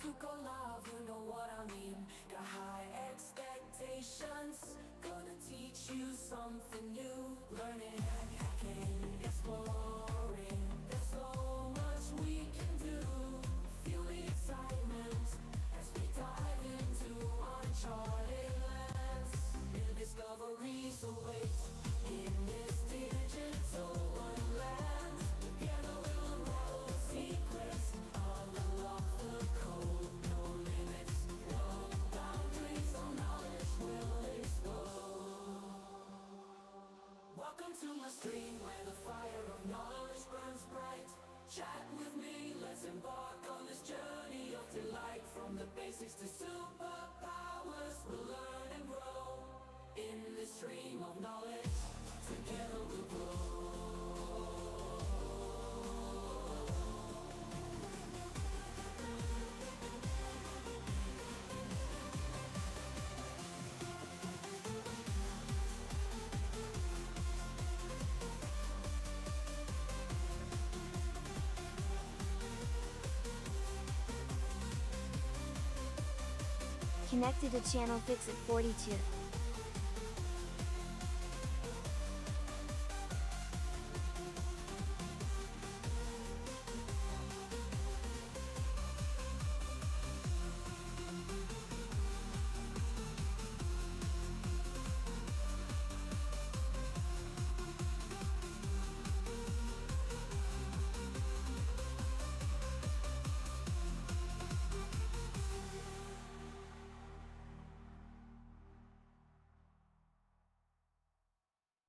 to go live, you know what I mean. Got high expectations, gonna teach you something new. Learning, hacking, exploring, there's so much we can do. Feel the excitement as we dive into uncharted lands. New discoveries await in this digital wonderland. Together we'll unravel the secrets, unlock the code. No limits, no boundaries, all knowledge will explode. Welcome to my stream where the fire of knowledge burns bright. Chat with me, let's embark on this journey of delight. From the basics to superpowers, we'll learn and grow. In this stream of knowledge, together we'll grow. Connected to channel Fix It 42.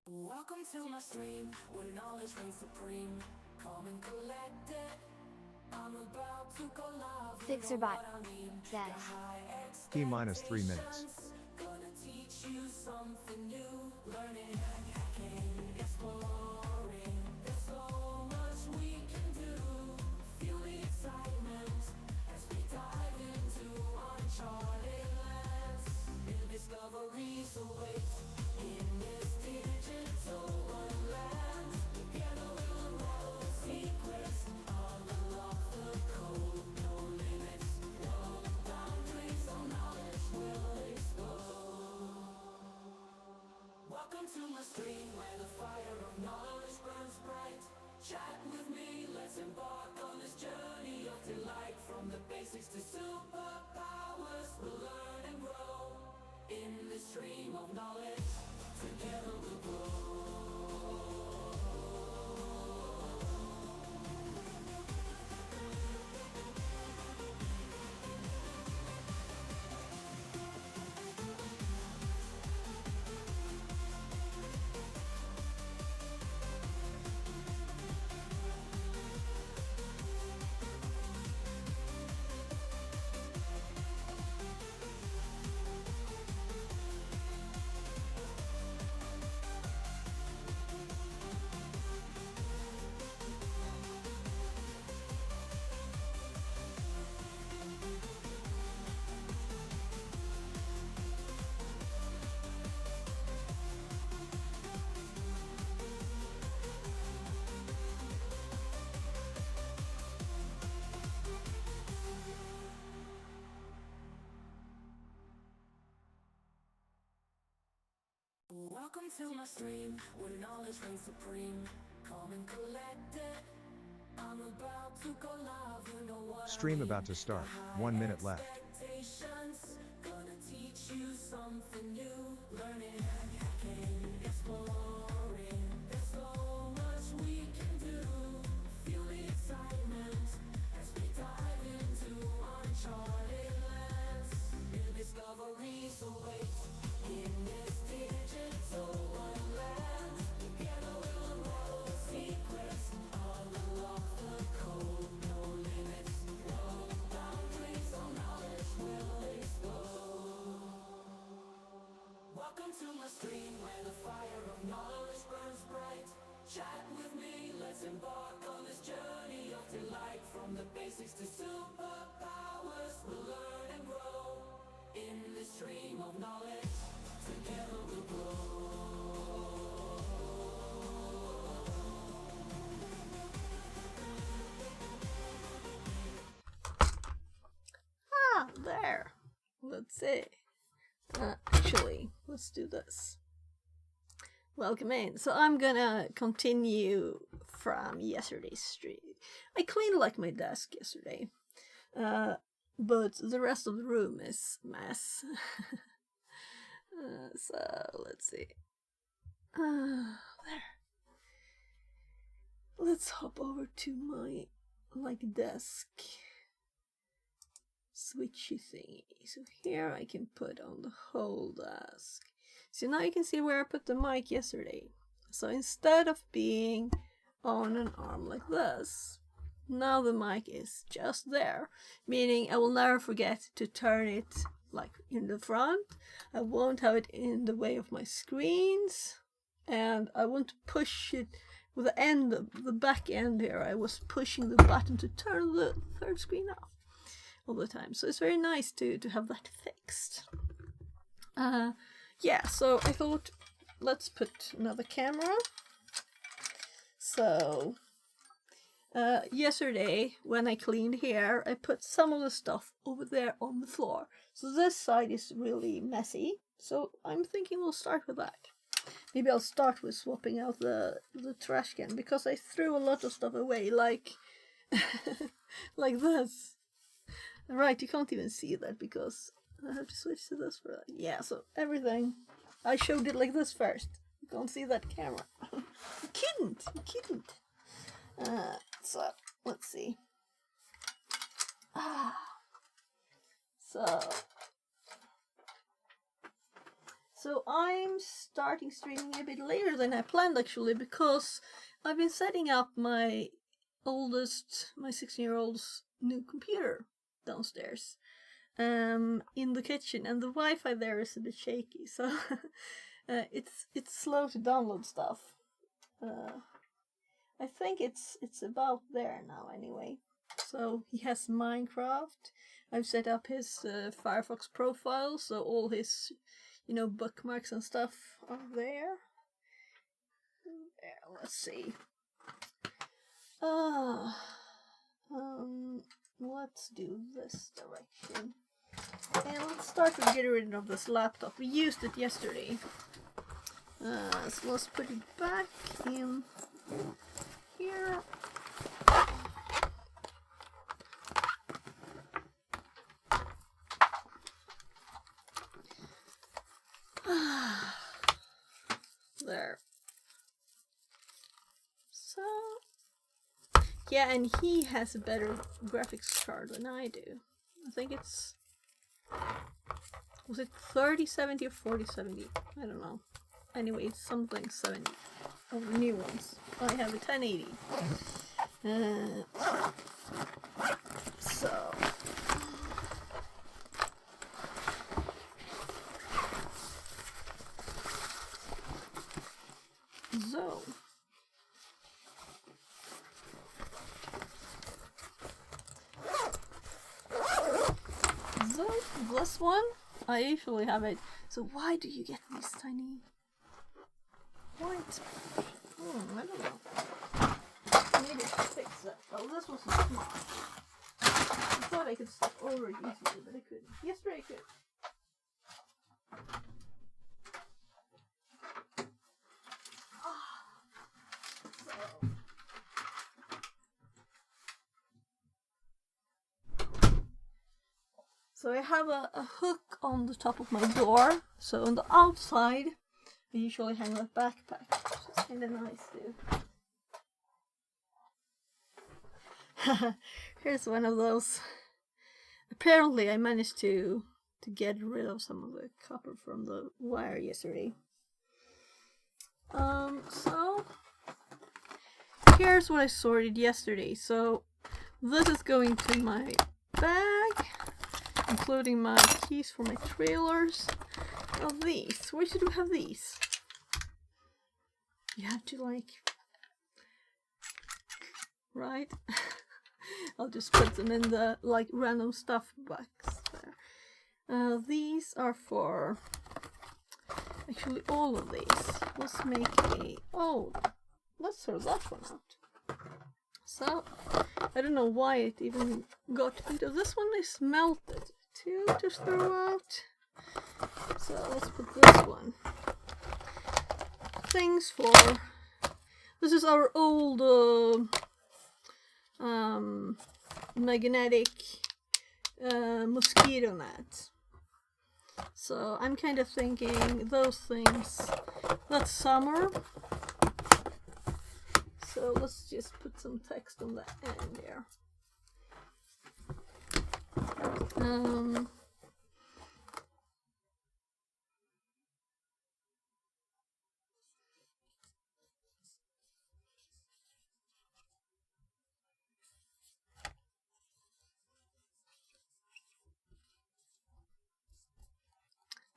Welcome to my stream, where knowledge reigns supreme. Calm and collected, I'm about to go live. Fixerbot says T-3 minutes. Gonna teach you something new. Learning, hacking, exploring. There's so much we can do. Feel the excitement as we dive into uncharted lands. New discoveries await in this digital wonderland. Together we'll unravel the secrets, unlock the code. No limits, no boundaries, all knowledge will explode. Welcome to my stream where the fire of knowledge burns bright. Chat with me, let's embark on this journey of delight. From the basics to superpowers, we'll learn and grow. In this stream of knowledge, together we'll grow. Welcome to my stream, where knowledge reigns supreme. Calm and collected, I'm about to go live, you know what Stream I mean. about to start. High 1 minute left. expectations, gonna teach you something new. Learning, hacking, exploring. There's so much we can do. Feel the excitement as we dive into uncharted lands. New discoveries await in this digital wonderland. Together we'll unravel the secrets, unlock the code. No limits, no boundaries, all knowledge will explode. let's see. Actually, let's do this. Welcome in. So I'm gonna continue from yesterday's stream. I cleaned like my desk yesterday, but the rest of the room is a mess. So let's see. There. Let's hop over to my desk switchy thingy. So here I can put on the whole desk. So now you can see where I put the mic yesterday. So instead of being on an arm like this, now the mic is just there, meaning I will never forget to turn it like in the front. I won't have it in the way of my screens, and I won't push it with the end, the back end here. I was pushing the button to turn the third screen off all the time. So it's very nice to have that fixed. Yeah, so I thought, let's put another camera. So, yesterday when I cleaned here, I put some of the stuff over there on the floor. So this side is really messy. So I'm thinking we'll start with that. Maybe I'll start with swapping out the trash can, because I threw a lot of stuff away, like like this. Right, you can't even see that because I have to switch to this for that. Yeah, so everything, I showed it like this first. You can't see that camera. You couldn't. So, let's see. So I'm starting streaming a bit later than I planned, actually, because I've been setting up my 16-year-old's new computer downstairs in the kitchen, and the Wi-Fi there is a bit shaky, so it's slow to download stuff. I think it's about there now anyway. So he has Minecraft. I've set up his Firefox profile, so all his bookmarks and stuff are there. Let's see. Let's do this direction. And let's start with getting rid of this laptop. We used it yesterday. So let's put it back in here. There. So, yeah, and he has a better graphics card than I do. I think it's, was it 3070 or 4070? I don't know. Anyway, it's something 70 of the new ones. I have a 1080. So this one, I usually have it. So why do you get these tiny white? I don't know. I needed to fix that. Oh, this wasn't smart. I thought I could step over it easily, but I couldn't. Yesterday I could. So I have a hook on the top of my door. So on the outside, I usually hang my backpack, which is kind of nice too. Here's one of those. Apparently I managed to get rid of some of the copper from the wire yesterday. So here's what I sorted yesterday. So this is going to my bag, including my keys for my trailers. Now these, where should we have these? You have to right? I'll just put them in the random stuff box there. These are for, actually all of these. Let's make let's throw that one out. So, I don't know why it even got into this one. Is melted two to throw out. So let's put this one. Things for... This is our old magnetic mosquito net. So I'm kind of thinking those things. That's summer. So let's just put some text on the end here.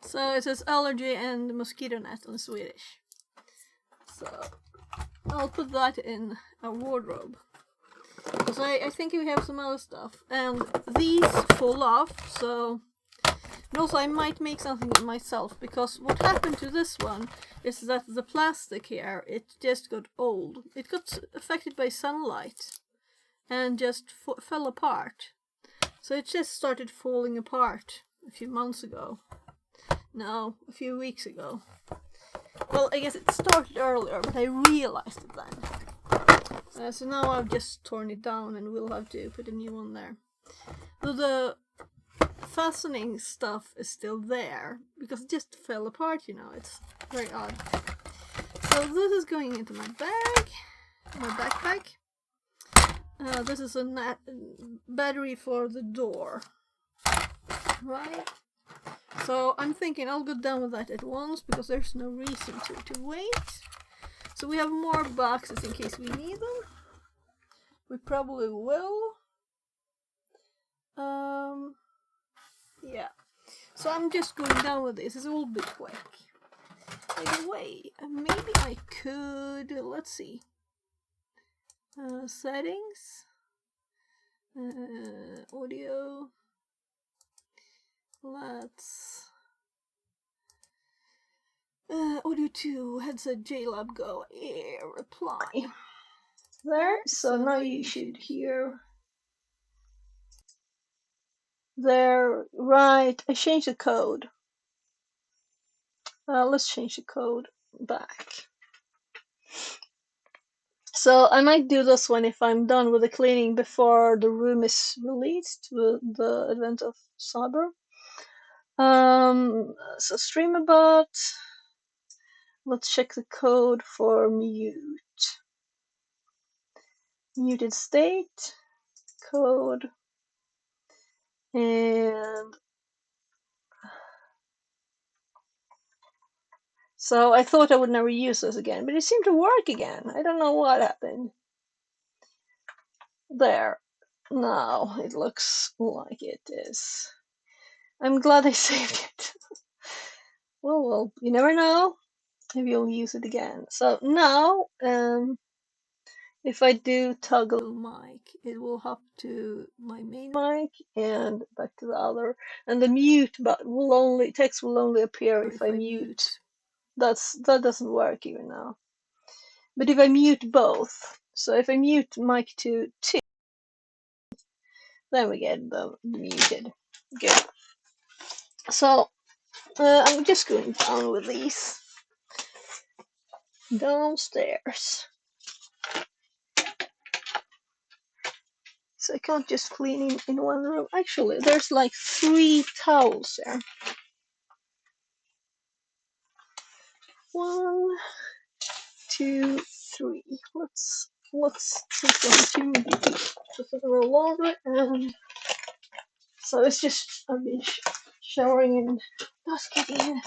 So it says allergy and mosquito net in Swedish. So I'll put that in a wardrobe. Because I think we have some other stuff. And these fall off, so... And also I might make something myself, because what happened to this one is that the plastic here, it just got old. It got affected by sunlight and just fell apart. So it just started falling apart a few months ago. No, a few weeks ago. Well, I guess it started earlier, but I realized it then. So now I've just torn it down and we'll have to put a new one there. So the fastening stuff is still there, because it just fell apart, you know, it's very odd. So this is going into my bag, my backpack. This is a battery for the door, right? So I'm thinking I'll go down with that at once, because there's no reason to wait. So we have more boxes in case we need them. We probably will. Yeah. So I'm just going down with this. It's a little bit quick. By the way, maybe I could, let's see. Settings. Audio. Let's... audio 2, headset JLab Go, air, reply. There, so now you should hear. There, right, I changed the code. Let's change the code back. So I might do this one if I'm done with the cleaning before the room is released with the advent of cyber. So streamabout. Let's check the code for mute. Muted state code, and so I thought I would never use this again, but it seemed to work again. I don't know what happened. There. Now it looks like it is. I'm glad I saved it. Well, you never know. Maybe you'll use it again. So now, if I do toggle mic, it will hop to my main mic and back to the other. And the mute button will only, text will only appear if I mute. That doesn't work even now. But if I mute both, so if I mute mic 2, then we get the muted. Good. So I'm just going down with these downstairs. So I can't just clean in one room. Actually, there's like 3 towels there. 1, 2, 3. Let's take the opportunity to put them all over, and so it's just I've been showering and housekeeping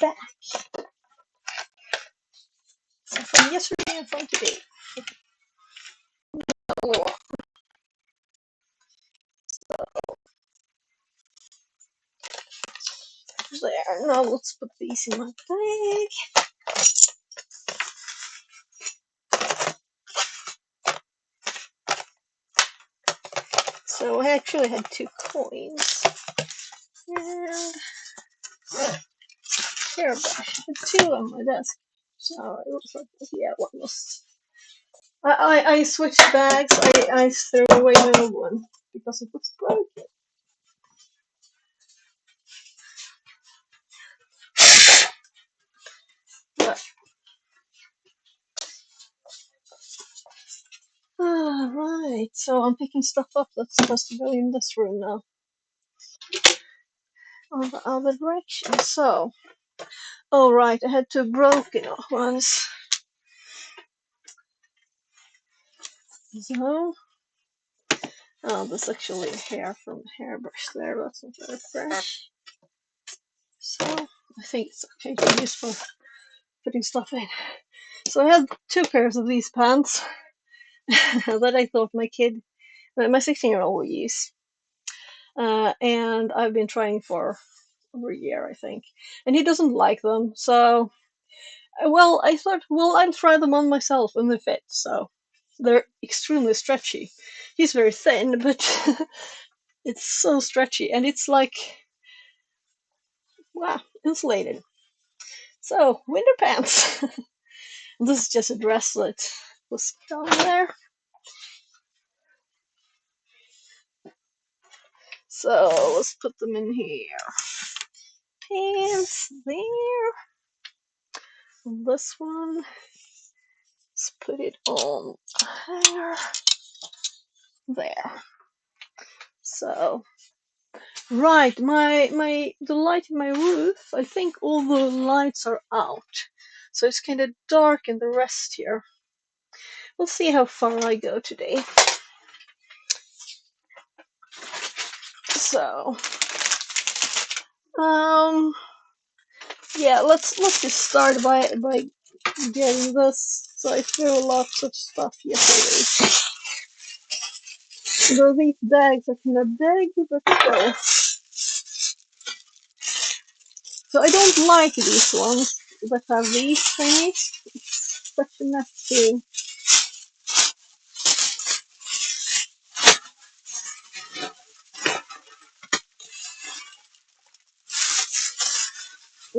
back. So from yesterday and from today. Oh, there. Now let's put these in my bag. So I actually had 2 coins. And hairbrush. I had 2 on my desk. So it looks like, yeah, one was. I switched bags. I threw away my old one because it was broken. Right, so I'm picking stuff up that's supposed to go in this room now. On the other direction. So, oh right, I had two broken ones. So, oh, there's actually hair from a hairbrush there. That's not very fresh. So, I think it's okay to use for putting stuff in. So I had two pairs of these pants that I thought my 16-year-old will use. And I've been trying for over a year, I think. And he doesn't like them, so well, I thought, well, I'll try them on myself and they fit. So they're extremely stretchy. He's very thin, but it's so stretchy, and it's like, wow, insulated. So winter pants. This is just a dress that was down there. So let's put them in here. Pants there. This one, let's put it on there. So, right, the light in my roof, I think all the lights are out. So it's kind of dark in the rest here. We'll see how far I go today. So, yeah, let's just start by getting this. So I threw lots of stuff yesterday. Though these bags are kind of big, but still. So I don't like these ones that have these thingies. It's such a mess too.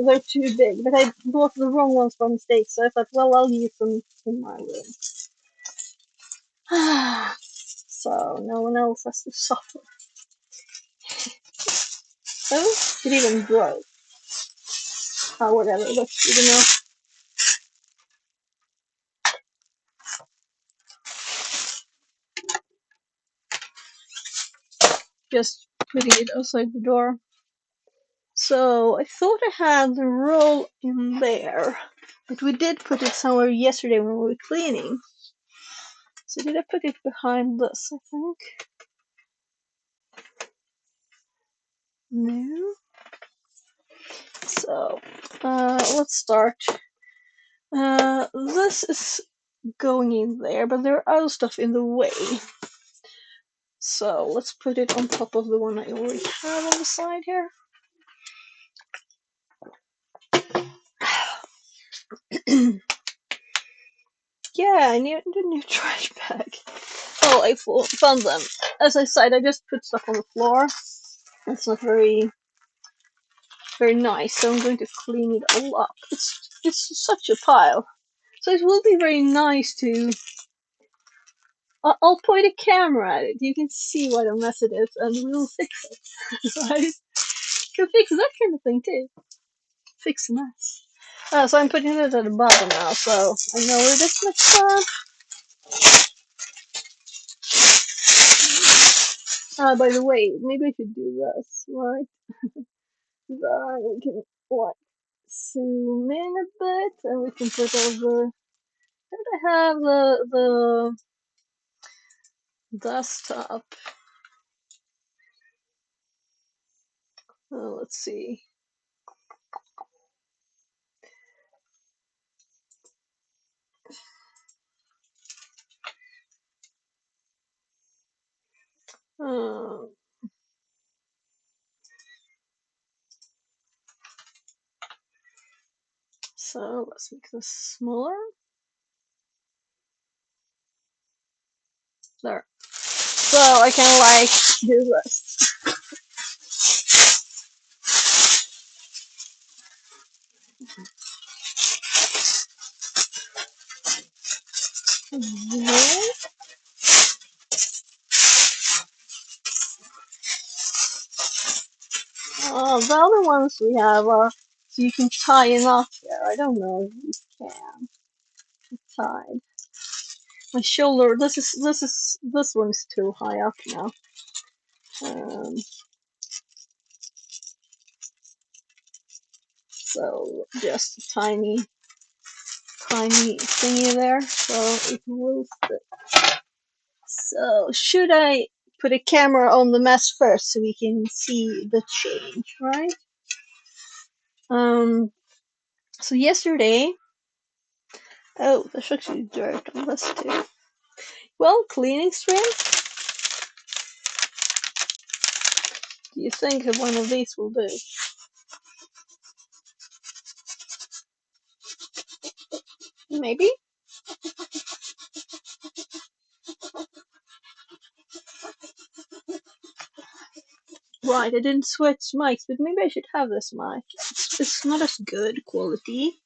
They're too big, but I bought the wrong ones by mistake, so I thought, well, I'll use them in my room. So no one else has to suffer. Oh, it even broke. Oh, whatever, that's good enough. Just putting it outside the door. So I thought I had the roll in there, but we did put it somewhere yesterday when we were cleaning. So did I put it behind this, I think? No. So, let's start. This is going in there, but there are other stuff in the way. So let's put it on top of the one I already have on the side here. Yeah, I need a new trash bag. Oh, I found them. As I said, I just put stuff on the floor. It's not very nice, so I'm going to clean it all up. It's such a pile. So it will be very nice to... I'll point a camera at it. You can see what a mess it is, and we'll fix it. Right? Can fix that kind of thing too. Fix a mess. So I'm putting it at the bottom now, so I know where this next time. By the way, maybe I should do this, right? Then we can, like, zoom in a bit, and we can put over... Did I have the desktop? Let's see. So let's make this smaller. There. So I can, like, do this. The other ones we have are so you can tie a knot there. I don't know side. My shoulder. This one's too high up now. So just a tiny thingy there, so it will fit. So should I put a camera on the mess first so we can see the change, right? So yesterday, oh, there's actually dirt on this too. Well, cleaning string. Do you think one of these will do? Maybe. Right, I didn't switch mics, but maybe I should have this mic. It's not as good quality,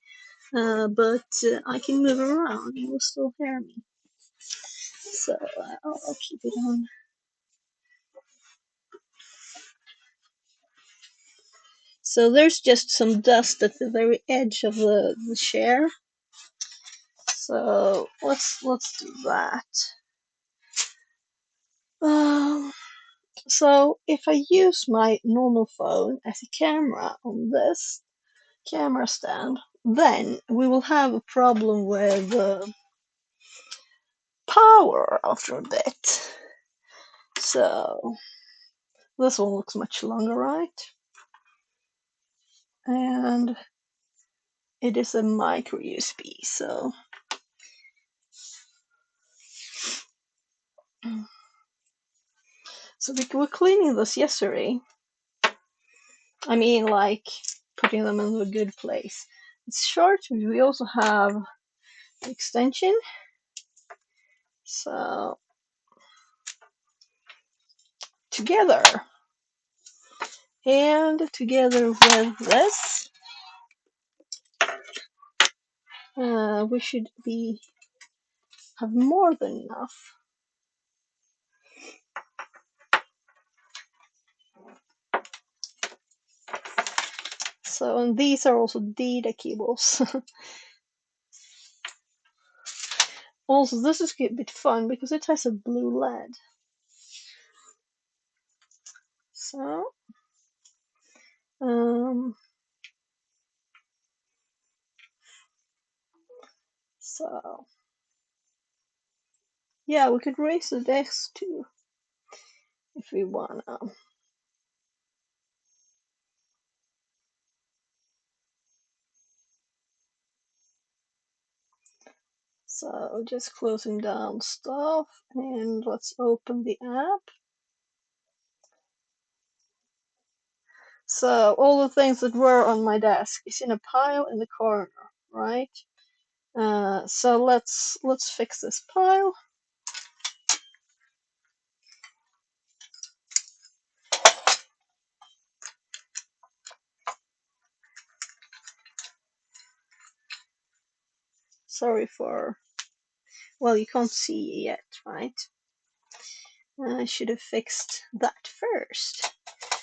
but I can move around. You will still hear me. So I'll keep it on. So there's just some dust at the very edge of the chair. So let's do that. So if I use my normal phone as a camera on this camera stand, then we will have a problem with power after a bit. So this one looks much longer, right? And it is a micro USB, so we were cleaning this yesterday. I mean, like putting them in a good place. It's short, but we also have an extension. So together, and together with this, we should have more than enough. So, and these are also data cables. Also, this is a bit fun because it has a blue LED. So, yeah, we could raise the desk too if we wanna. So just closing down stuff, and let's open the app. So all the things that were on my desk is in a pile in the corner, right? So let's fix this pile. Sorry for, well, you can't see yet, right? I should have fixed that first.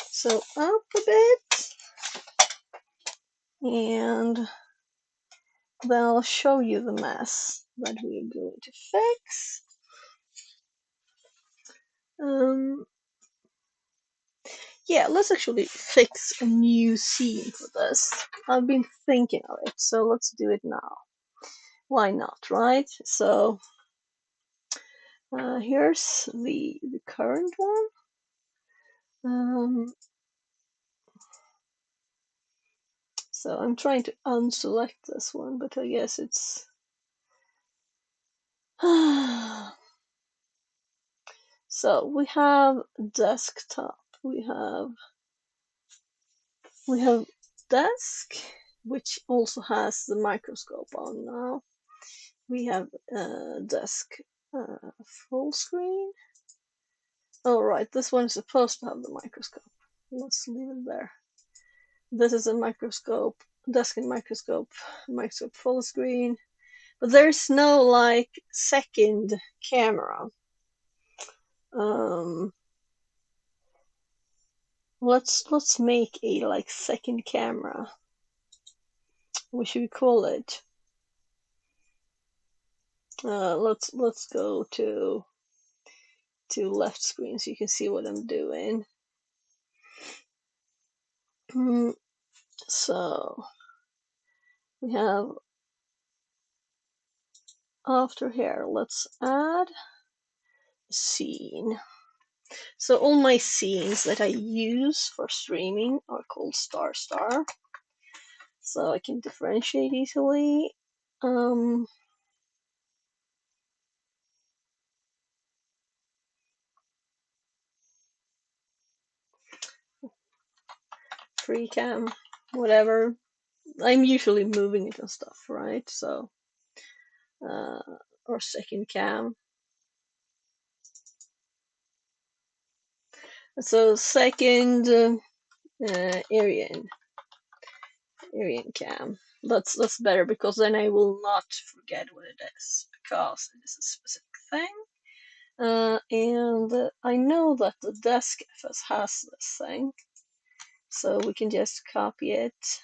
So up a bit, and then I'll show you the mess that we're going to fix. Yeah, let's actually fix a new scene for this. I've been thinking of it, so let's do it now. Why not, right? So here's the current one. So I'm trying to unselect this one, but I guess it's so we have desktop, we have desk, which also has the microscope on now. We have desk full screen. Oh right, this one is supposed to have the microscope. Let's leave it there. This is a microscope, desk and microscope full screen. But there's no like second camera. Let's make a like second camera. What should we call it? Let's go to left screen so you can see what I'm doing. So we have after here, let's add a scene. So all my scenes that I use for streaming are called star star. So I can differentiate easily. Free cam, whatever. I'm usually moving it and stuff, right? So, or second cam. So second Arian cam. That's better because then I will not forget what it is because it is a specific thing. And I know that the desk FS has this thing, so we can just copy it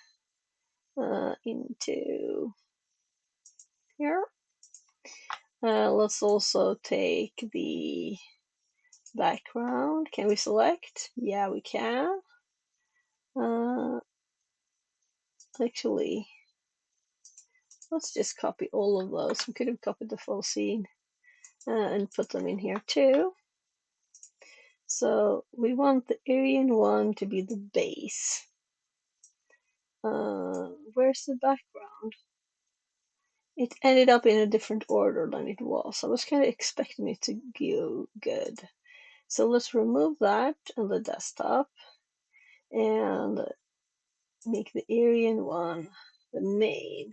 into here. Let's also take the background. Can we select? Yeah, we can. Actually, let's just copy all of those. We could have copied the full scene and put them in here too. So we want the Aryan one to be the base. Where's the background? It ended up in a different order than it was. I was kind of expecting it to go good. So let's remove that on the desktop and make the Aryan one the main.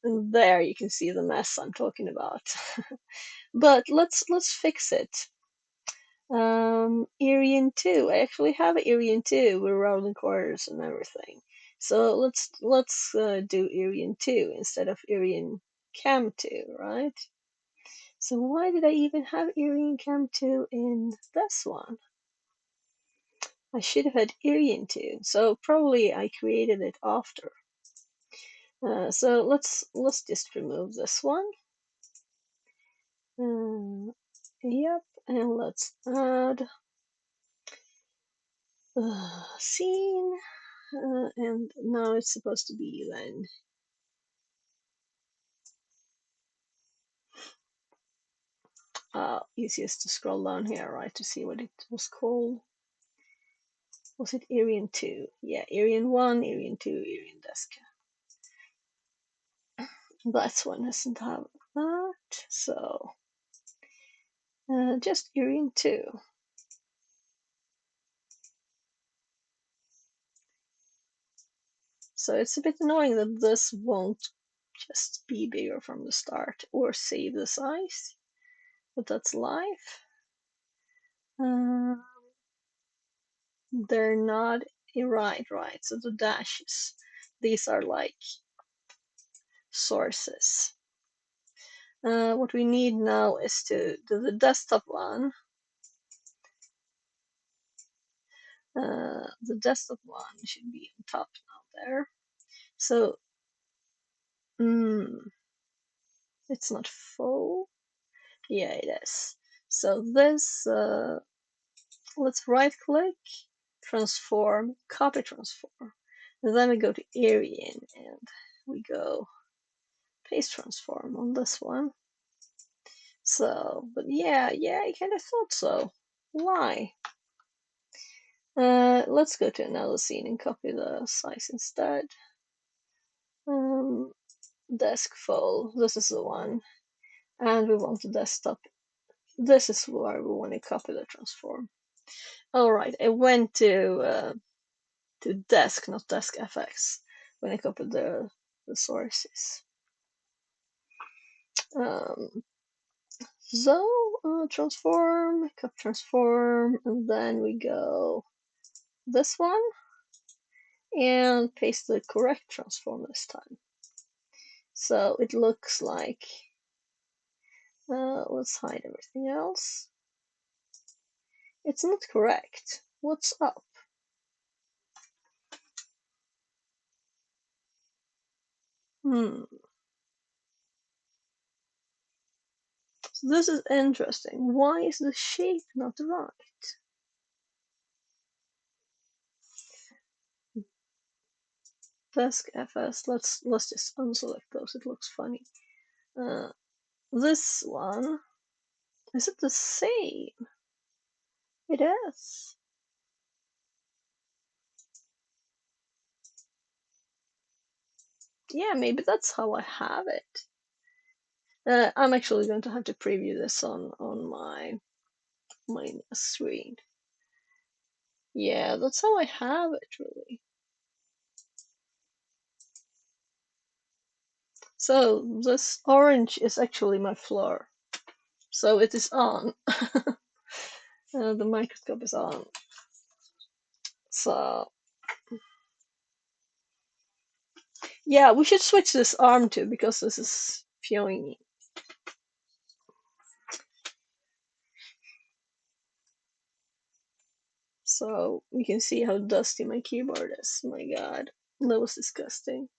And there you can see the mess I'm talking about. But let's fix it. Aryan 2. I actually have Aryan 2 with rolling quarters and everything. So let's do Aryan 2 instead of Aryan Cam 2, right? So why did I even have Aryan Cam 2 in this one? I should have had Aryan 2. So probably I created it after. So let's just remove this one. Yep, and let's add scene. And now it's supposed to be then easiest to scroll down here, right, to see what it was called. Was it Aryan 2? Yeah, Aryan 1, Aryan 2, Aryan Desk. That one doesn't have that, so just Aryan 2. So it's a bit annoying that this won't just be bigger from the start or save the size, but that's life. They're not right. So the dashes, these are like sources. What we need now is to do the desktop one. The desktop one should be on top now there. So it's not full. Yeah, it is. So this, let's right click, transform, copy transform. And then we go to Aryan and we go paste transform on this one. So, but yeah, I kind of thought so. Why? Let's go to another scene and copy the size instead. Desk full, this is the one. And we want the desktop. This is where we want to copy the transform. Alright, I went to desk, not desk FX, when I copied the sources. So transform, copy transform, and then we go this one and paste the correct transform this time. So it looks like, let's hide everything else. It's not correct. What's up? So this is interesting. Why is the shape not right? Desk FS. Let's just unselect those. It looks funny. This one, is it the same? It is. Yeah, maybe that's how I have it. I'm actually going to have to preview this on my screen. Yeah, that's how I have it, really. So this orange is actually my floor. So it is on. The microscope is on. So yeah, we should switch this arm too because this is peeling. So you can see how dusty my keyboard is. My God, that was disgusting.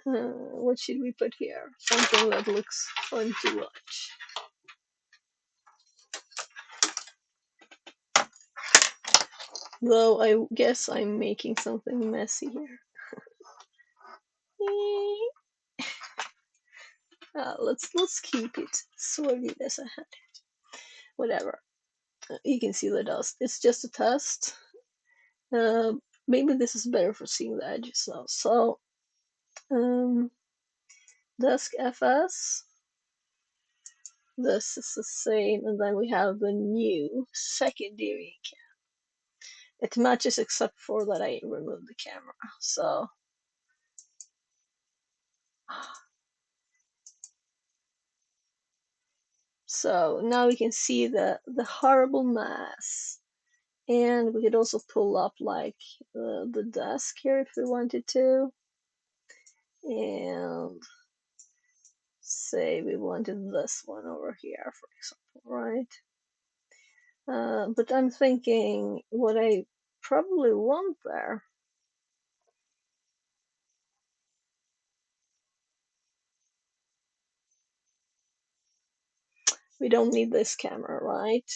What should we put here? Something that looks fun to watch. Though I guess I'm making something messy here. Let's keep it sorted as I had it. Whatever. You can see the dust. It's just a test. Maybe this is better for seeing the edges now. So, Desk FS. This is the same, and then we have the new secondary cam. It matches except for that I removed the camera. So now we can see the horrible mess. And we could also pull up like the desk here if we wanted to. And say we wanted this one over here, for example, right? But I'm thinking what I probably want there. We don't need this camera, right?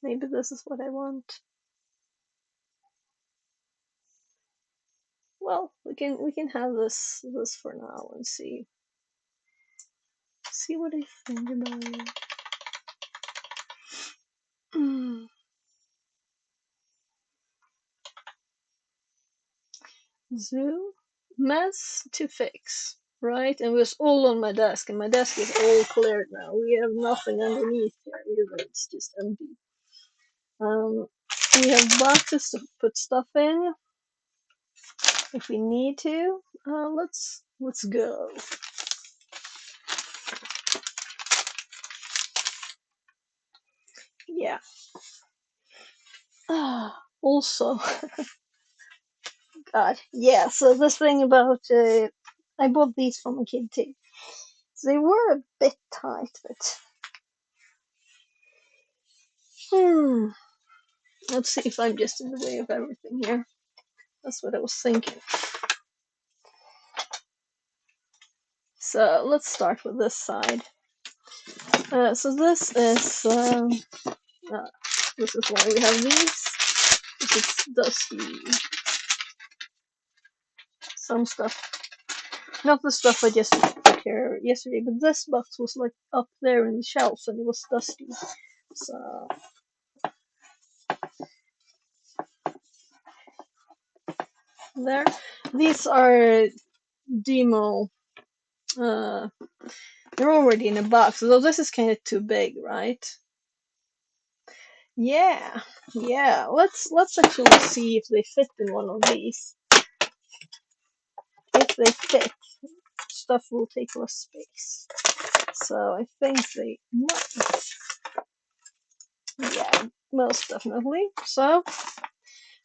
Maybe this is what I want. Well, we can have this for now and see what I think about it. Zoom mess to fix, right? And it was all on my desk, and my desk is all cleared now. We have nothing underneath here either. It's just empty. We have boxes to put stuff in if we need to. Let's go. Yeah. Also, God, yeah. So this thing about I bought these from a kid too. So they were a bit tight, but let's see if I'm just in the way of everything here. That's what I was thinking. So let's start with this side. So this is why we have these. It's dusty. Some stuff, not the stuff I just put here yesterday, but this box was like up there in the shelf and it was dusty. So there. These are demo. They're already in a box, so this is kind of too big, right? Yeah, yeah. Let's actually see if they fit in one of these. If they fit, stuff will take less space. So I think they might. Yeah, most definitely. So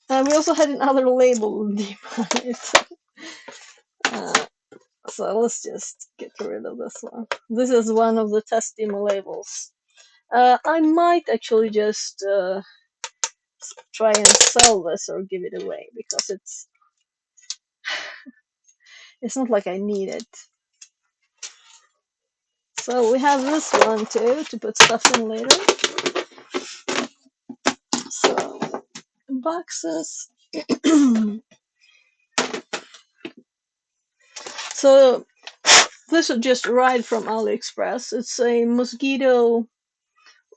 we also had another label so let's just get rid of this one. This is one of the test demo labels. I might actually just try and sell this or give it away because It's not like I need it. So we have this one too to put stuff in later. So boxes. So this is just right from AliExpress. It's a mosquito.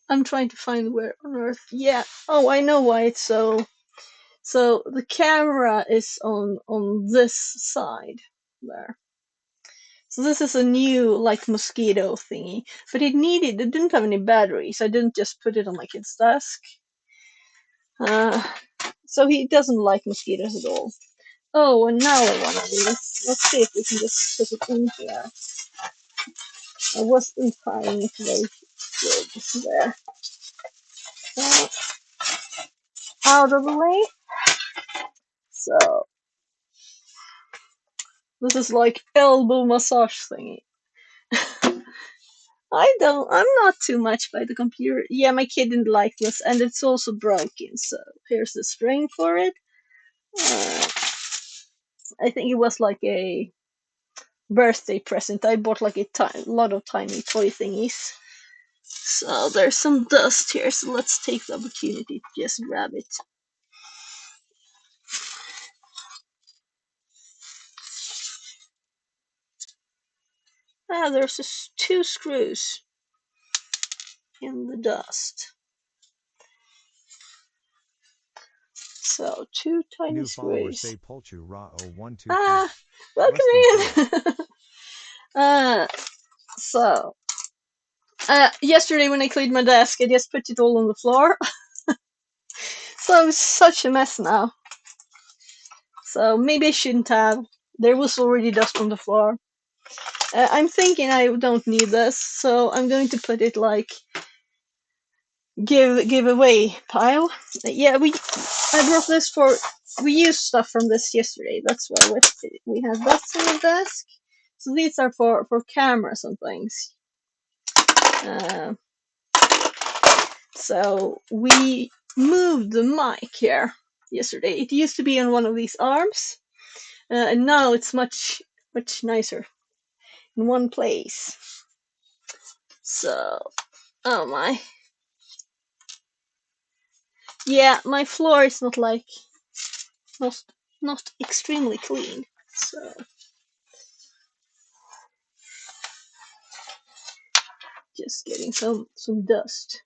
I'm trying to find where on earth. Yeah. Oh, I know why it's so. So the camera is on this side there. So this is a new like mosquito thingy, but it didn't have any batteries. I didn't just put it on my kid's desk. So he doesn't like mosquitoes at all. Oh, and now I want to do this. Let's see if we can just put it in here. I wasn't tying it very good there. So, out of the way. So this is like elbow massage thingy. I'm not too much by the computer. Yeah, my kid didn't like this, and it's also broken. So here's the string for it. I think it was like a birthday present. I bought like a lot of tiny toy thingies. So there's some dust here, so let's take the opportunity to just grab it. There's just 2 screws in the dust. So 2 tiny New followers screws. say Polchu Ra 0123. Welcome in! So, yesterday when I cleaned my desk, I just put it all on the floor. So it's such a mess now. So maybe I shouldn't have. There was already dust on the floor. I'm thinking I don't need this, so I'm going to put it like give away pile. Yeah, I brought this for. We used stuff from this yesterday. That's why we have that on the desk. So these are for cameras and things. So we moved the mic here yesterday. It used to be on one of these arms, and now it's much nicer in one place. So, oh my. Yeah, my floor is not like not extremely clean. So just getting some dust.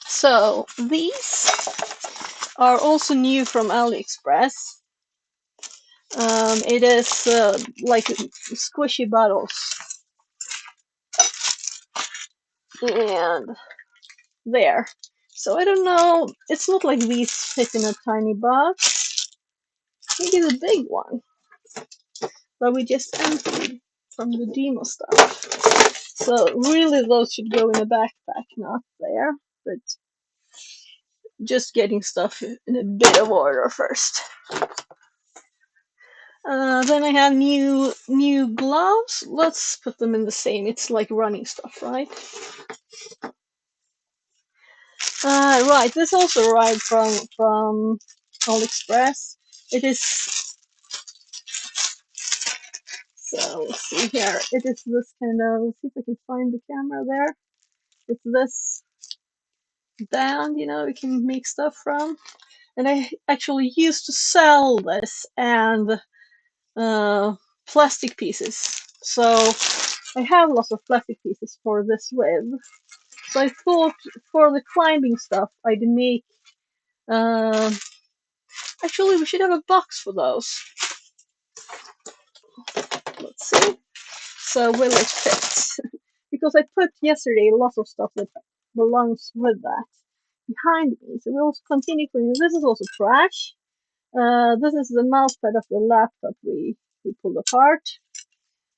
So these are also new from AliExpress. It is like squishy bottles, and there. So I don't know. It's not like these fit in a tiny box. Maybe the big one that we just emptied from the demo stuff. So really, those should go in a backpack, not there. But just getting stuff in a bit of order first. Then I have new gloves. Let's put them in the same. It's like running stuff, right? Right. This also arrived from AliExpress. It is. So let's see here. It is this kind of. Let's see if I can find the camera there. It's this band, we can make stuff from. And I actually used to sell this and plastic pieces. So I have lots of plastic pieces for this with. So I thought for the climbing stuff I'd make. Actually, we should have a box for those. Let's see. So will it fit? Because I put yesterday lots of stuff that belongs with that behind me. So we'll continue cleaning. This is also trash. This is the mousepad of the laptop we pulled apart.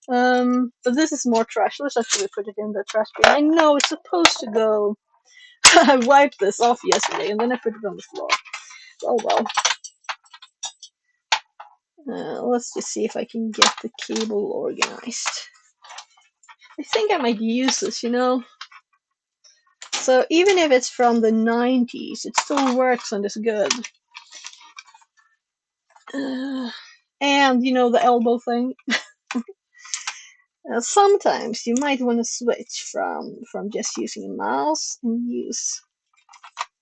But this is more trash. Let's actually put it in the trash bin. I know it's supposed to go. I wiped this off yesterday and then I put it on the floor. Oh well. Let's just see if I can get the cable organized. I think I might use this, So even if it's from the 90s, it still works and is good. and you know the elbow thing. Sometimes you might want to switch from just using a mouse and use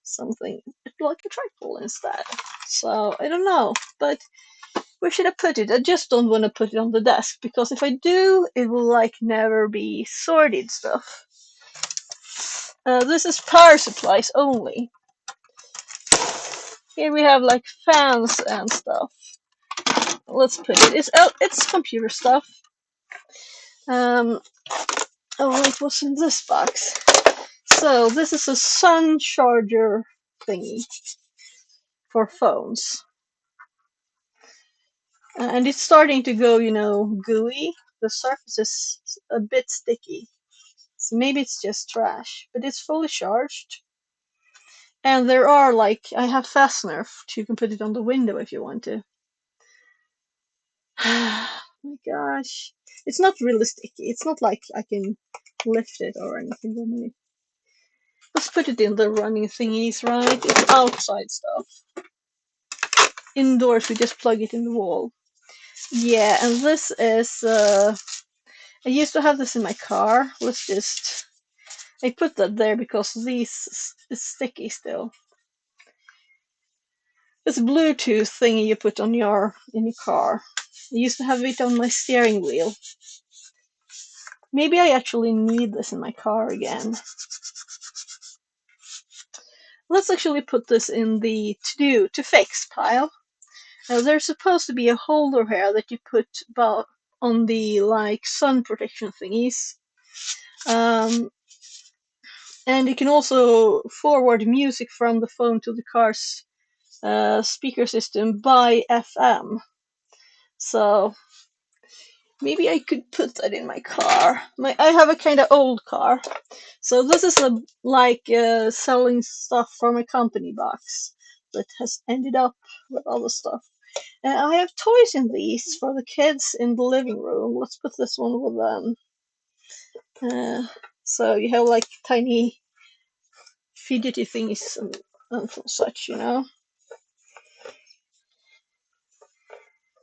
something like a trackball instead. So I don't know, but where should I put it? I just don't want to put it on the desk because if I do, it will like never be sorted stuff. This is power supplies only. Here we have like fans and stuff. Let's put it. It's computer stuff. Oh wait, what's in this box? So this is a sun charger thingy for phones. And it's starting to go, gooey. The surface is a bit sticky. So maybe it's just trash, but it's fully charged. And there are like, I have fastener, you can put it on the window if you want to. Oh my gosh. It's not really sticky. It's not like I can lift it or anything. Let's put it in the running thingies, right? It's outside stuff. Indoors, we just plug it in the wall. Yeah, and this is, I used to have this in my car. I put that there because this is sticky still. This Bluetooth thingy you put in your car. I used to have it on my steering wheel. Maybe I actually need this in my car again. Let's actually put this in the to fix pile. Now there's supposed to be a holder here that you put about on the like sun protection thingies. And you can also forward music from the phone to the car's speaker system by FM. So maybe I could put that in my car. I have a kind of old car, so this is selling stuff from a company box that has ended up with all the stuff. And I have toys in these for the kids in the living room. Let's put this one with them. So you have like tiny fidgety things and such.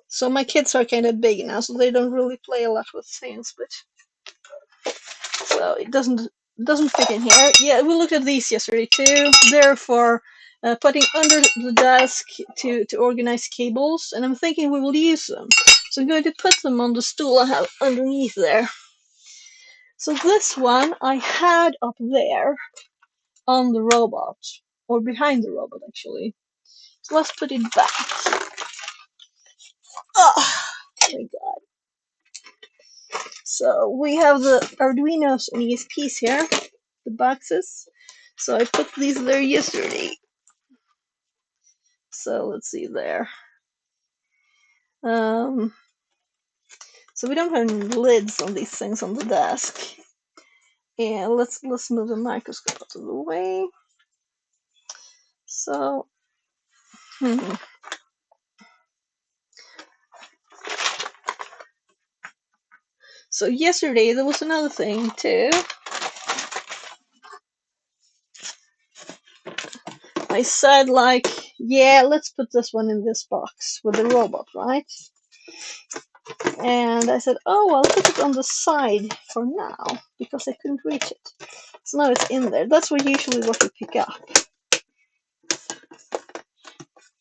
So my kids are kind of big now, so they don't really play a lot with things, but so it doesn't fit in here. Yeah, we looked at these yesterday too. They're for putting under the desk to organize cables, and I'm thinking we will use them. So I'm going to put them on the stool I have underneath there. So this one I had up there on the robot, or behind the robot actually. So let's put it back. Oh my god. So we have the Arduinos and ESPs here, the boxes. So I put these there yesterday. So let's see there. So we don't have any lids on these things on the desk. And let's move the microscope out of the way. So So yesterday there was another thing too. I said yeah, let's put this one in this box with the robot, right? And I said, oh, I'll put it on the side for now because I couldn't reach it. So now it's in there. That's usually what you pick up.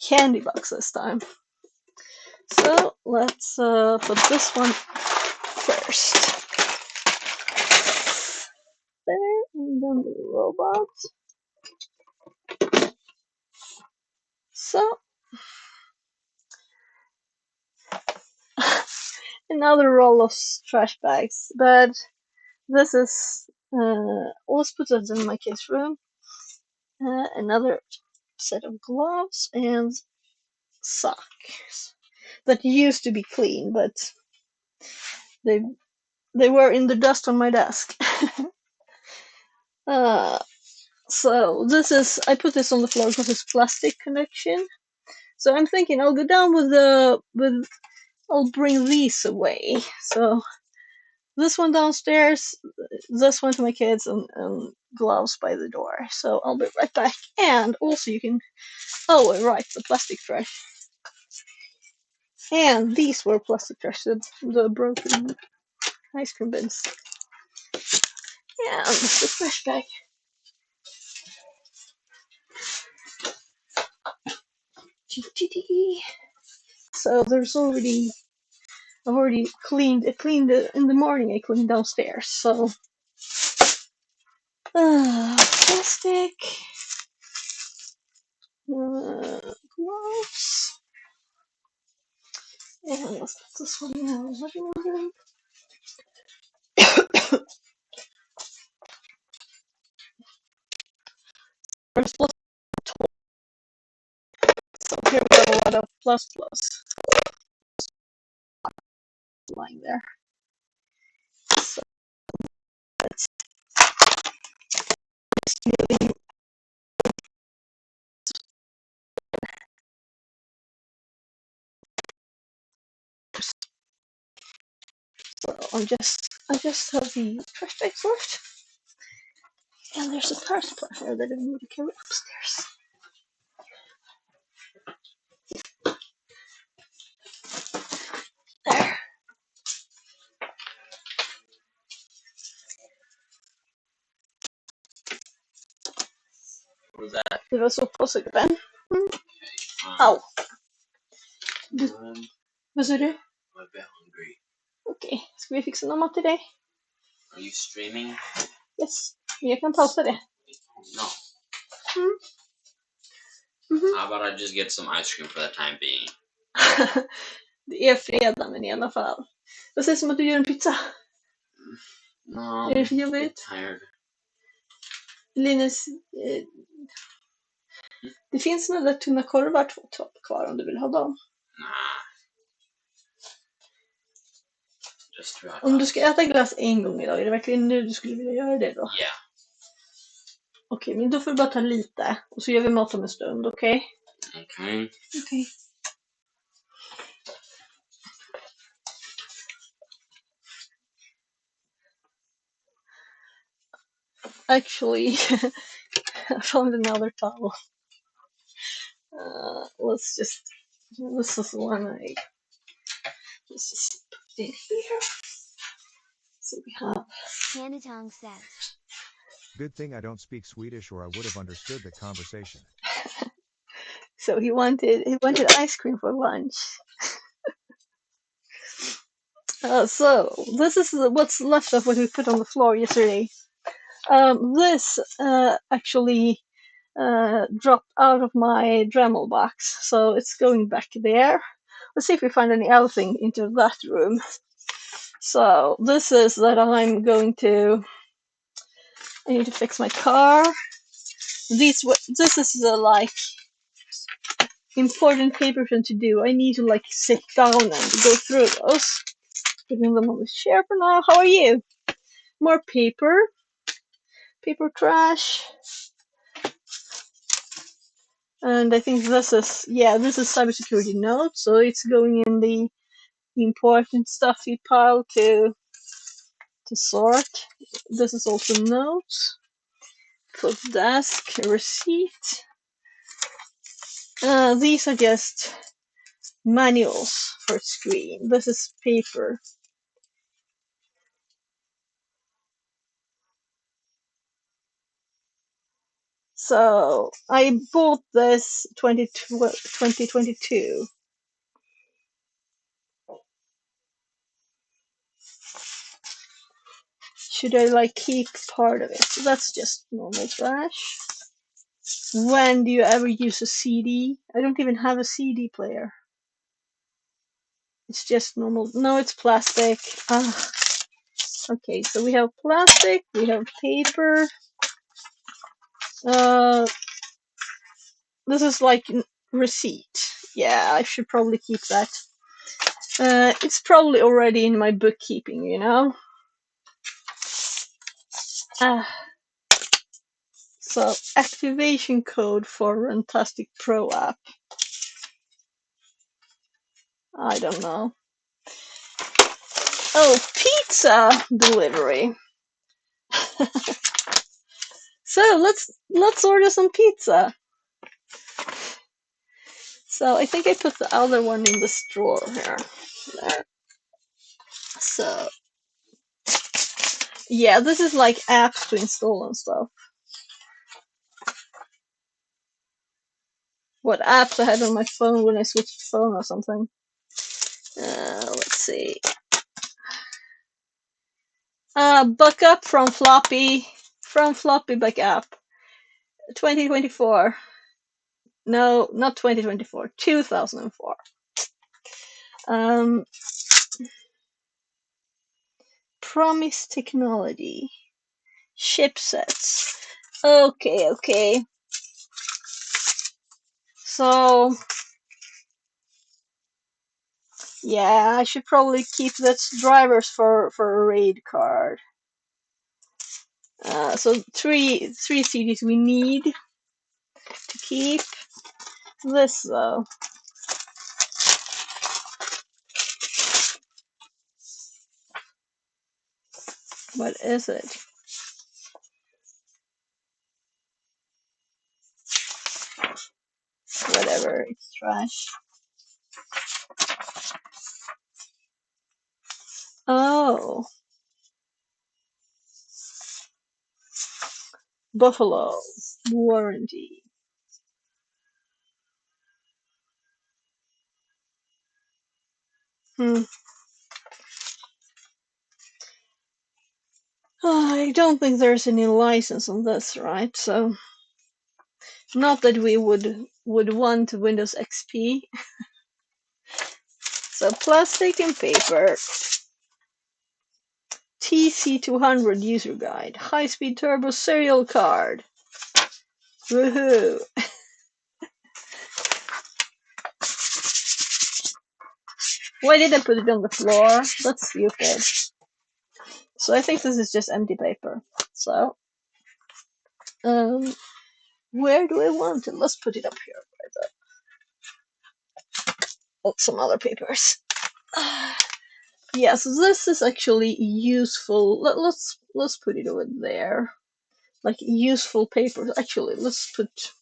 Candy box this time. So let's put this one first. There, and then the robot. So another roll of trash bags, but this is let's put it in my kids' room. Another set of gloves and socks that used to be clean, but they were in the dust on my desk. So this is, I put this on the floor because it's plastic connection. So I'm thinking I'll go down I'll bring these away. So this one downstairs, this one to my kids, and gloves by the door. So I'll be right back. And also you can, oh right, the plastic trash. And these were plastic trash, the broken ice cream bins. And the trash bag. So there's already, I've already cleaned. I cleaned in the morning. I cleaned downstairs. So plastic, gloves, and let's put this one in our living room. There's lots of toys. So here we have a lot of plus lying there. So let's really. So I just have the trash bags left. And there's a power supply here that I need to carry upstairs. There. What was that? Det var så påsigt, Ben. Au. Vad sa du? I'm a bit hungry. Okej, ska vi fixa någon mat till dig? Are you streaming? Yes. Jag kan pausa det. No. How about I just get some ice cream for the time being? Det är fredag, men i alla fall. Det ser ut som att du gör en pizza. No, Är det för I'm jobbigt? tired. Linus, det finns några där tunna korvar, 2 kvar om du vill ha dem. Nah. Just 2 hot Om du dogs. ska äta glass en gång idag, är det verkligen nu du skulle vilja göra det då? Yeah. Okej, men då får du bara ta lite. Och så gör vi mat om en stund, okej? Okay. Okej. Actually, I found another towel. Let's just, this is one let's just put it here. So we have. Tanatong says. Good thing I don't speak Swedish or I would have understood the conversation. So he wanted ice cream for lunch. So this is what's left of what we put on the floor yesterday. This actually dropped out of my Dremel box, so it's going back there. Let's see if we find any other thing into that room. So this is that I'm going to. I need to fix my car. This is like important papers to do. I need to like sit down and go through those. Putting them on the chair for now. How are you? More paper trash. And I think this is cybersecurity notes, so it's going in the important stuffy pile to sort. This is also notes. Put desk, receipt. These are just manuals for screen. This is paper. So I bought this 2022. Should I like keep part of it? So that's just normal trash. When do you ever use a CD? I don't even have a CD player. It's just normal. No, it's plastic. Okay, so we have plastic, we have paper. This is like receipt. Yeah, I should probably keep that. It's probably already in my bookkeeping, you know? So, activation code for Runtastic Pro app. I don't know. Oh, pizza delivery. So let's order some pizza. So I think I put the other one in this drawer here. There. So yeah, this is like apps to install and stuff. What apps I had on my phone when I switched phone or something. Let's see. Backup from floppy backup. 2024. No, not 2024. 2004. Promise Technology. Chipsets. Okay. So yeah, I should probably keep that drivers for a raid card. So three CDs we need to keep. This though. What is it? Whatever, it's trash. Oh. Buffalo. Warranty. I don't think there's any license on this, right? So, not that we would want Windows XP. So, plastic and paper. TC200 user guide. High-speed turbo serial card. Woohoo! Why did I put it on the floor? That's stupid. So I think this is just empty paper. So, where do I want it? Let's put it up here. Oh, some other papers. Yeah, so this is actually useful. Let's put it over there. Like useful papers. Actually, let's put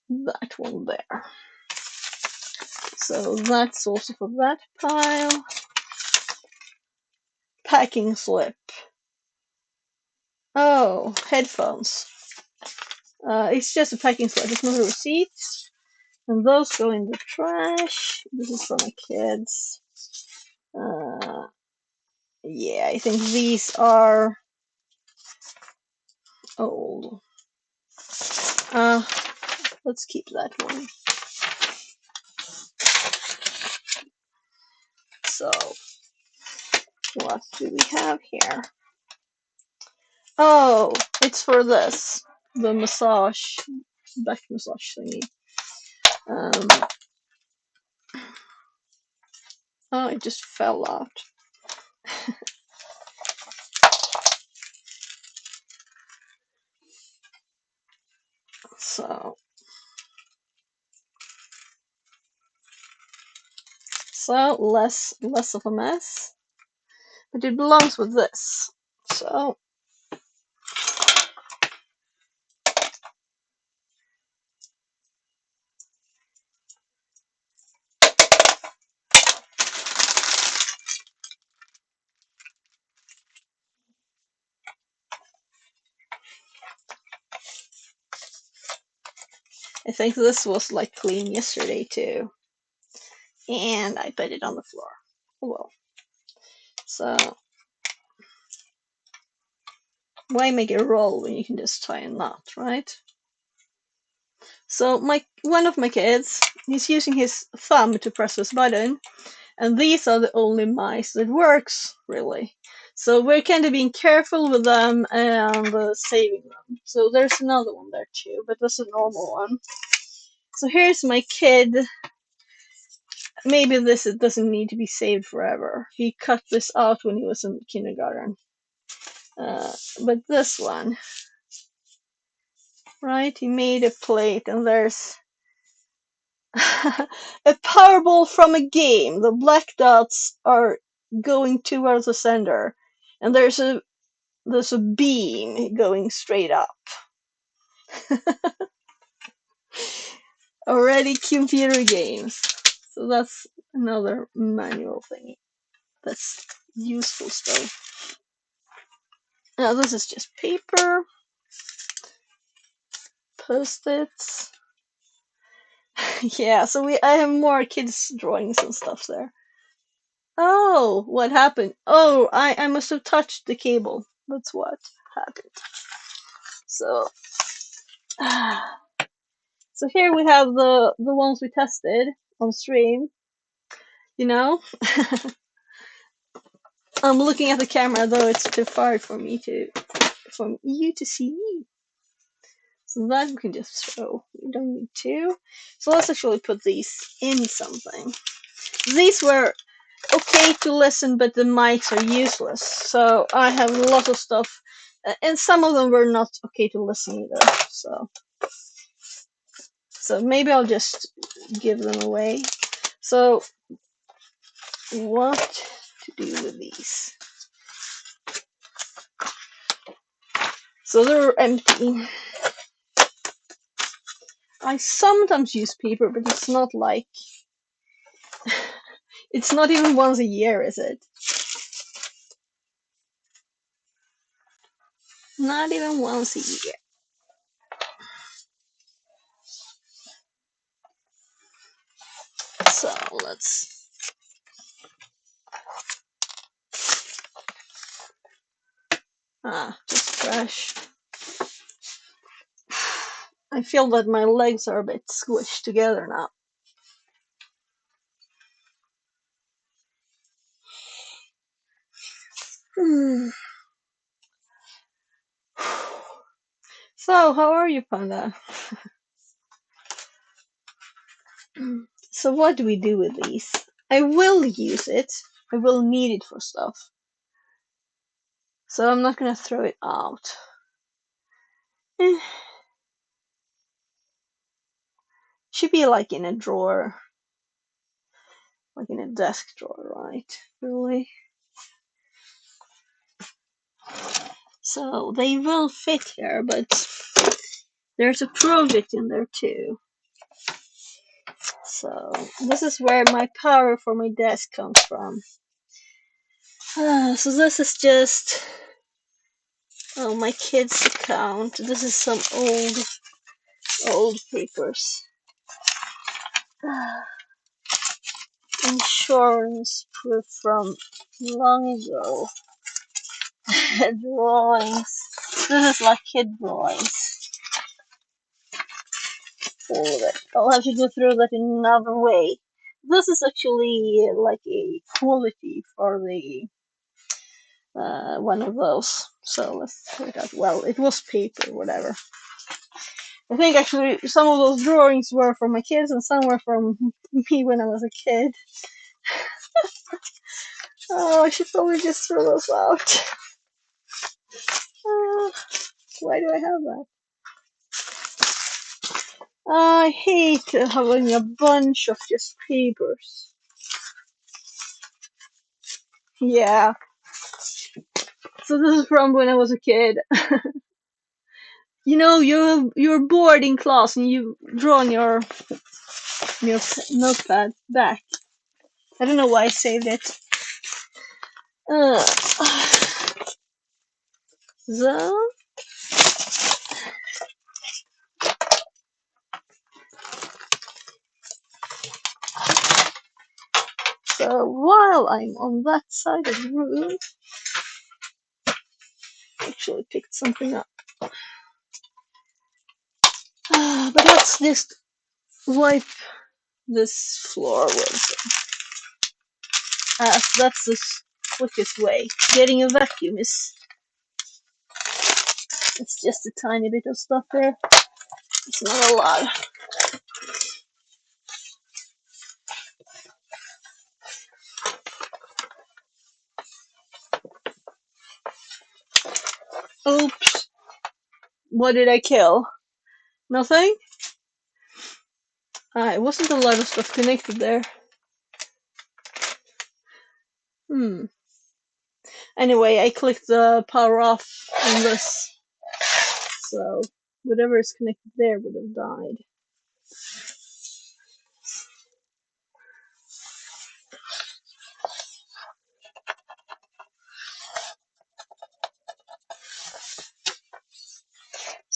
that one there. So that's also for that pile. Packing slip. Oh, headphones. It's just a packing slip. It's not a receipt. And those go in the trash. This is for my kids. Yeah, I think these are old. Let's keep that one. So, what do we have here? Oh, it's for this. The massage, back massage thingy. Oh, it just fell out. So less of a mess. But it belongs with this. So I think this was like clean yesterday too. And I put it on the floor. Oh well. So why make a roll when you can just tie a knot, right? So one of my kids, he's using his thumb to press this button, and these are the only mice that works, really. So we're kind of being careful with them and saving them. So there's another one there too, but that's a normal one. So here's my kid. Maybe this doesn't need to be saved forever. He cut this out when he was in kindergarten. But this one, right? He made a plate, and there's a powerball from a game. The black dots are going towards the center, and there's a beam going straight up. Already computer games. So that's another manual thing. That's useful stuff. Now this is just paper, post-its. Yeah, so I have more kids' drawings and stuff there. Oh, what happened? Oh, I must have touched the cable. That's what happened. So, so here we have the ones we tested on stream. You know, I'm looking at the camera though it's too far for you to see me. So that we can just throw. We don't need to. So let's actually put these in something. These were okay to listen, but the mics are useless. So I have a lot of stuff, and some of them were not okay to listen either. So maybe I'll just give them away. So what to do with these? So they're empty. I sometimes use paper, but it's not like it's not even once a year, is it? Not even once a year. So let's. Just trash. I feel that my legs are a bit squished together now. So, how are you, Panda? So, what do we do with these? I will use it. I will need it for stuff. So, I'm not gonna throw it out. Should be like in a drawer. Like in a desk drawer, right? Really? So, they will fit here, but there's a project in there too. So, this is where my power for my desk comes from. So, this is just. Oh, my kid's account. This is some old papers. Insurance proof from long ago. Drawings. This is like kid drawings. All of it. I'll have to go through that in another way. This is actually like a quality for the one of those. So let's throw it out. Well, it was paper, whatever. I think actually some of those drawings were from my kids and some were from me when I was a kid. Oh, I should probably just throw those out. Why do I have that? I hate having a bunch of just papers. Yeah. So this is from when I was a kid. You know, you're bored in class and you draw on your notepad back. I don't know why I saved it. So while I'm on that side of the room, I actually picked something up. But let's just wipe this floor with. That's the quickest way. Getting a vacuum is. It's just a tiny bit of stuff there. It's not a lot. Oops. What did I kill? Nothing? It wasn't a lot of stuff connected there. Anyway, I clicked the power off on this. So, whatever is connected there would have died.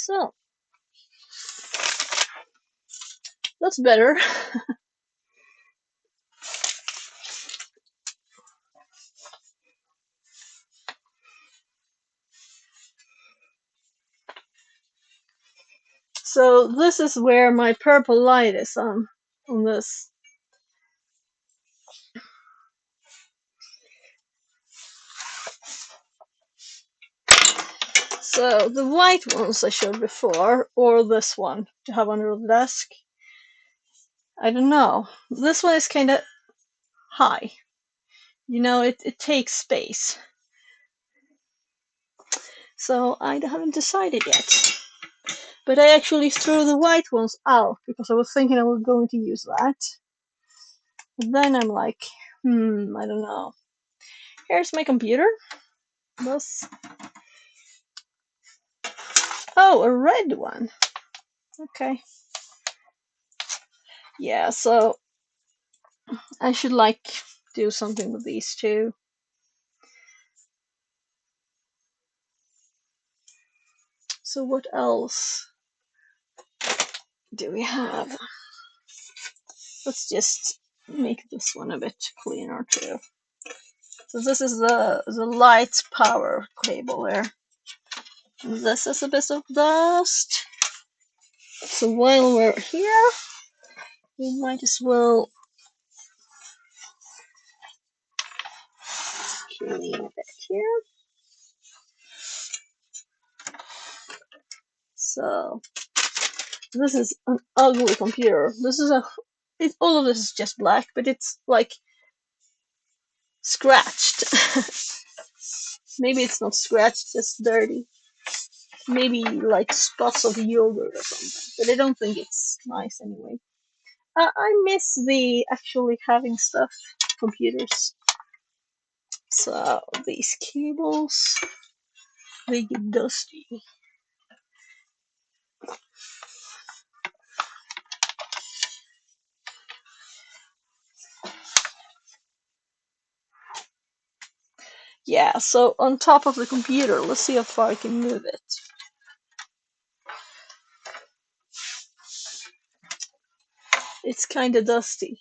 So that's better. So this is where my purple light is on this. So the white ones I showed before, or this one to have under the desk, I don't know. This one is kind of high. You know, it takes space. So I haven't decided yet. But I actually threw the white ones out because I was thinking I was going to use that. But then I'm like, I don't know. Here's my computer. This. Oh, a red one. Okay. Yeah, so I should do something with these two. So what else do we have? Let's just make this one a bit cleaner too. So this is the light power cable there. This is a bit of dust. So while we're here, we might as well clean a bit here. So this is an ugly computer. This is all of this is just black, but it's like scratched. Maybe it's not scratched, just dirty. Maybe like spots of yogurt or something. But I don't think it's nice anyway. I miss the actually having stuff computers. So these cables, they get dusty. Yeah, so on top of the computer, let's see how far I can move it. It's kind of dusty.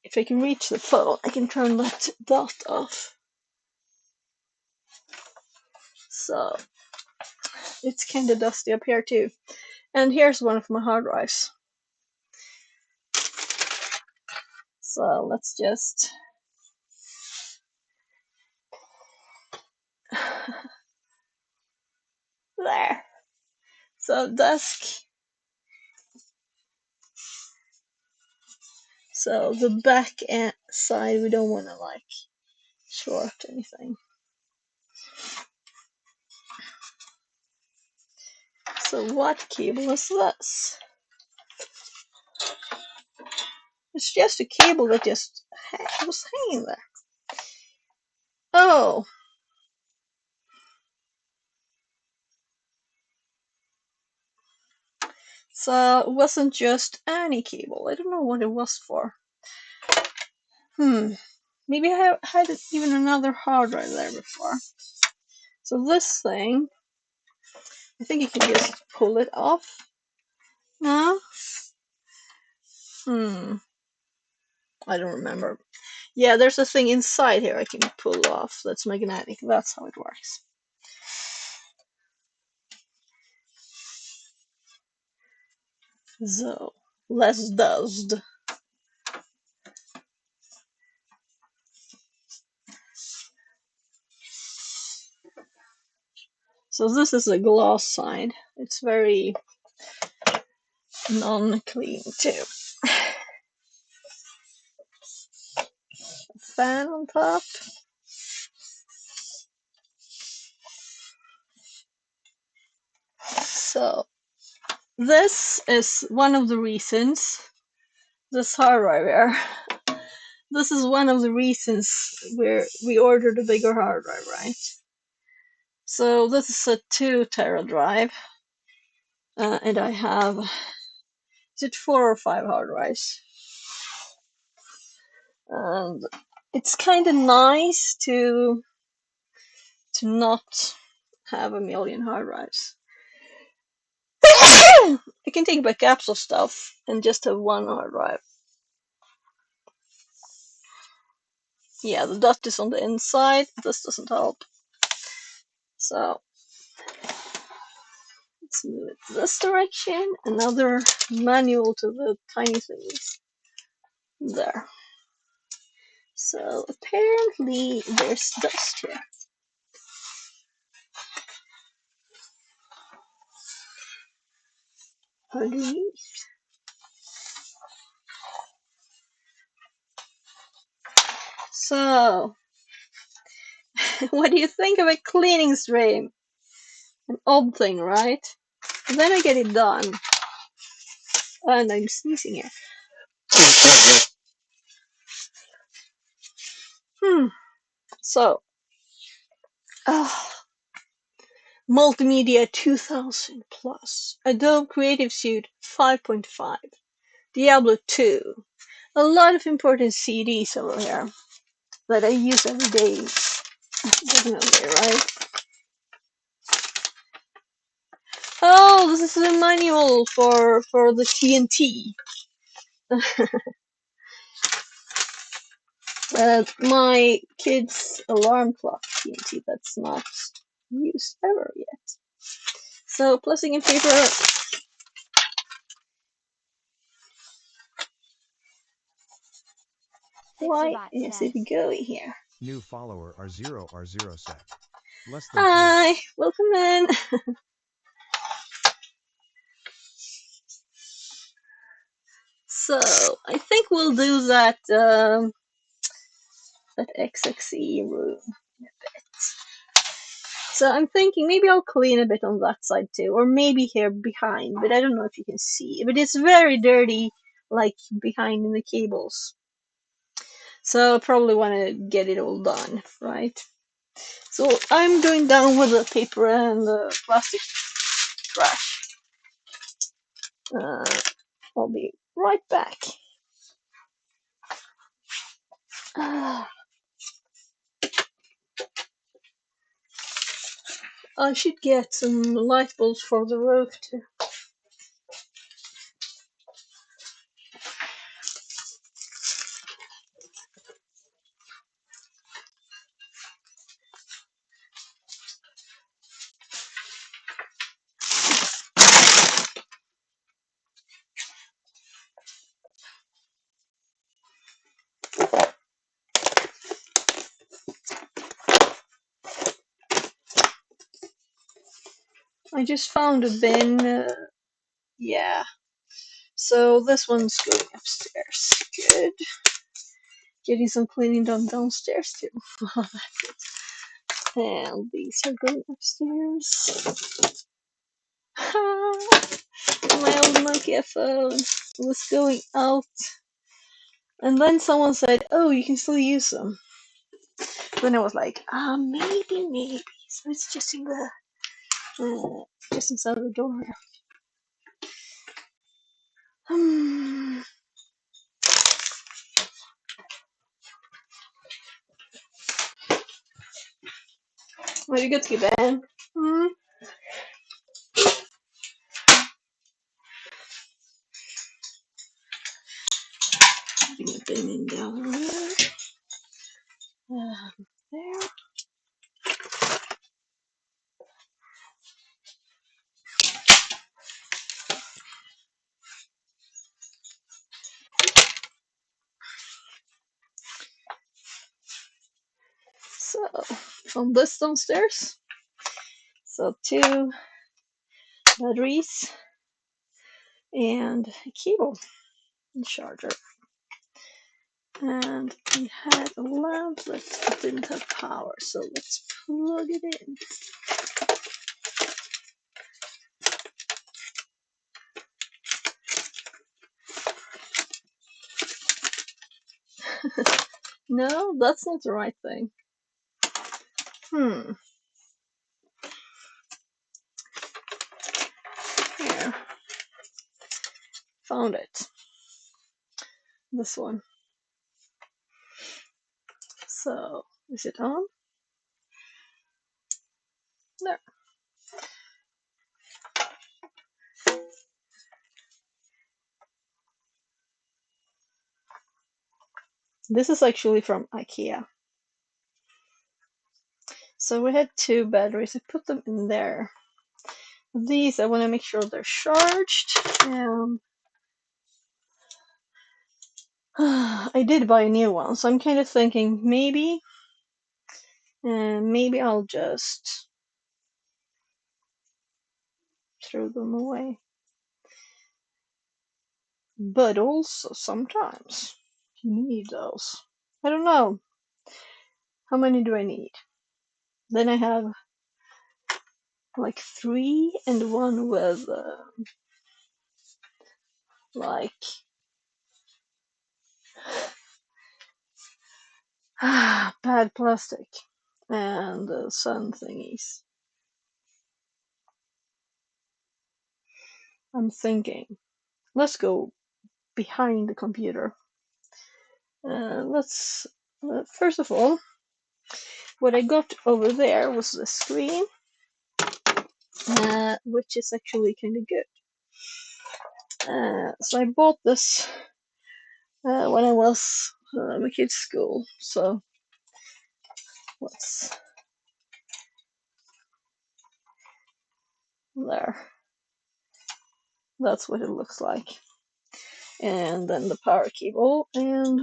If I can reach the phone, I can turn that dot off. So it's kind of dusty up here too. And here's one of my hard drives. So let's just there. So desk. So the back side, we don't want to short anything. So what cable is this? It's just a cable that just was hanging there. Oh. So it wasn't just any cable. I don't know what it was for. Maybe I had even another hard drive there before. So this thing, I think you can just pull it off. No? I don't remember. Yeah, there's a thing inside here I can pull off that's magnetic. That's how it works. So, less dust. So this is a gloss side. It's very non-clean too. Fan on top. So this is one of the reasons, this hard drive here, this is one of the reasons where we ordered a bigger hard drive, right? So this is a 2 tera drive, and I have, is it 4 or 5 hard drives? And it's kind of nice to to not have a million hard drives. I can take backups of stuff and just have one hard drive. Yeah, the dot is on the inside. This doesn't help. So let's move it this direction. Another manual to the tiny things. There. So apparently there's dust here. Underneath. So, what do you think of a cleaning stream? An odd thing, right? And then I get it done. And I'm sneezing here. So, Multimedia 2000 Plus, Adobe Creative Suite 5.5, Diablo 2. A lot of important CDs over here that I use every day. Definitely, right? Oh, this is a manual for the TNT. My kid's alarm clock TNT that's not used ever yet. So, plastic and paper. Why is it going here? New follower R0R0 said. Less than 3. Hi, welcome in. So, I think we'll do that XXE room in a bit. So I'm thinking maybe I'll clean a bit on that side too, or maybe here behind, but I don't know if you can see. But it's very dirty, like behind in the cables. So I probably want to get it all done, right? So I'm going down with the paper and the plastic trash. I'll be right back. I should get some light bulbs for the roof too. I just found a bin. Yeah. So this one's going upstairs. Good. Getting some cleaning done downstairs too. That's it. And these are going upstairs. My old Nokia phone was going out. And then someone said, oh, you can still use them. Then I was like, maybe. So it's just in the, just inside the door. Are you good to get Ben? Putting a bin in down there. There. So, on this downstairs. So 2 batteries and a cable and charger. And we had a lamp that didn't have power, so let's plug it in. No, that's not the right thing. Here. Found it. This one. So, is it on? There. This is actually from IKEA. So we had 2 batteries. I put them in there. These, I want to make sure they're charged. And I did buy a new one, so I'm kind of thinking maybe I'll just throw them away. But also sometimes you need those. I don't know. How many do I need? Then I have like 3 and one with like bad plastic and sun thingies. I'm thinking, let's go behind the computer. Let's first of all, what I got over there was the screen, which is actually kind of good. So I bought this when I was a kid's school. So let's there. That's what it looks like. And then the power cable and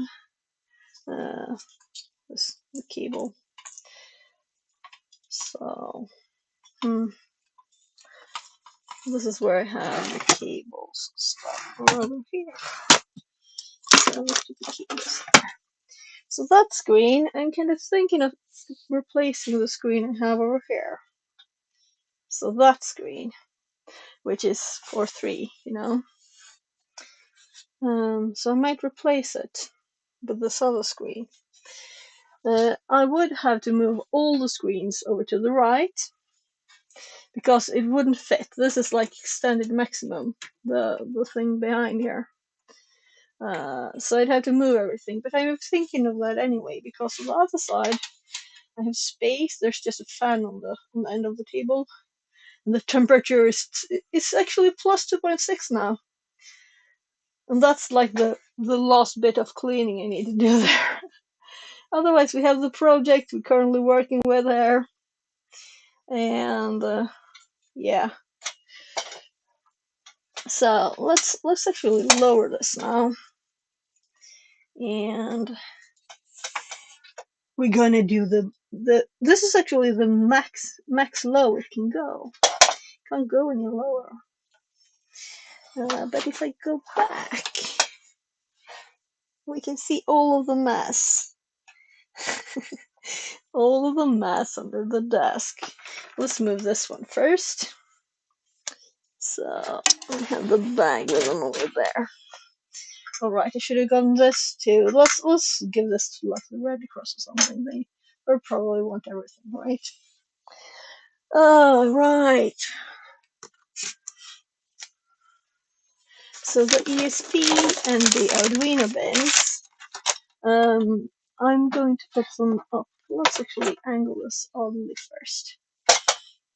this the cable. So this is where I have the cables stuff over here. So let's put the cables there. So that screen, I'm kind of thinking of replacing the screen I have over here. So that screen, which is for 3, you know. So I might replace it with this other screen. I would have to move all the screens over to the right because it wouldn't fit. This is like extended maximum, the thing behind here. So I'd have to move everything, but I'm thinking of that anyway because on the other side I have space. There's just a fan on the end of the table, and the temperature is it's actually plus 2.6 now, and that's like the last bit of cleaning I need to do there. Otherwise, we have the project we're currently working with here, and yeah. So let's actually lower this now, and we're gonna do the this is actually the max low it can go. Can't go any lower. But if I go back, we can see all of the mess. All of the mess under the desk. Let's move this one first. So we have the bag with them over there. Alright, I should have gotten this too. Let's give this to like the Red Cross or something. They probably want everything, right? Alright. So the ESP and the Arduino bins. I'm going to put them up. Let's actually angle this oddly first.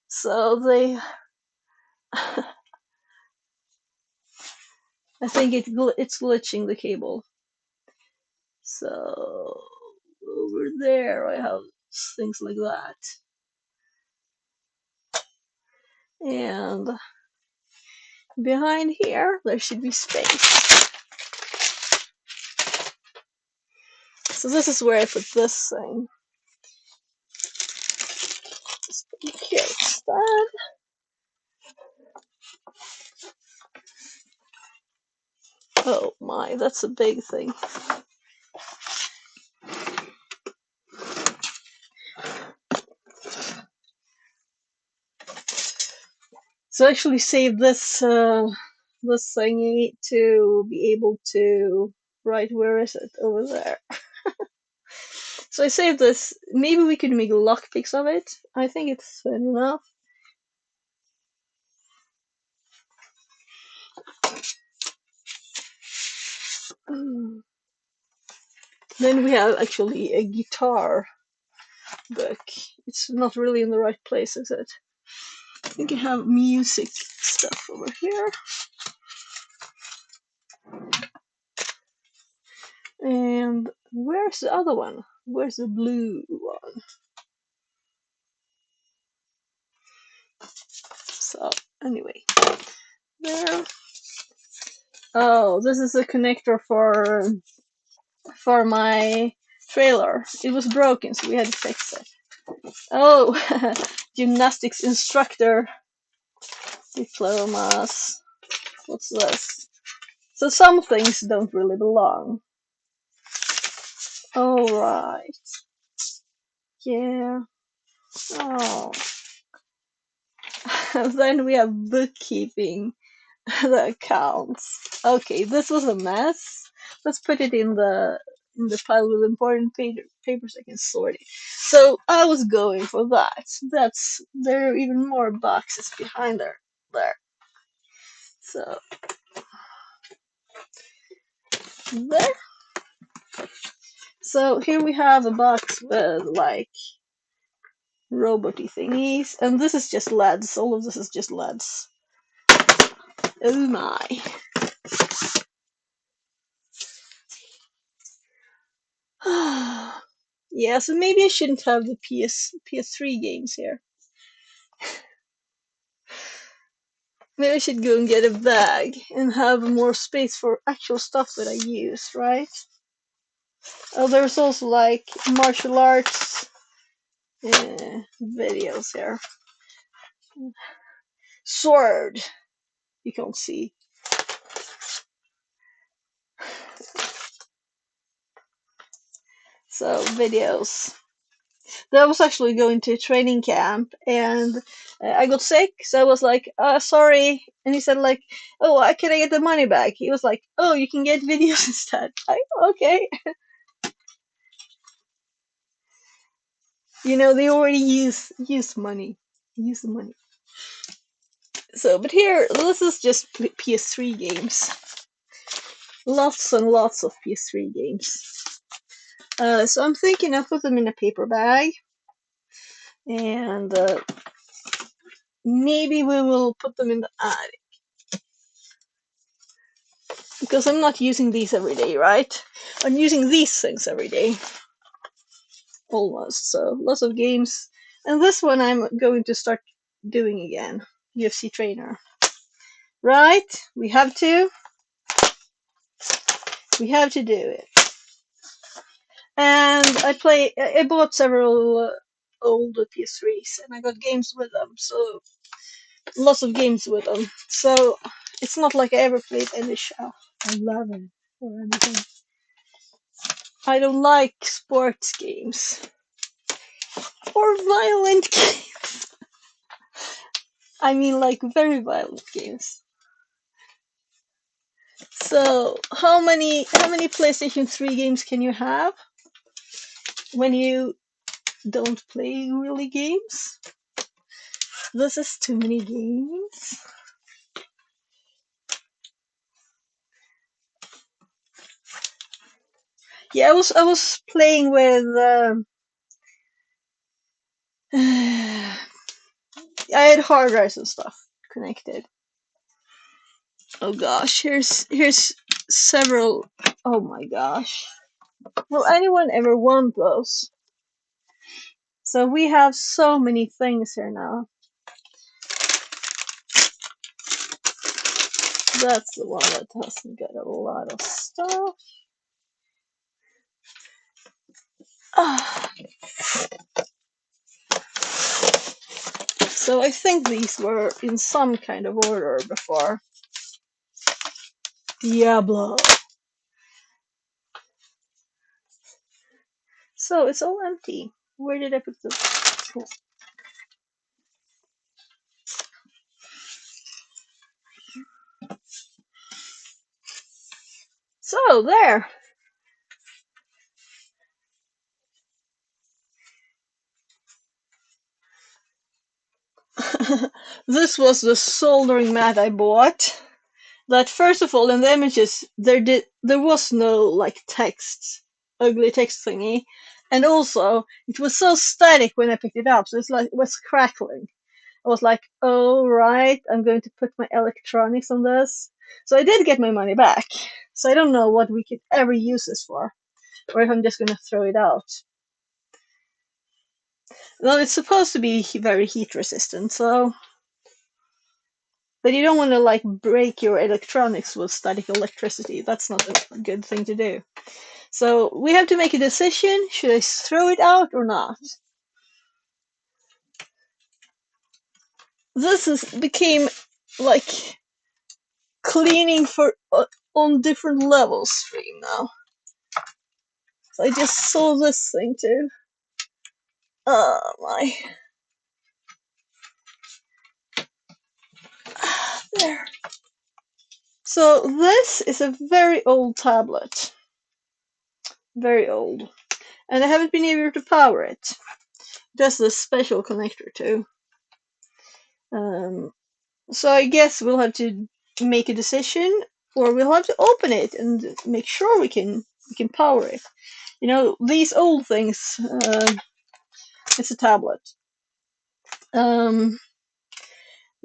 So they I think it's glitching the cable. So over there I have things like that. And behind here there should be space. So this is where I put this thing. Just here instead. Oh my, that's a big thing. So I actually saved this this thingy to be able to write. Where is it? Over there. So I saved this. Maybe we could make lockpicks of it. I think it's enough. Then we have actually a guitar book. It's not really in the right place, is it? I think I have music stuff over here. And where's the other one? Where's the blue one? So anyway, there. Oh, this is a connector for my trailer. It was broken, so we had to fix it. Oh, gymnastics instructor diplomas. What's this? So some things don't really belong. All right. Yeah. Oh. Then we have bookkeeping, the accounts. Okay, this was a mess. Let's put it in the pile with important papers I can sort it. So I was going for that. There are even more boxes behind there. So there. So here we have a box with like roboty thingies, and this is just LEDs. All of this is just LEDs. Oh my. Yeah, so maybe I shouldn't have the PS3 games here. Maybe I should go and get a bag and have more space for actual stuff that I use, right? Oh, there's also like martial arts videos here. Sword! You can't see. So, videos. I was actually going to a training camp and I got sick, so I was like, sorry. And he said, like, oh, can I get the money back? He was like, oh, you can get videos instead. Okay. You know, they already use money. Use the money. So, but here, this is just PS3 games. Lots and lots of PS3 games. So I'm thinking I'll put them in a paper bag. And maybe we will put them in the attic. Because I'm not using these every day, right? I'm using these things every day. Almost. So, lots of games. And this one I'm going to start doing again. UFC trainer. Right? We have to. We have to do it. And I bought several old PS3s and I got games with them. So, lots of games with them. So, it's not like I ever played any show. I love it. Or anything. I don't like sports games. Or violent games. I mean, like, very violent games. So, how many PlayStation 3 games can you have when you don't play really games? This is too many games. Yeah, I was playing with. I had hard drives and stuff connected. Oh gosh, here's several. Oh my gosh, will anyone ever want those? So we have so many things here now. That's the one that doesn't get a lot of stuff. So I think these were in some kind of order before. Diablo. So it's all empty. Where did I put the... So, there! This was the soldering mat I bought. That first of all, in the images, there was no like text, ugly text thingy, and also it was so static when I picked it up, so it was crackling. I was like, oh right, I'm going to put my electronics on this. So I did get my money back. So I don't know what we could ever use this for, or if I'm just gonna throw it out. Well, it's supposed to be very heat resistant, so. But you don't want to like break your electronics with static electricity. That's not a good thing to do. So we have to make a decision. Should I throw it out or not? Became like cleaning for on different levels stream now. So I just saw this thing too. Oh my. There. So this is a very old tablet. Very old. And I haven't been able to power it. Just this special connector too. So I guess we'll have to make a decision, or we'll have to open it and make sure we can power it. You know, these old things. It's a tablet.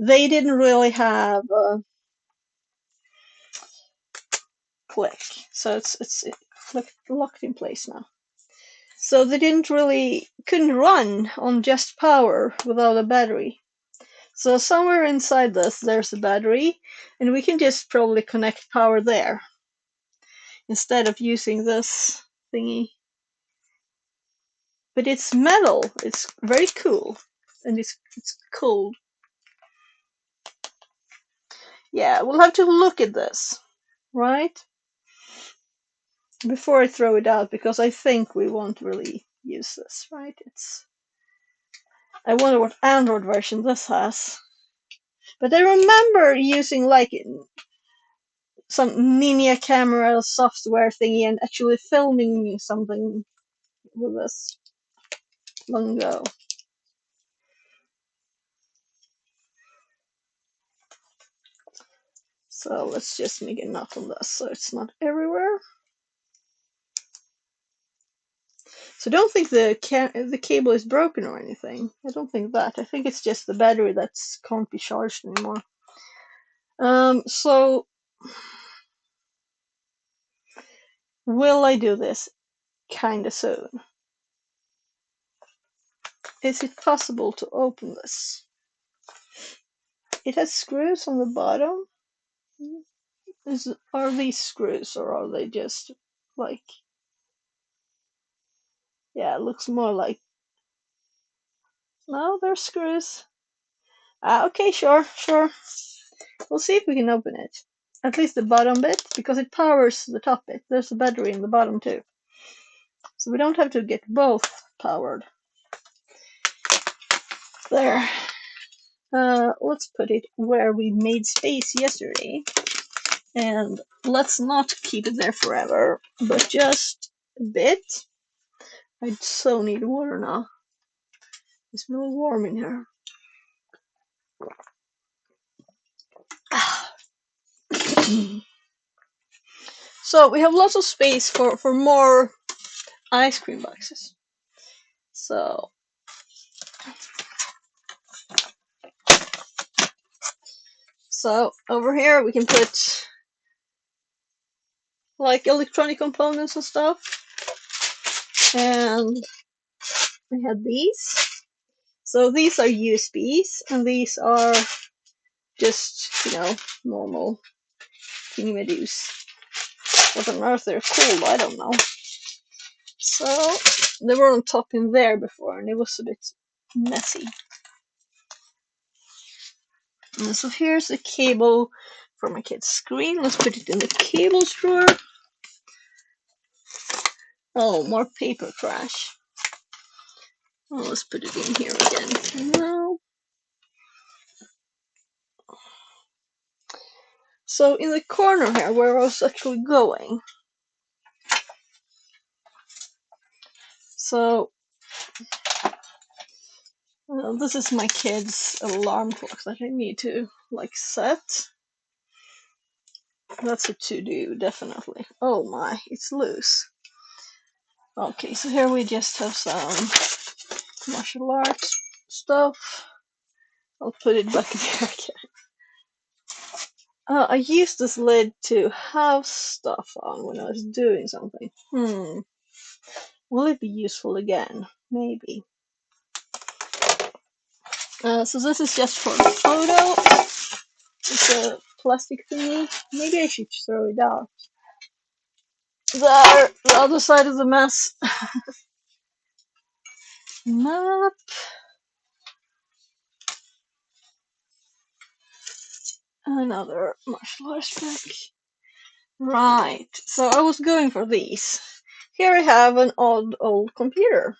They didn't really have click, so it's locked in place now. So they couldn't run on just power without a battery. So somewhere inside this, there's a battery, and we can just probably connect power there instead of using this thingy. But it's metal. It's very cool, and it's cold. Yeah, we'll have to look at this, right? Before I throw it out, because I think we won't really use this, right? I wonder what Android version this has. But I remember using like some mini camera software thingy and actually filming something with this long ago. So let's just make a knot on this so it's not everywhere. So don't think the cable is broken or anything. I don't think that. I think it's just the battery that can't be charged anymore. So will I do this kinda soon? Is it possible to open this? It has screws on the bottom. Are these screws, or are they just like? Yeah, it looks more like. No, they're screws. Okay, sure. We'll see if we can open it. At least the bottom bit, because it powers the top bit. There's a battery in the bottom too. So we don't have to get both powered. There. Let's put it where we made space yesterday. And let's not keep it there forever, but just a bit. I so need water now. It's really warm in here. So we have lots of space for more ice cream boxes. So over here we can put like electronic components and stuff. And we have these. So these are USBs, and these are just, normal thingy-madoos. What on earth they're called, I don't know. So they were on top in there before, and it was a bit messy. And so here's a cable for my kid's screen. Let's put it in the cables drawer. Oh, more paper crash. Oh, let's put it in here again. No. So in the corner here, where I was actually going. So this is my kid's alarm clock that I need to set. That's a to-do, definitely. Oh my, it's loose. Okay, so here we just have some martial arts stuff. I'll put it back there again. I used this lid to have stuff on when I was doing something. Will it be useful again? Maybe. So this is just for the photo. It's a plastic thingy. Maybe I should throw it out. There, the other side of the mess. Map. Another martial arts pack. Right, so I was going for these. Here I have an odd old computer.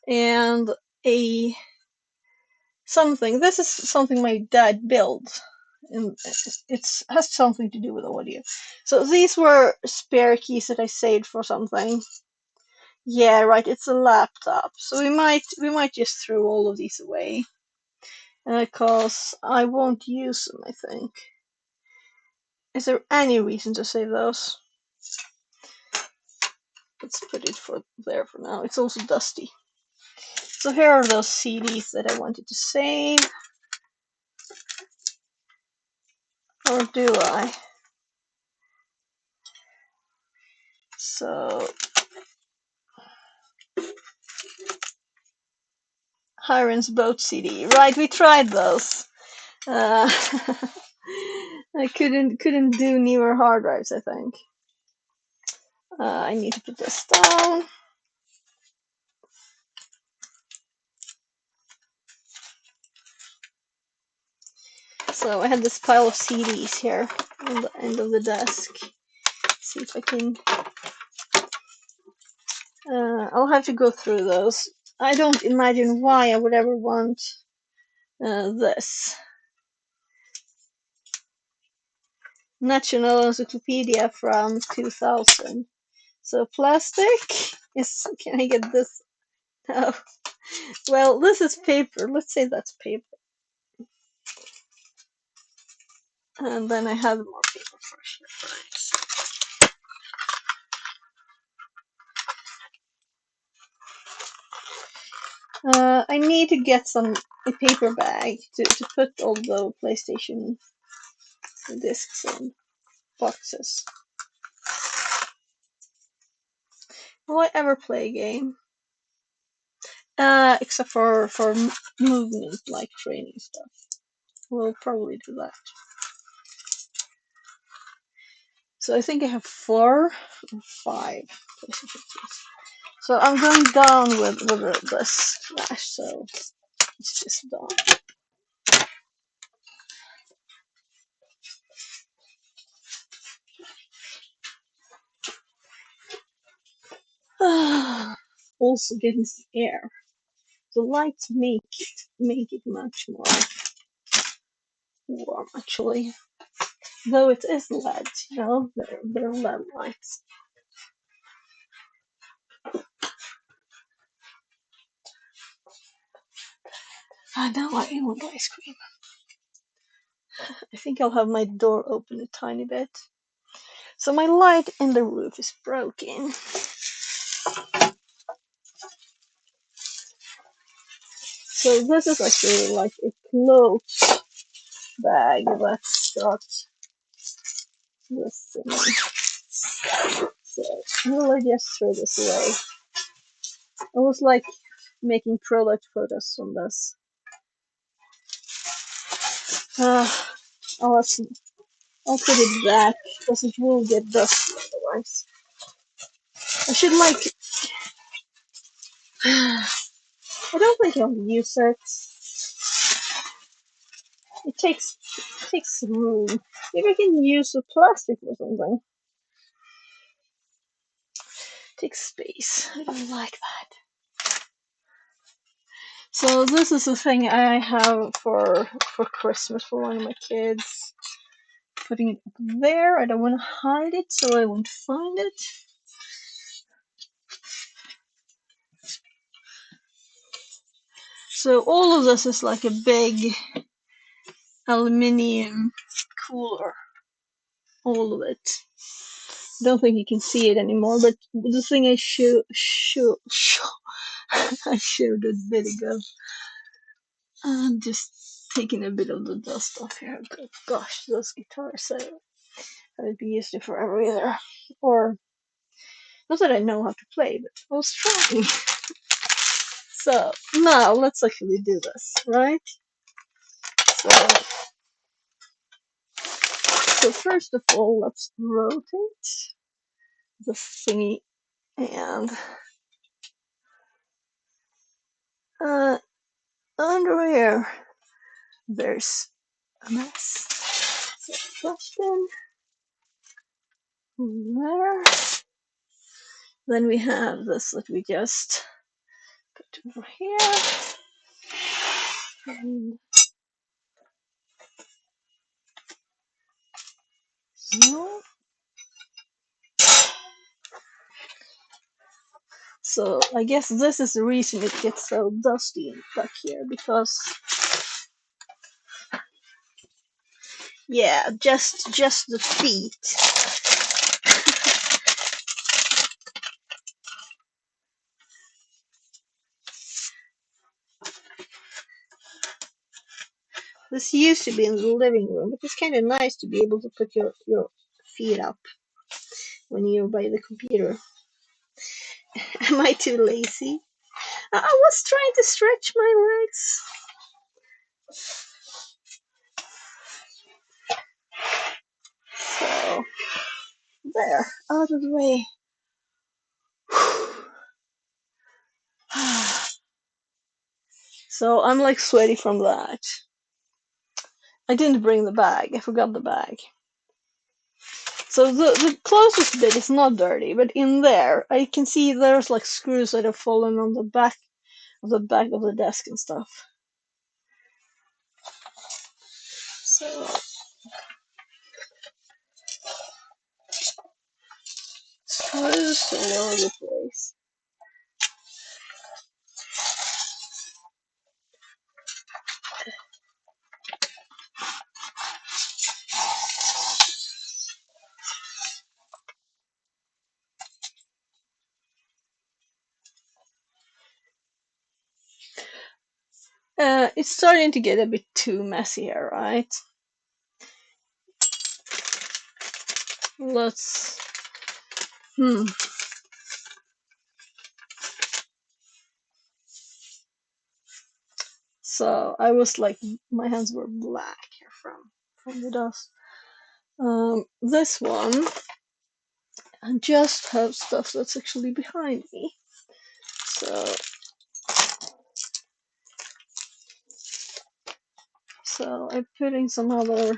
And a something. This is something my dad built. And it has something to do with audio. So these were spare keys that I saved for something. Yeah, right, it's a laptop. So we might just throw all of these away. Because I won't use them, I think. Is there any reason to save those? Let's put it there for now. It's also dusty. So here are those CDs that I wanted to save. Or do I? So Hiren's boat CD. Right, we tried those. I couldn't do newer hard drives, I think. I need to put this down. So I had this pile of CDs here on the end of the desk. Let's see if I can. I'll have to go through those. I don't imagine why I would ever want this. National Encyclopedia from 2000. So plastic is. Can I get this? No. Well, this is paper. Let's say that's paper. And then I have more paper first. I need to get a paper bag to put all the PlayStation discs in boxes. Will I ever play a game? Except for movement, like training stuff. We'll probably do that. So I think I have 4 or 5 PlayStation 2s. So I'm going down with this flash, so it's just done. Also getting some air. The lights make it much more warm, actually. Though it is LED, you know, they're LED lights. I know I want ice cream. I think I'll have my door open a tiny bit. So my light in the roof is broken. So this is actually like a clothes bag that's got this thing. So will I just throw this away? I was like making product photos on this. I'll put it back because it will get dusty otherwise. I should like. I don't think I'll use it. It takes room. Maybe I can use a plastic or something. It takes space. I don't like that. So this is a thing I have for Christmas for one of my kids. Putting it up there. I don't want to hide it, so I won't find it. So all of this is like a big aluminium cooler. All of it. I don't think you can see it anymore, but the thing I showed I showed a bit ago. I'm just taking a bit of the dust off here. Gosh, those guitars, I haven't been used to forever either. Or, not that I know how to play, but I was trying. So, now let's actually do this, right? So, first of all, let's rotate the thingy, and under here, there's a mess. So, flush bin there. Then we have this that we just put over here. And so. So I guess this is the reason it gets so dusty back here, because yeah, just the feet. This used to be in the living room, but it's kind of nice to be able to put your feet up when you're by the computer. Am I too lazy? I was trying to stretch my legs. So there, out of the way. So I'm like sweaty from that. I didn't bring the bag. I forgot the bag. So the closest bit is not dirty, but in there I can see there's like screws that have fallen on the back of the desk and stuff. So screws all over the place. It's starting to get a bit too messy here, right? Let's. So I was like, my hands were black here from the dust. This one, I just have stuff that's actually behind me. So I'm putting some other.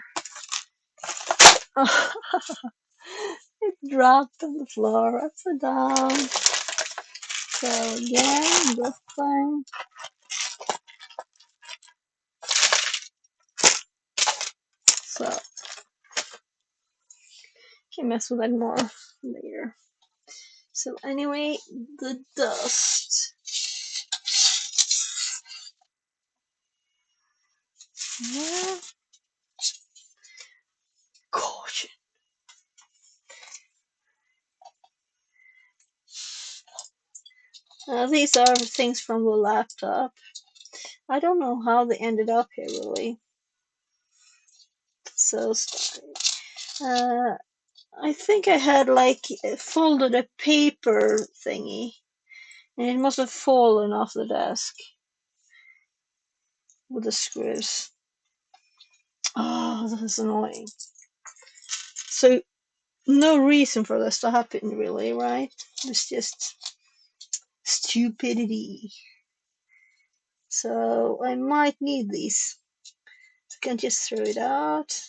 It dropped on the floor upside down. So again, this thing. So can mess with that more later. So anyway, the dust. Yeah. Caution. These are things from the laptop. I don't know how they ended up here really. So I think I had like folded a paper thingy, and it must have fallen off the desk with the screws. Oh, this is annoying. So no reason for this to happen really, right? It's just stupidity. So I might need these. I can just throw it out.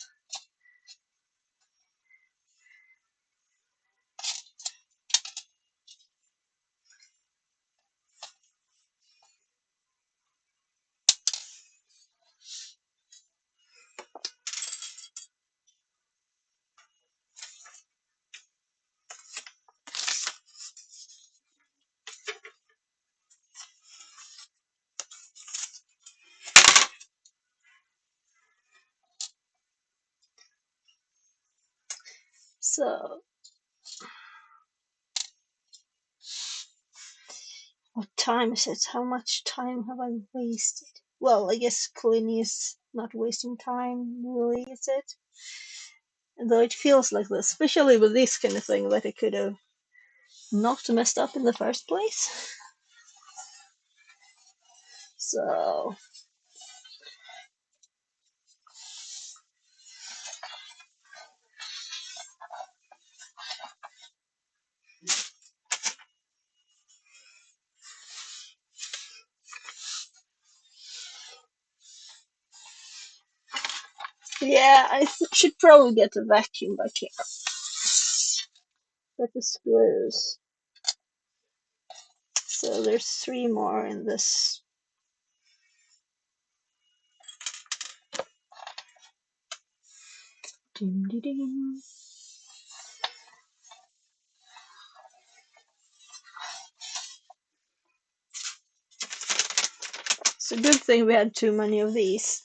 So what time is it? How much time have I wasted? well, I guess cleaning is not wasting time, really, is it? Though it feels like this, especially with this kind of thing that I could have not messed up in the first place. So, yeah, I should probably get a vacuum back here. But the screws. So there's 3 more in this. Ding, ding, ding. It's a good thing we had too many of these.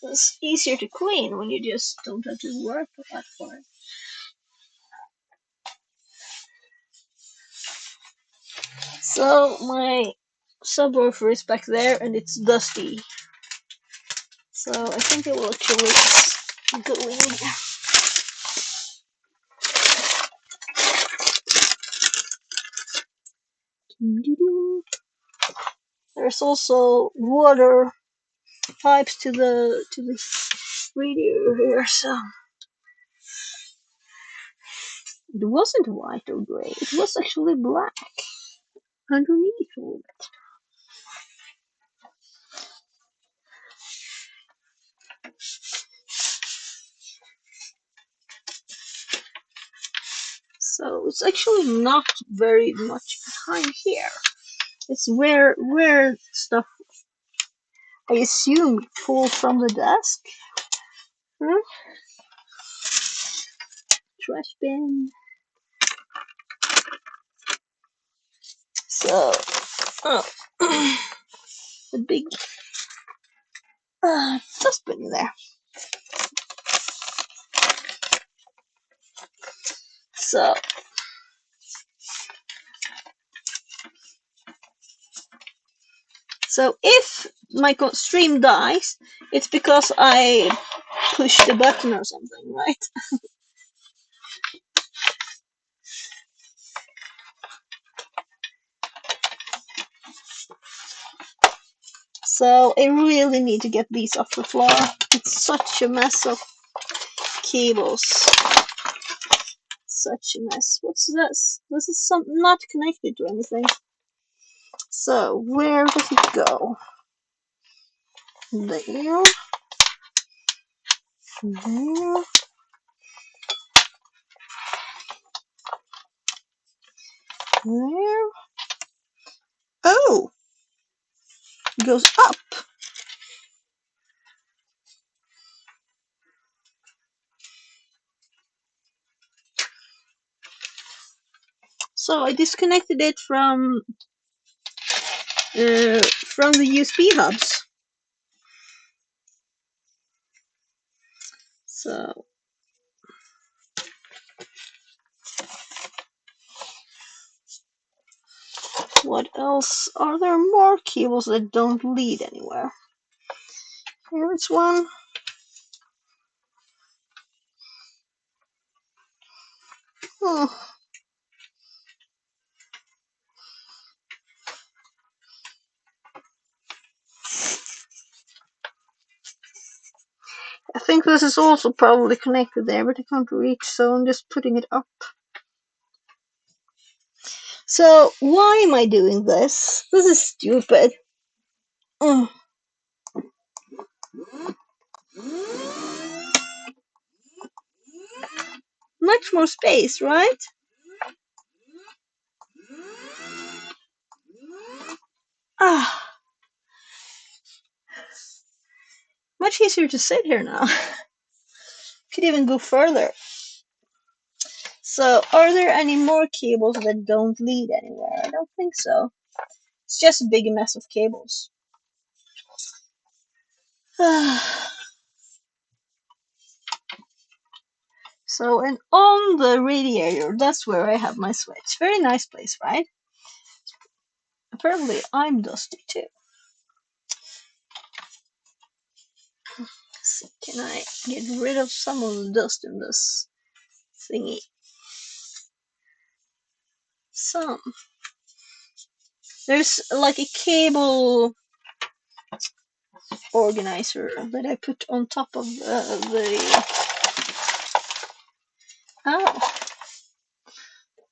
It's easier to clean when you just don't have to work that for it. So my subwoofer is back there and it's dusty. So I think it will actually go in here. There's also water pipes to the radio here, so it wasn't white or gray. It was actually black underneath all of it. So it's actually not very much behind here. It's where stuff, I assume, falls from the desk. Huh? Trash bin. So, oh, the big dustbin in there. So if my stream dies, it's because I pushed the button or something, right? So I really need to get these off the floor. It's such a mess of cables. Such a mess. What's this? This is not connected to anything. So where does it go? There. There. There. Oh! It goes up. So I disconnected it from the USB hubs. So what else? Are there more cables that don't lead anywhere? Here's one. Hmm. I think this is also probably connected there, but I can't reach, so I'm just putting it up. So why am I doing this? This is stupid. Much more space, right? Ah, much easier to sit here now. Could even go further. So, are there any more cables that don't lead anywhere? I don't think so. It's just a big mess of cables. So, and on the radiator, that's where I have my switch. Very nice place, right? Apparently, I'm dusty too. So can I get rid of some of the dust in this thingy? Some. There's like a cable organizer that I put on top of the. Oh.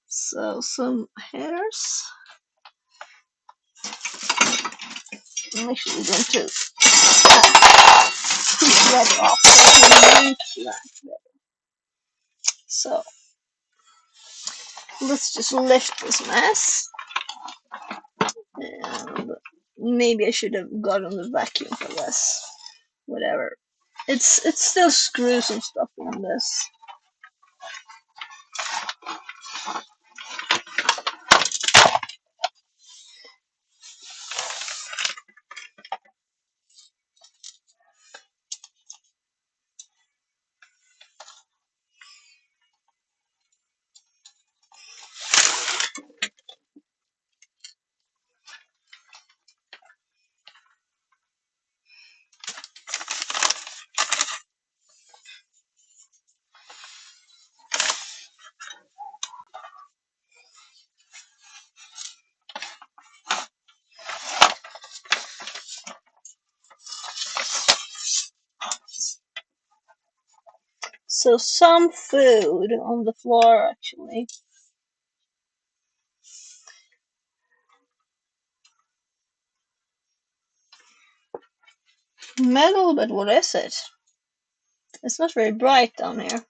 So some headers. I'm actually going to push that off so I can reach that better. So let's just lift this mess. And maybe I should have gotten the vacuum for this. Whatever. It's still screws and stuff in this. So some food on the floor actually. Metal, but what is it? It's not very bright down here.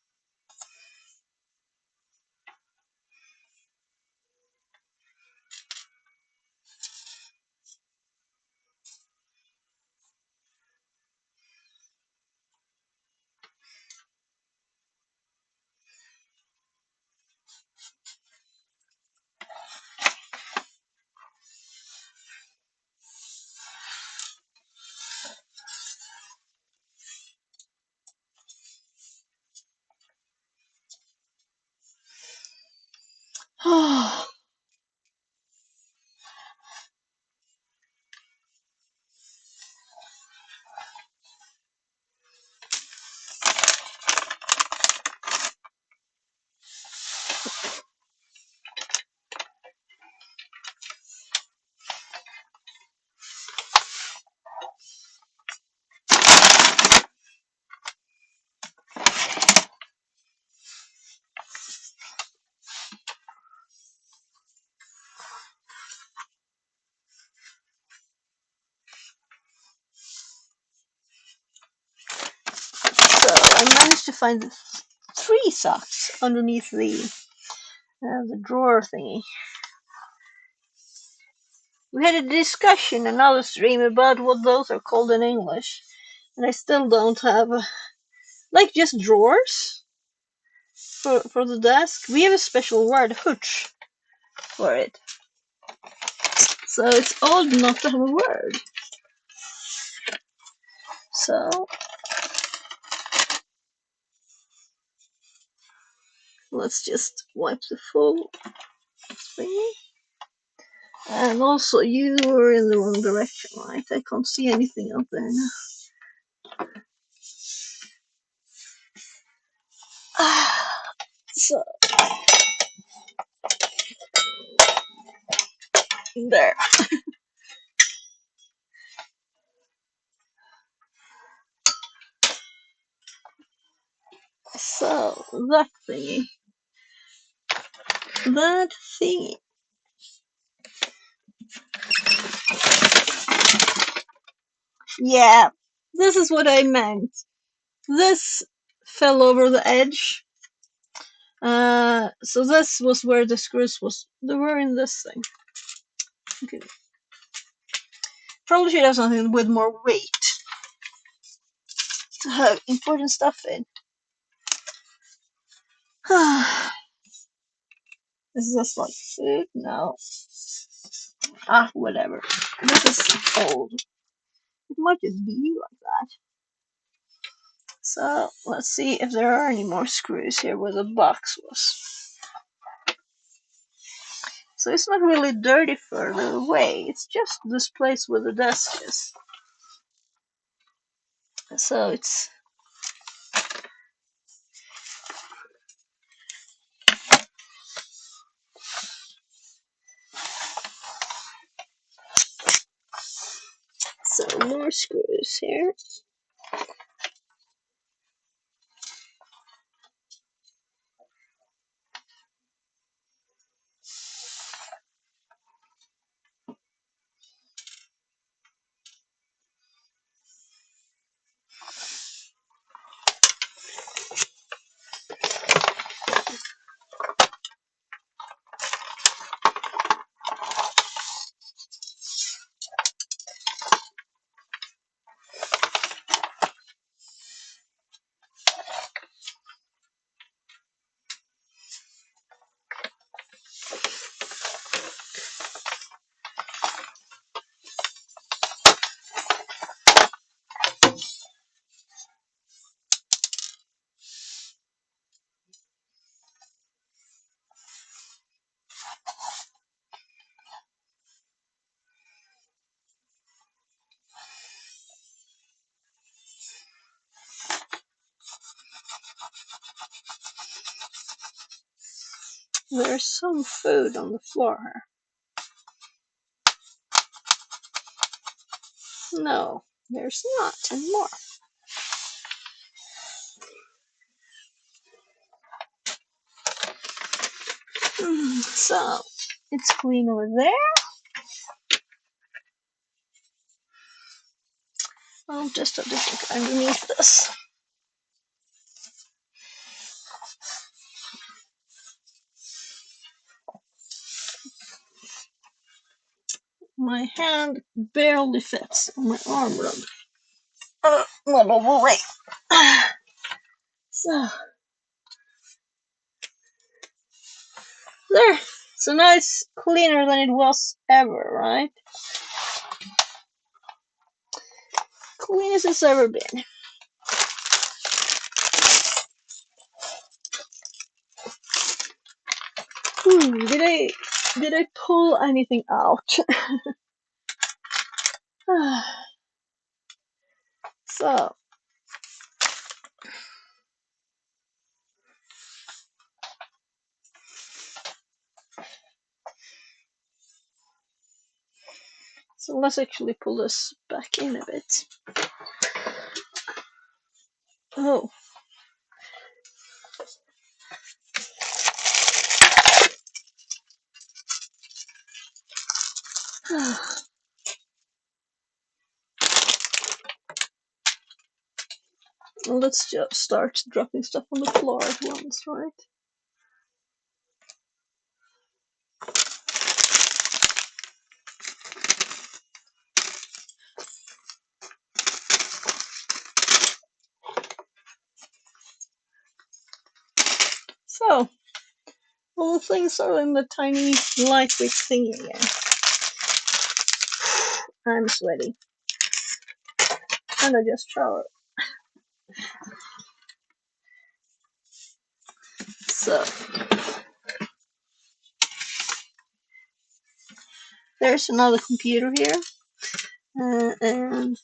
So I managed to find 3 socks underneath the drawer thingy. We had a discussion in another stream about what those are called in English, and I still don't have like just drawers for the desk. We have a special word, hooch, for it. So it's odd not to have a word. So let's just wipe the full thingy. And also, you were in the wrong direction, right? I can't see anything out there now. So, there. So, that thingy. That thingy. Yeah, this is what I meant. This fell over the edge. So this was where the screws was. They were in this thing. Okay. Probably should have something with more weight to have important stuff in. Is this like food? No. Whatever. This is old. It might just be like that. So let's see if there are any more screws here where the box was. So it's not really dirty further away, it's just this place where the desk is. So it's so more screws here. There's some food on the floor here. No, there's not anymore. So it's clean over there. I'll just have to look underneath this. My hand barely fits on my arm rub. Not all the way. So there. So now it's cleaner than it was ever, right? Clean as it's ever been. Did I pull anything out? So let's actually pull this back in a bit. Oh. Let's just start dropping stuff on the floor at once, right? So, all the things are in the tiny lightweight thingy again. I'm sweaty. And I just showered. So, there's another computer here. And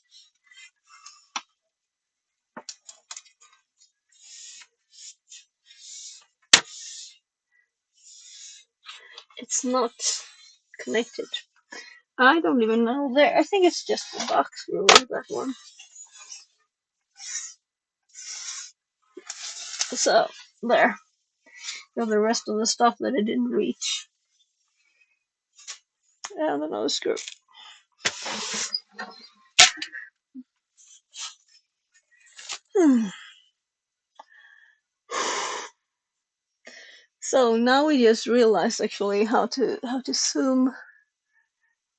it's not connected. I don't even know there. I think it's just the box rule, that one. So, there. Got the rest of the stuff that I didn't reach. And another screw. So now we just realized actually how to zoom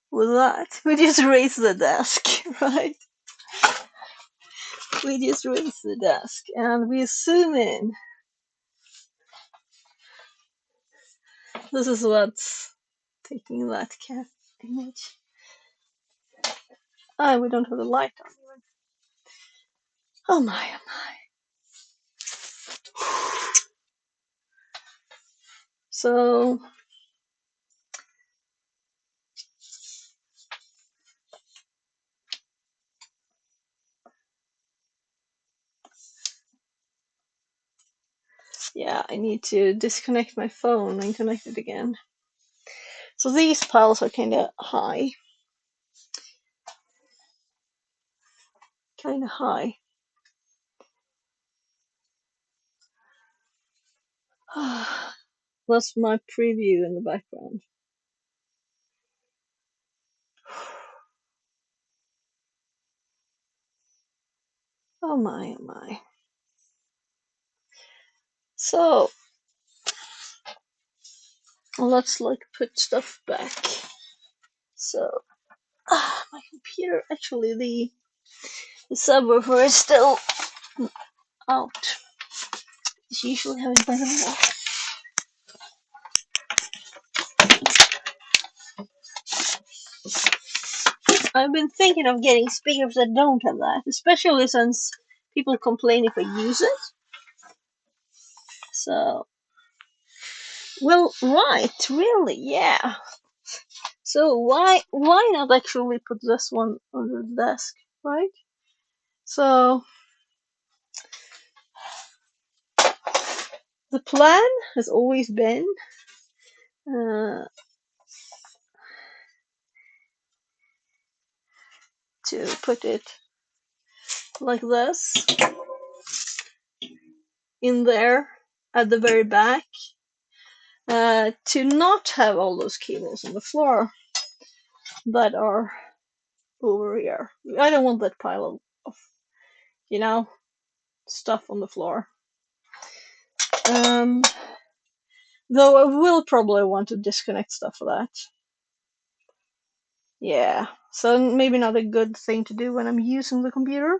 with that. We just raise the desk, right? We just raise the desk and we zoom in. This is what's taking that cat image. Ah, we don't have the light on even. Oh my, oh my. So Yeah, I need to disconnect my phone and connect it again. So these piles are kind of high. Kind of high. That's my preview in the background. Oh my, oh my. So, let's like put stuff back. So, my computer, actually the subwoofer is still out. It's usually have it by the wall. I've been thinking of getting speakers that don't have that, especially since people complain if I use it. So, well, right, really, yeah. So why not actually put this one under the desk, right? So the plan has always been to put it like this in there at the very back, to not have all those cables on the floor that are over here. I don't want that pile of stuff on the floor. Though I will probably want to disconnect stuff for that. Yeah, so maybe not a good thing to do when I'm using the computer.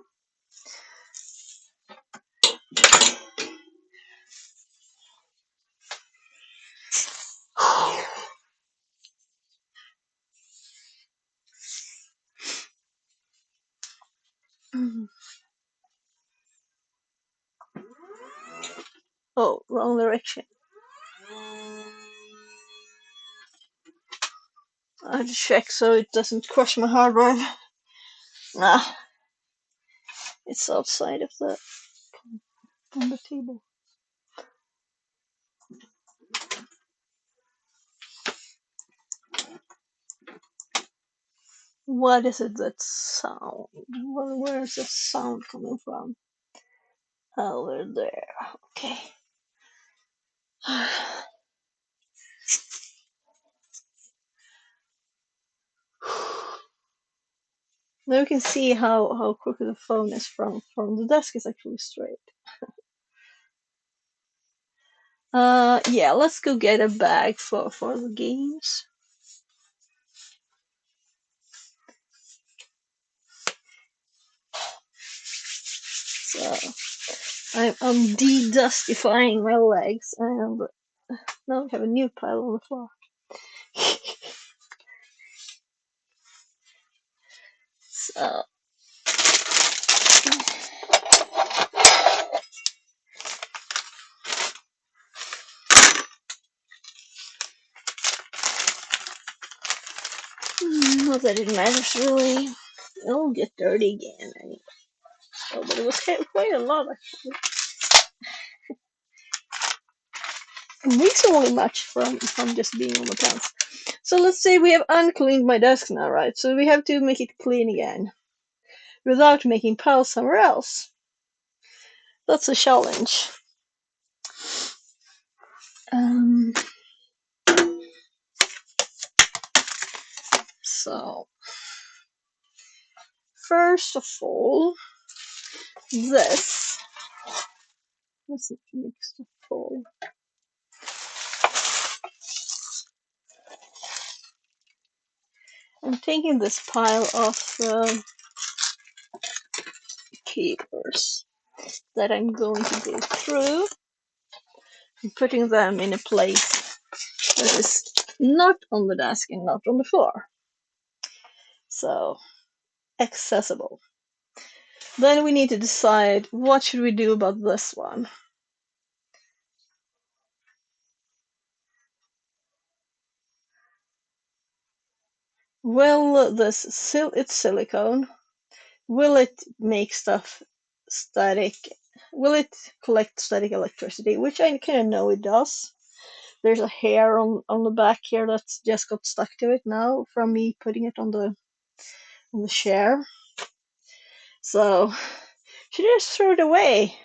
Oh, wrong direction. I have to check so it doesn't crush my hard drive. Nah, it's outside of on the table. What is it that sound? Where is the sound coming from? Over there. Okay. Now you can see how crooked the phone is from the desk is actually straight. Yeah, let's go get a bag for the games. So I'm de-dustifying my legs, and now we have a new pile on the floor. So not that it matters really. It'll get dirty again anyway. Oh, but it was quite a lot actually. And these are only much from just being on the pants. So let's say we have uncleaned my desk now, right? So we have to make it clean again without making piles somewhere else. That's a challenge. So first of all, this. Let's mix the full. I'm taking this pile of papers that I'm going to go through and putting them in a place that is not on the desk and not on the floor. So accessible. Then we need to decide what should we do about this one. Will it's silicone. Will it make stuff static will it collect static electricity? Which I kind of know it does. There's a hair on the back here that's just got stuck to it now from me putting it on the chair. So should I just throw it away?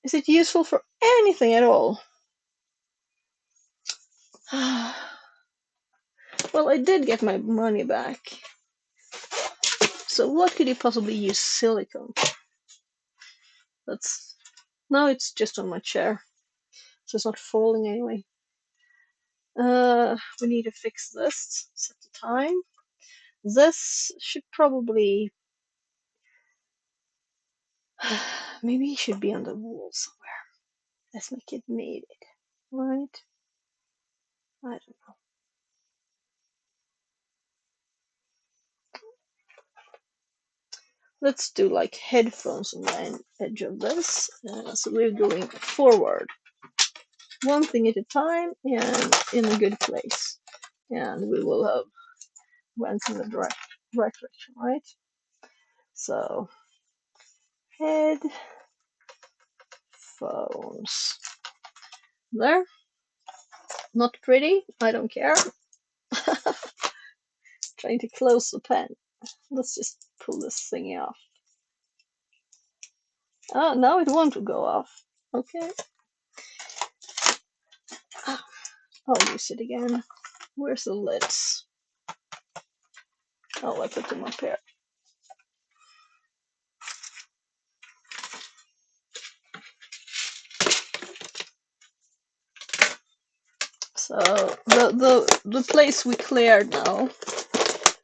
Is it useful for anything at all? Well, I did get my money back. So what could you possibly use silicone? That's now it's just on my chair, so it's not falling anyway. We need to fix this. Set the time. This should probably maybe it should be on the wall somewhere. Let's make it made it. Right? I don't know. Let's do like headphones on the edge of this. So we're going forward. One thing at a time and in a good place. And we will have went in the right direction, right? So headphones. There. Not pretty. I don't care. Trying to close the pen. Let's just pull this thingy off. Oh, now it won't go off. Okay. I'll use it again. Where's the lids? Oh, I put them up here. So the place we cleared now,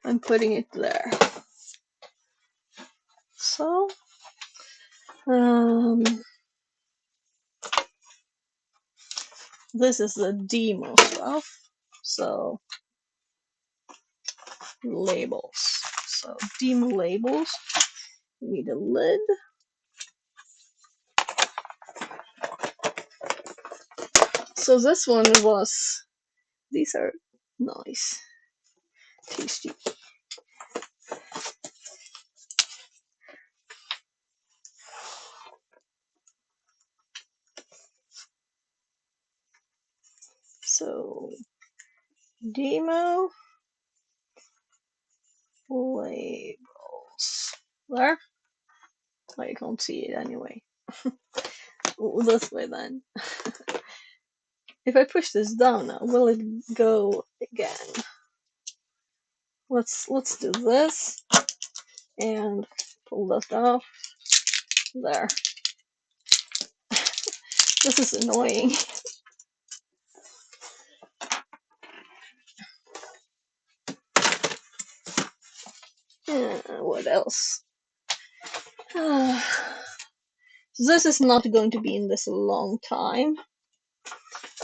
I'm putting it there. So this is the demo stuff. So labels. So demo labels. We need a lid. So this one was. These are nice, tasty. So demo labels. There. I can't see it anyway. This way then. If I push this down now, will it go again? Let's do this and pull that off. There. This is annoying. What else? This is not going to be in this a long time.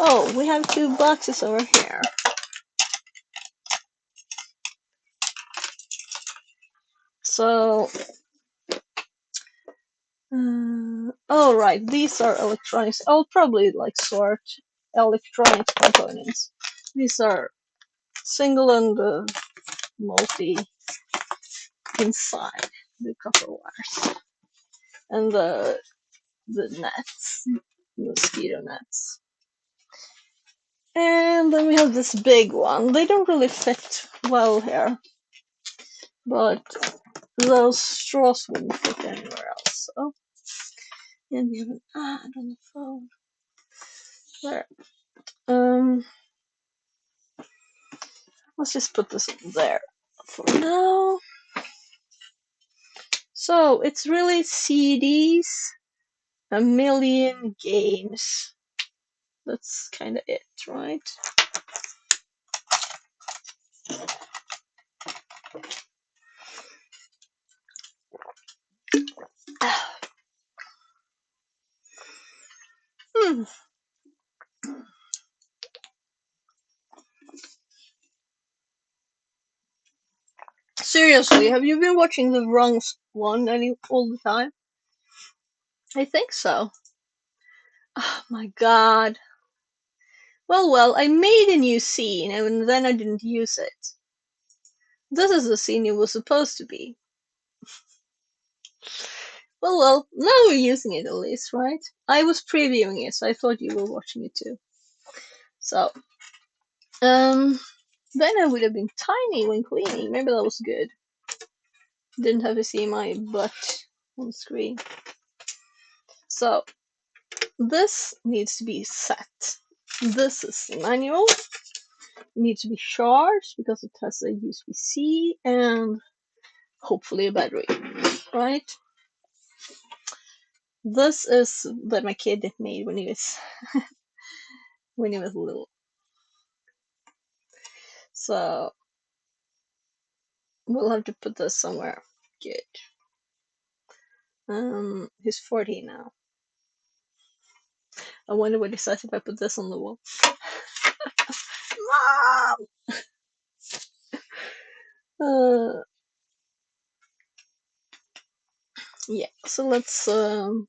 Oh, we have 2 boxes over here. So, oh right, these are electronics. I'll probably like sort electronics components. These are single and multi inside the copper wires and the nets, mosquito nets. And then we have this big one. They don't really fit well here, but those straws wouldn't fit anywhere else. So, and we have an ad on the phone. There. Let's just put this there for now. So it's really CDs, a million games. That's kind of it, right? Seriously, have you been watching the wrong one all the time? I think so. Oh my god. Well, I made a new scene and then I didn't use it. This is the scene it was supposed to be. Well, now we're using it at least, right? I was previewing it, so I thought you were watching it too. So, then I would have been tiny when cleaning. Maybe that was good. Didn't have to see my butt on screen. So, this needs to be set. This is manual. It needs to be charged because it has a USB-C and hopefully a battery, right? This is that my kid made when he was when he was little. So we'll have to put this somewhere good. He's 14 now. I wonder what he says if I put this on the wall. Mom! Yeah, so let's so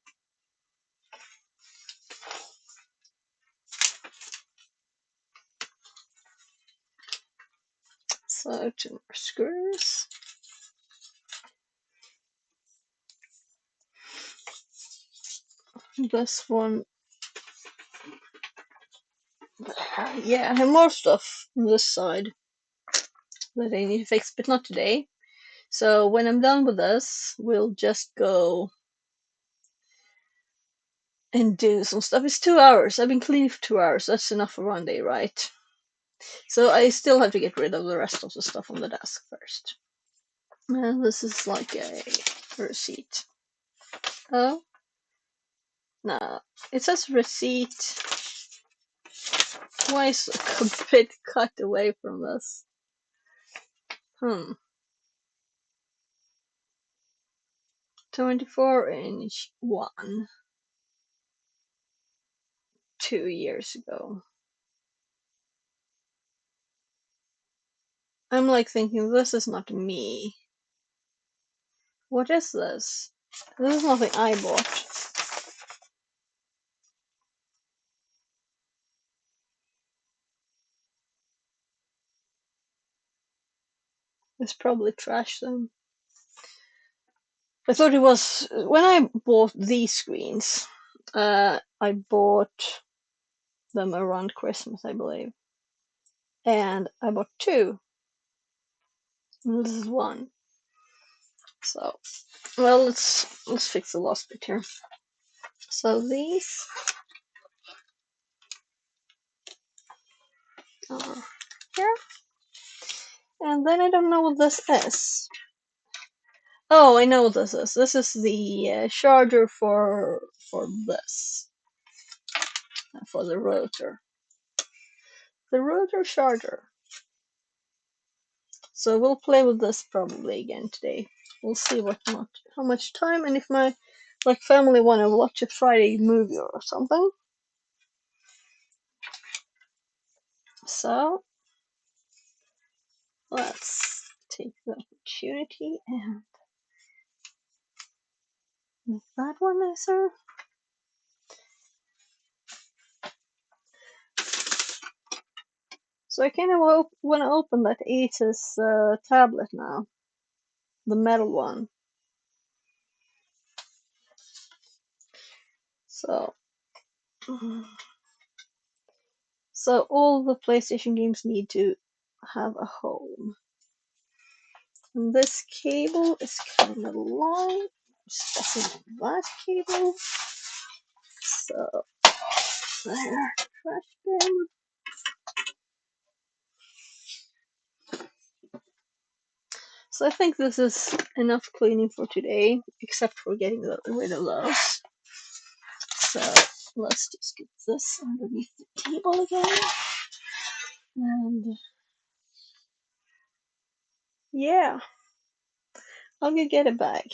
2 more screws. This one, yeah, I have more stuff on this side that I need to fix, but not today. So when I'm done with this, we'll just go and do some stuff. It's 2 hours. I've been cleaning for 2 hours. That's enough for one day, right? So I still have to get rid of the rest of the stuff on the desk first. And this is like a receipt. Oh, no. It says receipt. Why is a bit cut away from this? 24-inch one. 2 years ago. I'm like thinking, this is not me. What is this? This is nothing I bought. It's probably trash then. I thought it was when I bought these screens. I bought them around Christmas, I believe, and I bought 2. And this is 1. So, well, let's fix the last bit here. So these are here, and then I don't know what this is. Oh, I know what this is. This is the charger for this, for the rotor. The rotor charger. So we'll play with this probably again today. We'll see how much time, and if my family want to watch a Friday movie or something. So let's take the opportunity and make that one nicer. So I kind of want to open that Asus tablet now, the metal one. So all the PlayStation games need to have a home. And this cable is kind of long. Stuffing that cable. So there, trash bin. So I think this is enough cleaning for today, except for getting rid of those. So let's just get this underneath the table again. And yeah, I'll go get a bag.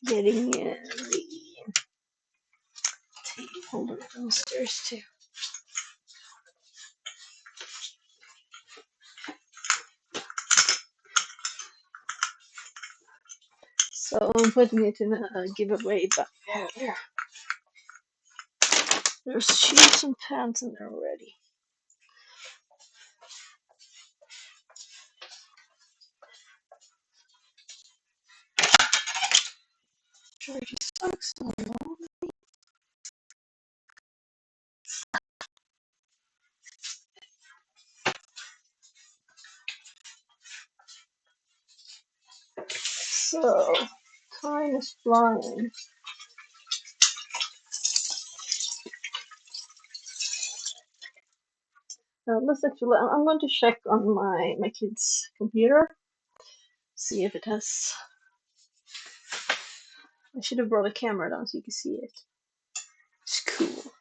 Getting the tape holder downstairs too. So I'm putting it in a giveaway bag here. There's shoes and pants in there already. Dirty socks. So, time is flying. Let's actually, I'm going to check on my kid's computer, see if it has. I should have brought a camera down so you can see it. It's cool.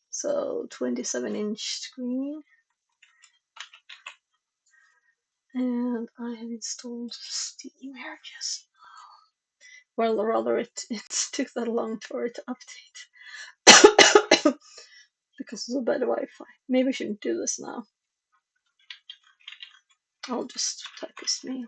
So 27-inch screen, and I have installed Steam here just now. Well, rather it took that long for it to update because of the bad Wi-Fi. Maybe I shouldn't do this now. I'll just type his mail.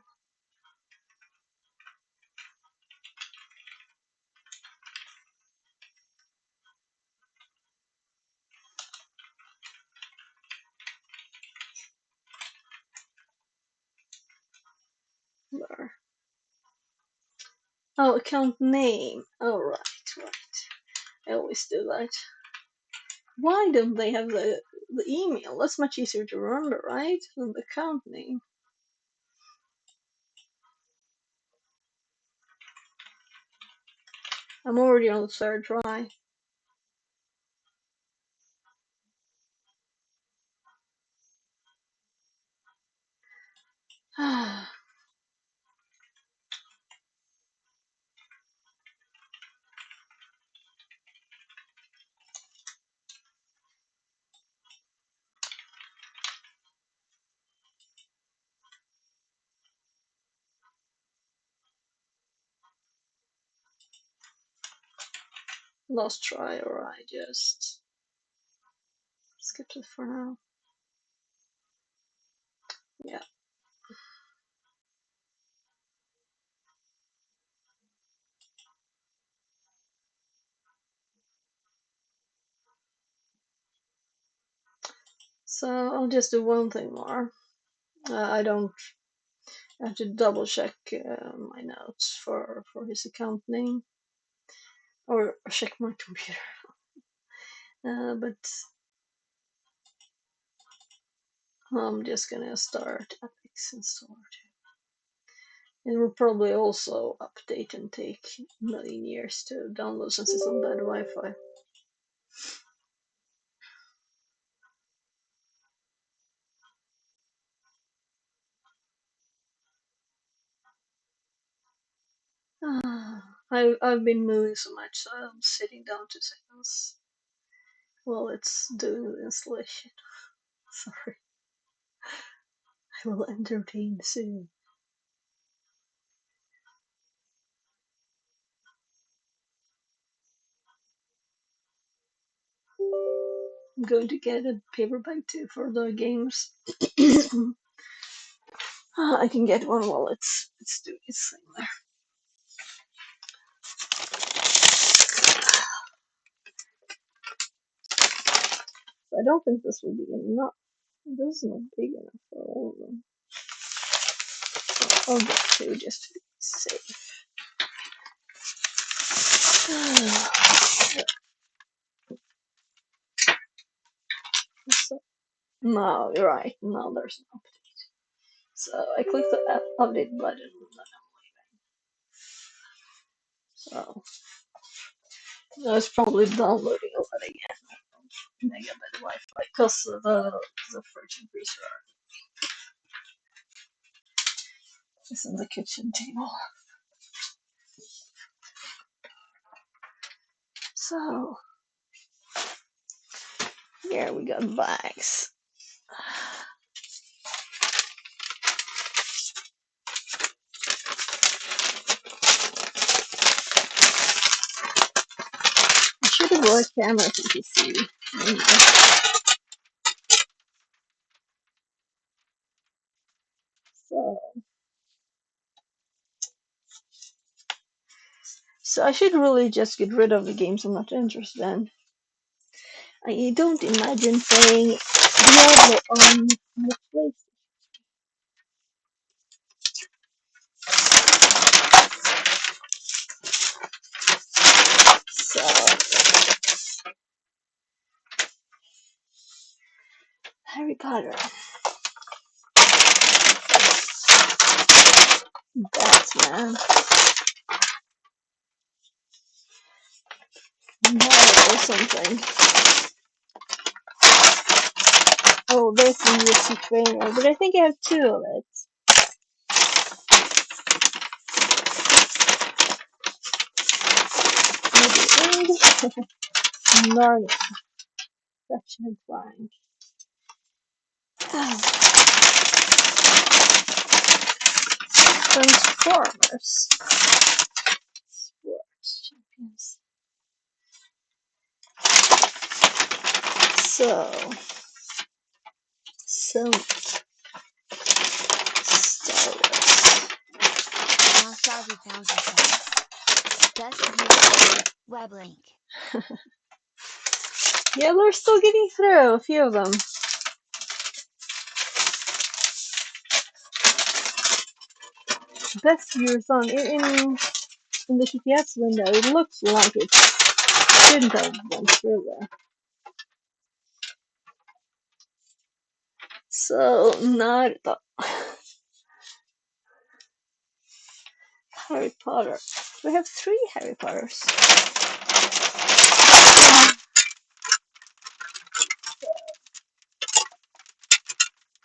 There. Oh, account name. Oh, right. I always do that. Why don't they have the email? That's much easier to remember, right? Than the account name. I'm already on the third try. Last try, alright, just skip it for now. Yeah. So I'll just do one thing more. I don't have to double check my notes for his account name or check my computer. But I'm just gonna start Epic's installer. It will probably also update and take a million years to download since it's on bad Wi-Fi. I've been moving so much, so I'm sitting down 2 seconds while it's doing the installation. Sorry. I will entertain soon. I'm going to get a paper bag too for the games. I can get one while it's doing its thing there. I don't think this will be enough. This is not big enough for all of them. I'll get two just to be safe. So, no, you're right. No, there's no update. So I click the update button and then I'm leaving. So it's probably downloading a lot again. Megabit Wi-Fi because the fridge and freezer is in the kitchen table. So here we got bags. I should have brought a camera so you could see. So I should really just get rid of the games I'm not interested in. I don't imagine playing Diablo on the PlayStation. So, Harry Potter. Batman. Mario or something. Oh, there's the UFC trainer, but I think I have 2 of it. Maybe Narnia. Ratchet and Clank. Transformers. Sports champions. So, some Star Wars. Nostalgia Fountain says. Best view web link. Yeah, we're still getting through a few of them. Best viewer song in the GPS window. It looks like it shouldn't have gone through there. So Naruto. Harry Potter. We have 3 Harry Potters.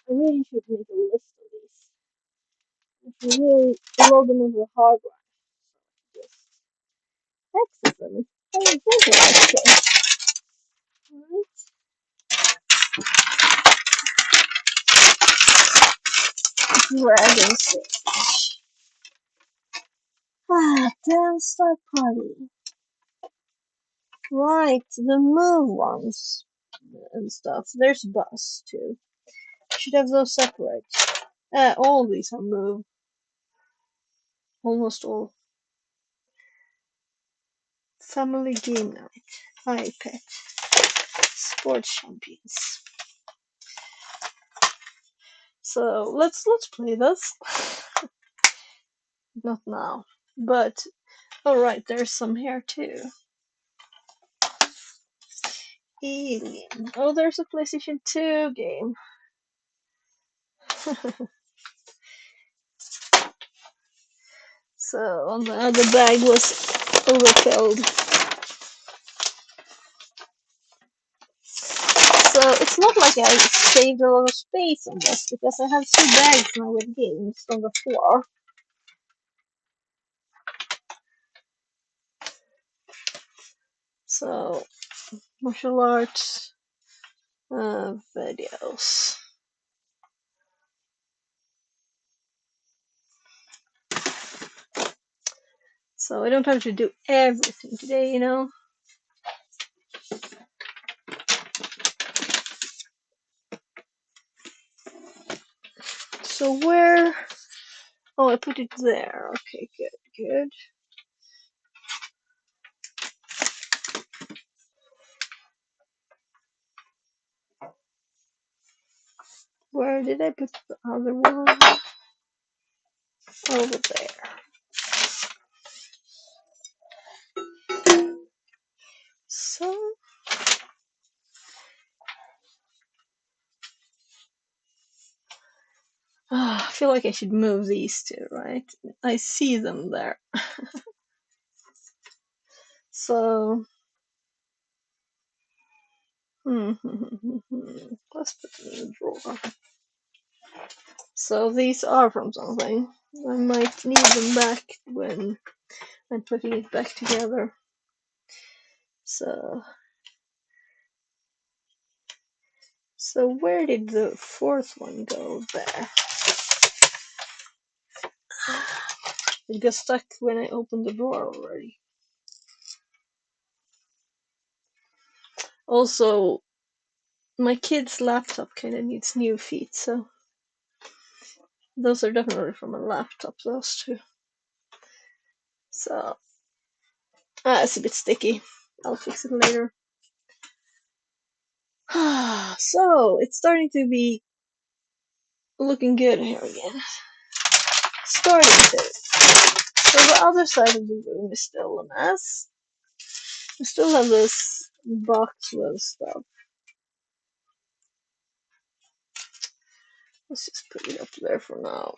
I really should make a list of these. I should really load them onto a hard drive. Just access them. I don't think that's it. Alright. Dragon Sage. Dance Start Party. Right, the move ones and stuff. There's Bus too. Should have those separate. All of these are move. Almost all. Family Game Night. iPad. Sports Champions. So let's play this. Not now. But alright, there's some here too. Alien. Oh, there's a PlayStation 2 game. So on the other bag was overfilled. So it's not like I saved a lot of space on this because I have 2 bags now with games on the floor. So martial arts videos. So I don't have to do everything today, you know. So where? Oh, I put it there. Okay, good. Where did I put the other one? Over there. So I feel like I should move these 2, right? I see them there. So let's put them in the drawer. So these are from something. I might need them back when I'm putting it back together. So where did the 4th one go? There. It got stuck when I opened the drawer already. Also, my kid's laptop kind of needs new feet, so those are definitely from a laptop, those 2. So Ah, it's a bit sticky. I'll fix it later. So, it's starting to be looking good here again. Starting to. So the other side of the room is still a mess. I still have this box with stuff. Let's just put it up there for now.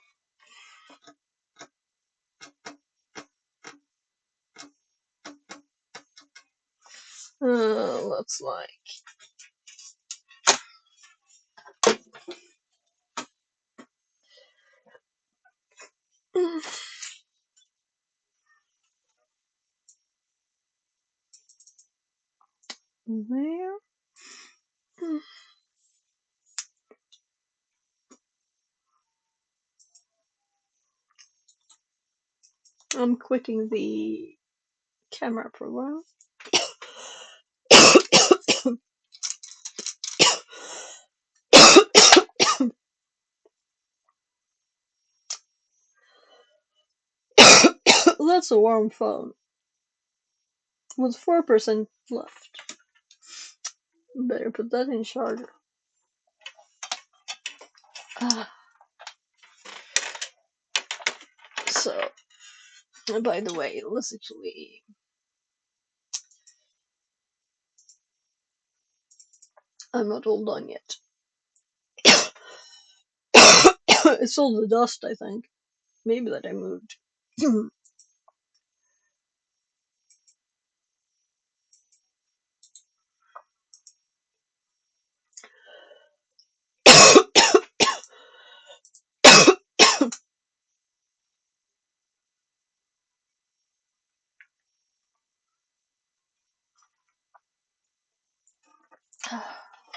Looks like. There. I'm quitting the camera program. That's a warm phone. With 4% left. Better put that in charger. So, by the way, let's actually. I'm not all done yet. It's all the dust, I think. Maybe that I moved.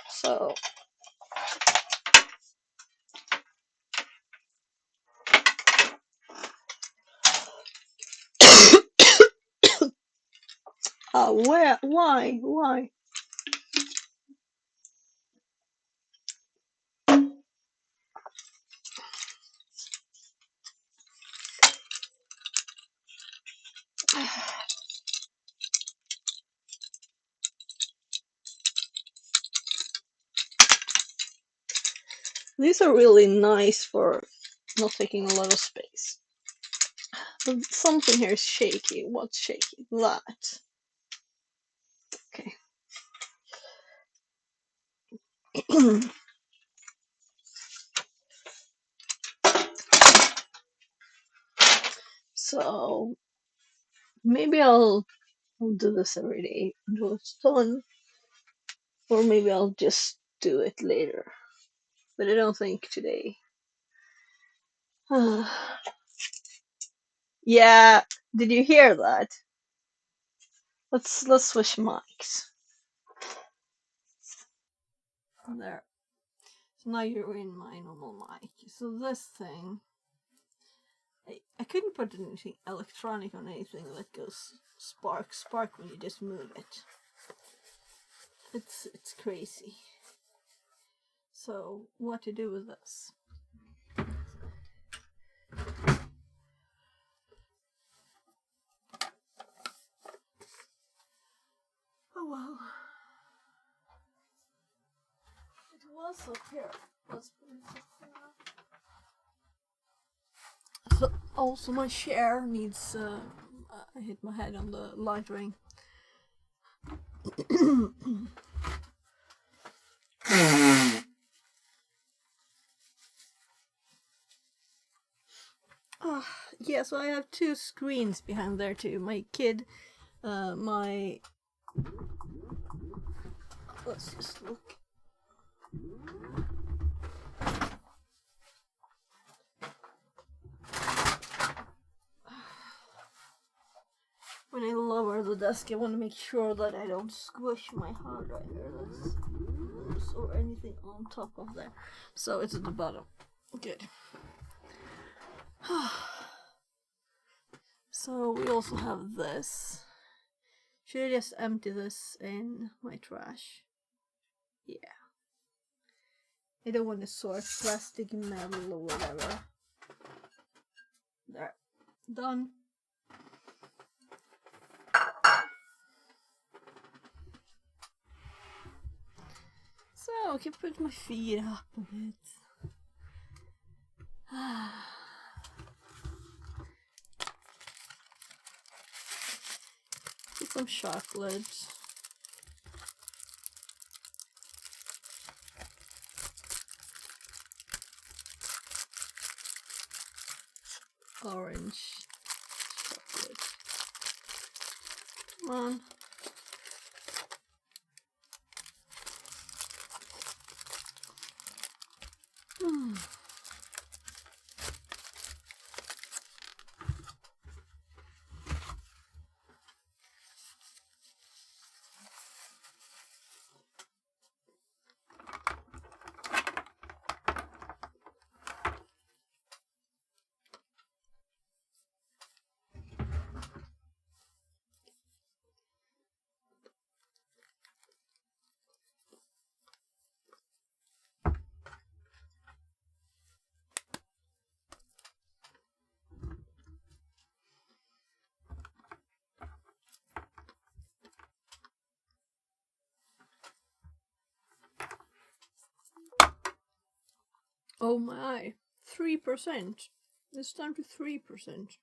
So. Where? Why? Why? These are really nice for not taking a lot of space. But something here is shaky. What's shaky? That. Okay. So maybe I'll do this every day until it's done, or maybe I'll just do it later. But I don't think today. Yeah, did you hear that? Let's switch mics. There. So now you're in my normal mic. So this thing, I couldn't put anything electronic on anything that goes spark when you just move it. It's crazy. So what to do with this? Oh well. It was up here. Let's put it up there. So also my chair needs. I hit my head on the light ring. Yeah, so I have two screens behind there too. My kid, my. Let's just look. When I lower the desk, I want to make sure that I don't squish my hard drive or anything on top of there. So it's at the bottom. Good. So we also have this. Should I just empty this in my trash? Yeah. I don't want to sort plastic, metal, or whatever. There. Done. I can put my feet up a bit. Get some chocolate. Orange chocolate. Come on. Oh my, 3%. It's down to 3%.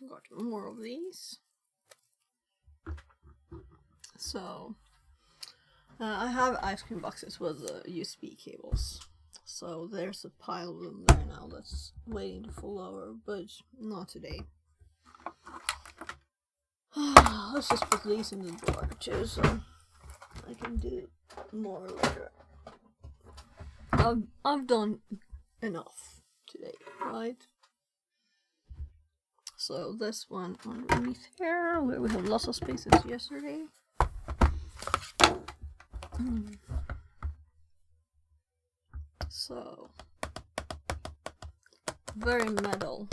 Got more of these. So I have ice cream boxes with USB cables. So there's a pile of them there now that's waiting to fall over, but not today. Let's just put these in the drawer too, so I can do more later. I've done enough today, right? So this one underneath here, where we have lots of spaces yesterday. So very metal.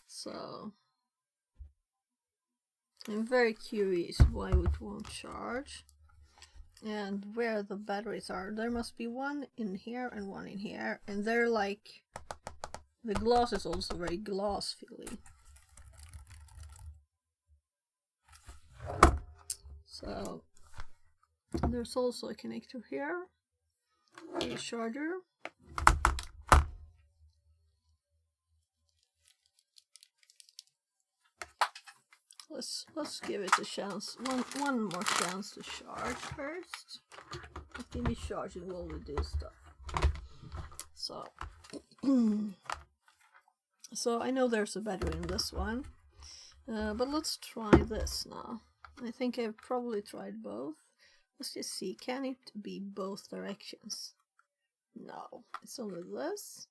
So I'm very curious why it won't charge and where the batteries are. There must be one in here and one in here, and they're like, the glass is also very glass feeling. So there's also a connector here, a charger. Let's give it a chance. One more chance to charge first. It can be charging while we do stuff. So so I know there's a battery in this one, but let's try this now. I think I've probably tried both. Let's just see, can it be both directions? No, it's only this.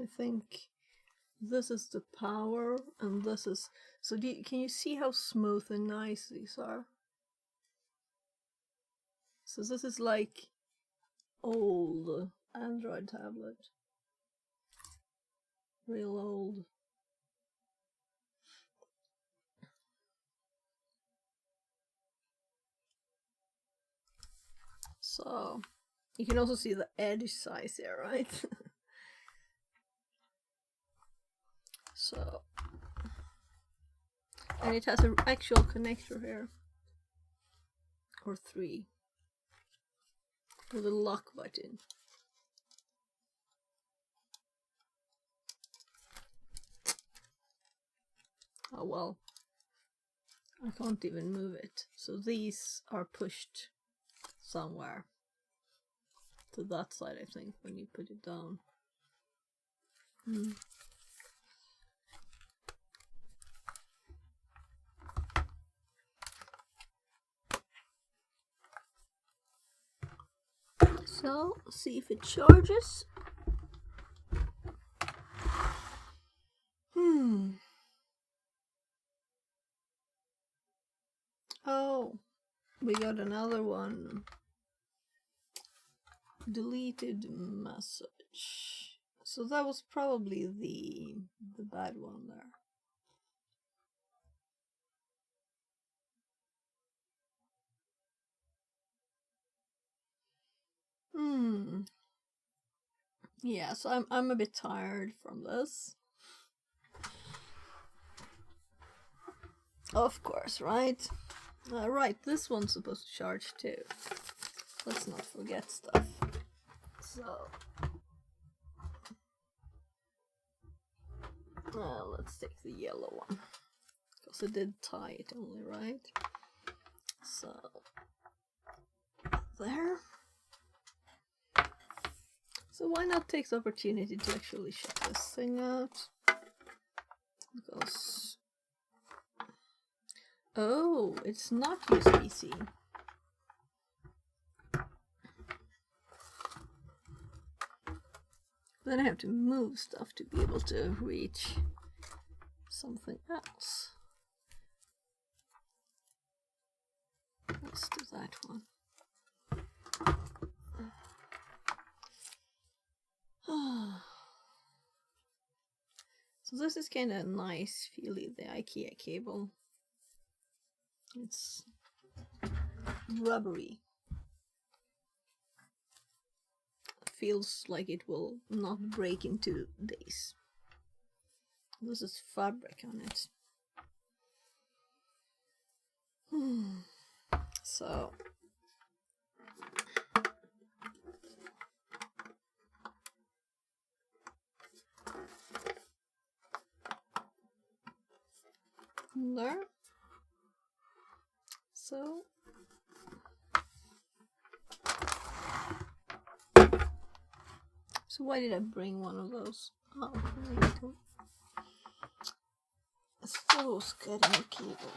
I think this is the power and this is, so can you see how smooth and nice these are? So this is like old Android tablet, real old. So you can also see the edge size here, right? So, and it has an actual connector here, or 3, with a lock button. Oh well, I can't even move it. So these are pushed somewhere to that side, I think, when you put it down. So, see if it charges. we got another one. Deleted message. So that was probably the bad one there. Yeah, so I'm a bit tired from this. Of course, right? Right, this one's supposed to charge too. Let's not forget stuff. So, let's take the yellow one. Because I did tie it only, right? So, there. So why not take the opportunity to actually check this thing out? Because... oh, it's not USB-C. Then I have to move stuff to be able to reach something else. Let's do that one. So this is kind of nice feeling, the IKEA cable. It's rubbery. Feels like it will not break in 2 days. This is fabric on it. So there. So why did I bring one of those? Oh, so getting a cable.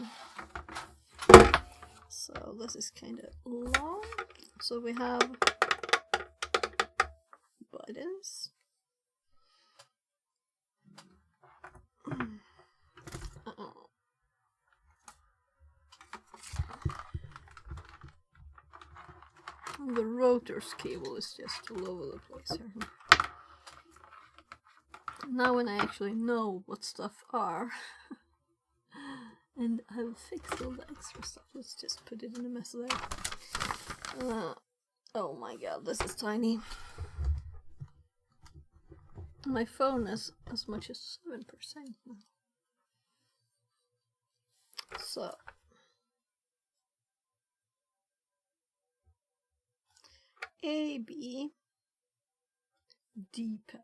So this is kind of long. So we have buttons. The rotor's cable is just all over the place here. Now when I actually know what stuff are and I've fixed all the extra stuff, let's just put it in a mess there. Oh my god, this is tiny. My phone is as much as 7% now. So AB D-pad.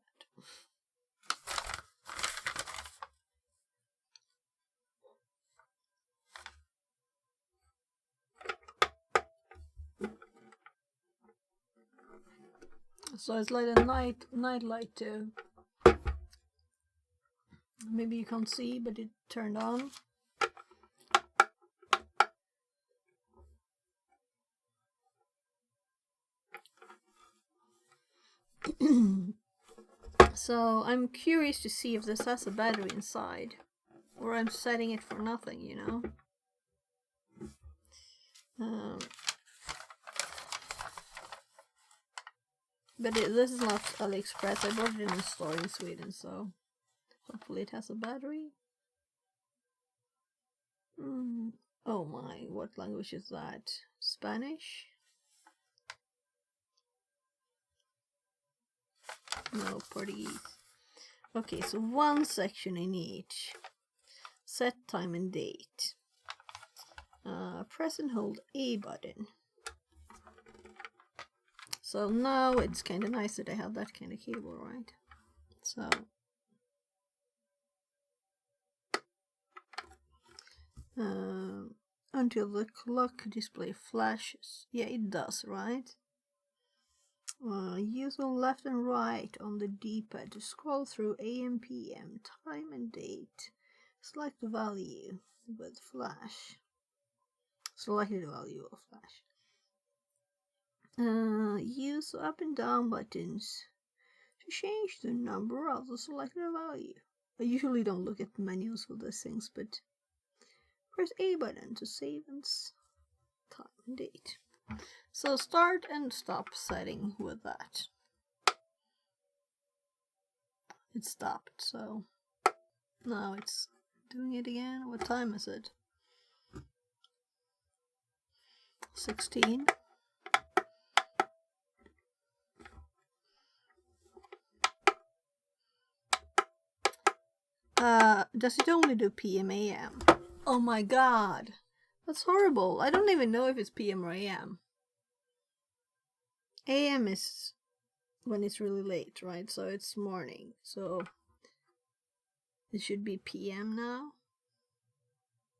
So it's like a night light too. Maybe you can't see, but it turned on. So I'm curious to see if this has a battery inside, or I'm setting it for nothing, you know. But this is not AliExpress. I bought it in a store in Sweden, so hopefully it has a battery. Oh my, what language is that? Spanish? No, Portuguese. Okay, so one section in each. Set time and date. Press and hold A button. So now it's kind of nice that I have that kind of cable, right? So until the clock display flashes. Yeah, it does, right? Use on left and right on the D-pad to scroll through AM, PM, time and date. Select the value with flash. Selected value of flash. Use up and down buttons to change the number of the selected value. I usually don't look at menus for these things, but press A button to save and time. Indeed. So start and stop setting with that. It stopped, so now it's doing it again. What time is it? 16. Does it only do PM AM? Oh my god, that's horrible. I don't even know if it's PM or AM. AM is when it's really late, right? So it's morning. So it should be PM now.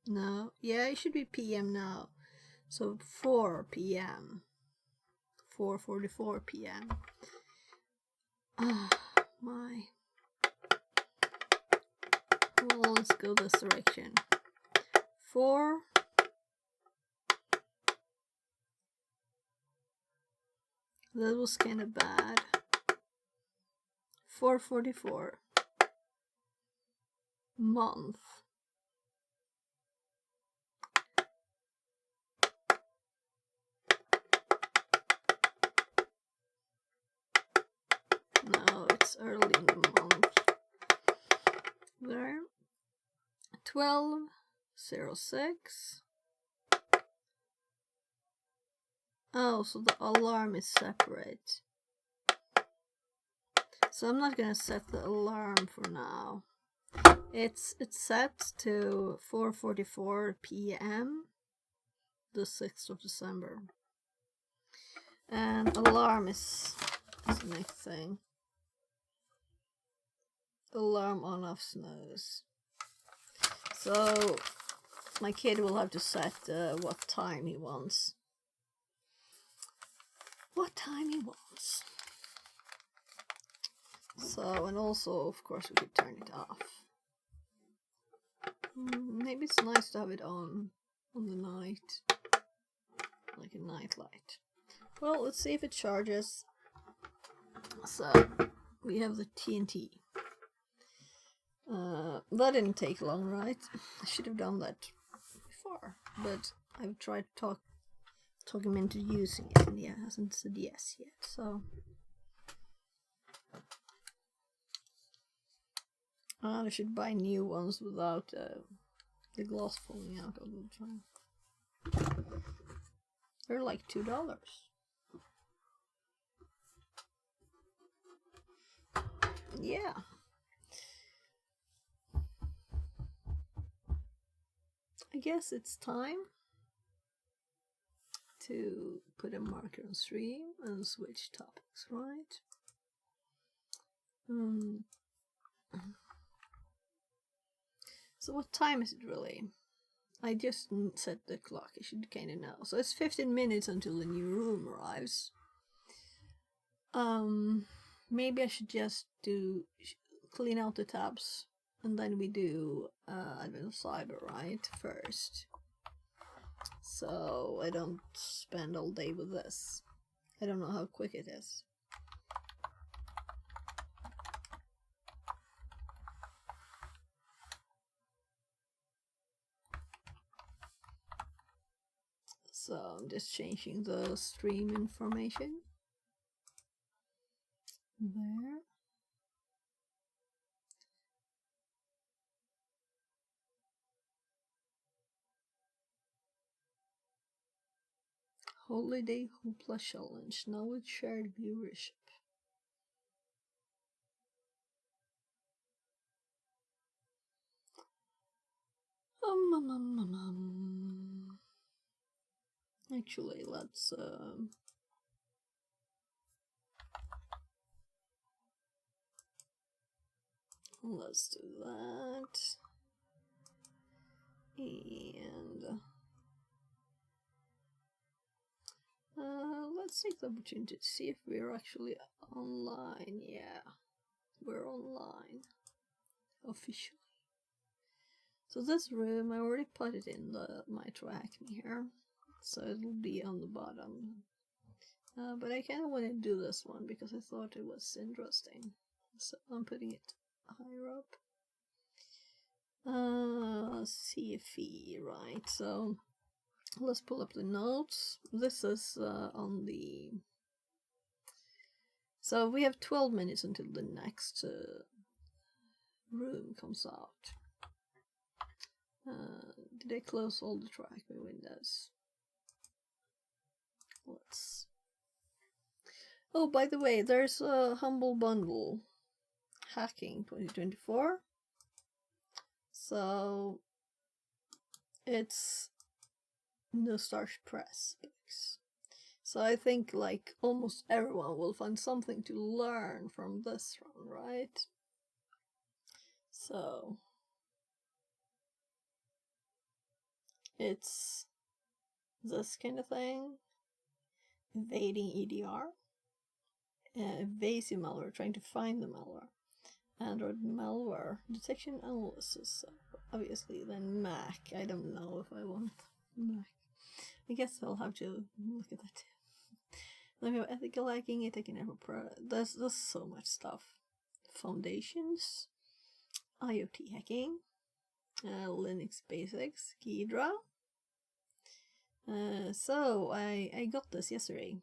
No, yeah, it should be PM now. So 4 PM. 4:44 PM. Ah, my. Well, let's go this direction. 4. That was kind of bad. 4:44. Month. No, it's early in the month. There. 12:06. Oh, so the alarm is separate. So I'm not gonna set the alarm for now. It's set to 4:44 PM, the 6th of December. And alarm is the next thing. Alarm on off snooze. So my kid will have to set what time he wants. What time he wants. So, and also, of course, we could turn it off. Maybe it's nice to have it on the night, like a night light. Well, let's see if it charges. So, we have the TNT. That didn't take long, right? I should have done that before, but I've tried to talk him into using it, and he hasn't said yes yet, so... I should buy new ones without the glass falling out all the time. They're like $2. Yeah. I guess it's time to put a marker on stream and switch topics, right? So what time is it really? I just set the clock, I should kinda know. So it's 15 minutes until the new room arrives. Maybe I should just clean out the tabs, and then we do Advanced Cyber, right, first. So I don't spend all day with this. I don't know how quick it is. So I'm just changing the stream information. There. Holiday Hoopla Challenge, now with shared viewership. Actually, let's do that. And let's take the opportunity to see if we're actually online. Yeah, we're online officially. So this room, I already put it in my TryHackMe here, so it'll be on the bottom. But I kind of want to do this one because I thought it was interesting, so I'm putting it higher up. CFE, right? So let's pull up the notes. This is on the... So we have 12 minutes until the next room comes out. Did I close all the TryHackMe windows? Let's... Oh, by the way, there's a Humble Bundle Hacking 2024. So it's no Starch Press books. So I think like almost everyone will find something to learn from this one, right? So it's this kind of thing. Evading EDR. Evasive malware, trying to find the malware. Android malware detection analysis. Obviously, then Mac. I don't know if I want Mac. I guess I'll have to look at that. Then we have ethical hacking, it can never there's so much stuff. Foundations, IoT hacking, Linux basics, Ghidra. So I got this yesterday.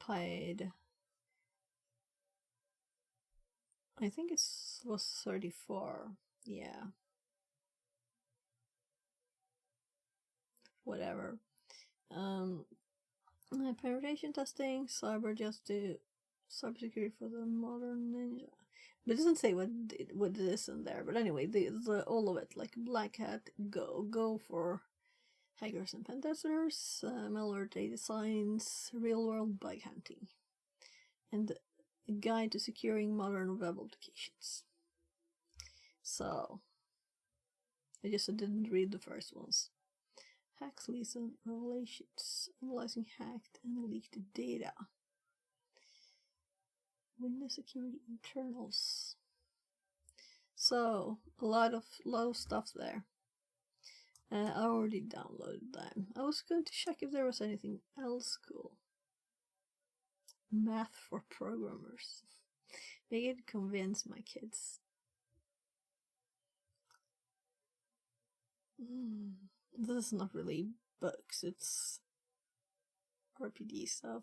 Paid, I think it was 34. Yeah. Whatever. Penetration testing, cybersecurity for the modern ninja. But it doesn't say what it is in there. But anyway, the all of it, like Black Hat, go for hackers and pen testers, malware data science, real world bug hunting, and a guide to securing modern web applications. So I just didn't read the first ones. Hacks, leaks, and revelations. Analyzing hacked and leaked data. Windows security internals. So a lot of stuff there. I already downloaded them. I was going to check if there was anything else cool. Math for programmers. Make it convince my kids. This is not really books, it's RPD stuff.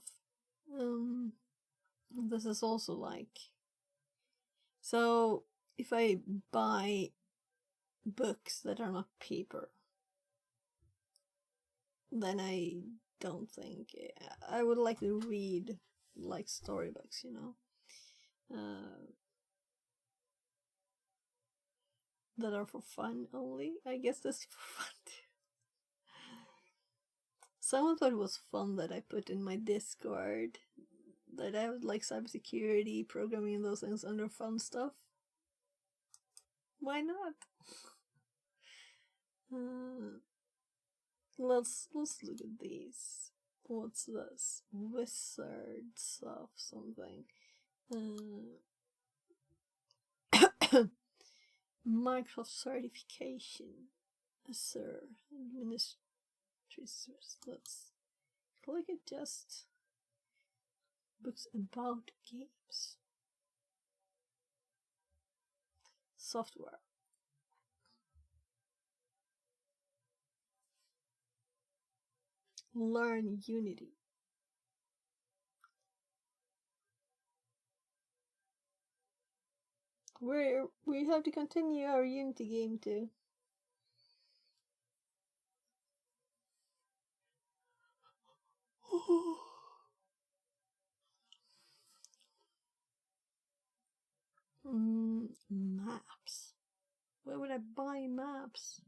This is also like... So, if I buy books that are not paper, then I don't think... I would like to read like storybooks, you know? That are for fun only. I guess this is for fun too. Someone thought it was fun that I put in my Discord that I would like cybersecurity, programming, and those things under fun stuff. Why not? Let's look at these. What's this? Wizard stuff, something. Microsoft certification. Sir, administrators. Let's click it. Just books about games. Software. Learn Unity. We have to continue our Unity game too. Maps. Where would I buy maps?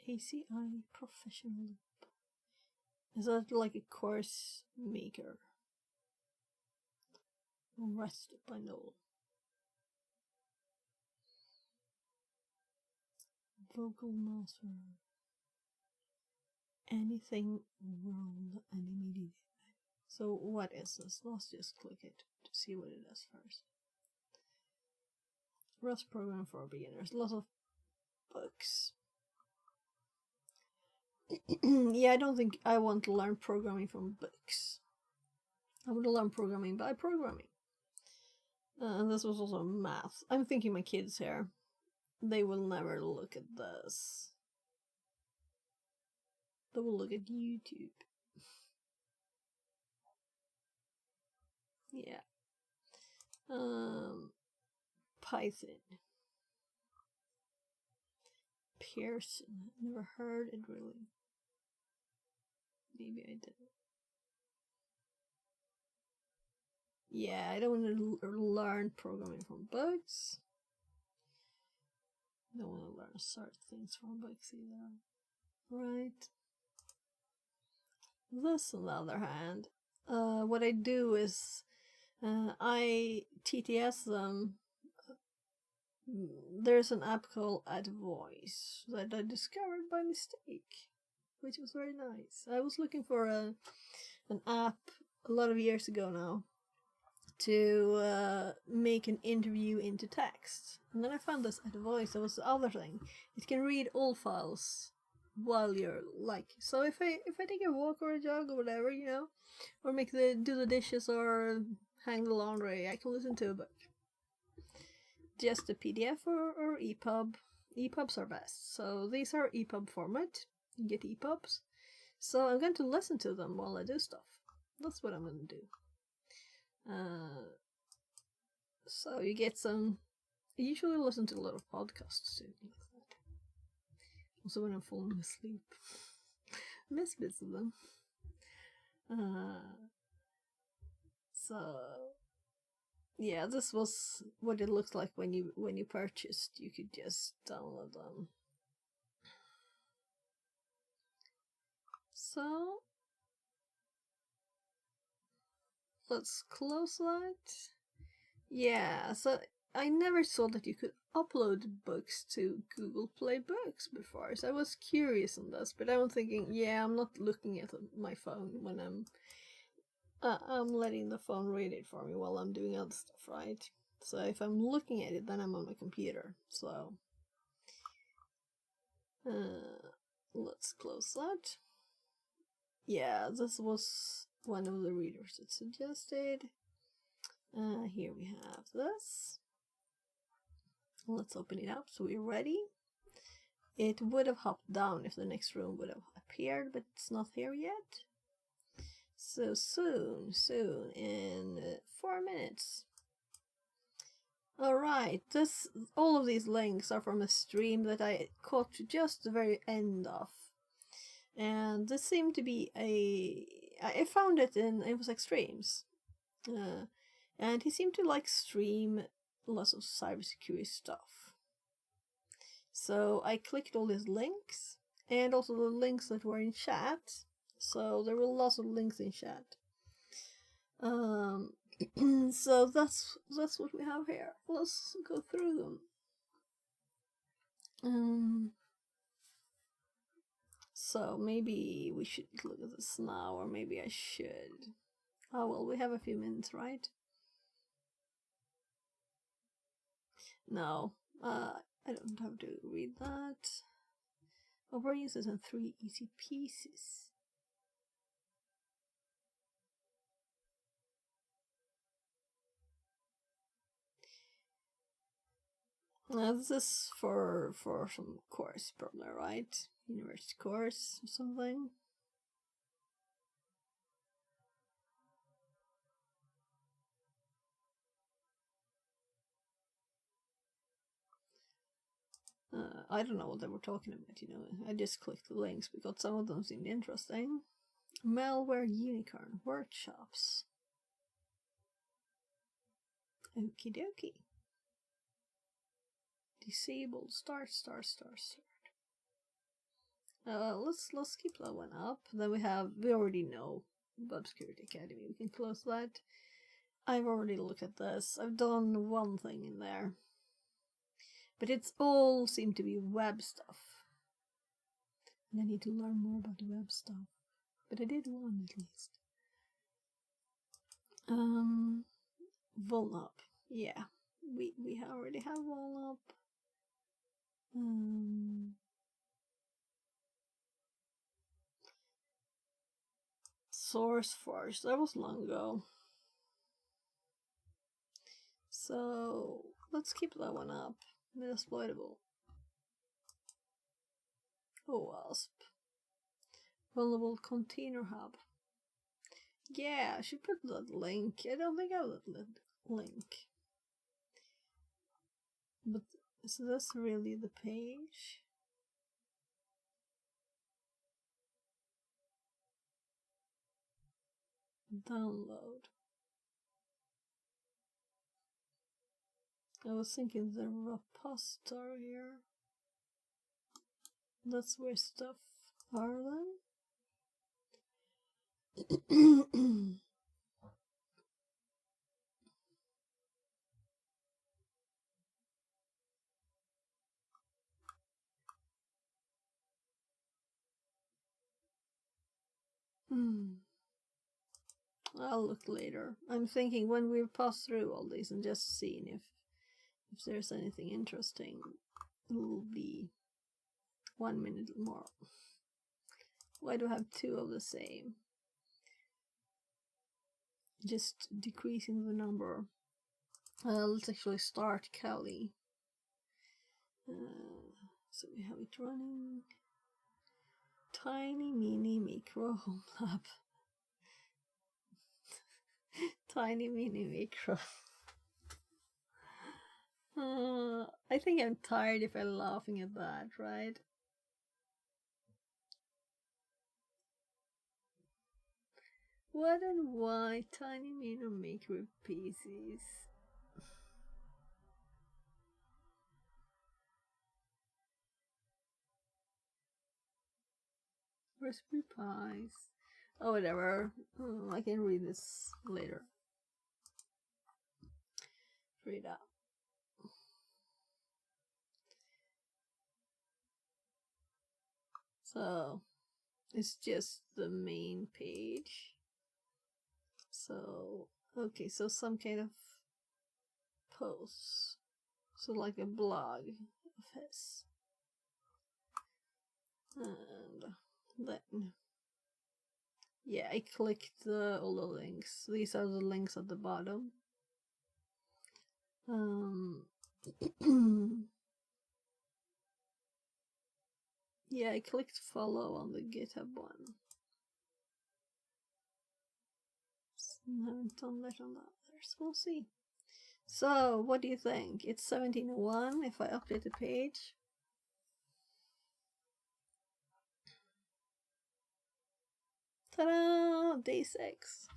ACI Professional. Is that like a course maker? Rest by Noel. Vocal Master. Anything world animated. So what is this? Let's just click it to see what it is first. Rust program for beginners. Lots of books. Yeah, I don't think I want to learn programming from books. I would learn programming by programming. And this was also math. I'm thinking my kids here. they will never look at this. They will look at YouTube. Yeah. Python. Pearson. Never heard it really. Maybe I did. Yeah, I don't want to learn programming from books. I don't want to learn certain things from books either. Right. This, on the other hand, what I do is I TTS them. There's an app called AdVoice that I discovered by mistake, which was very nice. I was looking for an app a lot of years ago now to make an interview into text, and then I found this AdVoice. That was the other thing. It can read all files while you're so if I take a walk or a jog or whatever, or do the dishes or hang the laundry, I can listen to a book. Just a PDF or EPUB. EPUBs are best. So these are EPUB format. You get EPUBs. So I'm going to listen to them while I do stuff. That's what I'm going to do. So you get some. I usually listen to a lot of podcasts too. Also when I'm falling asleep. I miss bits of them. So yeah, this was what it looks like when you purchased. You could just download them. So let's close that. Yeah, so I never saw that you could upload books to Google Play Books before, so I was curious on this, but I'm thinking, yeah, I'm not looking at my phone when I'm letting the phone read it for me while I'm doing other stuff, right? So if I'm looking at it, then I'm on my computer, so let's close that. Yeah, this was one of the readers that suggested. Here we have this. Let's open it up so we're ready. It would have hopped down if the next room would have appeared, but it's not here yet. So soon, in 4 minutes. Alright, all of these links are from a stream that I caught just the very end of. And this seemed to be I found it in InfoSec Streams. And he seemed to stream lots of cybersecurity stuff. So I clicked all his links, and also the links that were in chat. So there were lots of links in chat. So that's what we have here. Let's go through them. So maybe we should look at this now, or maybe I should. Oh well, we have a few minutes, right? No, I don't have to read that. Operating system 3 easy pieces. Now this is for some course, probably, right? University course or something. I don't know what they were talking about, I just clicked the links because some of them seemed interesting. Malware unicorn workshops. Okie dokie. Disabled start. Let's keep that one up. Then we already know Web Security Academy. We can close that. I've already looked at this. I've done one thing in there. But it's all seemed to be web stuff. And I need to learn more about the web stuff. But I did one at least. Vulnup. Yeah. We already have Vulnup. SourceForge. That was long ago. So let's keep that one up. Exploitable. OWASP. Vulnerable Container Hub. Yeah, I should put that link. I don't think I have that link. But is this really the page? Download. I was thinking the repository here. That's where stuff are then. I'll look later. I'm thinking when we pass through all these and just seeing if there's anything interesting, it will be 1 minute more. Why do I have two of the same? Just decreasing the number. Let's actually start Kali. So we have it running. Tiny mini micro home lab. Tiny mini micro. I think I'm tired if I'm laughing at that, right? What and why tiny mini micro pieces? Raspberry Pis. Oh, whatever. I can read this later. Frida. So, it's just the main page. So, okay, so some kind of posts. So, like a blog of his. And then, yeah, I clicked all the links. These are the links at the bottom. Yeah, I clicked follow on the GitHub one. I haven't done that on the others. We'll see. So, what do you think? It's 17:01 if I update the page. Ta-da! Day 6.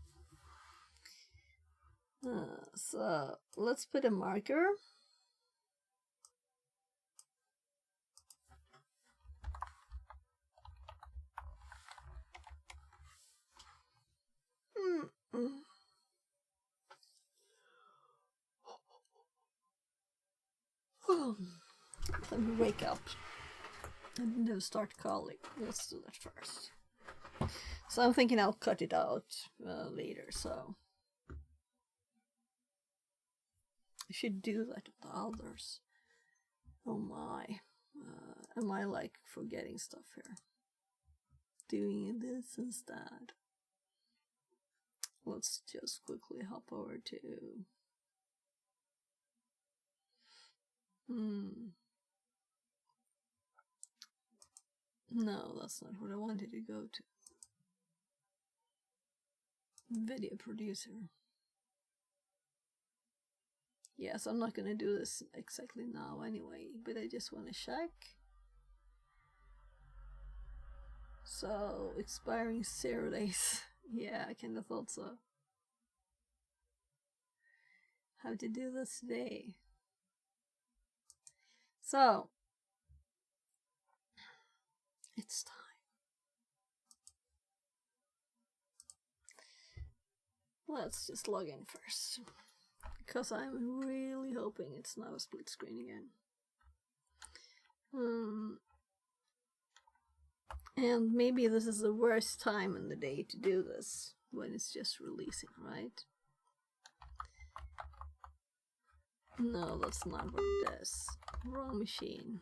So, let's put a marker. Let me wake up and then start calling. Let's do that first. So I'm thinking I'll cut it out later, so I should do that with the others. Oh my, am I like forgetting stuff here? Doing this instead. Let's just quickly hop over to no, that's not what I wanted to go to. Video producer. Yes, I'm not gonna do this exactly now anyway, but I just want to check. So, expiring 0 days. Yeah, I kind of thought so. How to do this today. So, it's time. Let's just log in first. Because I'm really hoping it's not a split screen again. And maybe this is the worst time in the day to do this, when it's just releasing, right? No, that's not what it does. Wrong machine.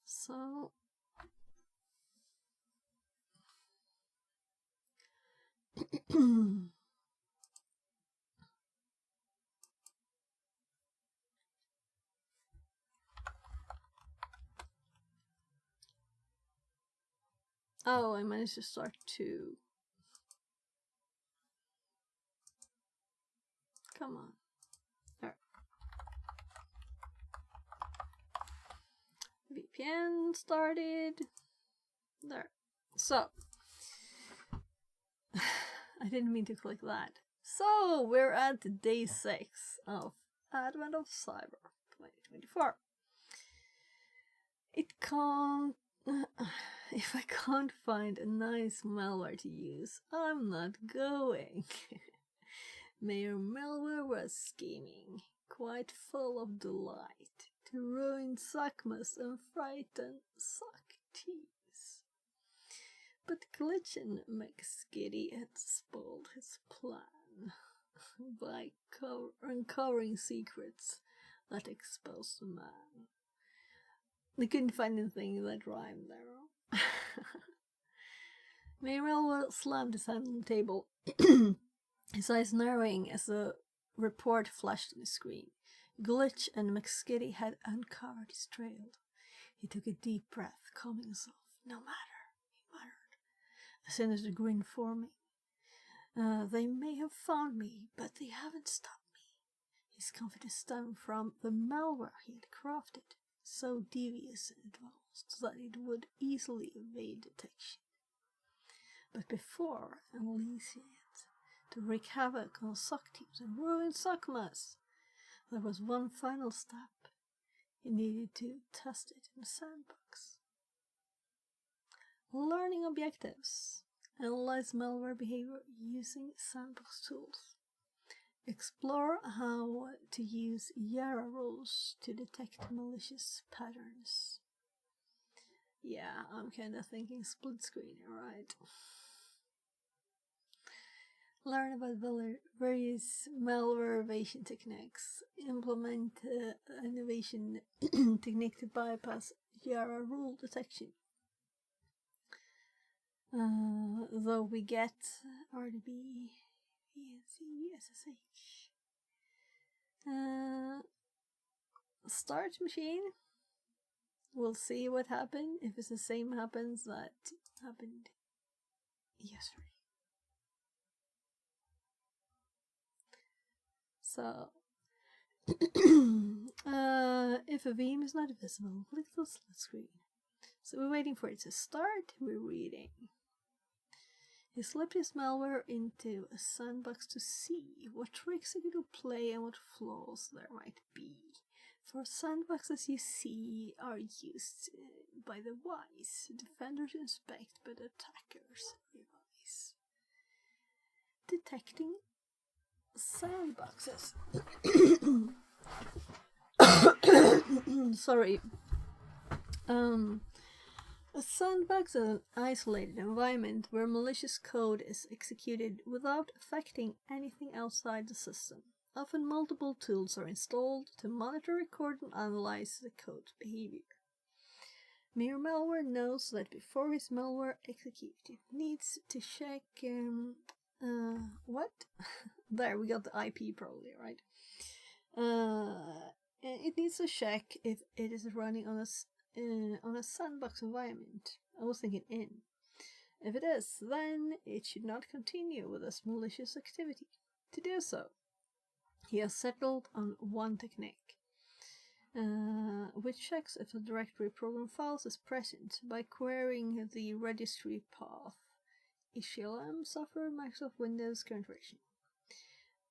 So... Oh, I managed to start 2. Come on. There. VPN started. There. So. I didn't mean to click that. So, we're at day 6 of Advent of Cyber 2024. It can't... if I can't find a nice malware to use, I'm not going. Mayor Malware was scheming, quite full of delight, to ruin Suckmas and frighten Sucktees. But Glitch and McSkitty had spoiled his plan by uncovering secrets that exposed the man. They couldn't find anything that rhymed there. Mayrell slammed his hand on the table, his eyes narrowing as the report flashed on the screen. Glitch and McSkitty had uncovered his trail. He took a deep breath, calming himself. No matter, he muttered, a sinister grin forming. They may have found me, but they haven't stopped me. His confidence stemmed from the malware he had crafted, so devious and advanced that it would easily evade detection. But before unleashing it to wreak havoc on Suckteams and ruin Suckmas, there was one final step. He needed to test it in a sandbox. Learning objectives. Analyze malware behavior using sandbox tools. Explore how to use Yara rules to detect malicious patterns. Yeah, I'm kinda thinking split screen, right? Learn about various malware evasion techniques. Implement an evasion technique to bypass Yara rule detection. Though we get RDB, VNC, SSH. Start machine. We'll see what happened, if it's the same happens that happened yesterday. So, if a VM is not visible, click the split screen. So we're waiting for it to start, we're reading. He slipped his malware into a sandbox to see what tricks it could play and what flaws there might be. For sandboxes you see are used by the wise. Defenders inspect, but attackers revise. Detecting sandboxes. Sorry. A sandbox is an isolated environment where malicious code is executed without affecting anything outside the system. Often multiple tools are installed to monitor, record, and analyze the code's behavior. Mere malware knows that before his malware executes, it needs to check what? There, we got the IP probably, right? It needs to check if it is running on a sandbox environment. I was thinking in. If it is, then it should not continue with this malicious activity. To do so, he has settled on one technique, which checks if the directory program files is present by querying the registry path. HLM software, Microsoft Windows current version.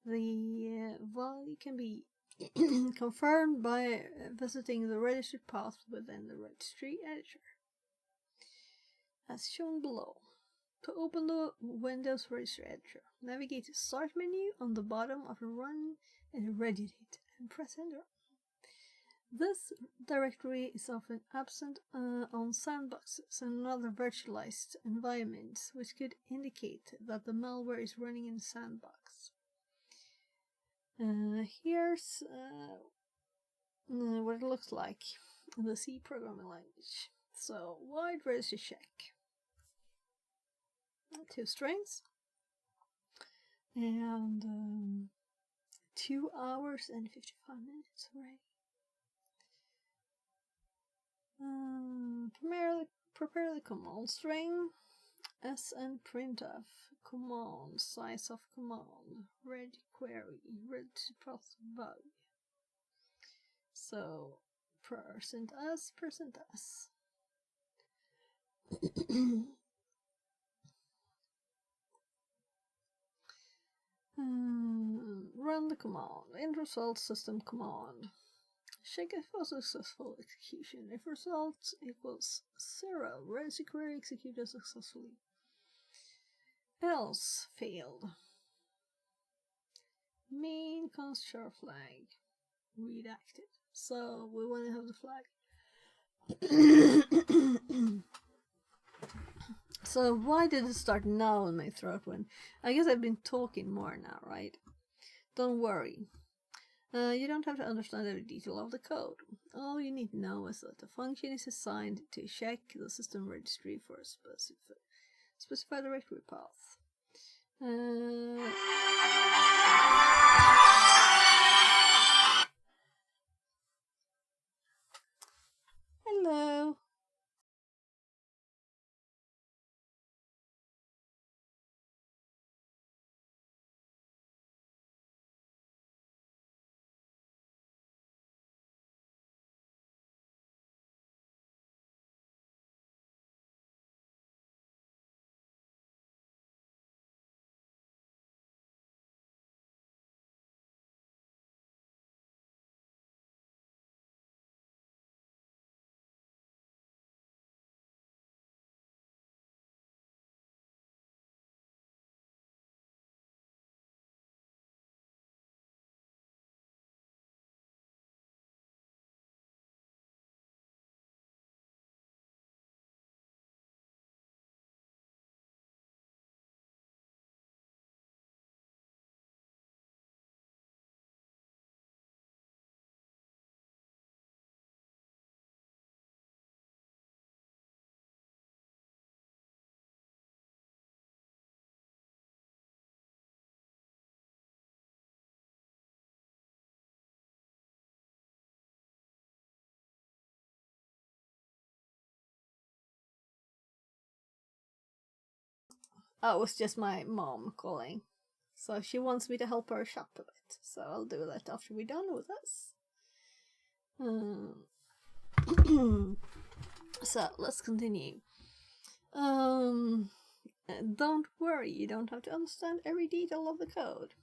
The value can be confirmed by visiting the registry path within the registry editor, as shown below. To open the Windows registry editor, navigate to Start menu on the bottom of the Run and Ready it and press Enter. This directory is often absent on sandboxes and other virtualized environments, which could indicate that the malware is running in sandbox. Here's what it looks like in the C programming language. So, wide registry check. 2 strings. And 2 hours and 55 minutes, right? Prepare the command string. sn printf command size of command ready query ready to process bug. So %s %s. Run the command. End result system command. Check if it was a successful execution. If result equals 0, ready query executed successfully. Else failed. Main constructor flag redacted. So we want to have the flag. So why did it start now in my throat when I guess I've been talking more now, right? Don't worry. You don't have to understand every detail of the code. All you need to know is that the function is assigned to check the system registry for a specified directory path. Hello. Oh, it was just my mom calling. So she wants me to help her shop a bit. So I'll do that after we're done with this. So let's continue. Don't worry, you don't have to understand every detail of the code.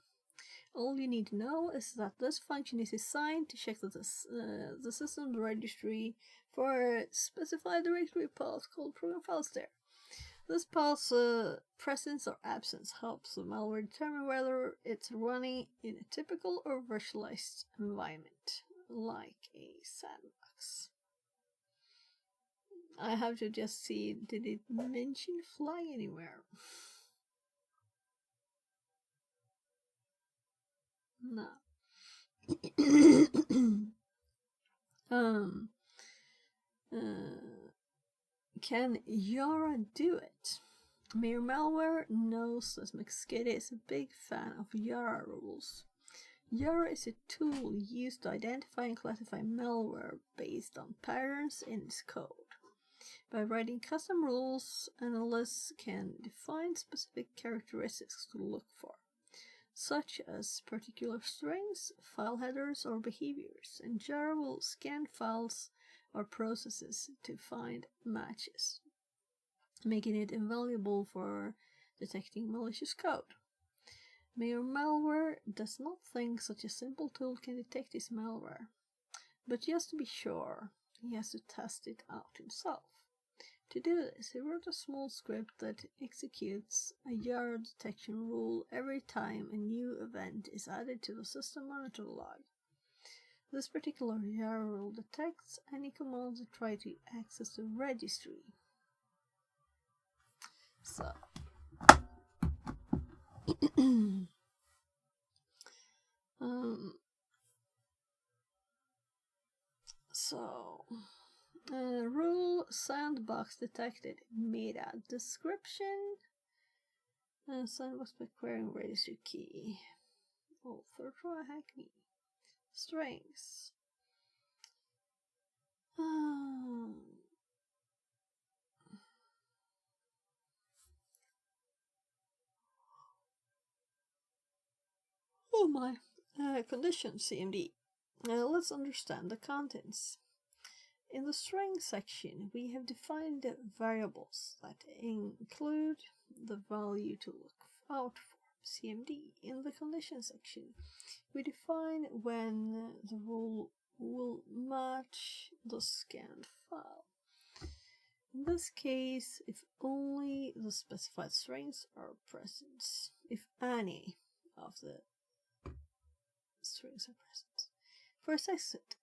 All you need to know is that this function is assigned to check that the system's registry for a specified directory path called program files there. This path's presence or absence helps the malware determine whether it's running in a typical or virtualized environment, like a sandbox. I have to just see, did it mention flag anywhere? No. Can Yara do it? Mere Malware knows that Mxkitty is a big fan of Yara rules. Yara is a tool used to identify and classify malware based on patterns in its code. By writing custom rules, analysts can define specific characteristics to look for, such as particular strings, file headers, or behaviors, and Yara will scan files or processes to find matches, making it invaluable for detecting malicious code. Mere Malware does not think such a simple tool can detect his malware, but just to be sure, he has to test it out himself. To do this, he wrote a small script that executes a Yara detection rule every time a new event is added to the system monitor log. This particular Yara rule detects any commands that try to access the registry. Rule sandbox detected. Meta description. Sandbox by querying registry key. Author TryHackMe. Strings. Oh my. Condition CMD. Let's understand the contents. In the string section, we have defined variables that include the value to look out for, CMD. In the condition section, we define when the rule will match the scanned file. In this case, if only the specified strings are present, if any of the strings are present. First exit.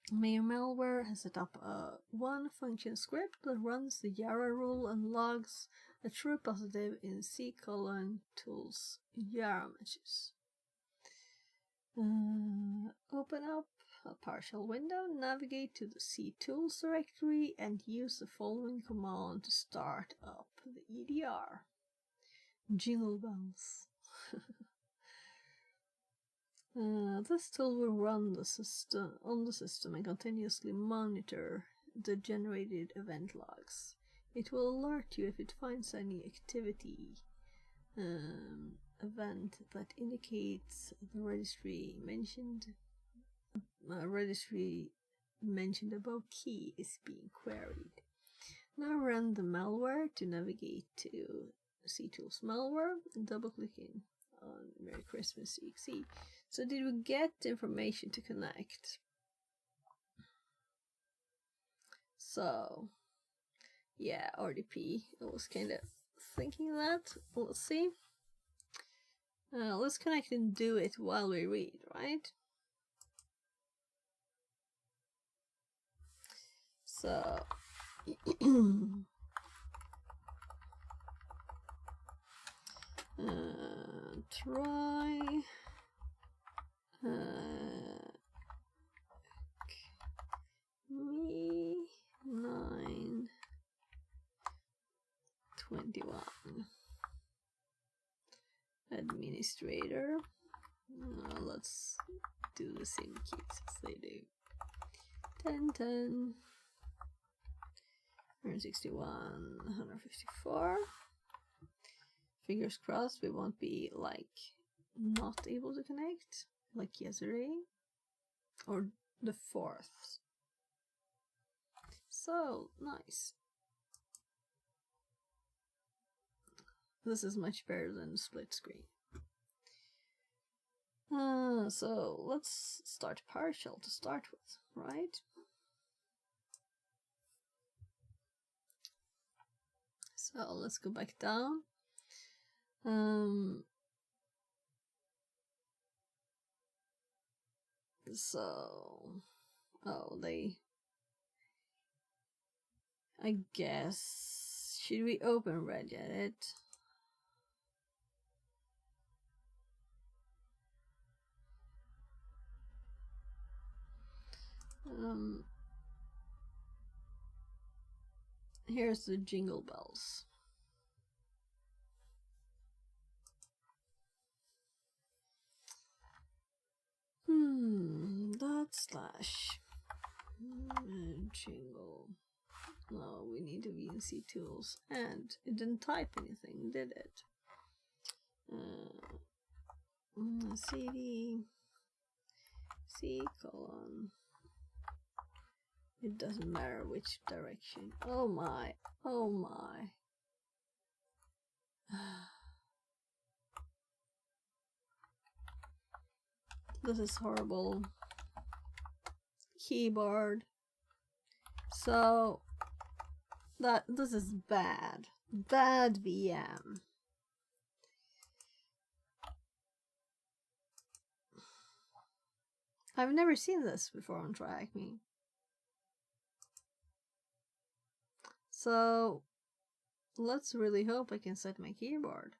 Your malware has set up a one function script that runs the Yara rule and logs a true positive in C::tools Yara matches. Open up a partial window, navigate to the C::tools directory, and use the following command to start up the EDR. Jingle bells. This tool will run on the system and continuously monitor the generated event logs. It will alert you if it finds any activity event that indicates the registry mentioned above key is being queried. Now run the malware to navigate to C::tools malware and double clicking on Merry Christmas exe. So did we get information to connect? So yeah, RDP. I was kind of thinking that. Let's see. Let's connect and do it while we read, right? So try me 921 administrator. Let's do the same keys as they do. 1010 161 154. Fingers crossed we won't be like not able to connect like yesterday or the 4th. So nice. This is much better than split screen. So let's start partial to start with, right? So let's go back down. I guess, should we open Reddit? Here's the jingle bells. / jingle. No, we need to be in C::tools, and it didn't type anything, did it? CD C::. It doesn't matter which direction. Oh my, oh my. This is horrible. Keyboard. So this is bad. Bad VM. I've never seen this before on TryHackMe. So let's really hope I can set my keyboard.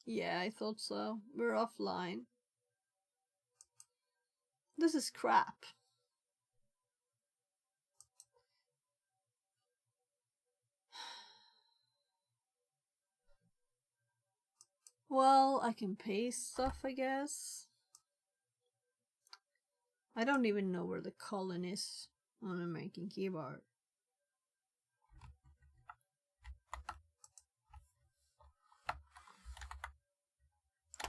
Yeah, I thought so. We're offline. This is crap. Well, I can paste stuff, I guess. I don't even know where the colon is on an American keyboard.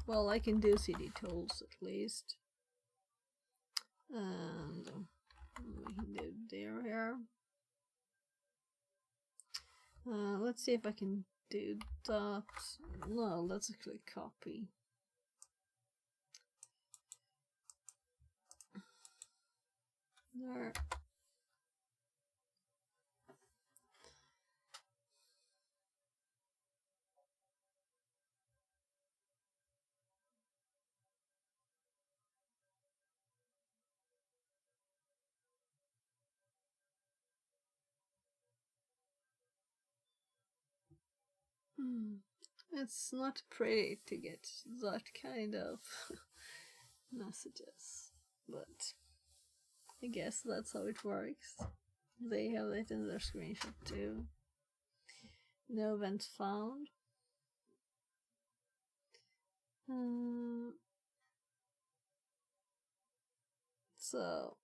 Well, I can do CD tools at least. And we can do there here. Let's see if I can do that. No, let's actually copy. There. It's not pretty to get that kind of messages, but I guess that's how it works. They have it in their screenshot too. No event found. So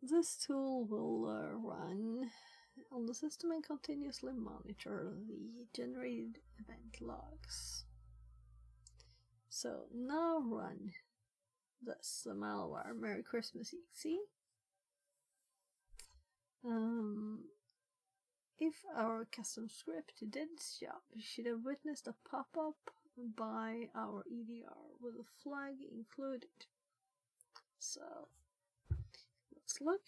this tool will run on the system and continuously monitor the generated event logs. So now run this malware Merry Christmas exe. If our custom script did its job, you should have witnessed a pop-up by our EDR with a flag included. So let's look.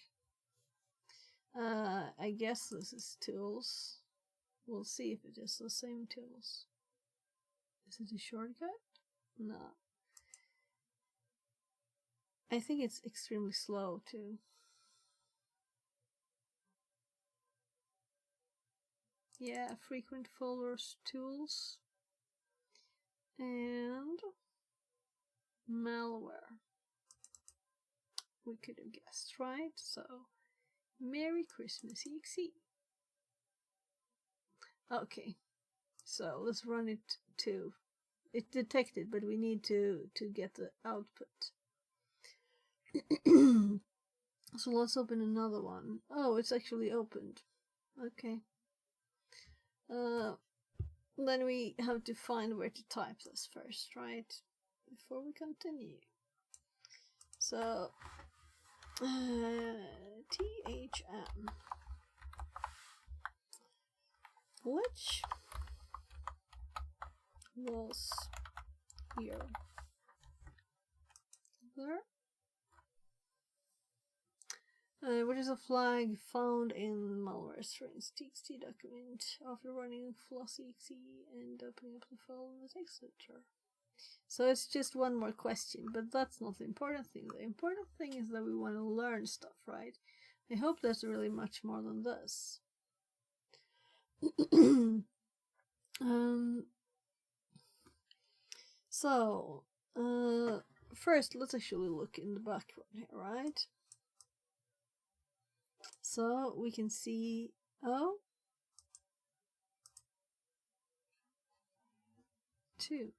I guess this is tools. We'll see if it is the same tools. Is it a shortcut? No. I think it's extremely slow too. Yeah, frequent folders tools and malware. We could have guessed, right? So Merry Christmas exe. Okay, so let's run it too. It detected, but we need to get the output. So let's open another one. Oh, it's actually opened. Okay. Then we have to find where to type this first, right? Before we continue. So, THM. Which was here? There. Which is a flag found in malware strings txt document after running floss.exe and opening up the file in the text editor. So it's just one more question, but that's not the important thing. The important thing is that we want to learn stuff, right? I hope there's really much more than this. So, first let's actually look in the background here, right? So we can see, oh, 2.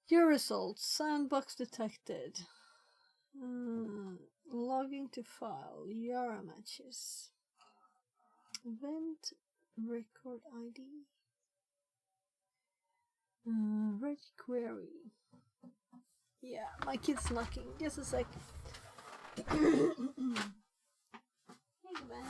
Your results, sandbox detected. Logging to file, Yara matches. Event record ID. Reg query. Yeah, my kid's knocking. Just a sec. Hey, man.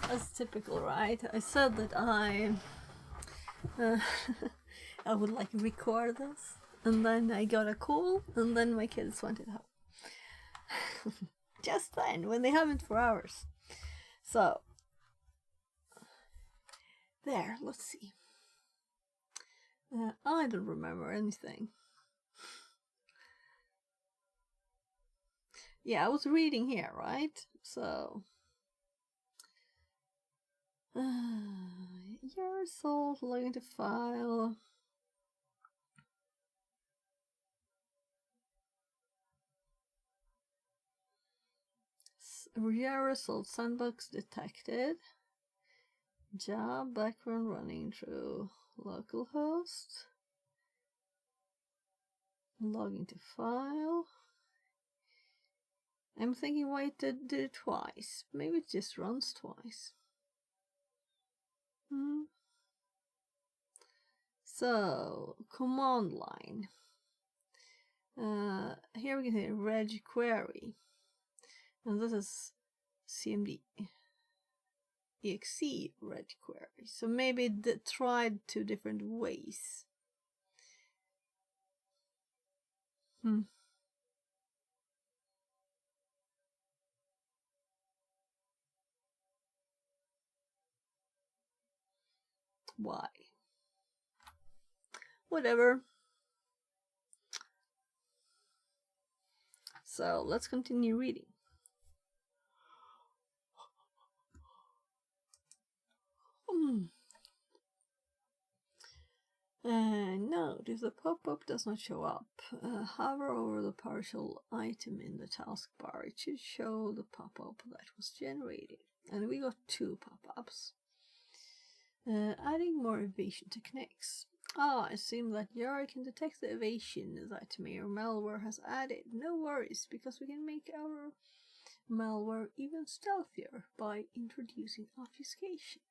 That's typical, right? I said that I would like record this, and then I got a call, and then my kids wanted help. Just then, when they haven't for hours. So, there, let's see. I don't remember anything. Yeah, I was reading here, right? So, your soul logging to file. Your result sandbox detected. Job background running through localhost. Logging to file. I'm thinking why it did it twice. Maybe it just runs twice. So, command line. Here we can say reg query. And this is CMD exe reg query. So maybe it tried two different ways. Why? Whatever. So let's continue reading. Note, if the pop-up does not show up, hover over the partial item in the taskbar. It should show the pop-up that was generated. And we got two pop-ups. Adding more evasion techniques. I assume that Yara can detect the evasion that your malware has added. No worries, because we can make our malware even stealthier by introducing obfuscation.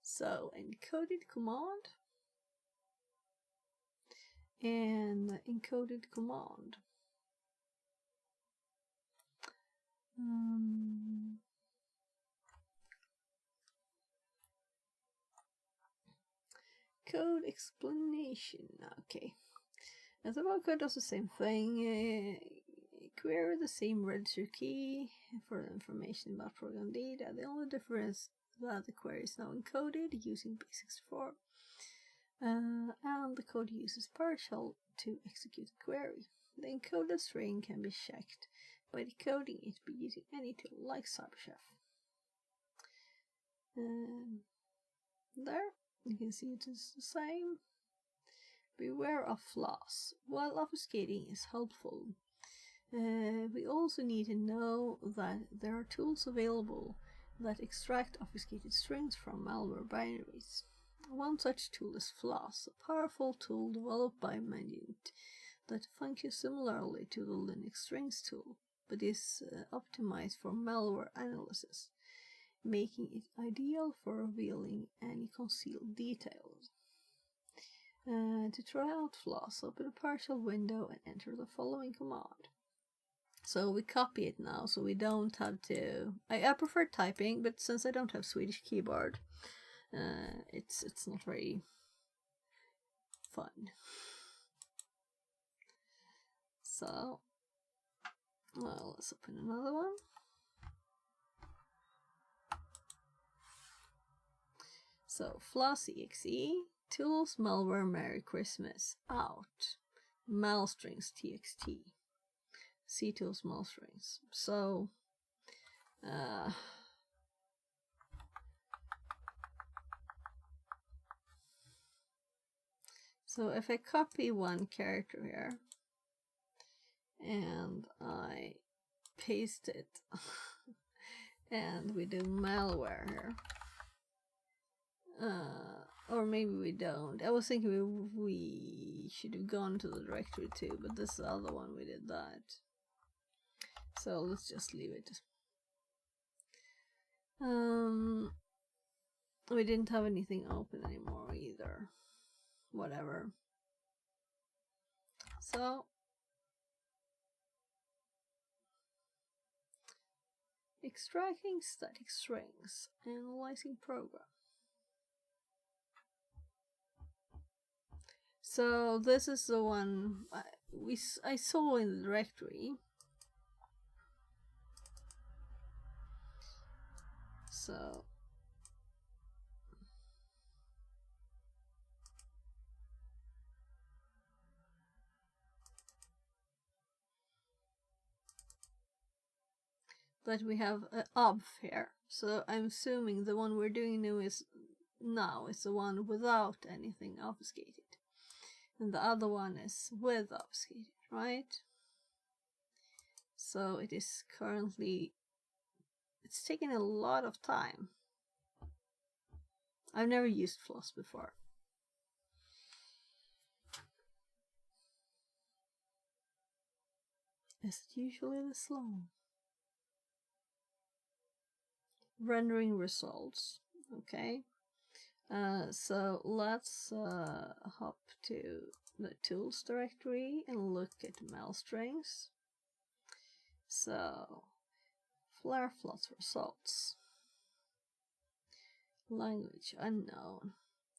So, encoded command and encoded command. Code explanation. Okay. And the code does the same thing. Query the same register key for the information about program data. The only difference is that the query is now encoded using base64. And the code uses PowerShell to execute the query. The encoded string can be checked by decoding it by using any tool like CyberChef. There, you can see it is the same. Beware of flaws. While obfuscating is helpful, we also need to know that there are tools available that extract obfuscated strings from malware binaries. One such tool is Floss, a powerful tool developed by Mandiant that functions similarly to the Linux strings tool, but is optimized for malware analysis, making it ideal for revealing any concealed details. To try out Floss, open a partial window and enter the following command. So we copy it now, so we don't have to... I prefer typing, but since I don't have Swedish keyboard, it's not very fun. So, well, let's open another one. So, floss.exe, tools, malware, Merry Christmas, out, malstrings.txt, ctools, malstrings. So, so if I copy one character here and I paste it and we do malware here, or maybe we don't. I was thinking we should have gone to the directory too, but this other one we did that. So let's just leave it. We didn't have anything open anymore either. Whatever. So extracting static strings, analyzing program. So this is the one I saw in the directory. So that we have an obf here. So I'm assuming the one we're doing now is the one without anything obfuscated. And the other one is with obfuscated, right? So it is currently, it's taking a lot of time. I've never used floss before. Is it usually this slow? Rendering results. Okay. So let's hop to the tools directory and look at malstrings. So flare floss results. Language unknown.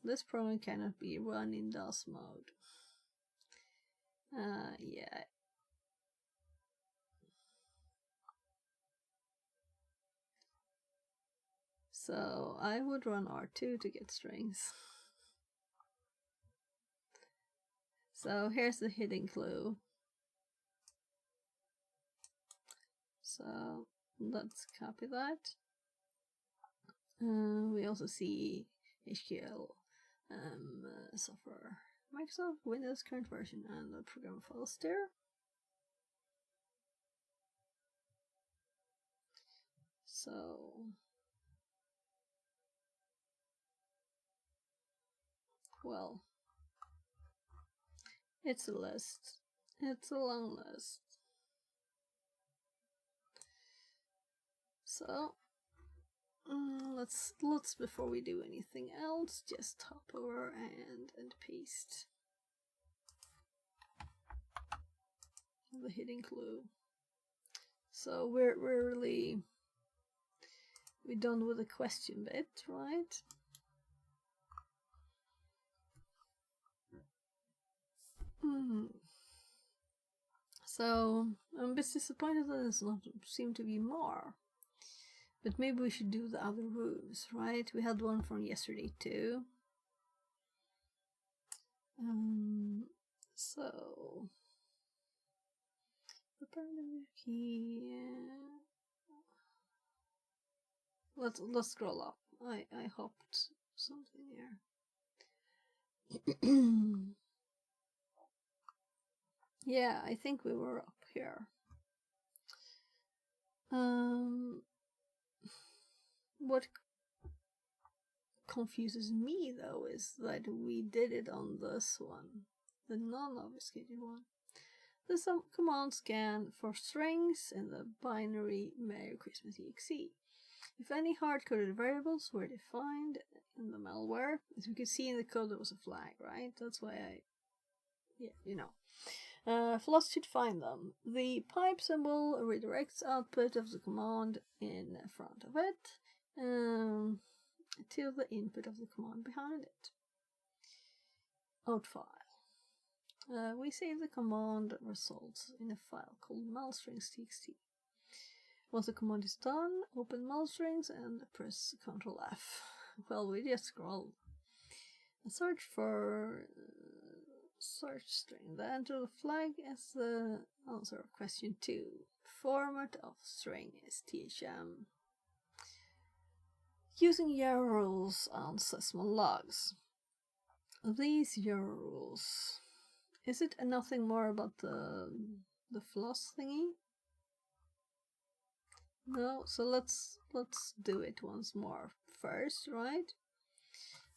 This program cannot be run in DOS mode. Yeah. So I would run R2 to get strings. So here's the hidden clue. So let's copy that. We also see HQL, software, Microsoft, Windows current version, and the program files there. So well, it's a list. It's a long list. So let's before we do anything else, just hop over and paste the hidden clue. So we're done with the question bit, right? So I'm a bit disappointed that there's not seem to be more. But maybe we should do the other rooms, right? We had one from yesterday too. So prepare the key. Let's scroll up. I hopped something here. Yeah, I think we were up here. What confuses me though is that we did it on this one, the non-obfuscated one. There's some command scan for strings in the binary Merry Christmas exe. If any hard-coded variables were defined in the malware, as we could see in the code, there was a flag, right? That's why floss should find them. The pipe symbol redirects output of the command in front of it to the input of the command behind it. Out file. We save the command results in a file called malstrings.txt. Once the command is done, open malstrings and press Ctrl F. Well, we just scroll. Search for search string. Then enter the flag as the answer of question 2. Format of string is THM. Using euro rules and sysmon logs. These euro rules. Is it nothing more about the floss thingy? No, so let's do it once more first, right?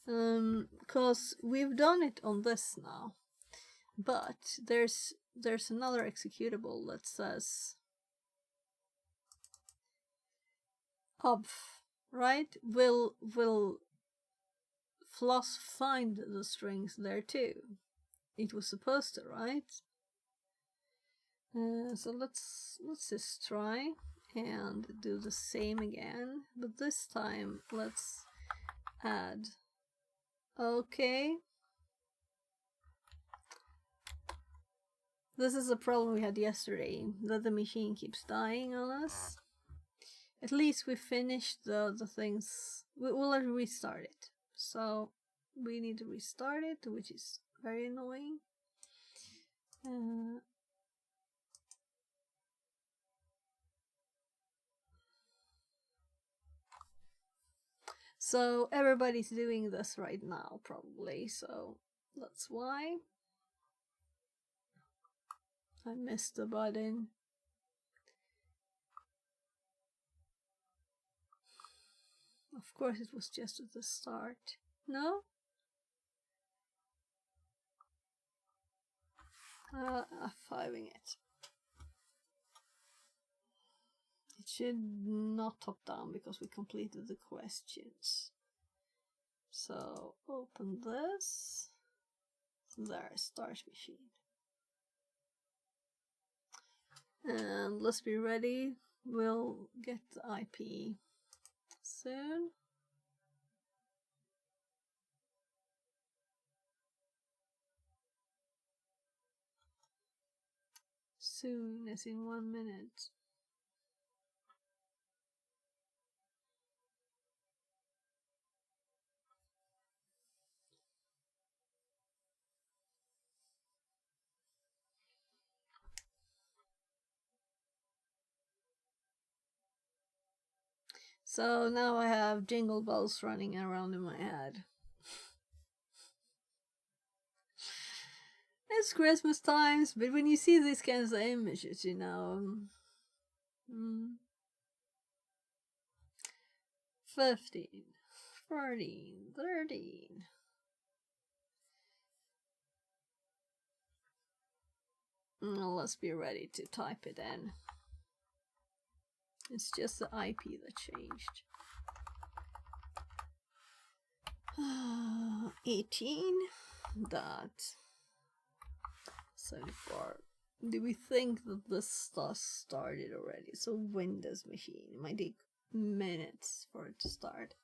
Because we've done it on this now, but there's another executable that says obf, right? Will floss find the strings there too? It was supposed to, right? So let's just try and do the same again, but this time let's add. Okay. This is a problem we had yesterday, that the machine keeps dying on us. At least we finished the things. We'll restart it. So we need to restart it, which is very annoying. So everybody's doing this right now, probably, so that's why. I missed the button. Of course it was just at the start. No? F5ing it. It should not top down because we completed the questions. So open this. There, start machine. And let's be ready. We'll get the IP soon. Soon as in 1 minute. So now I have jingle bells running around in my head. It's Christmas times, but when you see these kinds of images, you know, 15, 14, 13. Well, let's be ready to type it in. It's just the IP that changed. 18.74. Do we think that this stuff started already? So Windows machine. It might take minutes for it to start.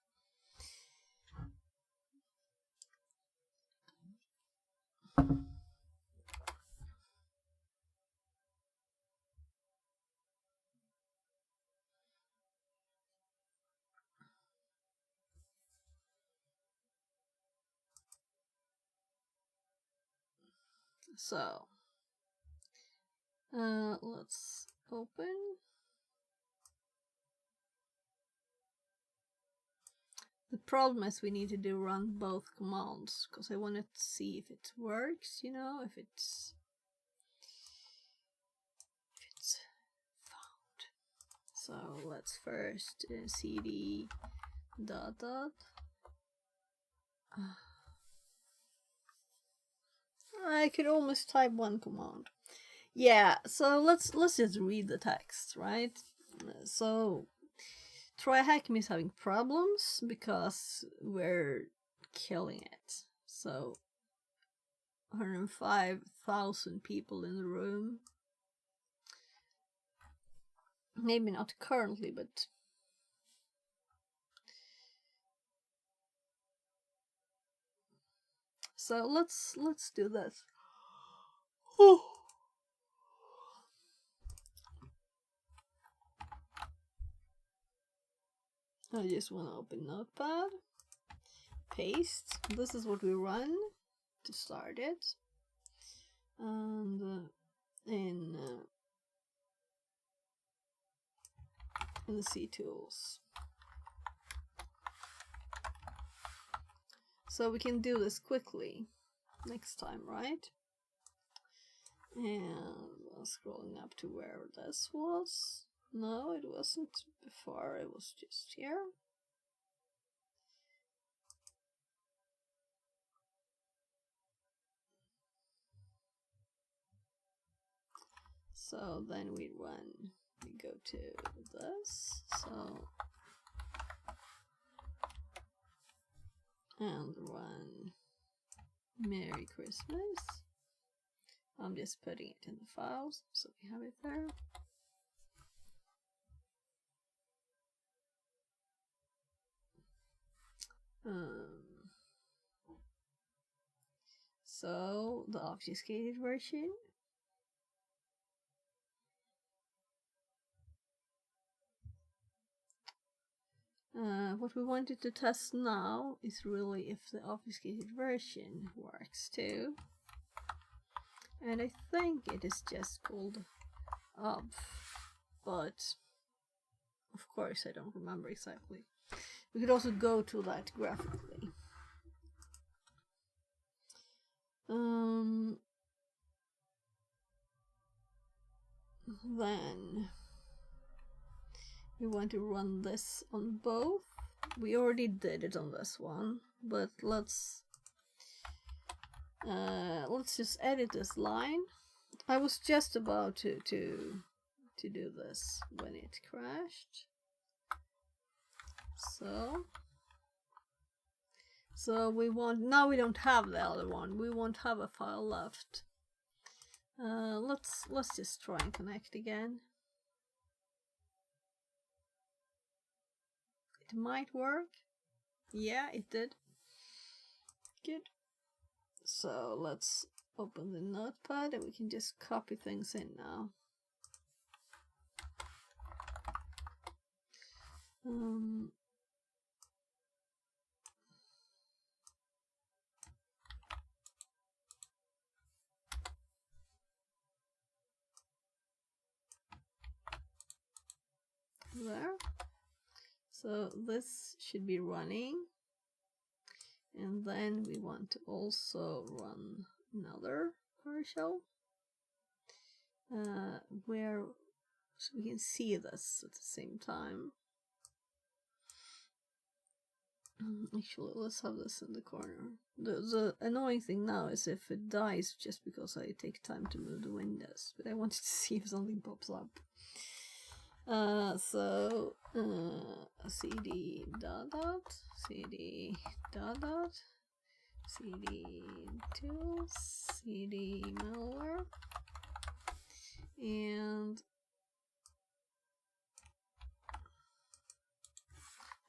So, let's open. The problem is we need to run both commands because I wanted to see if it works, you know, if it's found. So let's first cd dot. I could almost type one command. Yeah, so let's just read the text, right? So TryHackMe is having problems because we're killing it. So 105,000 people in the room. Maybe not currently, but So let's do this. I just want to open Notepad, paste. This is what we run to start it, and in the C tools. So we can do this quickly next time, right? And scrolling up to where this was. No, it wasn't before, it was just here. So then we go to this, so, and run Merry Christmas. I'm just putting it in the files, so we have it there. So the obfuscated version. What we wanted to test now is really if the obfuscated version works too. And I think it is just called obf, but of course I don't remember exactly. We could also go to that graphically. Then we want to run this on both. We already did it on this one, but let's just edit this line. I was just about to do this when it crashed. So we want, now we don't have the other one. We won't have a file left. Let's just try and connect again. It might work. Yeah, it did. Good. So let's open the notepad and we can just copy things in now. There. So this should be running, and then we want to also run another PowerShell where so we can see this at the same time. Actually, let's have this in the corner. The annoying thing now is if it dies just because I take time to move the windows, but I wanted to see if something pops up. cd cd cd tools cd malware, and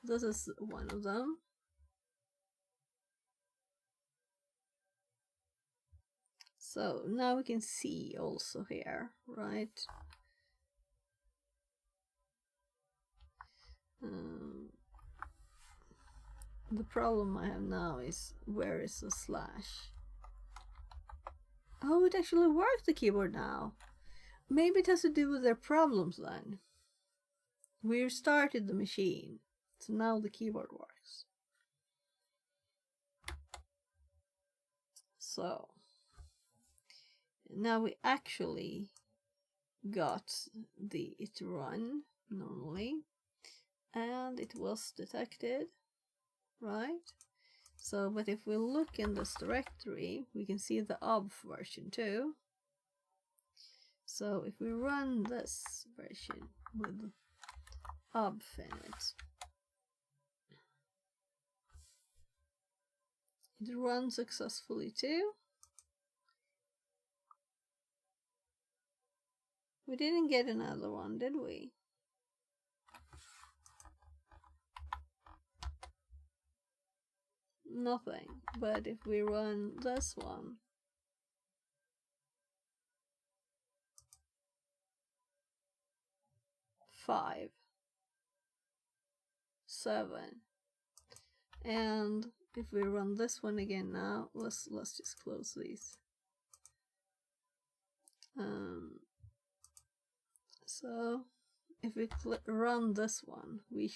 this is one of them. So now we can see also here, right? The problem I have now is where is the slash? Oh, it actually works, the keyboard now. Maybe it has to do with their problems then. We restarted the machine, so now the keyboard works. So now we actually got it to run normally, and it was detected, right? So, but if we look in this directory, we can see the obf version too. So if we run this version with obf in it runs successfully too. We didn't get another one, did we? nothing. But if we run this one, five, 7, and if we run this one again now, let's just close these. So if we run this one, we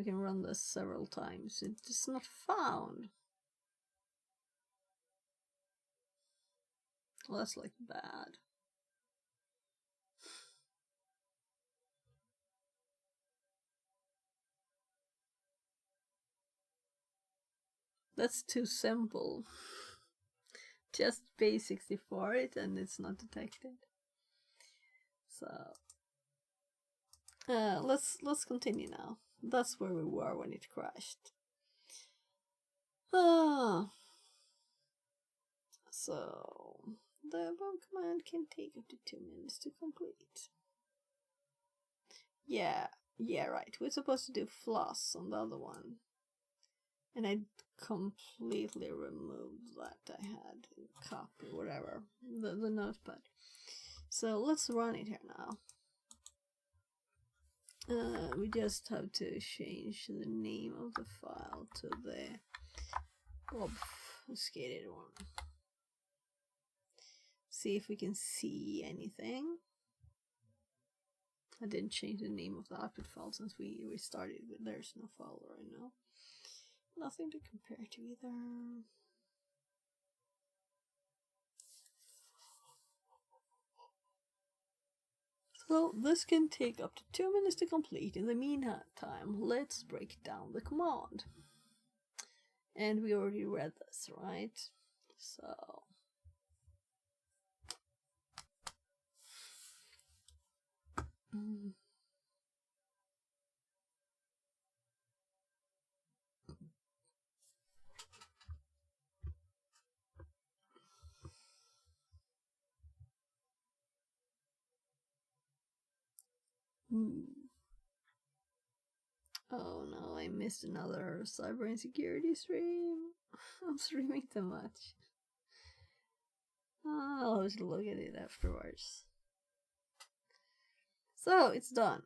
can run this several times. It's not found. Well, that's like bad. That's too simple. Just base64 it and it's not detected. So let's continue now. That's where we were when it crashed. So the bomb command can take up to 2 minutes to complete. Yeah, right. We're supposed to do floss on the other one. And I completely removed that I had copy, whatever, the notepad. So let's run it here now. We just have to change the name of the file to the obfuscated one. See if we can see anything. I didn't change the name of the output file since we restarted, but there's no file right now. Nothing to compare to either. So this can take up to 2 minutes to complete. In the meantime, let's break down the command. And we already read this, right? So oh no, I missed another cyber insecurity stream. I'm streaming too much. I'll just look at it afterwards. So it's done.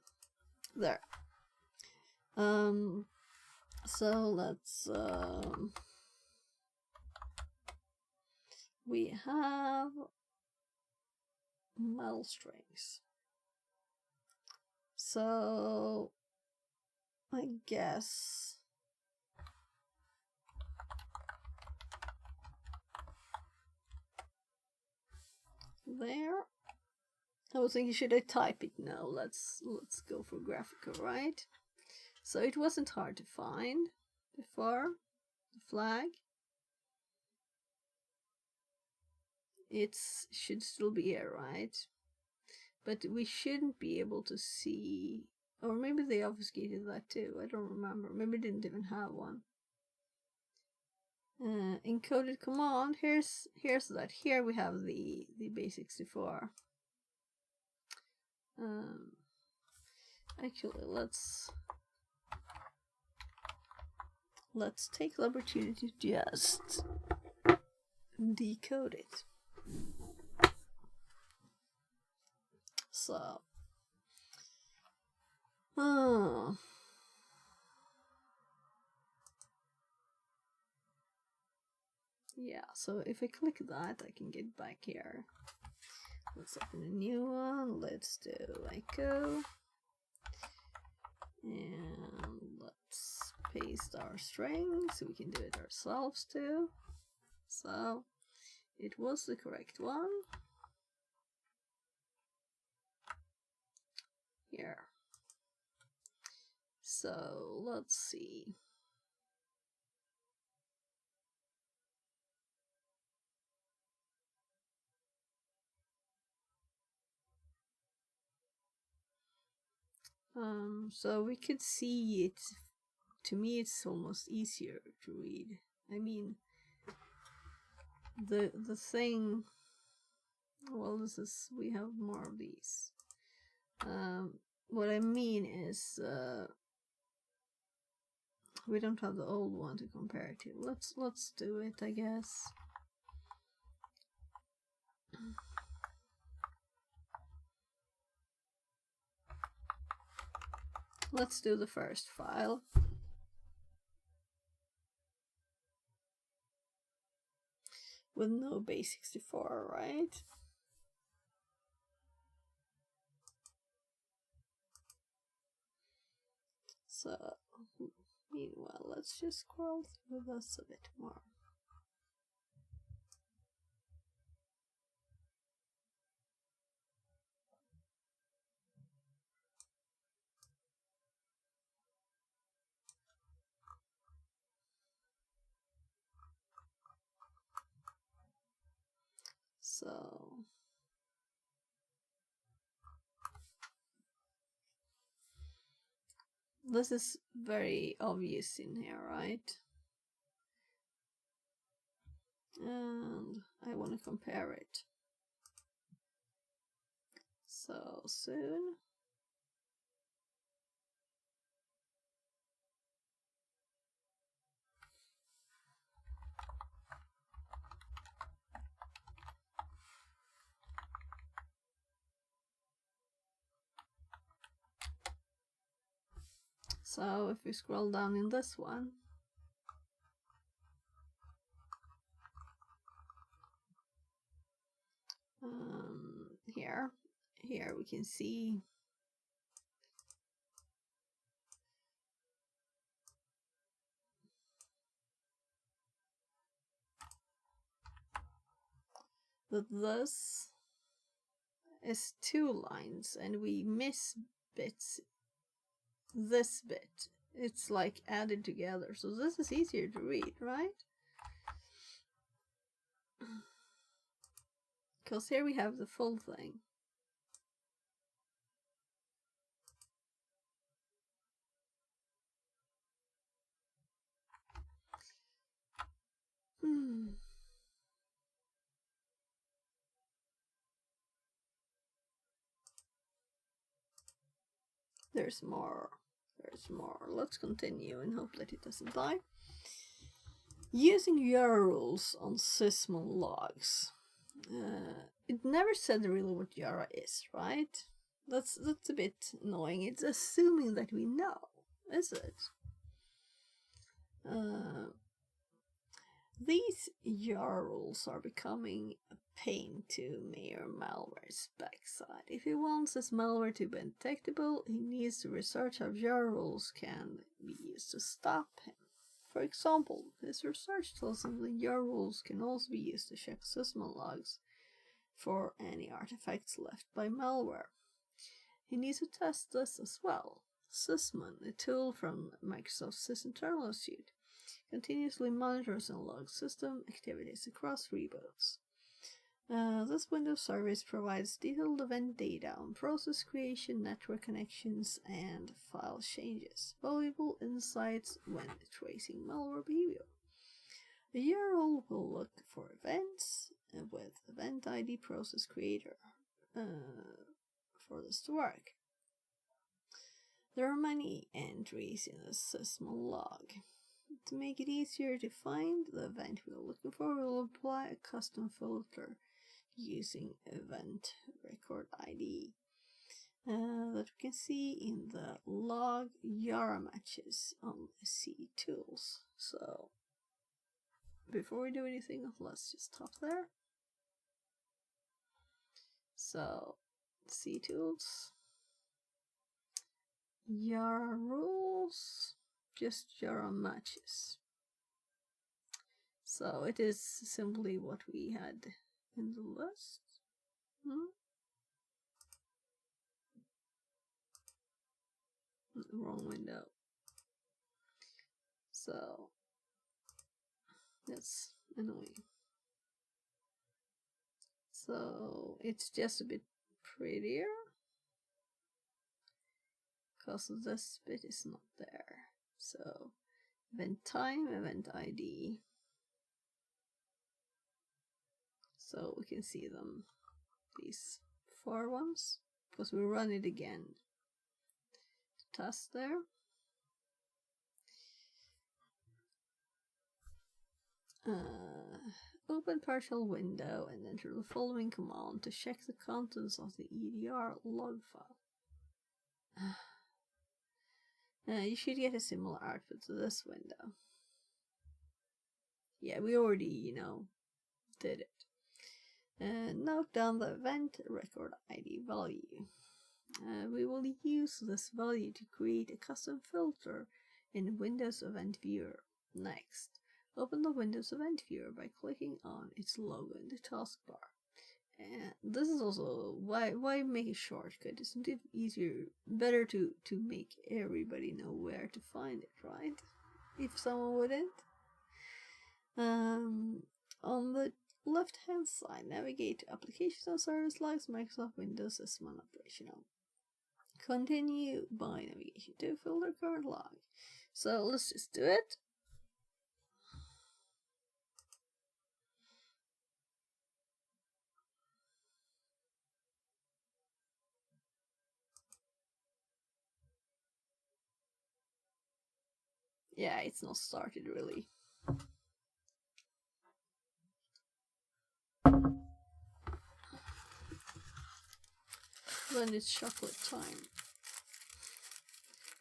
There. So let's we have metal strings. So I guess there. I was thinking, should I type it? No, let's go for graphical, right? So it wasn't hard to find before the flag. It should still be here, right? But we shouldn't be able to see, or maybe they obfuscated that too. I don't remember. Maybe they didn't even have one. Encoded command. Here's that. Here we have the base64. Actually, let's take the opportunity to just decode it. So, yeah, so if I click that, I can get back here. Let's open a new one. Let's do echo. And let's paste our string so we can do it ourselves too. So, it was the correct one. Here. So, let's see. So we could see it. To me, it's almost easier to read. I mean, the thing. Well, we have more of these. What I mean is, We don't have the old one to compare it to. Let's do it, I guess. Let's do the first file. With no base64, right? So, meanwhile, let's just scroll through this a bit more. So, this is very obvious in here, right? And I want to compare it. So soon. So if we scroll down in this one, here we can see that this is 2 lines and we miss bits. This bit, it's like added together, so this is easier to read, right? Because here we have the full thing. There's more. Let's continue and hope that it doesn't die. Using URL rules on sysmon logs. It never said really what Yara is, right? That's a bit annoying. It's assuming that we know, is it? These URL rules are becoming a pain to Mayor Malware's backside. If he wants his malware to be undetectable, he needs to research how URL rules can be used to stop him. For example, his research tells him that URL rules can also be used to check sysmon logs for any artifacts left by malware. He needs to test this as well. Sysmon, a tool from Microsoft's sysinternal suite, continuously monitors and logs system activities across reboots. This Windows service provides detailed event data on process creation, network connections, and file changes, valuable insights when tracing malware behavior. The URL will look for events with event ID process creator for this to work. There are many entries in the sysmon log. To make it easier to find the event we are looking for, we will apply a custom filter using event record ID that we can see in the log Yara matches on ctools. So before we do anything, let's just stop there. So ctools, Yara rules, just Yara matches. So it is simply what we had in the list. Wrong window. So that's annoying. So it's just a bit prettier because this bit is not there. So event time, event ID. So we can see them, these 4 ones, because we run it again to test there. Open partial window and enter the following command to check the contents of the EDR log file. You should get a similar output to this window. Yeah, we already, did it. Note down the event record ID value. We will use this value to create a custom filter in Windows Event Viewer. Next, open the Windows Event Viewer by clicking on its logo in the taskbar. And this is also why make a shortcut? Isn't it easier, better to make everybody know where to find it, right? If someone wouldn't. On the left hand side, navigate to Applications and Service Logs, Microsoft Windows as one operational. Continue by navigation to Filter Current Log. So let's just do it. Yeah, it's not started really. Then it's chocolate time.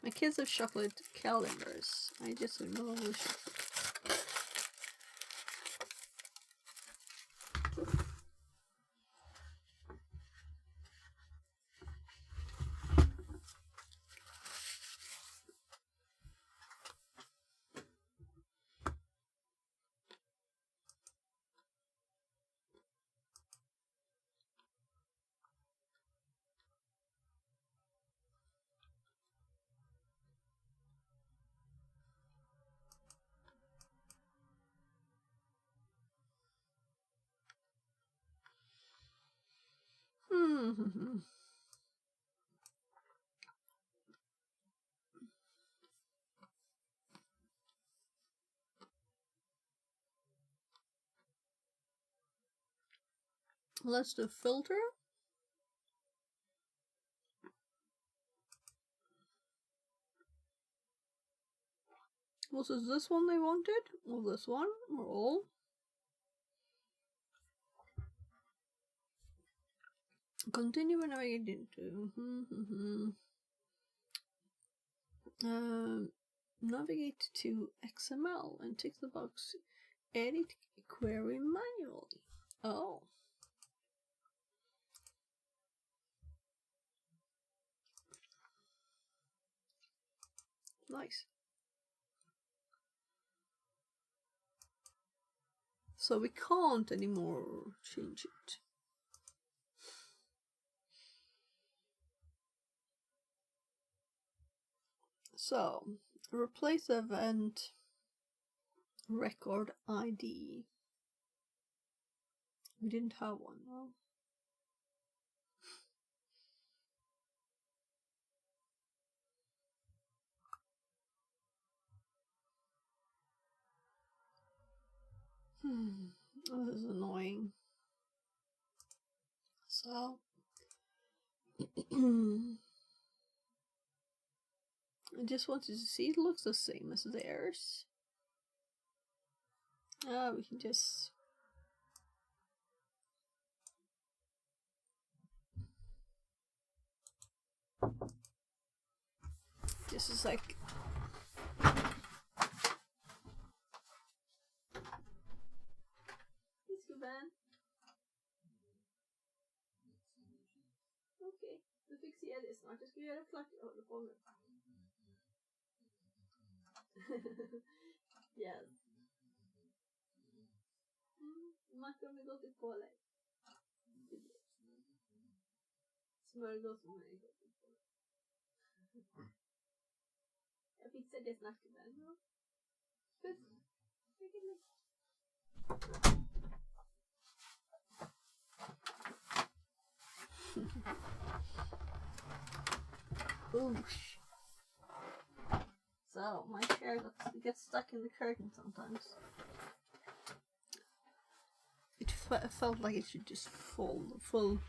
My kids have chocolate calendars. I just have normal chocolate. Let's do filter. Was it this one they wanted? Or this one? Or all? Continue when I get into. Navigate to XML and tick the box Edit Query Manually. Oh. Nice. So we can't anymore change it. So, replace event record ID. We didn't have one, no? This is annoying. So, I just wanted to see, it looks the same as theirs. We can just... This is like... Ben. Okej, då fixar jag det snart. Jag ska göra klart jag håller på med. Yes. Man kommer gå till pålägg. Smörgås med mig. Jag fixar det snart, Ben. Puss. Oosh. So my chair gets stuck in the curtain sometimes. It felt like it should just fall the full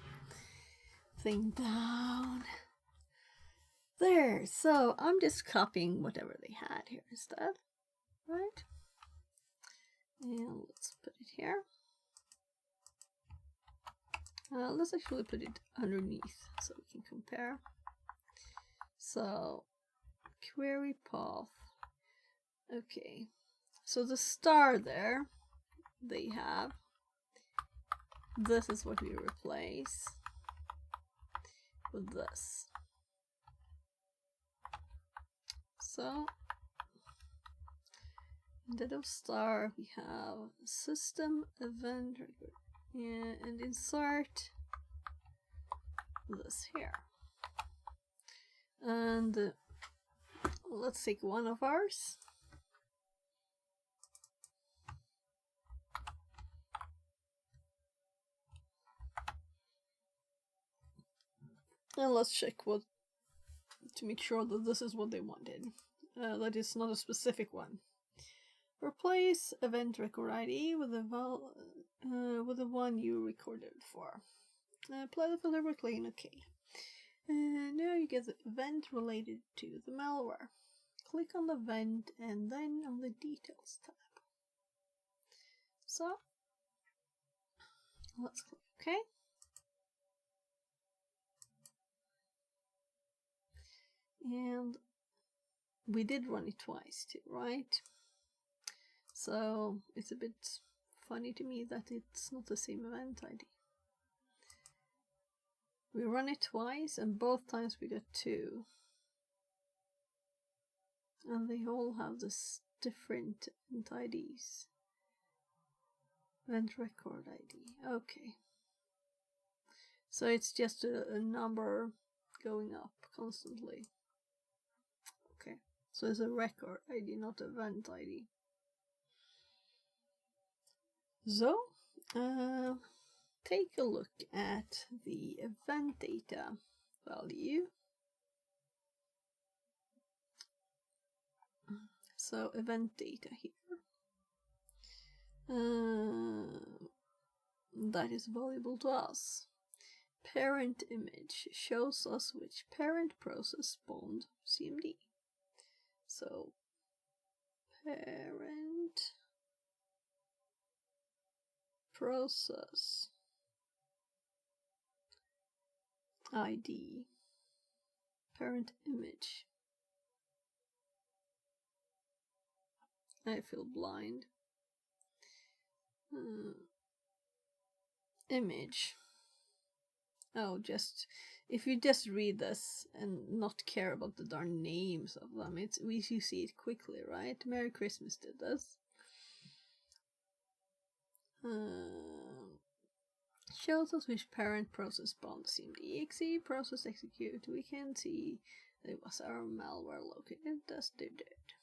thing down. There, so I'm just copying whatever they had here instead, right? And let's put it here. Let's actually put it underneath so we can compare. So, query path. Okay, so the star there, they have. This is what we replace with this. So, instead of star, we have system event record, and insert this here. And let's take one of ours. And let's check what to make sure that this is what they wanted. That is not a specific one. Replace event record ID with the one you recorded for. Apply the filter by clicking OK. And now you get the event related to the malware. Click on the event and then on the details tab. So let's click OK. And we did run it twice too, right? So it's a bit funny to me that it's not the same event ID. We run it twice and both times we got 2. And they all have this different event IDs. Event record ID. Okay. So it's just a number going up constantly. Okay. So it's a record ID, not event ID. So, take a look at the event data value. So, event data here. That is valuable to us. Parent image shows us which parent process spawned CMD. So, parent process ID, parent image. I feel blind. Image. Oh, just if you just read this and not care about the darn names of them, you see it quickly, right? Merry Christmas did this. Shows us which parent process spawned CMD.exe process execute. We can see that it was our malware located as they did.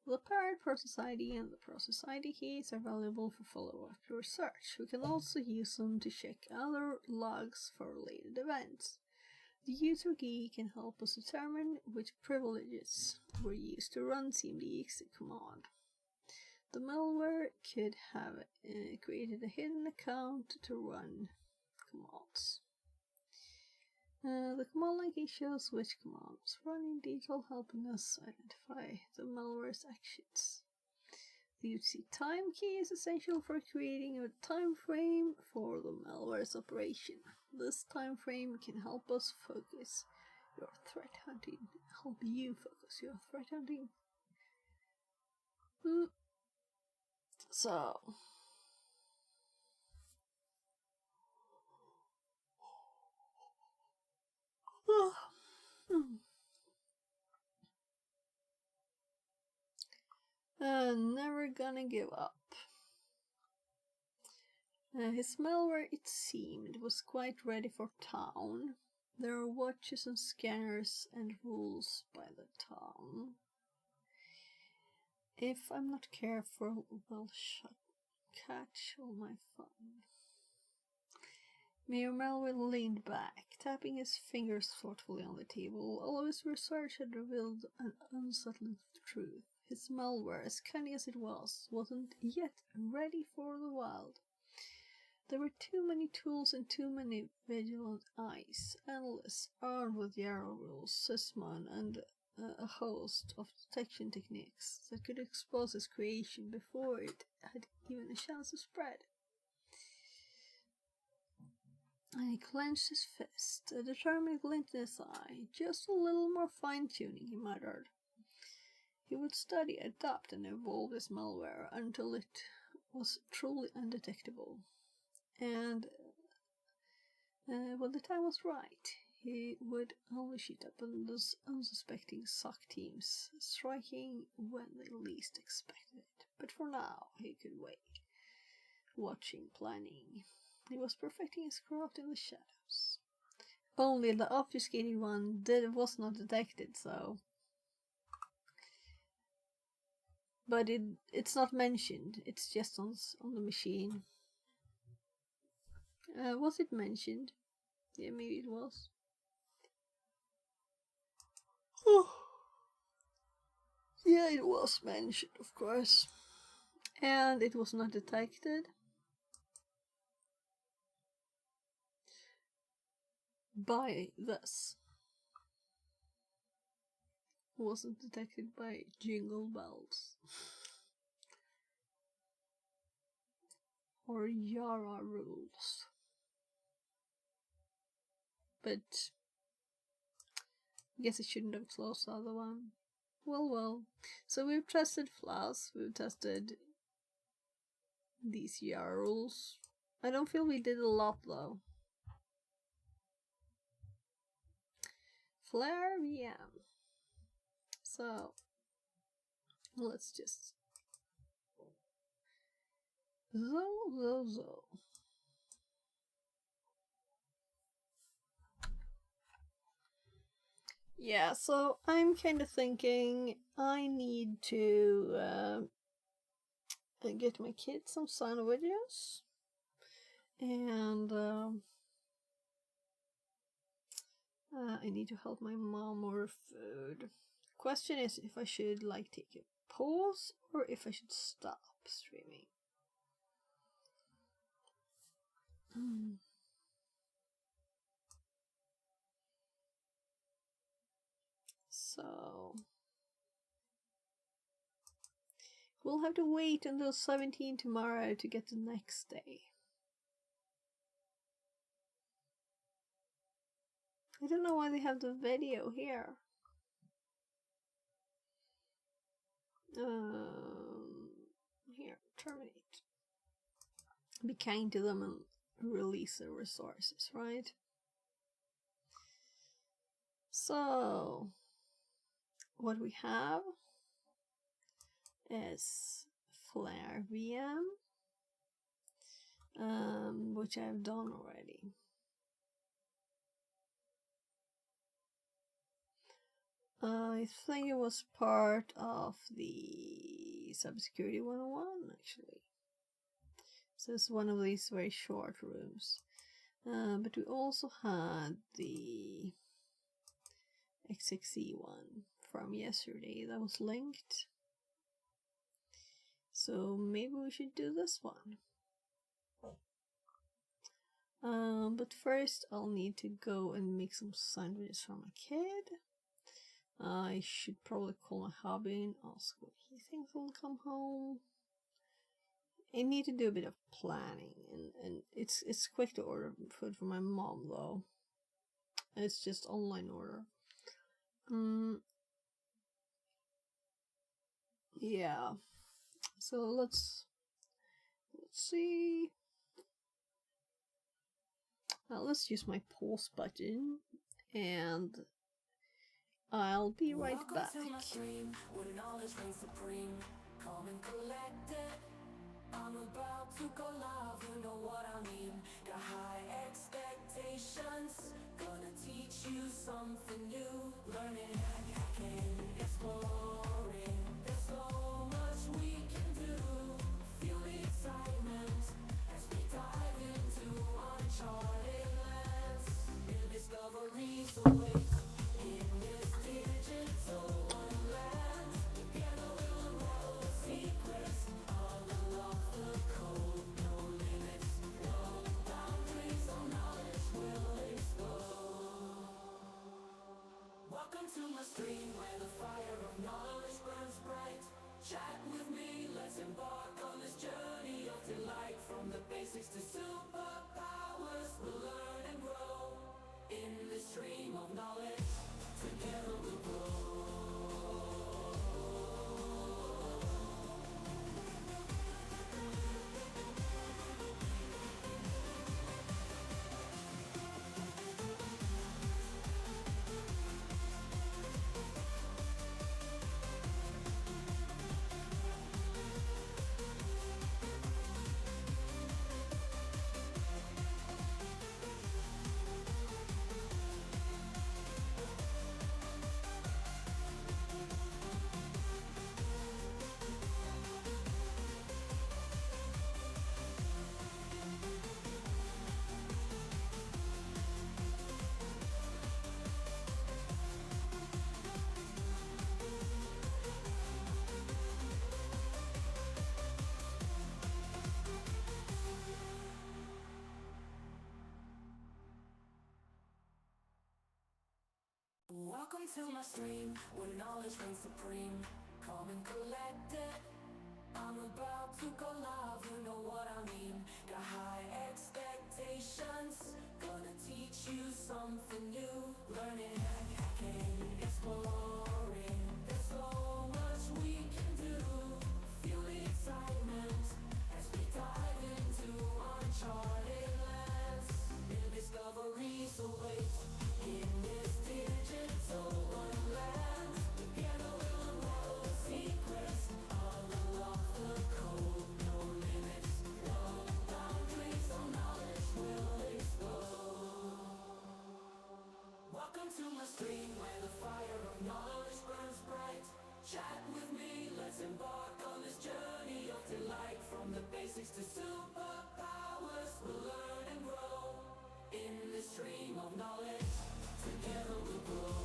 The parent process ID and the process ID keys are valuable for follow-up research. We can also use them to check other logs for related events. The user key can help us determine which privileges were used to run CMD.exe command. The malware could have created a hidden account to run commands. The command line key shows which commands run in detail, helping us identify the malware's actions. The UTC time key is essential for creating a time frame for the malware's operation. This time frame can help us focus your threat hunting. Help you focus your threat hunting. So, never gonna give up. His malware, it seemed, was quite ready for town. There are watches and scanners and rules by the town. If I'm not careful, they'll catch all my fun. Mayor Melville leaned back, tapping his fingers thoughtfully on the table. All of his research had revealed an unsettling truth. His malware, as cunning as it was, wasn't yet ready for the wild. There were too many tools and too many vigilant eyes. Analysts armed with Yarrow rules, Sysmon, and a host of detection techniques that could expose his creation before it had even a chance to spread. And he clenched his fist, a determined glint in his eye. Just a little more fine-tuning, he muttered. He would study, adapt, and evolve his malware until it was truly undetectable. And when the time was right, he would unleash it upon those unsuspecting SOC teams, striking when they least expected it. But for now, he could wait, watching, planning. He was perfecting his craft in the shadows. Only the obfuscated one was not detected, so... But it's not mentioned, it's just on the machine. Was it mentioned? Yeah, maybe it was. Yeah, it was mentioned, of course. And it was not detected. By this. Wasn't detected by jingle bells. Or Yara rules. But I guess it shouldn't have closed the other one. Well. So we've tested Flask, we've tested these Yara rules. I don't feel we did a lot though. Flare VM. So let's just zo. Yeah, so I'm kind of thinking I need to get my kids some sandwiches, and I need to help my mom order food. Question is if I should like take a pause or if I should stop streaming. So we'll have to wait until 17 tomorrow to get the next day. I don't know why they have the video here. Here, terminate. Be kind to them and release their resources, right? So, what we have is Flare VM, which I've done already. I think it was part of the Cybersecurity 101, actually. So it's one of these very short rooms. But we also had the XXE one from yesterday that was linked. So maybe we should do this one. But first I'll need to go and make some sandwiches for my kid. I should probably call my hubby and ask what he thinks will come home. I need to do a bit of planning, and it's quick to order food for my mom though. It's just online order. Yeah. So let's see. Let's use my pause button, and I'll be right back. Welcome to my stream, where knowledge reigns supreme. Calm and collected, I'm about to go live, you know what I mean. Got high expectations, gonna teach you something new. Learning, hacking, exploring, there's so much we can do. Feel the excitement as we dive into uncharted lands. New discoveries await in this digital wonderland. Together we'll unravel the secrets, unlock the code. No limits, no boundaries, no knowledge will explode. Welcome to my stream, where the to my stream, where knowledge reigns supreme. Calm and collected, I'm about to go live, you know what I mean. Got high expectations, gonna teach you something new. Learning, hacking, exploring, there's so much we can do. Feel the excitement as we dive into uncharted lands. New discoveries await in this digital wonderland. Together we'll unravel the secrets, unlock the code. No limits, no boundaries, no knowledge will explode. Welcome to my stream, where the fire of knowledge burns bright. Chat with me, let's embark on this journey of delight. From the basics to superpowers, we'll learn and grow. In this stream of knowledge, together we'll grow.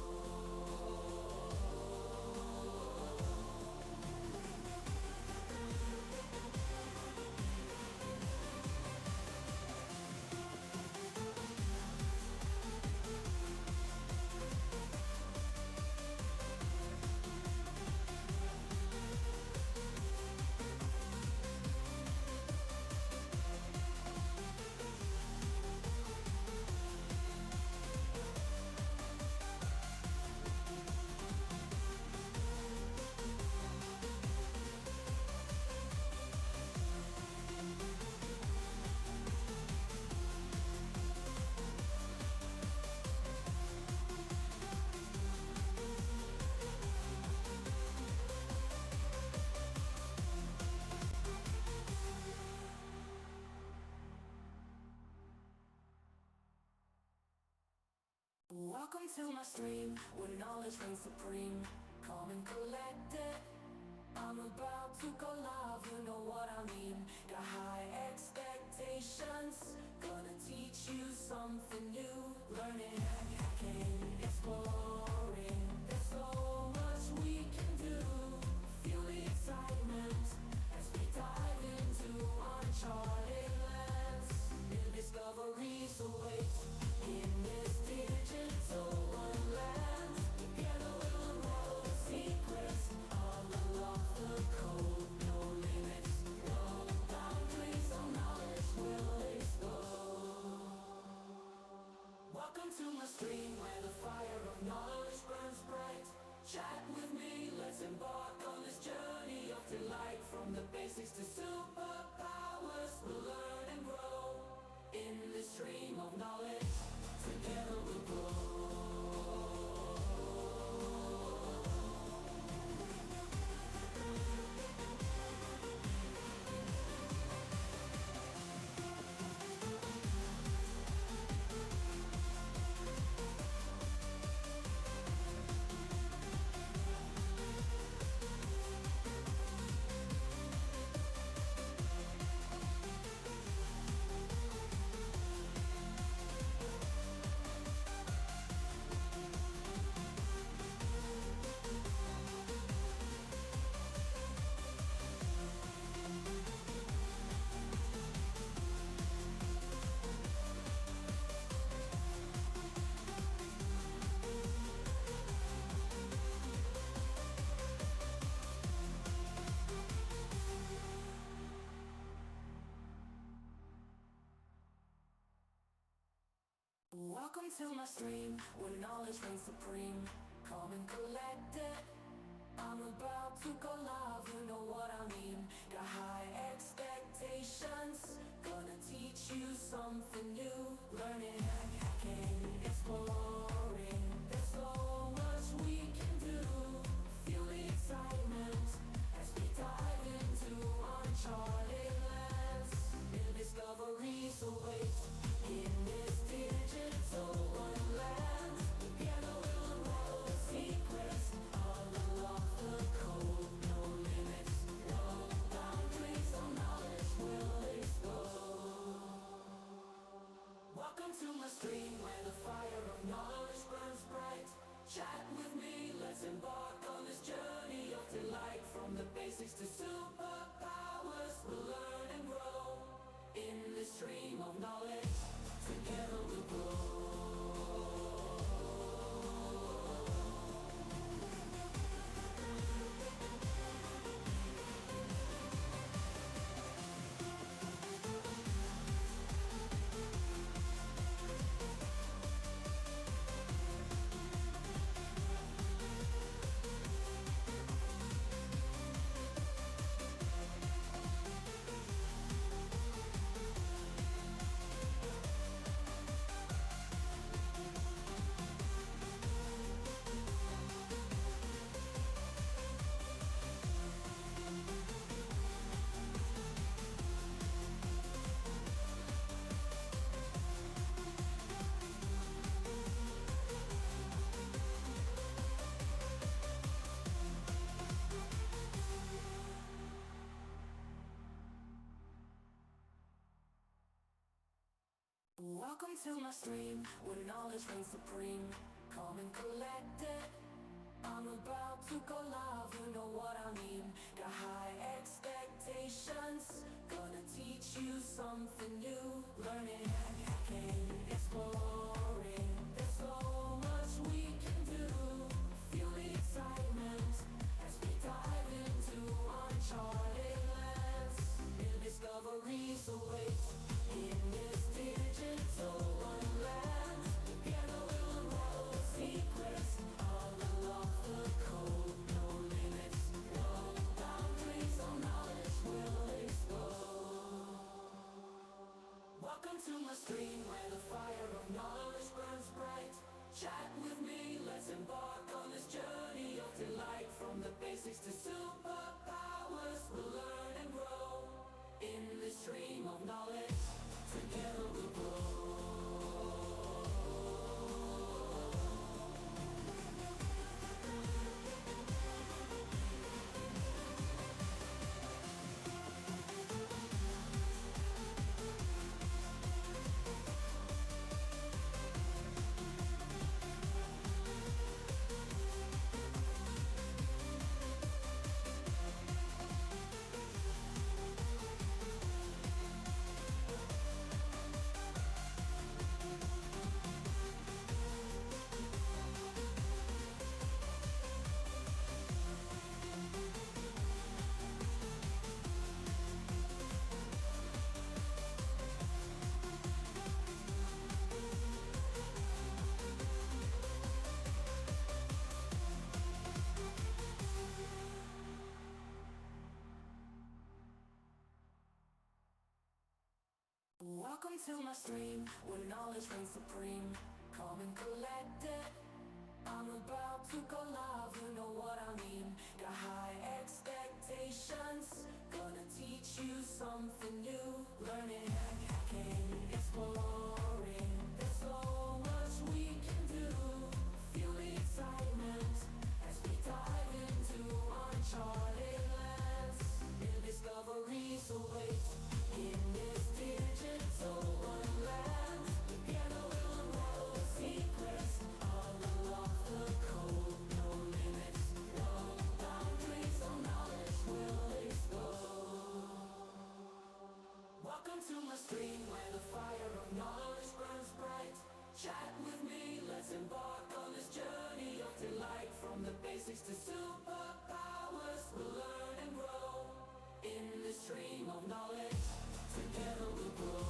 Welcome to my stream, where knowledge reigns supreme. Calm and collected, I'm about to go live, you know what I mean. Got high expectations, gonna teach you something new. Learning, hacking, exploring, there's so much we can do. Feel the excitement as we dive into uncharted lands. New discoveries await in this digital wonderland. Together we'll unravel the secrets, unlock the code. No limits, no boundaries, no knowledge will explode. Welcome to my stream, where the fire of knowledge burns bright. Chat with me, let's embark on this journey of delight. From the basics to superpowers, we'll learn and grow. In this stream of knowledge, together we'll grow. Welcome to my stream, where knowledge reigns supreme. Calm and collected, I'm about to go live, you know what I mean. Got high expectations, gonna teach you something new. Learning, hacking, exploring, there's so much we can do. Feel the excitement as we dive into uncharted lands. New discoveries await in this digital wonderland. Together we'll unravel the secrets, unlock the code. No limits, no boundaries, no knowledge will explode. Welcome to my stream, where the fire of knowledge Welcome to my stream, where knowledge reigns supreme. Calm and collected, I'm about to go live, you know what I mean. Got high expectations, gonna teach you something new. Learning, hacking, exploring, there's so much we can do. Feel the excitement as we dive into uncharted lands. New discoveries await in this digital wonderland. Together we'll unravel the secrets, unlock the code. No limits, no boundaries, all knowledge will explode. Welcome to my stream, where the fire of knowledge burns bright. Chat with me, let's embark on this journey of delight. From the basics to superpowers, we'll learn and grow. In this stream of knowledge, together we'll grow. Welcome to my stream, where knowledge reigns supreme. Calm and collected, I'm about to go live, you know what I mean. Got high expectations, gonna teach you something new. Learning, hacking, exploring, there's so much we can do. Feel the excitement as we dive into uncharted lands. New discoveries await in this digital wonderland. Together we'll unravel the secrets, unlock the code. No limits, no boundaries, all knowledge will explode. Welcome to my stream, where the fire of knowledge burns bright. Chat with me, let's embark on this journey of delight. From the basics to superpowers, we'll learn and grow. In this stream of knowledge, together we'll grow.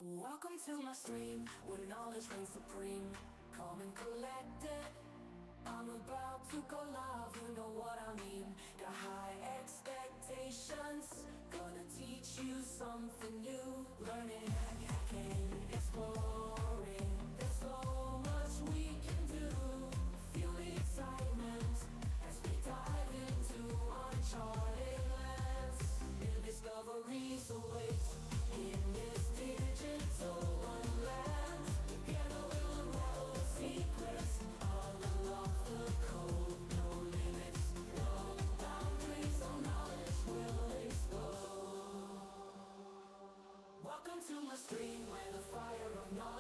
Welcome to my stream, where knowledge reigns supreme. Calm and collected, I'm about to go live, you know what I mean. Got high expectations, gonna teach you something new. Learning, hacking, exploring, there's so much we can do. Feel the excitement as we dive into uncharted lands. New discoveries await in this digital wonderland. Together we'll unravel the secrets, unlock the code. No limits, no boundaries, all knowledge will explode. Welcome to my stream, where the fire of knowledge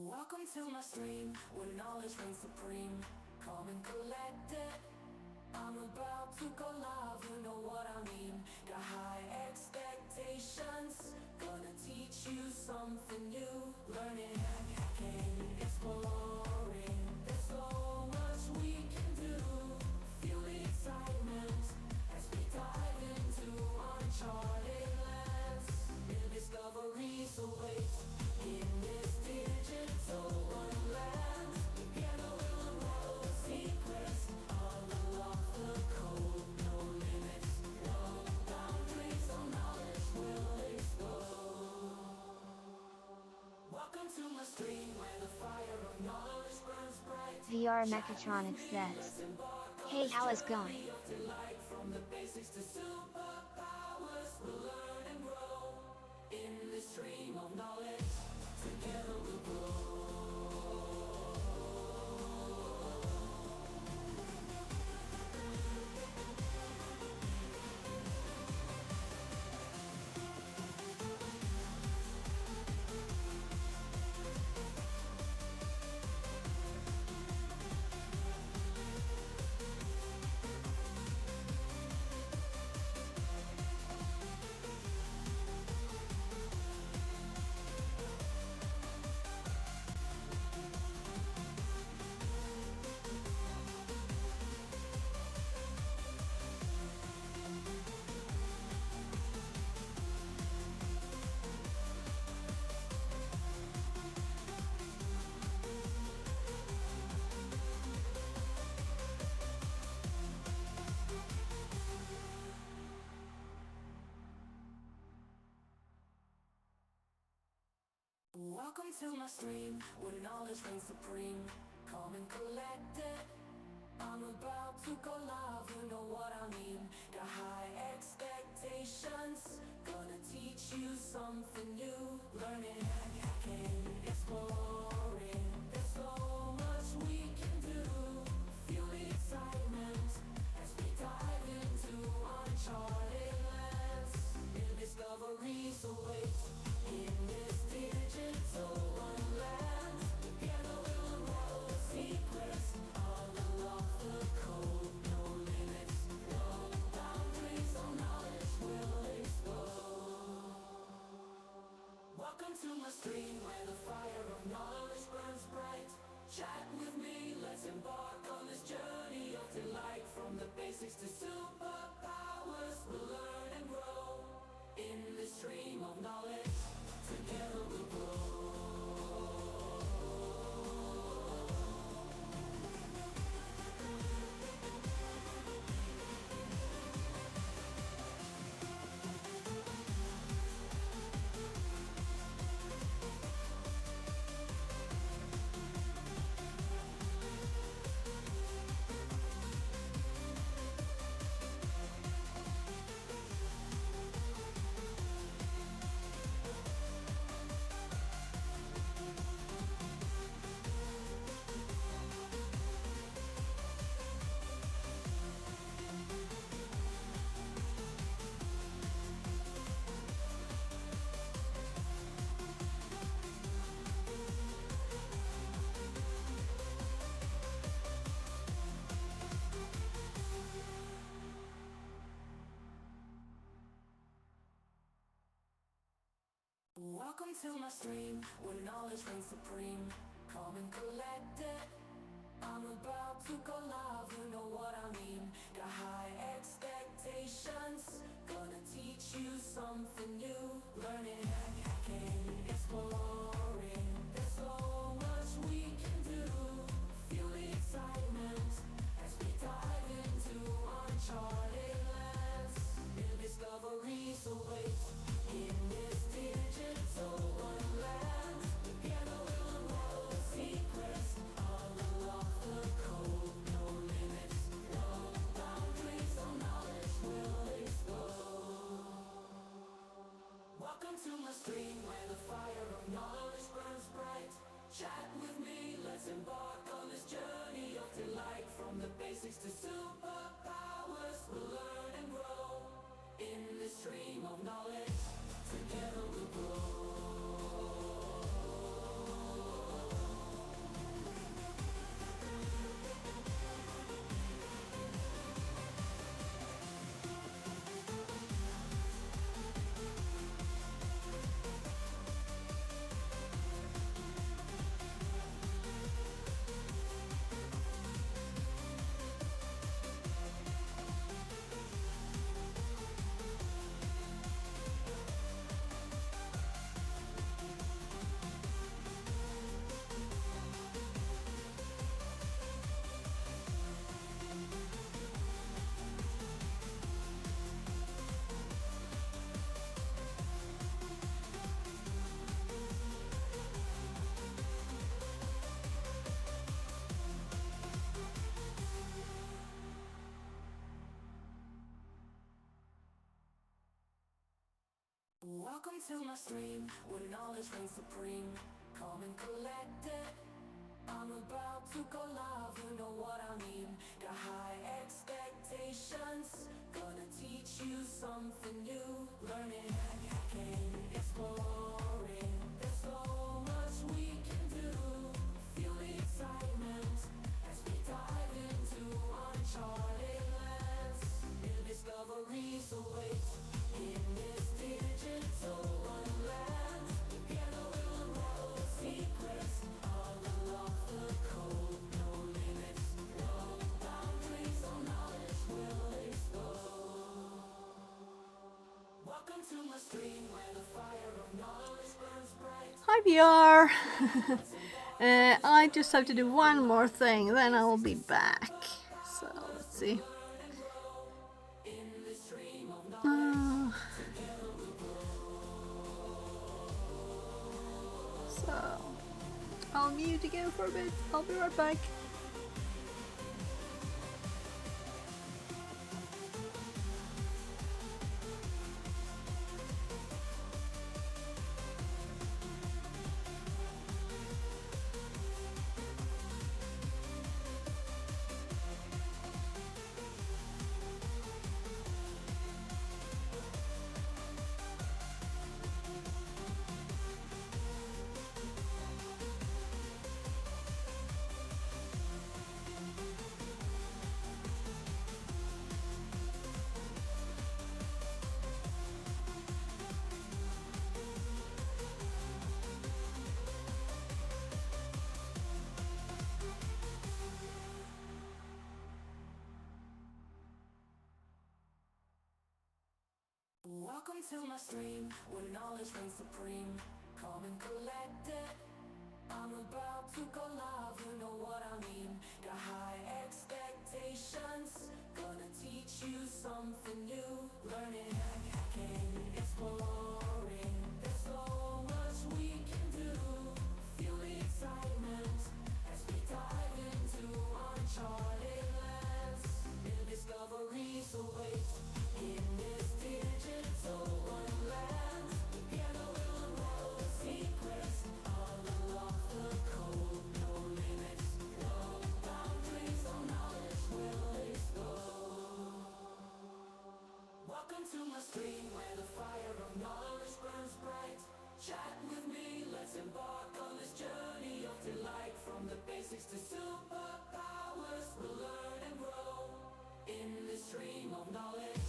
Welcome to my stream, where knowledge reigns supreme. Calm and collected, I'm about to go live, you know what I mean. Got high expectations, gonna teach you something new. Learning, hacking, exploring, there's so much we can do. Feel the excitement as we dive into uncharted lands. New discoveries await in this digital wonderland. Together we'll unravel the secrets, unlock the code. No limits, no boundaries, no knowledge will explode. Welcome to my stream, where the fire of knowledge burns bright. VR Mechatronics says, "Hey, how is going? Delight from the basics to superpowers, we'll learn and grow in this stream of knowledge. Together we'll grow. Welcome to my stream, where knowledge reigns supreme. Calm and collected, I'm about to go live, you know what I mean. Got high expectations, gonna teach you something new. Learning, hacking, exploring, there's so much we can do. Feel the excitement as we dive into uncharted lands. New discoveries await in this digital wonderland. Together we'll unravel the secrets, unlock the code. No limits, no boundaries, no knowledge will explode. Welcome to my stream, where the fire of knowledge burns bright. Chat with me, let's embark on this journey of delight. From the basics to superpowers, we'll learn and grow in this stream of knowledge. Together we'll grow. Welcome to my stream, where knowledge reigns supreme. Calm and collected, I'm about to go live, you know what I mean. Got high expectations, gonna teach you something new. Learning, hacking, exploring, there's so much we can do. Feel the excitement as we dive into uncharted lands. New discoveries await in this digital wonderland. Together we'll unravel the secrets, unlock the code. No limits, no boundaries, no knowledge will explode. Welcome to my stream, where the fire of knowledge burns bright. Chat with me, let's embark on this journey of delight. From the basics to superpowers, we'll learn and grow in this stream of knowledge. Together we'll grow. to my stream, where knowledge reigns supreme. Calm and collected, I'm about to go live, you know what I mean. Got high expectations, gonna teach you something new. Learning, hacking, exploring, there's so much we can do. Feel the excitement as we dive into uncharted lands. New discoveries await in this digital wonderland. Together we'll unravel the secrets, all unlock the code. No limits, no boundaries, all knowledge will explode. Welcome to my stream, where the fire of knowledge burns bright. Hi VR! I just have to do one more thing, then I will be back. So let's see. So I'll mute again for a bit. I'll be right back. Welcome to my stream, where knowledge reigns supreme. Calm and collected, I'm about to go live, you know what I mean. Got high expectations, gonna teach you something new. Learning, hacking, exploring, there's so much we can do. Feel the excitement as we dive into uncharted lands. New discoveries await in this digital wonderland. Together we'll unravel the secrets, all unlock the code. No limits, no boundaries, all knowledge will explode. Welcome to my stream, where the fire of knowledge burns bright. Chat with me, let's embark on this journey of delight. From the basics to superpowers, we'll learn and grow in this stream of knowledge.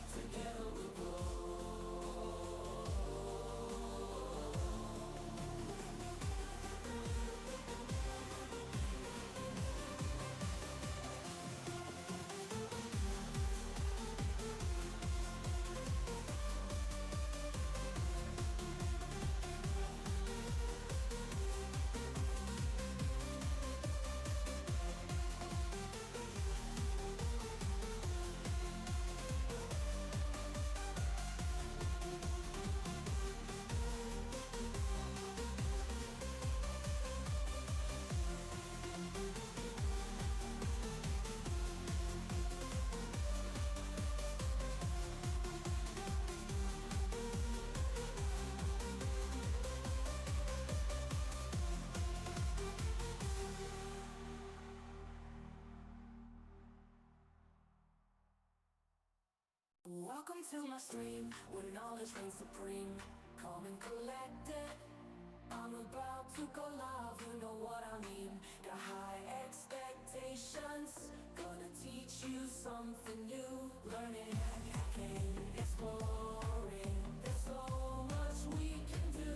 Together we'll grow. Welcome to my stream, where knowledge reigns supreme. Calm and collected, I'm about to go live, you know what I mean. Got high expectations, gonna teach you something new. Learning, hacking, exploring, there's so much we can do.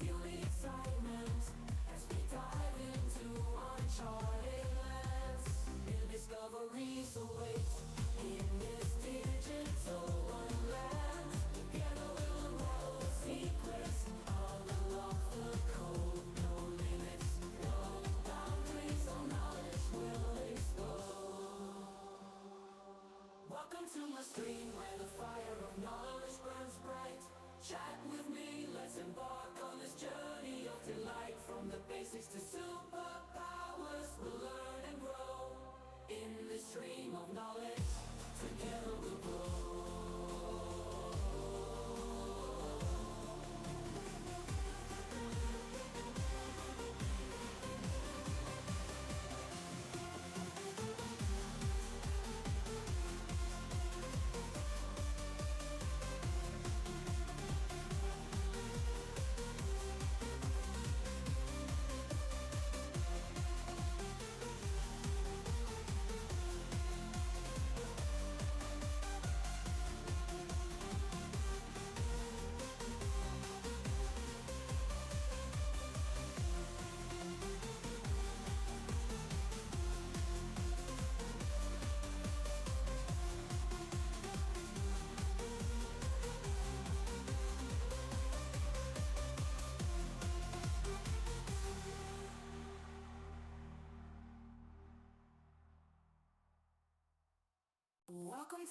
Feel the excitement as we dive into uncharted lands. New discoveries await in this digital wonderland. Together we'll unravel the secrets, all unlock the code. No limits, no boundaries, all knowledge will explode. Welcome to my stream, where the fire of knowledge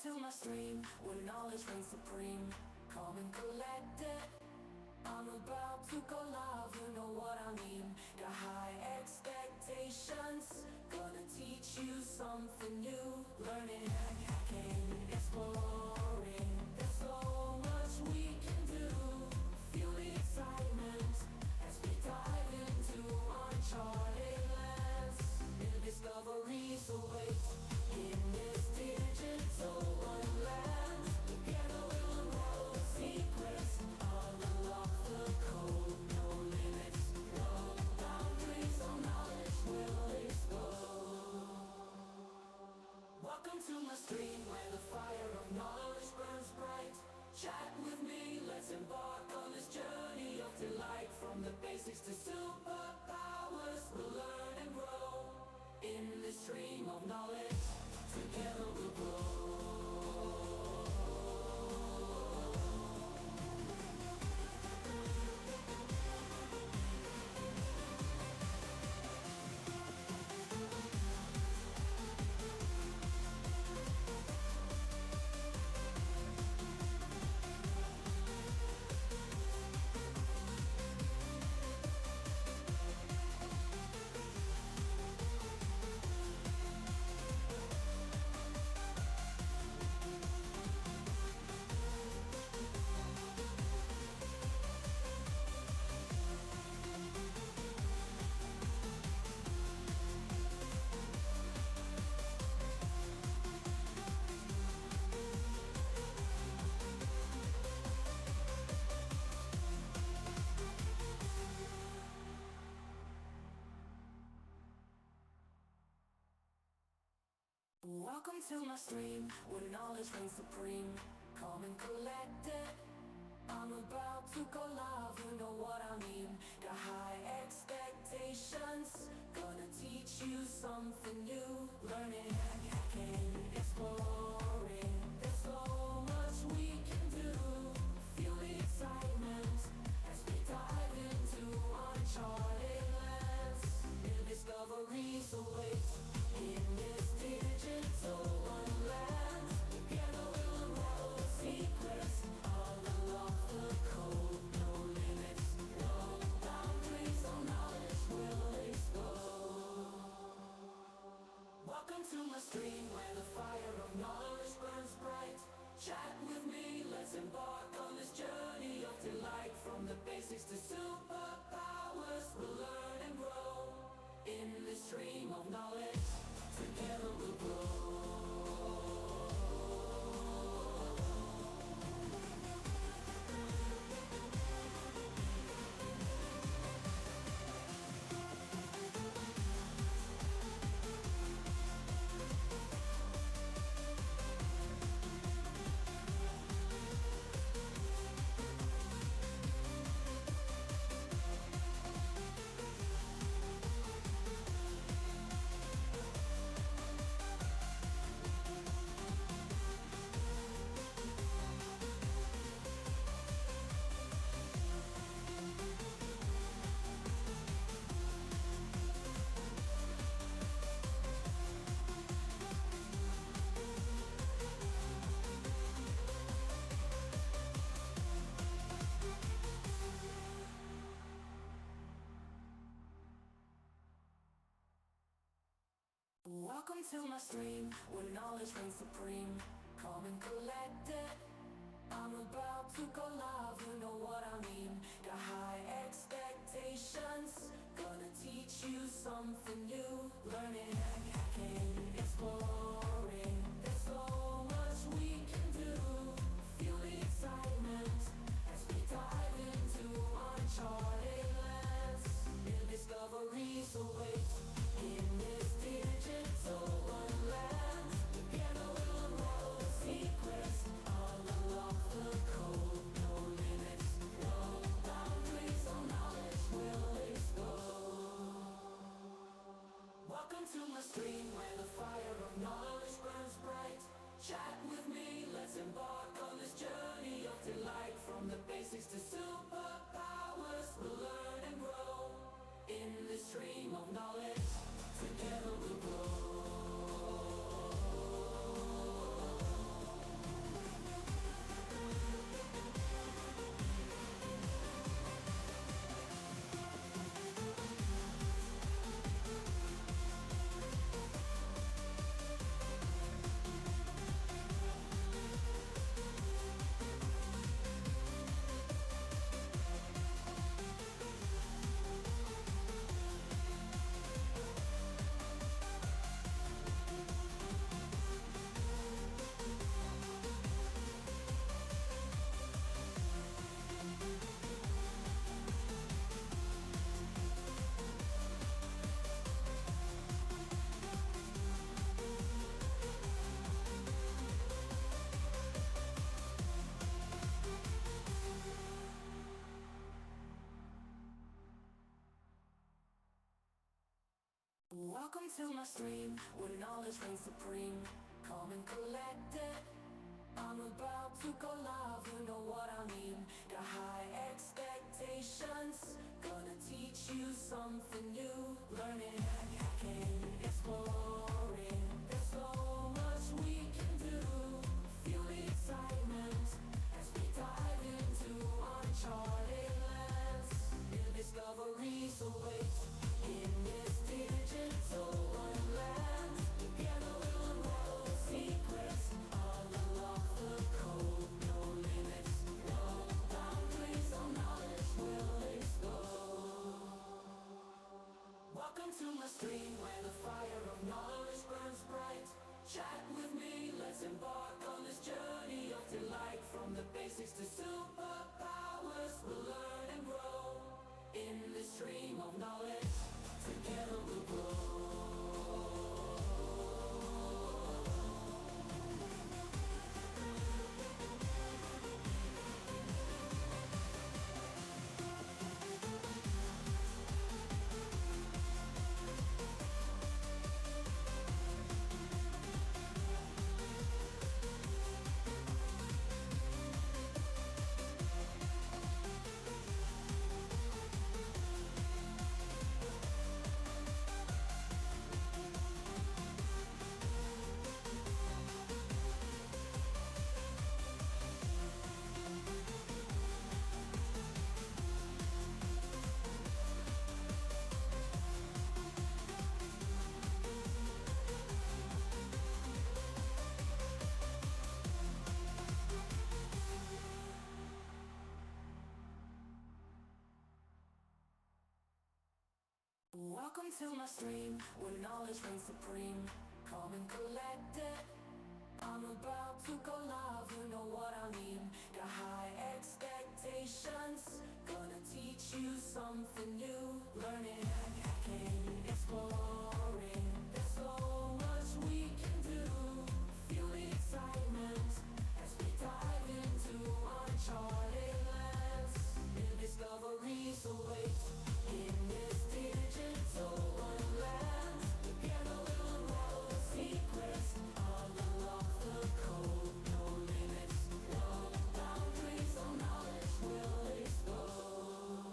to my stream, where knowledge reigns supreme. Calm and collected, I'm about to go live, you know what I mean. Got high expectations, gonna teach you something new. Learning, hacking, exploring, there's so much we can do. Feel the excitement as we dive into uncharted lands. New discoveries await in this digital wonderland. Together we'll unravel the secrets, unlock the code. No limits, no boundaries, no knowledge will explode. Welcome to my stream, where the fire of knowledge burns bright. Chat with me, let's embark on this journey of delight. From the basics to superpowers, we'll learn and grow. In this stream of knowledge, together we'll grow. Welcome to my stream, where knowledge reigns supreme. Calm and collected, I'm about to go live, you know what I mean. Got high expectations, gonna teach you something new. Learning, hacking, exploring, there's so much we can do. Feel the excitement as we dive into uncharted lands. New discoveries await in this digital wonderland. Together we'll unravel the secrets, unlock the code. No limits, no boundaries, no knowledge will explode. Welcome to my stream, where the fire of knowledge burns bright. Chat with me, let's embark on this journey of delight. From the basics to superpowers, we'll learn and grow. In this stream of knowledge, together we'll grow. Welcome to my stream, where knowledge reigns supreme. Calm and collected, I'm about to go live, you know what I mean. Got high expectations, gonna teach you something new. Learning, hacking, exploring, there's so much we can do. Feel the excitement as we dive into uncharted lands. New discoveries await in this digital wonderland. Together we'll unravel the secrets, unlock the code. No limits, no boundaries, no knowledge will explode. Welcome to my stream, where the fire of knowledge burns bright. Chat with me, let's embark on this journey of delight. From the basics to superpowers, we'll learn and grow. In this stream of knowledge, Welcome to my stream, where knowledge reigns supreme. Calm and collected, I'm about to go live, you know what I mean. Got high expectations, gonna teach you something new. Learning, hacking, exploring, there's so much we can do. Feel the excitement as we dive into uncharted lands. New discoveries await in this digital wonderland. Together we'll unravel the secrets, unlock the code, no limits, no boundaries, all knowledge will explode. Welcome to my stream, where the fire of knowledge burns bright. Chat with me, let's embark on this journey of delight. From the basics to superpowers, we'll learn and grow in this stream of knowledge. Together we'll grow. Welcome to my stream, where knowledge reigns supreme. Calm and collected, I'm about to go live, you know what I mean. Got high expectations, gonna teach you something new. Learning, hacking, exploring, there's so much we can do. Feel the excitement as we dive into uncharted lands. New discoveries await in this digital wonderland. Together we'll unravel the secrets, unlock the code, no limits, no boundaries, all knowledge will explode.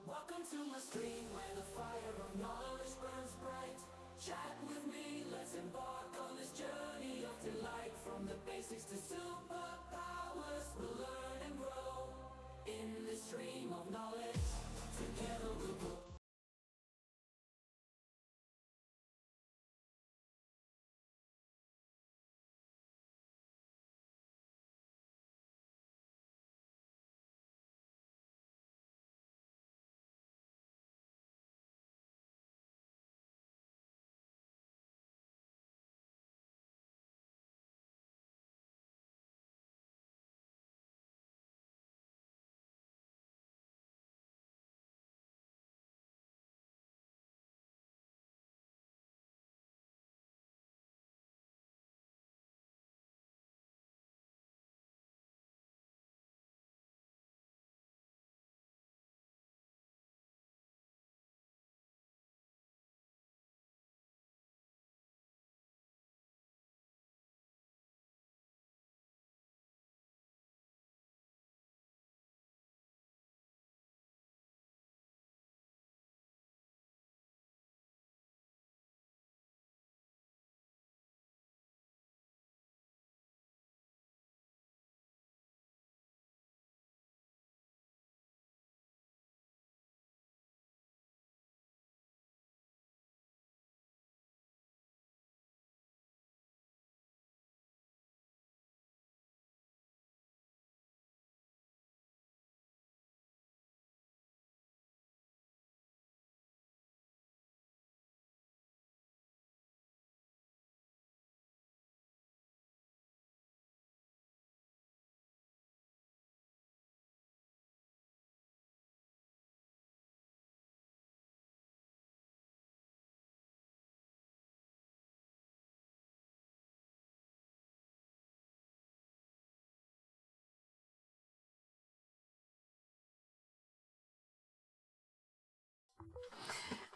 Welcome to my stream, where the fire of knowledge burns bright. Chat with me, let's embark on this journey of delight. From the basics to superpowers, we'll learn and grow in this stream of knowledge. Together we'll grow.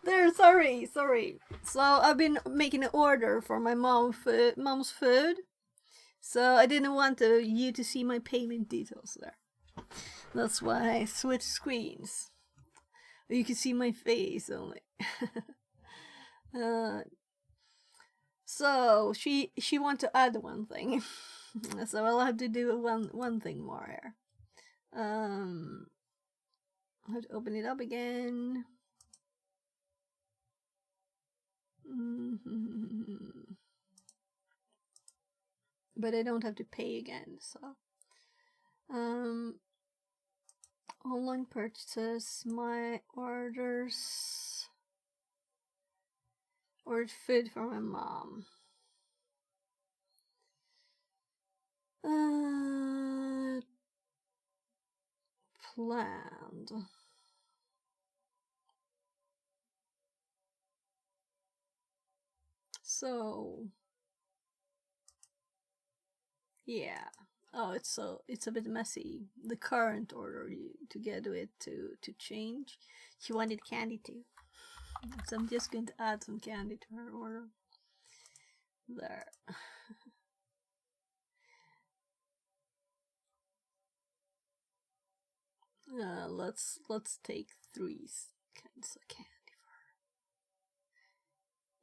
There, sorry. So I've been making an order for my mom's food. So I didn't want you to see my payment details there. That's why I switched screens. You can see my face only. So she want to add one thing. So I'll have to do one thing more here. I'll have to open it up again. But I don't have to pay again, so online purchases, my orders, ordered food for my mom. Planned. So yeah. Oh, it's a bit messy. The current order to get it to change. She wanted candy too, so I'm just going to add some candy to her order. There. Let's take 3 kinds of candy for her.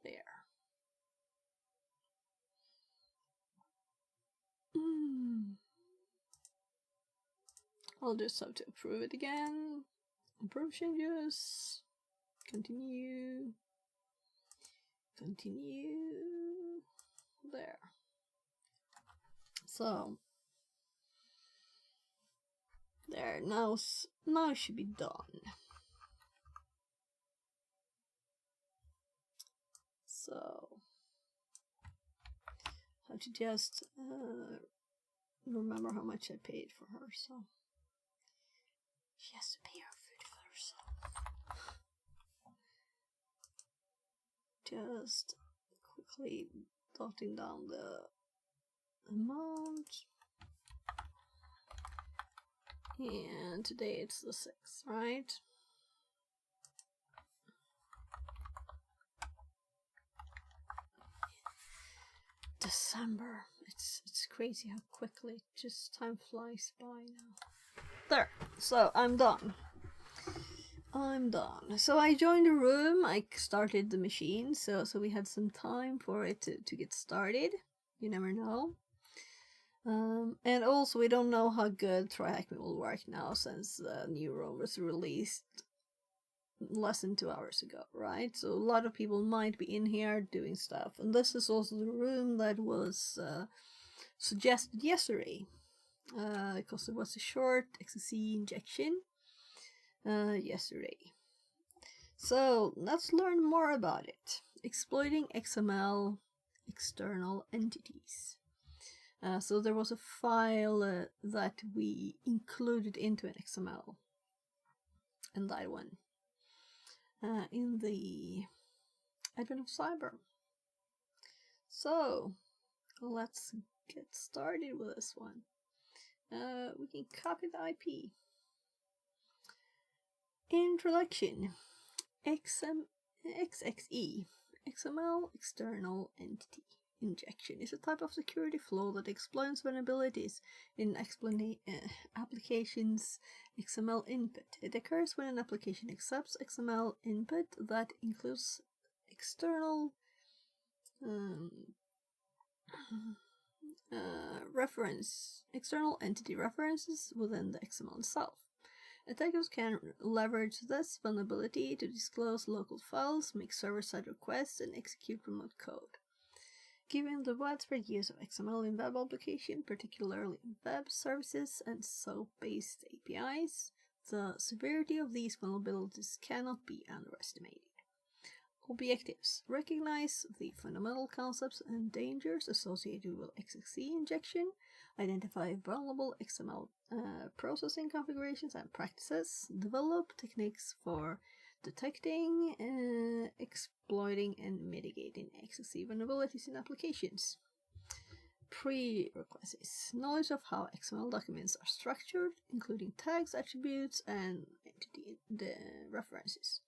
There. I'll just have to approve it again. Approve changes. Continue. There. So there, now it should be done. So I have to just remember how much I paid for her, so she has to pay her food for herself. Just quickly jotting down the amount. And today it's the 6th, right? December. It's crazy how quickly just time flies by now. There. So I'm done. So I joined the room. I started the machine. So we had some time for it to get started. You never know. And also we don't know how good TryHackMe will work now since the new room was released less than 2 hours ago, right? So a lot of people might be in here doing stuff, and this is also the room that was suggested yesterday because there was a short XSC injection yesterday. So let's learn more about it. Exploiting XML external entities. So there was a file that we included into an XML, and that one in the Advent of Cyber. So let's get started with this one. We can copy the IP. Introduction. XXE, XML External Entity Injection, is a type of security flaw that exploits vulnerabilities in applications' XML input. It occurs when an application accepts XML input that includes external external entity references within the XML itself. Attackers can leverage this vulnerability to disclose local files, make server-side requests, and execute remote code. Given the widespread use of XML in web applications, particularly in web services and SOAP-based APIs, the severity of these vulnerabilities cannot be underestimated. Objectives: recognize the fundamental concepts and dangers associated with XXE injection, identify vulnerable XML processing configurations and practices, develop techniques for detecting, exploiting, and mitigating XXE vulnerabilities in applications. Prerequisites: knowledge of how XML documents are structured, including tags, attributes, and entity references.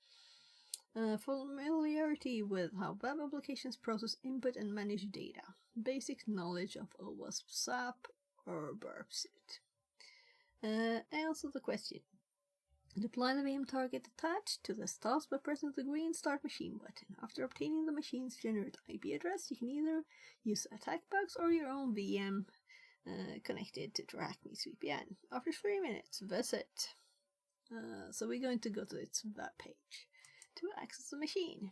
Familiarity with how web applications process input and manage data. Basic knowledge of OWASP SAP or burp suite. Answer the question. Deploy the VM target attached to this task by pressing the green Start Machine button. After obtaining the machine's generic IP address, you can either use a attack box or your own VM connected to TryHackMe's VPN. After 3 minutes, visit. So we're going to go to its web page to access the machine.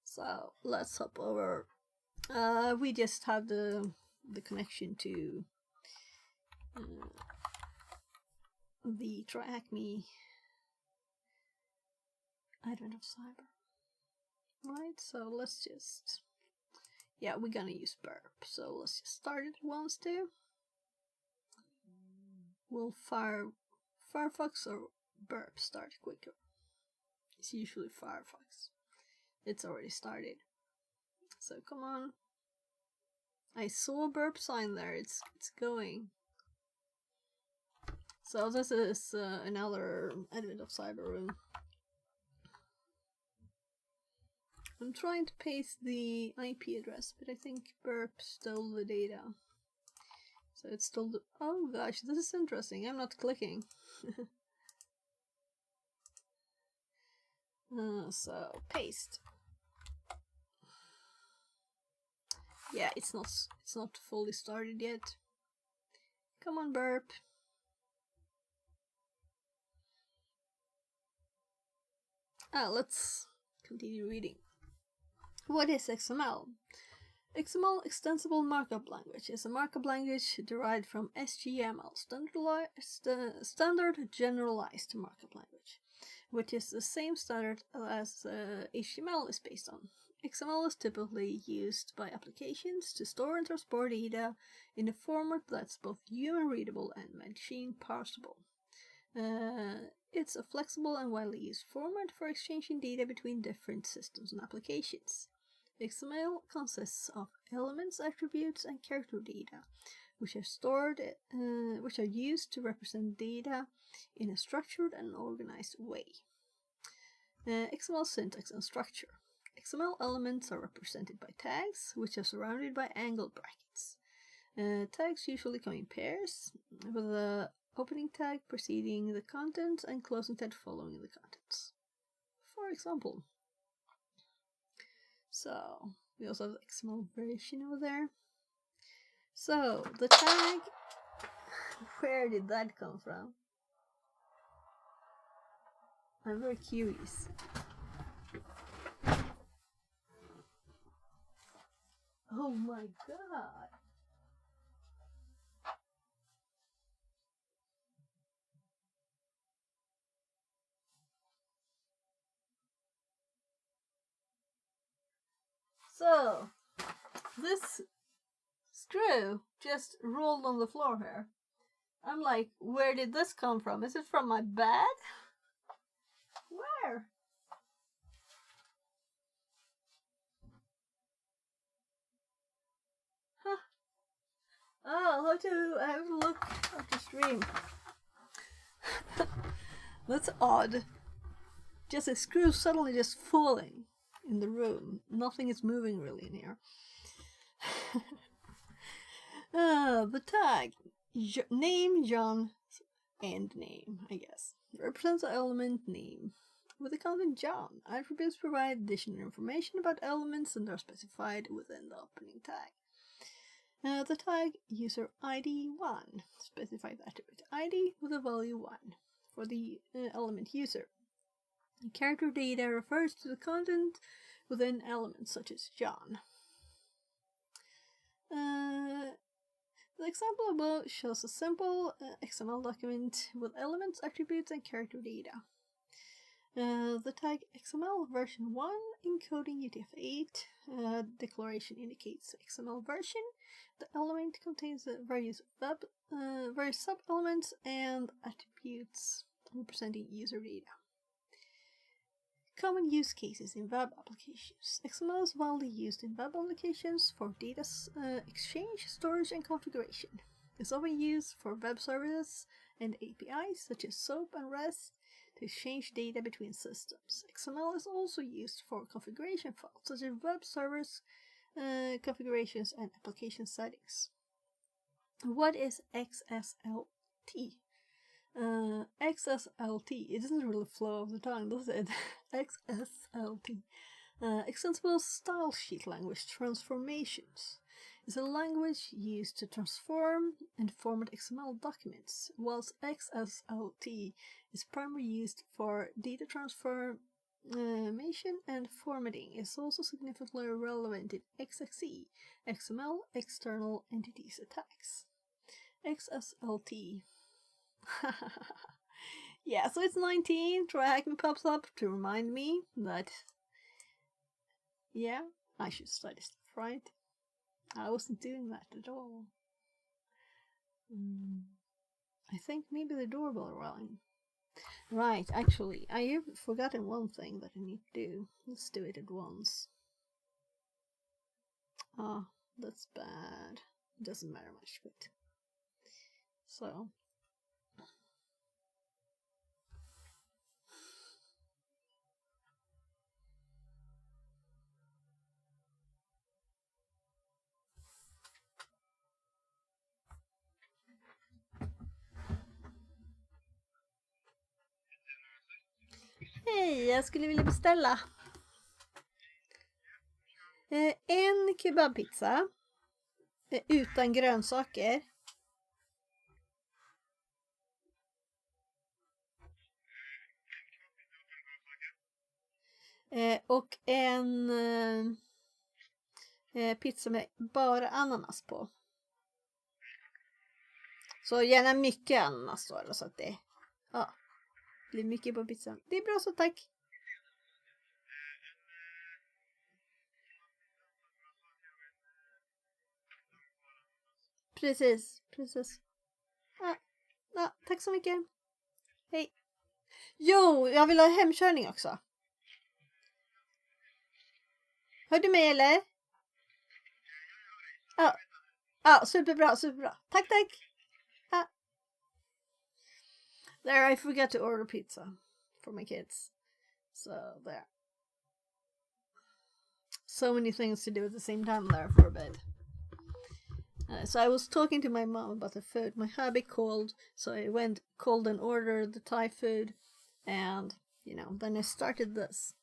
So let's hop over. We just have the connection to the TryHackMe Advent of Cyber. Right, so let's just, yeah, we're gonna use burp, so let's just start it once too. Will Firefox or burp start quicker? It's usually Firefox. It's already started. So come on. I saw a burp sign there, it's going. So this is another Advent of Cyber room. I'm trying to paste the IP address, but I think burp stole the data. So it stole the... Oh gosh, this is interesting. I'm not clicking. So paste. Yeah, it's not fully started yet. Come on, burp. Let's continue reading. What is XML? XML, Extensible Markup Language, is a markup language derived from SGML, Standard Generalized Markup Language, which is the same standard as HTML is based on. XML is typically used by applications to store and transport data in a format that's both human readable and machine parsable. It's a flexible and widely used format for exchanging data between different systems and applications. XML consists of elements, attributes, and character data, which are used to represent data in a structured and organized way. XML syntax and structure. XML elements are represented by tags, which are surrounded by angle brackets. Tags usually come in pairs, with the opening tag preceding the contents and closing tag following the contents. For example, so we also have the XML version over there. So the tag, where did that come from? I'm very curious. Oh my god! So, this screw just rolled on the floor here. I'm like, where did this come from? Is it from my bed? Where? Huh. Oh, I have to look at the stream. That's odd. Just a screw suddenly just falling in the room. Nothing is moving really in here. The tag. Name, John, and name, I guess. Represents the element name. With the content John, attributes provide additional information about elements and are specified within the opening tag. The tag user ID 1 specifies the attribute ID with a value 1 for the element user. Character data refers to the content within elements such as John. The example above shows a simple XML document with elements, attributes, and character data. The tag XML version 1 encoding UTF-8 declaration indicates XML version. The element contains various sub-elements and attributes representing user data. Common use cases in web applications. XML is widely used in web applications for data exchange, storage, and configuration. It's often used for web services and APIs such as SOAP and REST to exchange data between systems. XML is also used for configuration files, such as web servers, configurations, and application settings. What is XSLT? XSLT, it doesn't really flow off the tongue, does it? XSLT. Extensible Style Sheet Language Transformations is a language used to transform and format XML documents, whilst XSLT is primarily used for data transformation and formatting. Is also significantly relevant in XXE, XML External Entities Attacks. XSLT. Yeah, so it's 19. TryHackMe pops up to remind me that, yeah, I should study stuff, right? I wasn't doing that at all. I think maybe the doorbell rang. Right, actually, I have forgotten one thing that I need to do. Let's do it at once. Oh, that's bad. It doesn't matter much, but... So... Hej, jag skulle vilja beställa en kebabpizza utan grönsaker. Och en pizza med bara ananas på. Så gärna mycket ananas då, så att det blir mycket på pizzan. Det är bra så, tack. Precis. Ja, tack så mycket. Hej. Jo, jag vill ha hemkörning också. Hör du mig eller? Ja, superbra. Tack. Ja. There, I forgot to order pizza for my kids. So, there. So many things to do at the same time there for a bit. So I was talking to my mom about the food. My hubby called, so I called and ordered the Thai food. And, then I started this.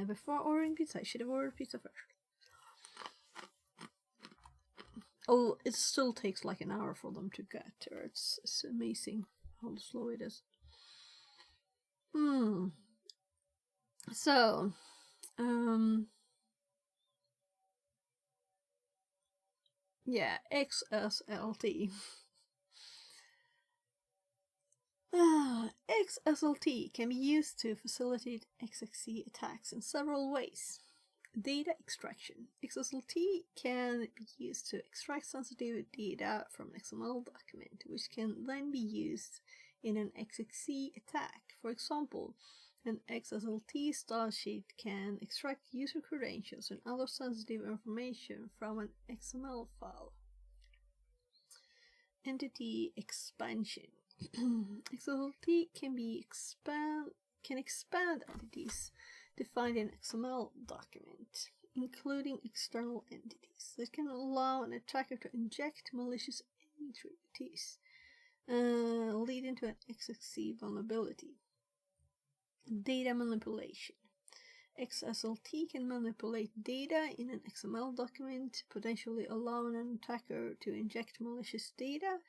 Before ordering pizza, I should have ordered pizza first. Oh, it still takes like an hour for them to get there. It's amazing how slow it is. So, yeah, XSLT. XSLT can be used to facilitate XXE attacks in several ways. Data extraction. XSLT can be used to extract sensitive data from an XML document, which can then be used in an XXE attack. For example, an XSLT style sheet can extract user credentials and other sensitive information from an XML file. Entity expansion. XSLT can expand entities defined in XML document, including external entities that can allow an attacker to inject malicious entities, leading to an XXE vulnerability. Data manipulation. XSLT can manipulate data in an XML document, potentially allowing an attacker to inject malicious data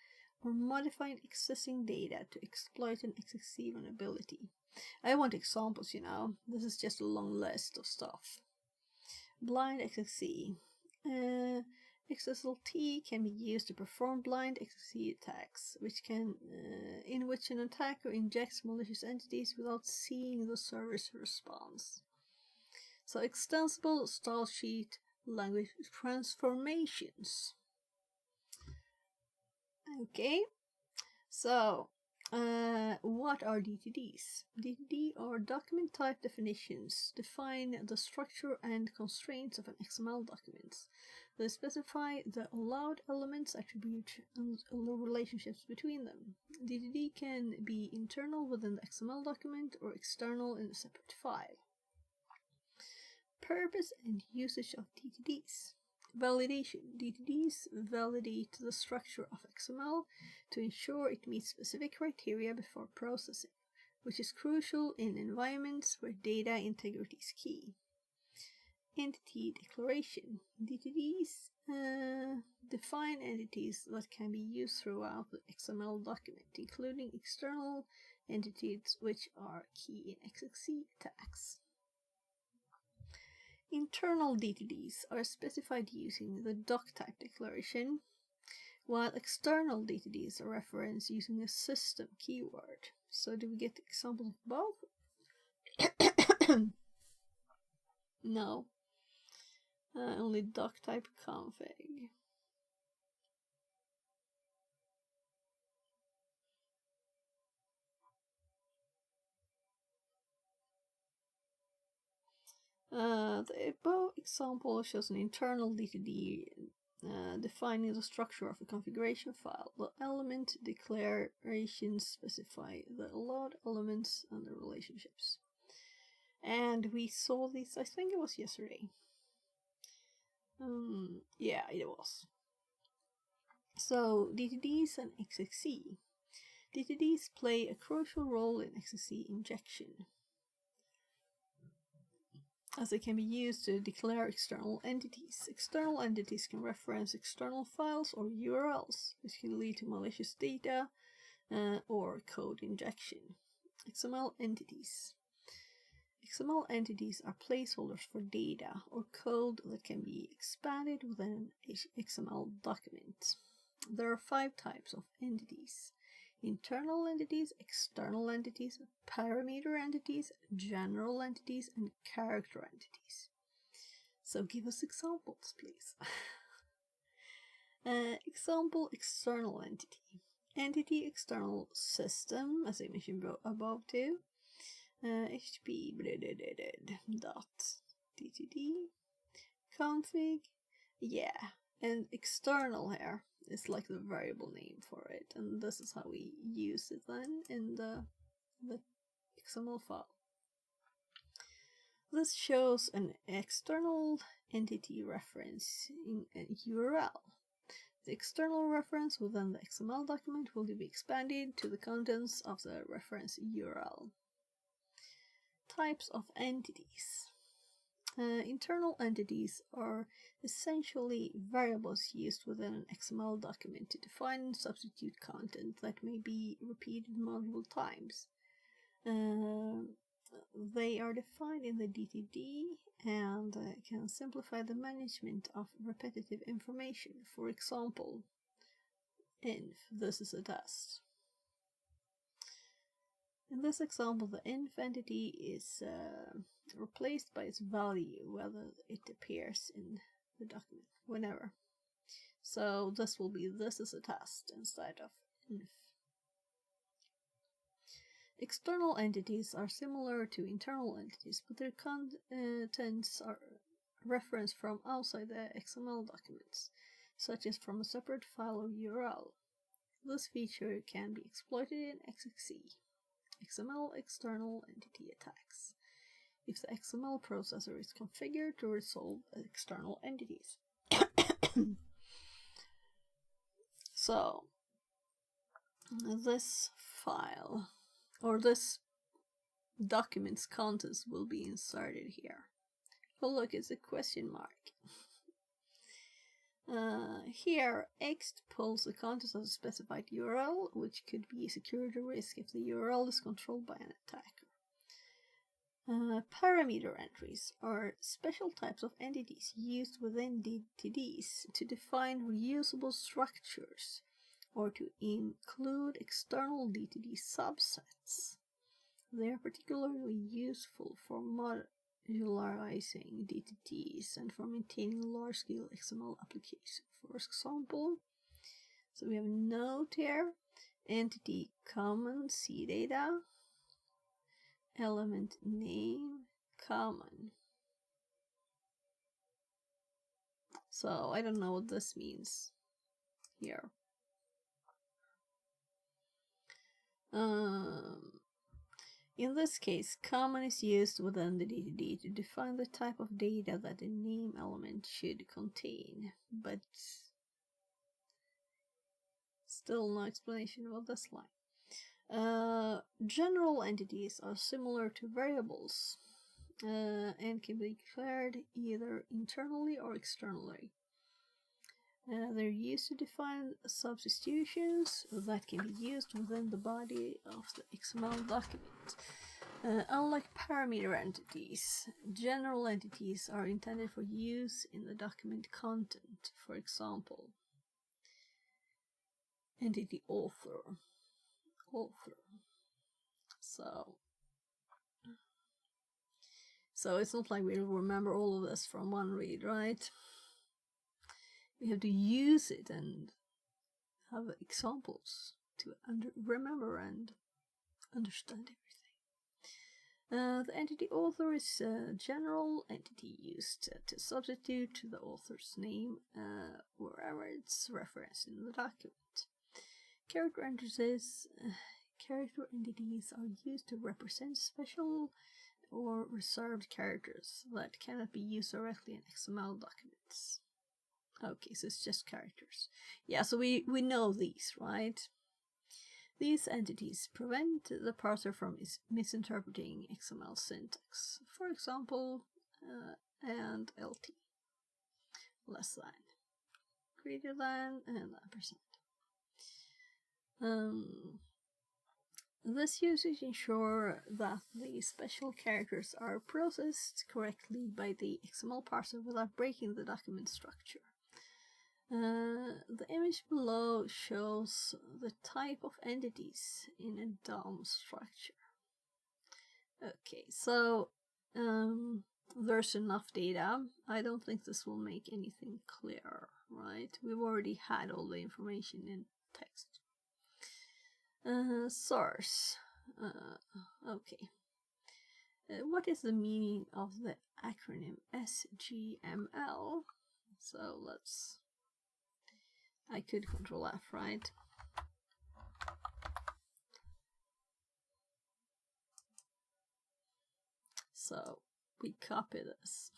or modify existing data to exploit an XXE vulnerability. I want examples, This is just a long list of stuff. Blind XXE. XSLT can be used to perform blind XXE attacks, in which an attacker injects malicious entities without seeing the server's response. So, extensible style sheet language transformations. Okay, so what are DTDs? DTD are document type definitions, define the structure and constraints of an XML document. They specify the allowed elements, attributes, and relationships between them. DTD can be internal within the XML document or external in a separate file. Purpose and usage of DTDs. Validation. DTDs validate the structure of XML to ensure it meets specific criteria before processing, which is crucial in environments where data integrity is key. Entity declaration. DTDs define entities that can be used throughout the XML document, including external entities which are key in XXC tags. Internal DTDs are specified using the doc type declaration, while external DTDs are referenced using a system keyword. So do we get examples of both? No. Only doc type config. The above example shows an internal DTD defining the structure of a configuration file. The element declarations specify the allowed elements and the relationships. And we saw this, I think it was yesterday. Yeah, it was. So, DTDs and XXC. DTDs play a crucial role in XXC injection, as they can be used to declare external entities. External entities can reference external files or URLs, which can lead to malicious data or code injection. XML entities. XML entities are placeholders for data or code that can be expanded within an XML document. There are 5 types of entities: internal entities, external entities, parameter entities, general entities, and character entities. So give us examples, please. Example: external entity. Entity external system, as I mentioned above too. HTTP .ttd config, yeah, and external here is like the variable name for it, and this is how we use it then in the XML file. This shows an external entity reference in a URL. The external reference within the XML document will be expanded to the contents of the reference URL. Types of entities. Internal entities are essentially variables used within an XML document to define and substitute content that may be repeated multiple times. They are defined in the DTD and can simplify the management of repetitive information. For example, inf, this is a test. In this example, the inf entity is replaced by its value, whether it appears in the document, whenever. So this will be this is a test instead of inf. External entities are similar to internal entities, but their contents are referenced from outside the XML documents, such as from a separate file or URL. This feature can be exploited in XXC. XML external entity attacks, if the XML processor is configured to resolve external entities. So, this file, or this document's contents will be inserted here. Oh look, it's a question mark. Here, X pulls the contents of a specified URL, which could be a security risk if the URL is controlled by an attacker. Parameter entries are special types of entities used within DTDs to define reusable structures or to include external DTD subsets. They are particularly useful for modularizing DTDs and for maintaining large-scale XML applications. For example, so we have a note here, entity common CData, element name common. So I don't know what this means here. In this case, common is used within the DTD to define the type of data that the name element should contain, but still no explanation about this line. General entities are similar to variables and can be declared either internally or externally. They're used to define substitutions that can be used within the body of the XML document. Unlike parameter entities, general entities are intended for use in the document content. For example, entity author. So it's not like we'll remember all of this from one read, right? We have to use it and have examples to remember and understand everything. The entity author is a general entity used to substitute the author's name wherever it's referenced in the document. Character entities are used to represent special or reserved characters that cannot be used directly in XML documents. Okay, so it's just characters. Yeah, so we know these, right? These entities prevent the parser from misinterpreting XML syntax. For example, and LT. Less than, greater than, and ampersand. This usage ensures that the special characters are processed correctly by the XML parser without breaking the document structure. The image below shows the type of entities in a DOM structure. Okay, so there's enough data. I don't think this will make anything clearer, right? We've already had all the information in text. Source. Okay. What is the meaning of the acronym SGML? So let's... I could Control F, right? So we copy this.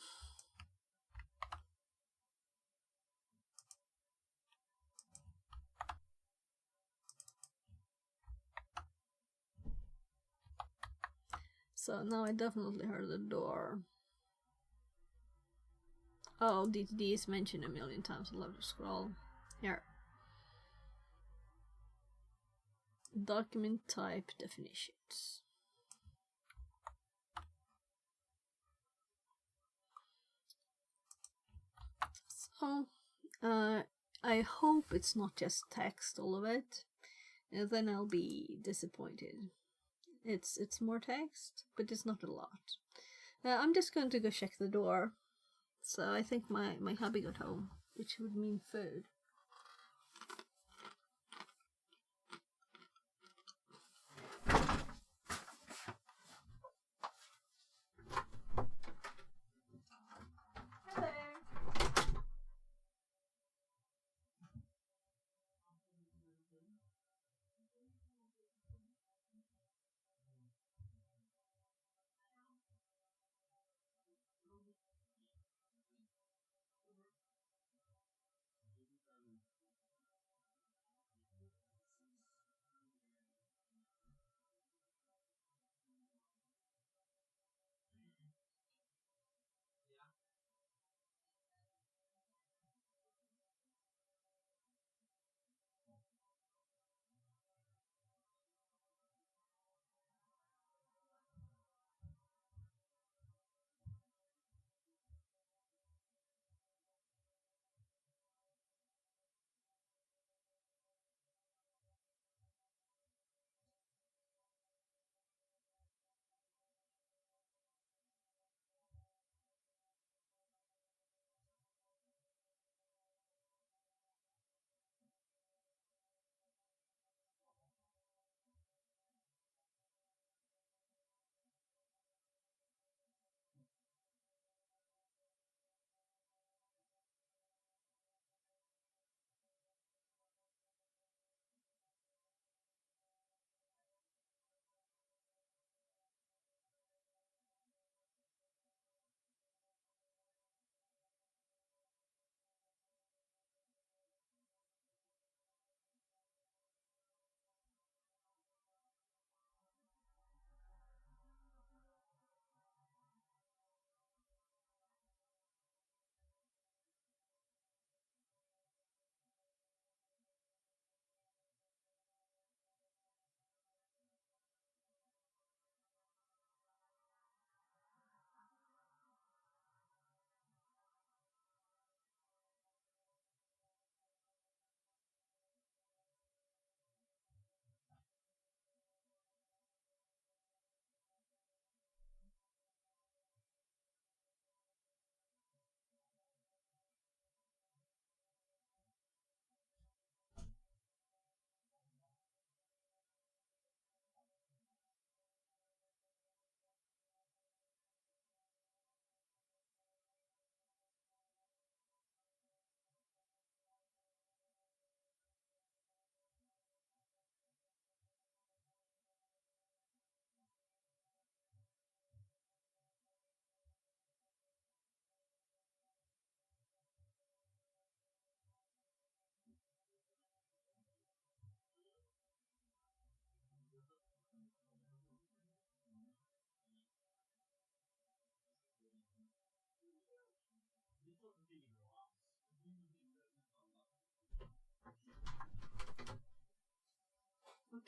So now I definitely heard the door. Oh, DTD is mentioned a million times. I love to scroll. Here. Document type definitions. So, I hope it's not just text, all of it. Then I'll be disappointed. It's more text, but it's not a lot. I'm just going to go check the door. So I think my hubby got home, which would mean food.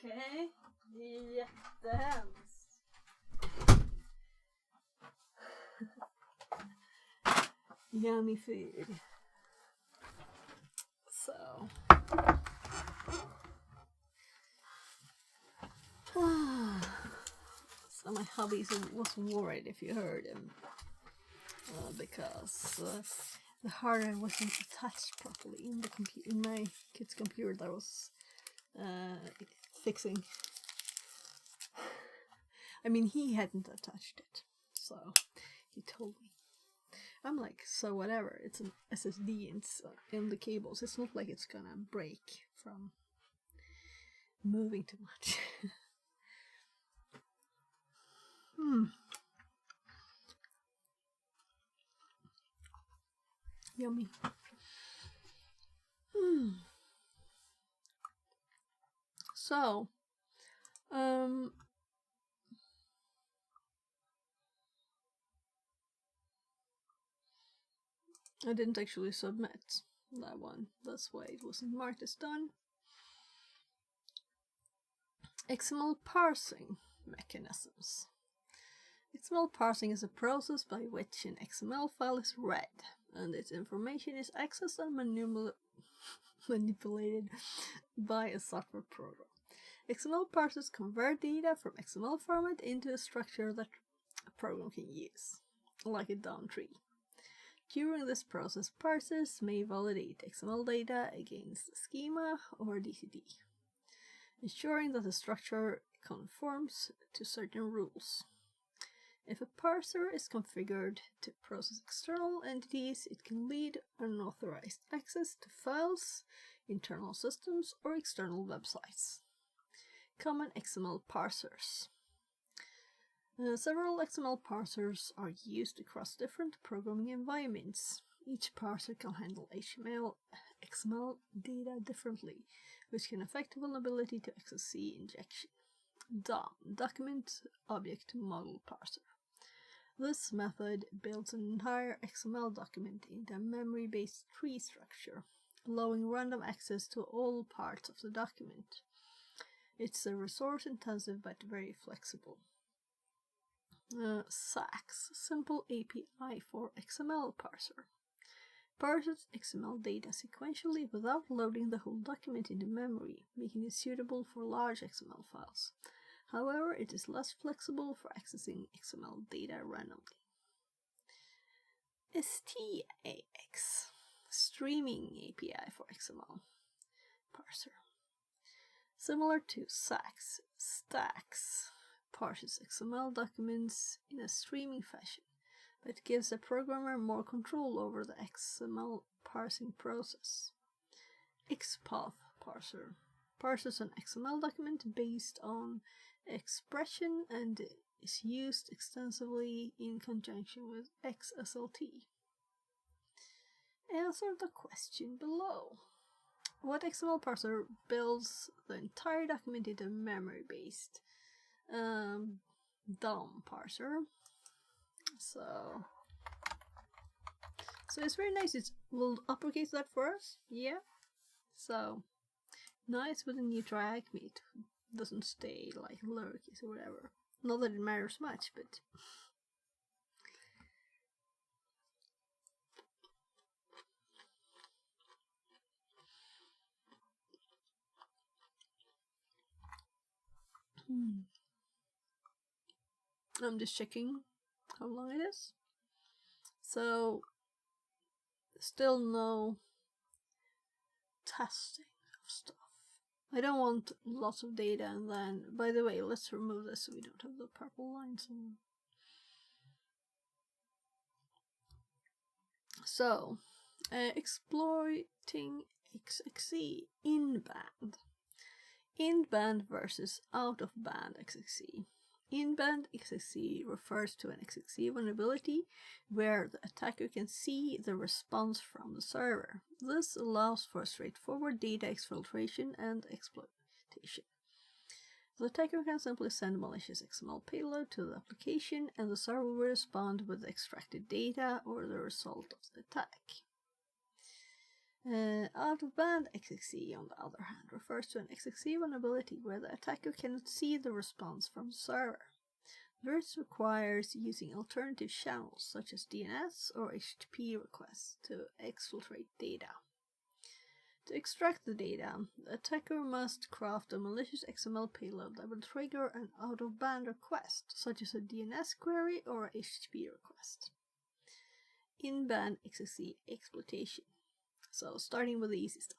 Okay. Jättehemskt. Yummy food. So. So my hubby was worried if you heard him. Because the hard drive wasn't attached properly in the in my kid's computer that I was fixing. I mean, he hadn't attached it, so he told me. I'm like, so whatever. It's an SSD in the cables. It's not like it's gonna break from moving too much. Yummy. So, I didn't actually submit that one. That's why it wasn't marked as done. XML parsing mechanisms. XML parsing is a process by which an XML file is read and its information is accessed and manipulated by a software program. XML parsers convert data from XML format into a structure that a program can use, like a DOM tree. During this process, parsers may validate XML data against a schema or DCD, ensuring that the structure conforms to certain rules. If a parser is configured to process external entities, it can lead unauthorized access to files, internal systems, or external websites. Common XML parsers. Several XML parsers are used across different programming environments. Each parser can handle HTML, XML data differently, which can affect vulnerability to XSC injection. DOM, Document Object Model Parser. This method builds an entire XML document into a memory-based tree structure, allowing random access to all parts of the document. It's a resource-intensive but very flexible. SAX, Simple API for XML Parser. Parses XML data sequentially without loading the whole document into memory, making it suitable for large XML files. However, it is less flexible for accessing XML data randomly. STAX, Streaming API for XML Parser. Similar to SAX, STAX parses XML documents in a streaming fashion, but gives a programmer more control over the XML parsing process. XPath parser parses an XML document based on expression and is used extensively in conjunction with XSLT. Answer the question below. What XML parser builds the entire document into a memory-based DOM parser? So it's very nice. It will uppercase that for us. Yeah. So nice with the new TryHackMe. It doesn't stay like lowercase or whatever. Not that it matters much, but I'm just checking how long it is. So still no testing of stuff. I don't want lots of data, and then, by the way, let's remove this so we don't have the purple lines on. So, exploiting XXC in-band. In-band versus out-of-band XXC. In-band XXC refers to an XXC vulnerability where the attacker can see the response from the server. This allows for straightforward data exfiltration and exploitation. The attacker can simply send malicious XML payload to the application, and the server will respond with the extracted data or the result of the attack. Out-of-band XXE, on the other hand, refers to an XXE vulnerability where the attacker cannot see the response from the server. This requires using alternative channels such as DNS or HTTP requests to exfiltrate data. To extract the data, the attacker must craft a malicious XML payload that will trigger an out-of-band request, such as a DNS query or a HTTP request. In-band XXE exploitation. So, starting with the easy stuff.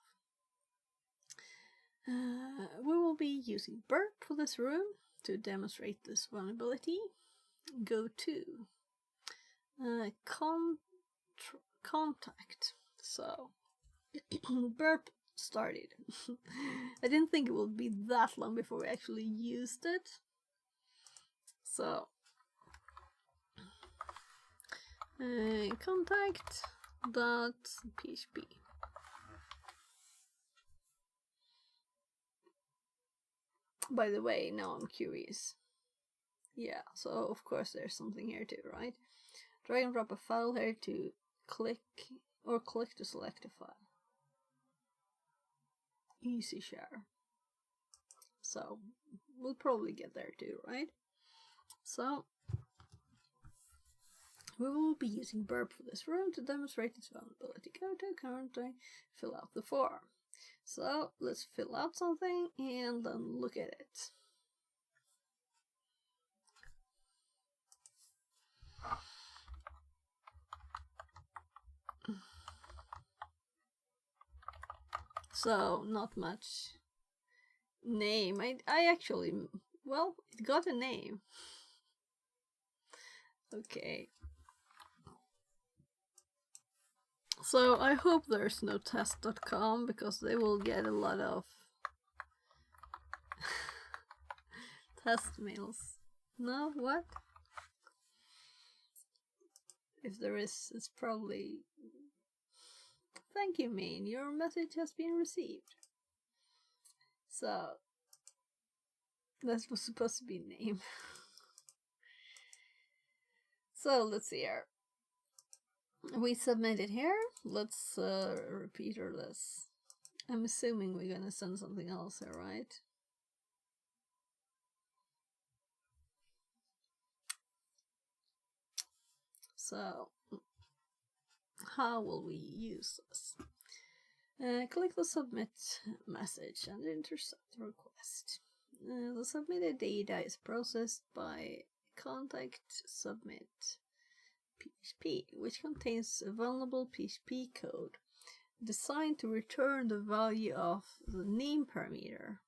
We will be using burp for this room. To demonstrate this vulnerability, go to contact. So, burp started. I didn't think it would be that long before we actually used it. So, contact.php. By the way, now I'm curious. Yeah, so of course there's something here too, right? Drag and drop a file here to click to select a file. Easy share. So, we'll probably get there too, right? So, we will be using burp for this room to demonstrate its vulnerability. Go to currently fill out the form. So, let's fill out something and then look at it. So, not much name. I actually, well, it got a name. Okay. So, I hope there's no test.com because they will get a lot of test mails. No? What? If there is, it's probably... Thank you, main. Your message has been received. So, that was supposed to be name. So, let's see here. We submitted here. Let's repeat this. I'm assuming we're gonna send something else here, right? So, how will we use this? Click the submit message and intercept the request. The submitted data is processed by contact submit PHP, which contains a vulnerable PHP code designed to return the value of the name parameter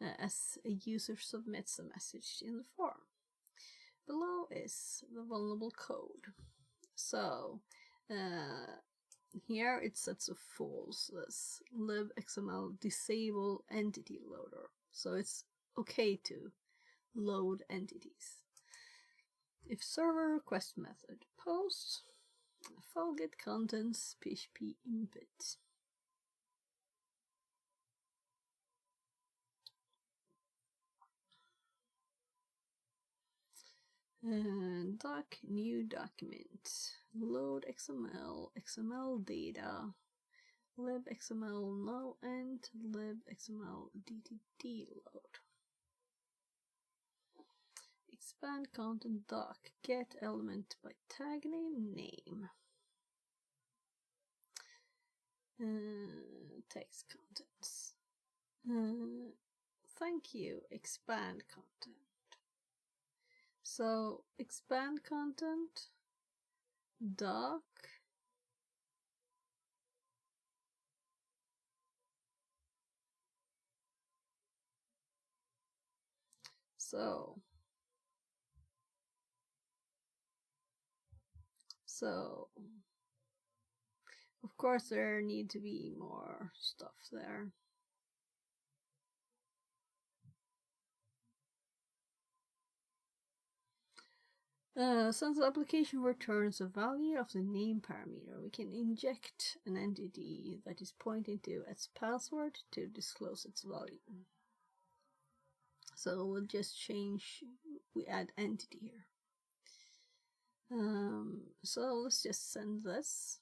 as a user submits a message in the form. Below is the vulnerable code. So, here it sets a false as libxml disable entity loader. So it's okay to load entities. If server request method post file get contents php input. Doc new document load xml data libxml no and libxml ddd load. Expand content doc get element by tag name text contents. Thank you expand content. So expand content doc so of course there need to be more stuff there. Since the application returns a value of the name parameter, we can inject an entity that is pointing to its password to disclose its value. So we'll just we add entity here. So let's just send this.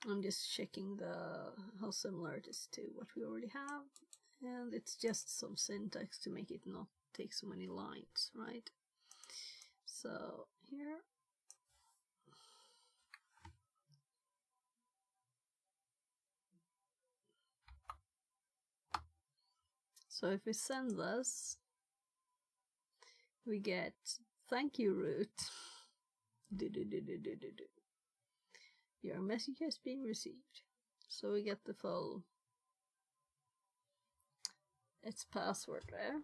I'm just checking how similar it is to what we already have, and it's just some syntax to make it not take so many lines, right? So here. So if we send this, we get thank you root. Your message has been received. So we get the full its password there.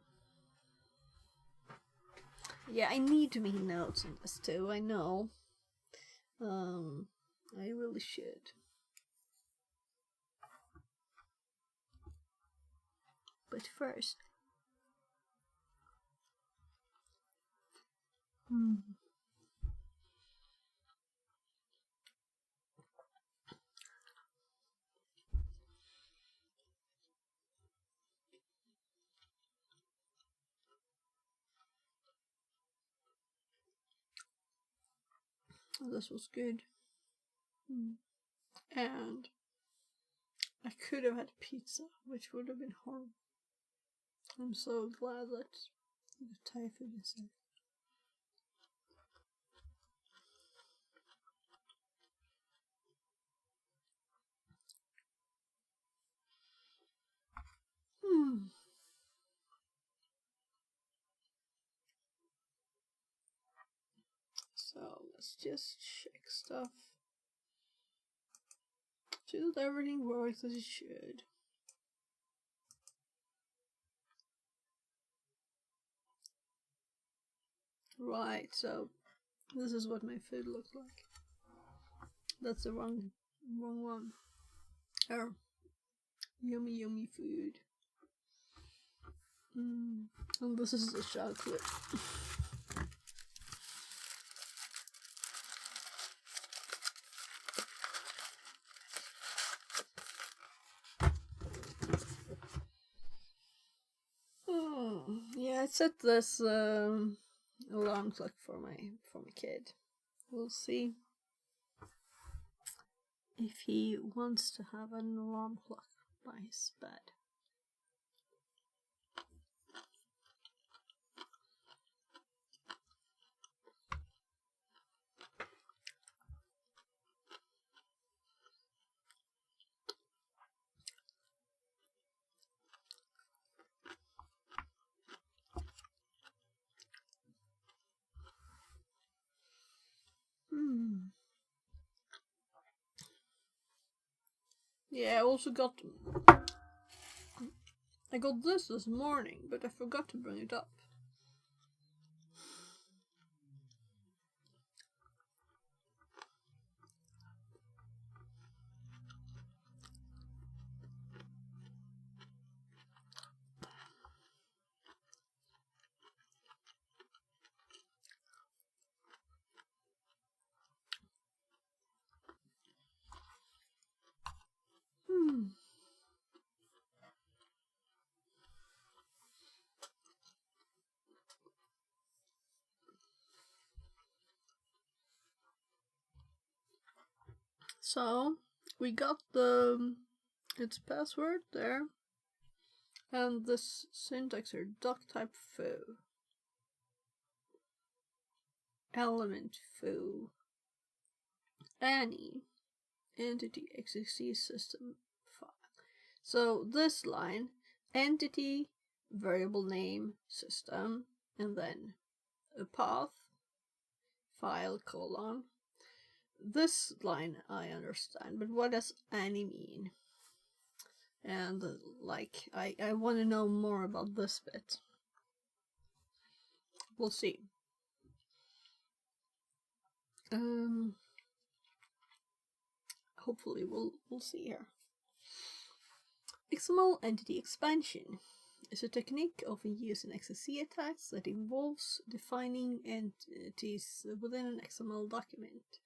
Yeah, I need to make notes on this too, I know. I really should. But first, this was good. And I could have had pizza, which would have been horrible. I'm so glad that the Thai food is there. So let's just check stuff. So that everything works as it should. Right, so this is what my food looks like. That's the wrong one. Oh, yummy food. And this is the chocolate. Yeah, I set this alarm clock for my kid. We'll see if he wants to have an alarm clock by his bed. Yeah, I also got this morning, but I forgot to bring it up. So we got its password there, and this syntax here: duck type foo, element foo, any entity XXC system file. So this line, entity variable name system, and then a path file colon. This line I understand, but what does any mean? And like I want to know more about this bit. We'll see. Hopefully we'll see here. XML entity expansion is a technique often used in XSC attacks that involves defining entities within an XML document,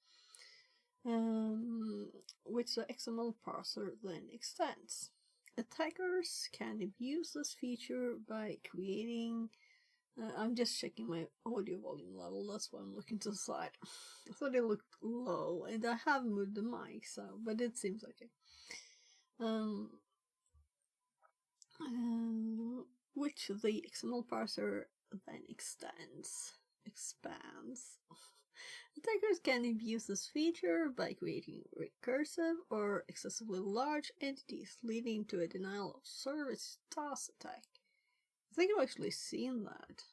which the XML parser then extends. Attackers can abuse this feature by creating I'm just checking my audio volume level, that's why I'm looking to the side. I thought it looked low, and I have moved the mic, so, but it seems okay. Which the XML parser then expands. Attackers can abuse this feature by creating recursive or excessively large entities, leading to a denial of service TOS attack. I think I've actually seen that.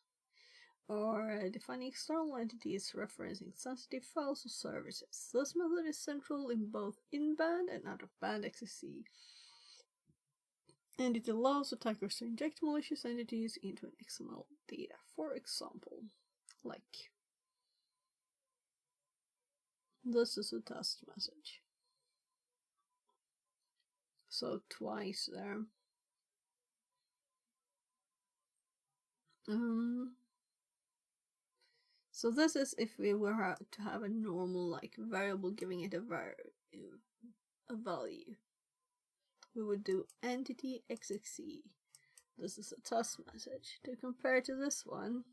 Or defining external entities referencing sensitive files or services. This method is central in both in-band and out-of-band XSC, and it allows attackers to inject malicious entities into an XML data. For example, like this is a test message. So twice there. So this is if we were to have a normal like variable giving it a value. We would do entity XXC. This is a test message. To compare to this one,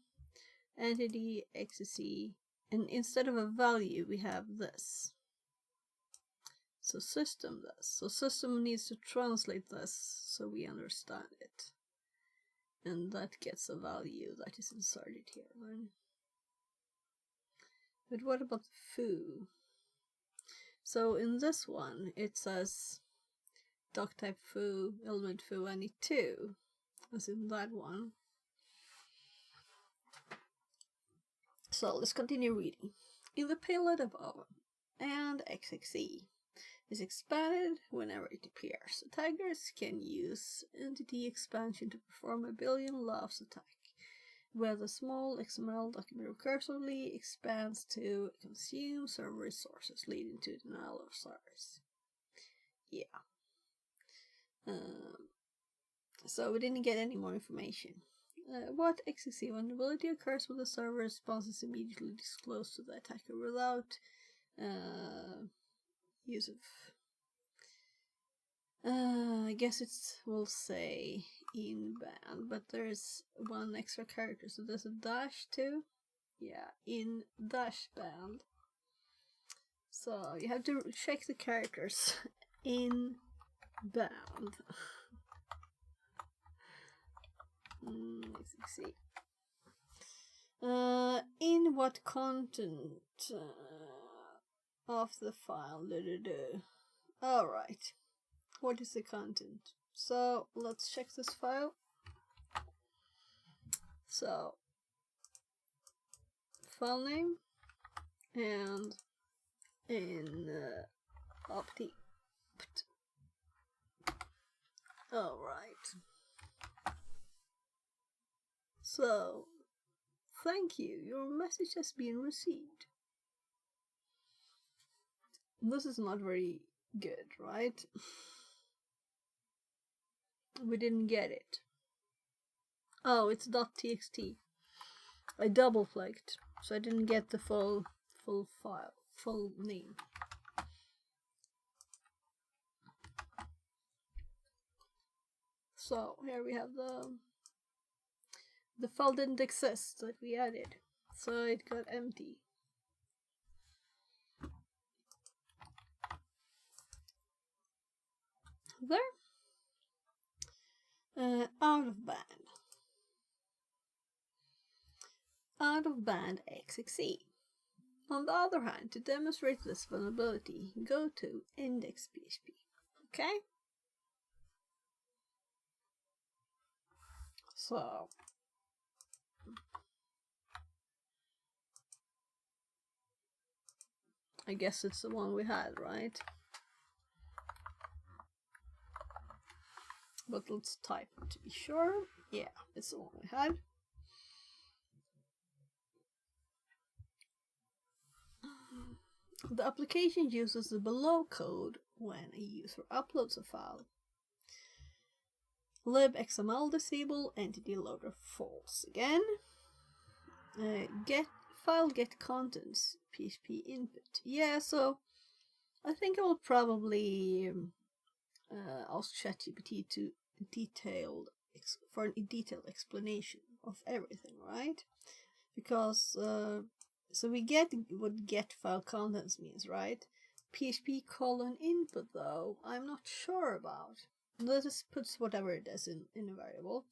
entity XXC, and instead of a value we have this. So system this. So system needs to translate this so we understand it. And that gets a value that is inserted here then. But what about the foo? So in this one it says doc type foo, element foo, any 2, as in that one. So let's continue reading. In the payload of O and XXE is expanded whenever it appears. Attackers can use entity expansion to perform a billion laughs attack, where the small XML document recursively expands to consume server resources, leading to denial of service. Yeah. So we didn't get any more information. What XXE vulnerability occurs when the server response is immediately disclosed to the attacker without use of... I guess we'll say in band, but there's one extra character, so there's a dash too. Yeah, in dash band. So you have to check the characters in band. Let's see. In what content of the file? Alright. What is the content? So let's check this file. So file name and in opti. Alright. So thank you. Your message has been received. This is not very good, right? We didn't get it. Oh, it's .txt. I double clicked, so I didn't get the full file, full name. So here we have the file didn't exist that we added, so it got empty. There. Out of band. Out of band XXE. On the other hand, to demonstrate this vulnerability, go to index.php. Okay? So I guess it's the one we had, right? But let's type it to be sure. Yeah, it's the one we had. The application uses the below code when a user uploads a file. libxml disable entity loader false again. Get file get contents php input. Yeah, so I think I will probably ask ChatGPT for a detailed explanation of everything, right? Because so we get what get file contents means, right? PHP colon input though, I'm not sure about. Let us put whatever it is in a variable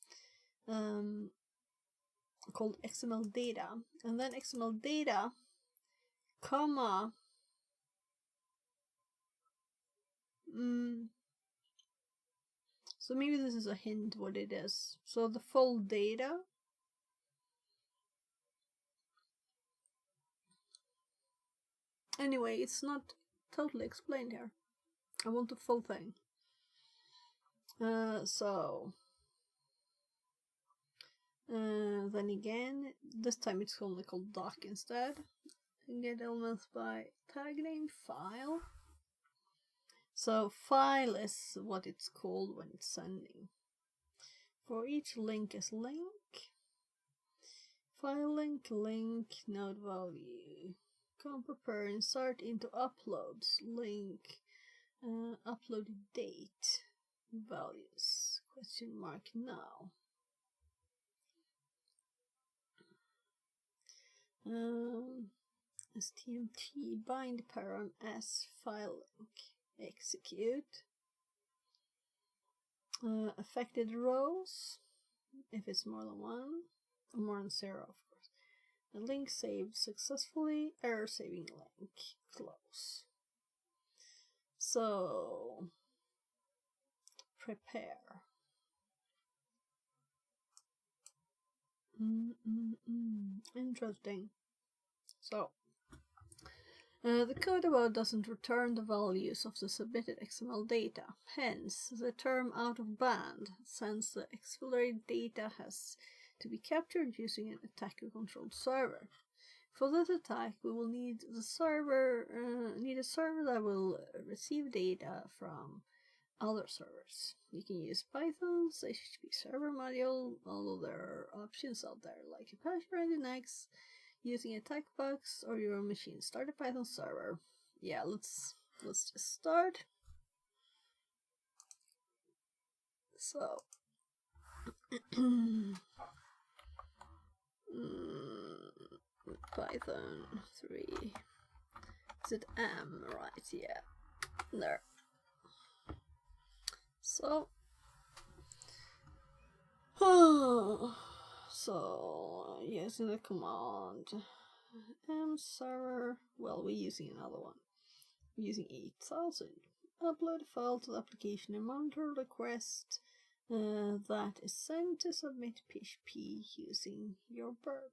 called XML data, and then XML data, comma. So maybe this is a hint what it is. So the full data. Anyway, it's not totally explained here. I want the full thing. Then again, this time it's only called doc instead. You get elements by tag name file. So file is what it's called when it's sending. For each link is link. File link, node value. Come prepare, insert into uploads, link, uploaded date, values, question mark now. STMT bind param as file link, execute. Affected rows, if it's more than one, or more than 0, of course. A link saved successfully, error saving link, close. So, prepare. Interesting. So, the code above doesn't return the values of the submitted XML data. Hence, the term out of band, since the accelerated data has to be captured using an attacker-controlled server. For this attack, we will need a server that will receive data from other servers. You can use Python's HTTP server module, although there are options out there like Apache or Nginx, using a attack box or your own machine. Start a Python server. Yeah, let's just start. So Python 3. Is it M? Right, yeah. There. So using the command M server, well, we're using another one. We're using 8000. Upload a file to the application and monitor request that is sent to submit PHP using your burp.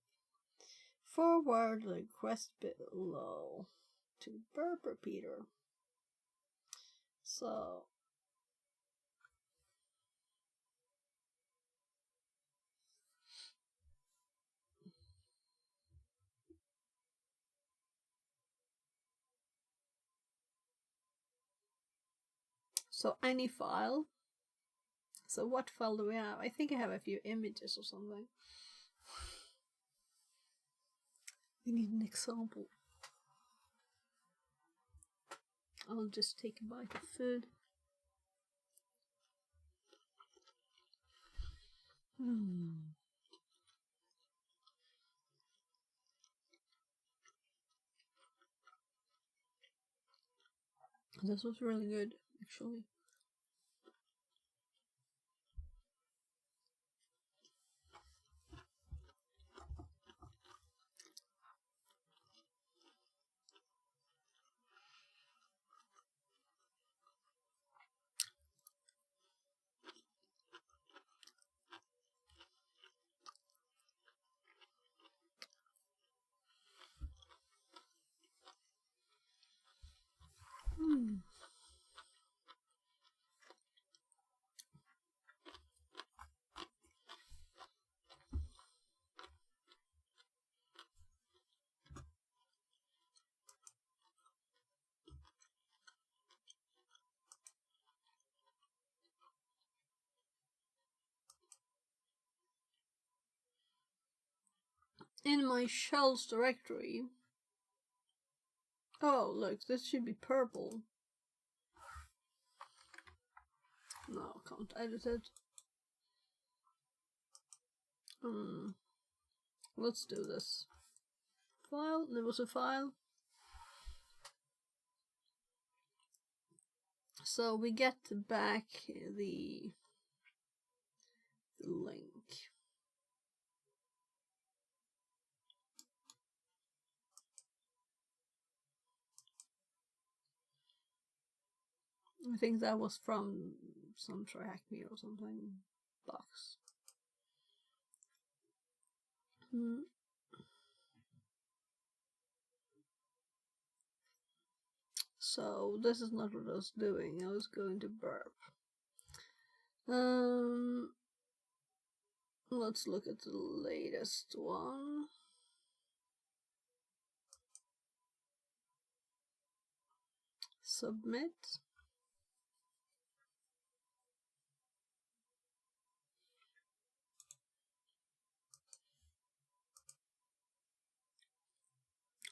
Forward the request below to burp repeater. So any file. So what file do we have? I think I have a few images or something. We need an example. I'll just take a bite of food. This was really good, actually. In my shells directory. Oh, look, this should be purple. No, can't edit it. Let's do this. File, there was a file. So we get back the link. I think that was from some TryHackMe or something box. So this is not what I was doing. I was going to burp. Let's look at the latest one. Submit.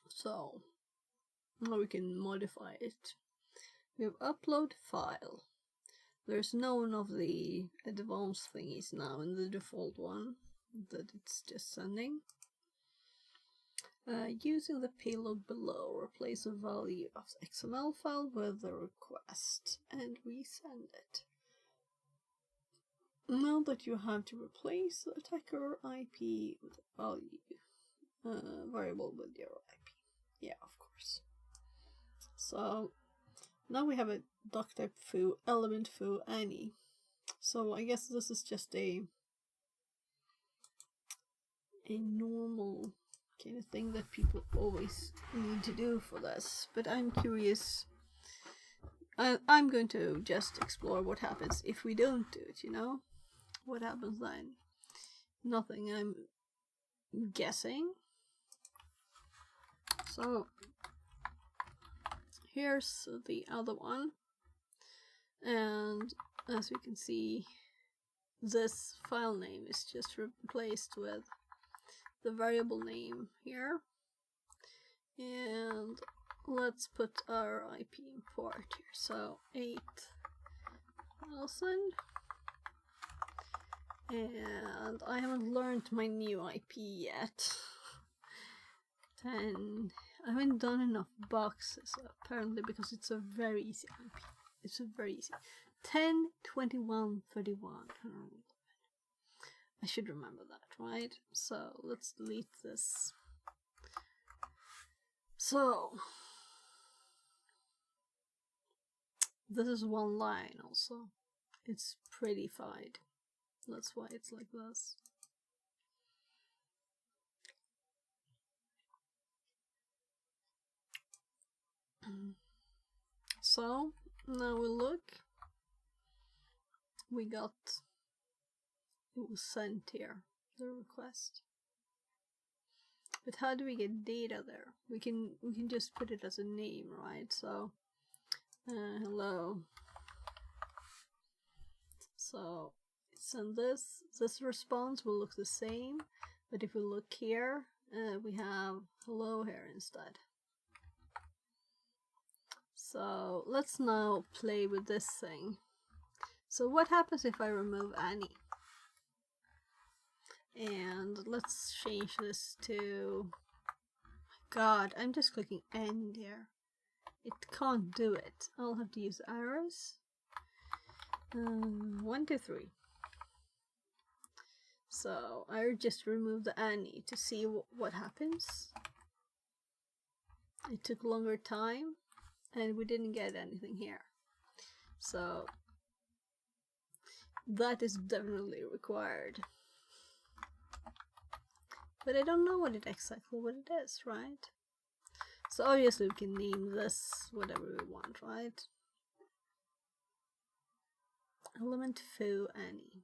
So now we can modify it. We have upload file. There's none of the advanced thingies now in the default one that it's just sending. Using the payload below, replace a value of the XML file with the request and resend it. Now that you have to replace the attacker IP with a value variable with your IP. Yeah, of course. So now we have a doc type foo, element foo, any. So I guess this is just a normal kind of thing that people always need to do for this. But I'm curious. I'm going to just explore what happens if we don't do it, you know? What happens then? Nothing, I'm guessing. So here's the other one. And as we can see, this file name is just replaced with the variable name here. And let's put our IP import here. So 8000. And I haven't learned my new IP yet. 10. I haven't done enough boxes apparently because it's a very easy IP. It's a very easy. 10, 21, 31. I should remember that, right? So let's delete this. So this is one line also. It's prettified. That's why it's like this. So now we look. We got it was sent here, the request. But how do we get data there? We can just put it as a name, right? So hello. So send this. This response will look the same, but if we look here, we have hello here instead. So let's now play with this thing. So what happens if I remove Annie? And let's change this to... God, I'm just clicking end here. It can't do it. I'll have to use arrows. 1, 2, 3. So I just remove the Annie to see what happens. It took longer time and we didn't get anything here. So that is definitely required. But I don't know exactly what it is, right? So obviously we can name this whatever we want, right? Element foo Annie.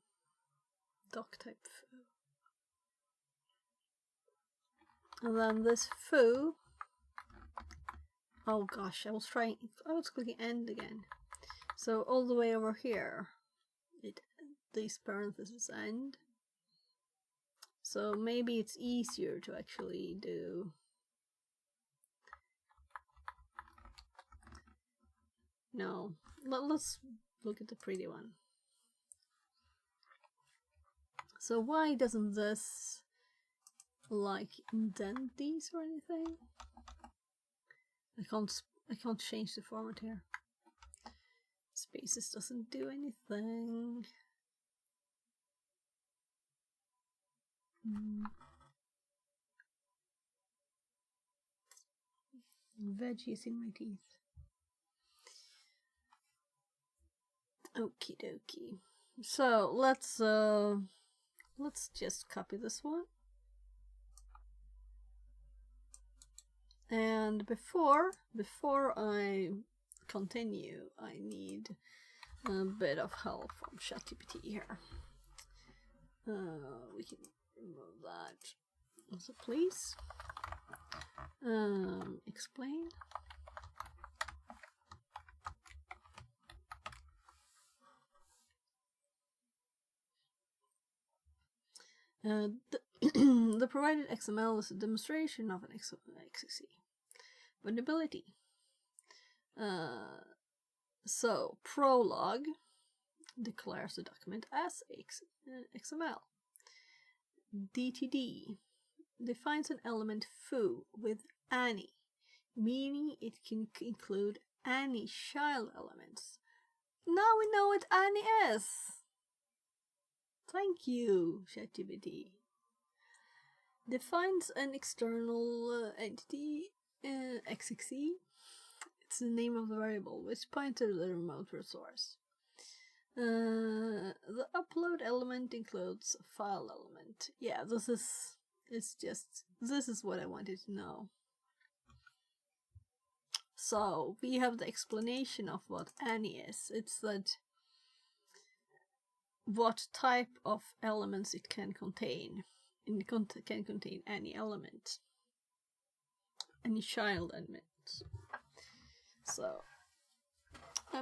Doc type foo. And then this foo. Oh gosh, I was clicking end again. So all the way over here, these parentheses end. So maybe it's easier to actually do. No, let's look at the pretty one. So why doesn't this like indent these or anything? I can't change the format here. Spaces doesn't do anything. Veggies in my teeth. Okie dokie. So let's just copy this one. And before I continue, I need a bit of help from ChatGPT here. We can remove that. So please explain. The provided XML is a demonstration of an XXC vulnerability. So prologue declares the document as XML. DTD defines an element foo with any, meaning it can include any child elements. Now we know what any is. Thank you, ChatGPT. Defines an external entity, XXE. It's the name of the variable, which points to the remote resource. The upload element includes a file element. Yeah, this is what I wanted to know. So we have the explanation of what any is. It's that what type of elements it can contain. It can contain any element, any child element. So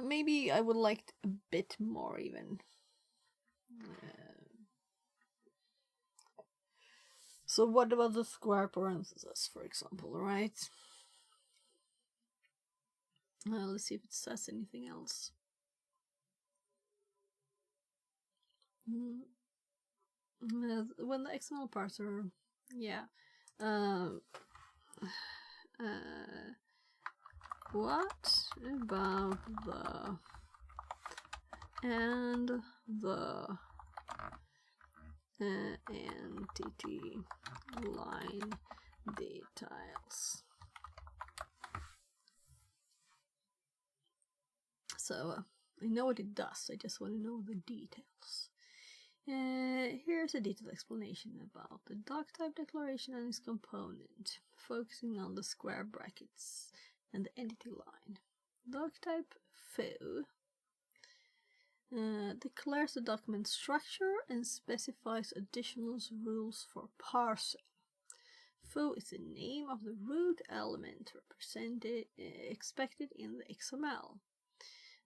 maybe I would like a bit more even. So what about the square parentheses, for example, right? Let's see if it says anything else. When the XML parser, yeah. What about the and the entity line details? So I know what it does, I just want to know the details. Here's a detailed explanation about the doc type declaration and its component, focusing on the square brackets and the entity line. Doc type foo declares the document structure and specifies additional rules for parsing. Foo is the name of the root element expected in the XML.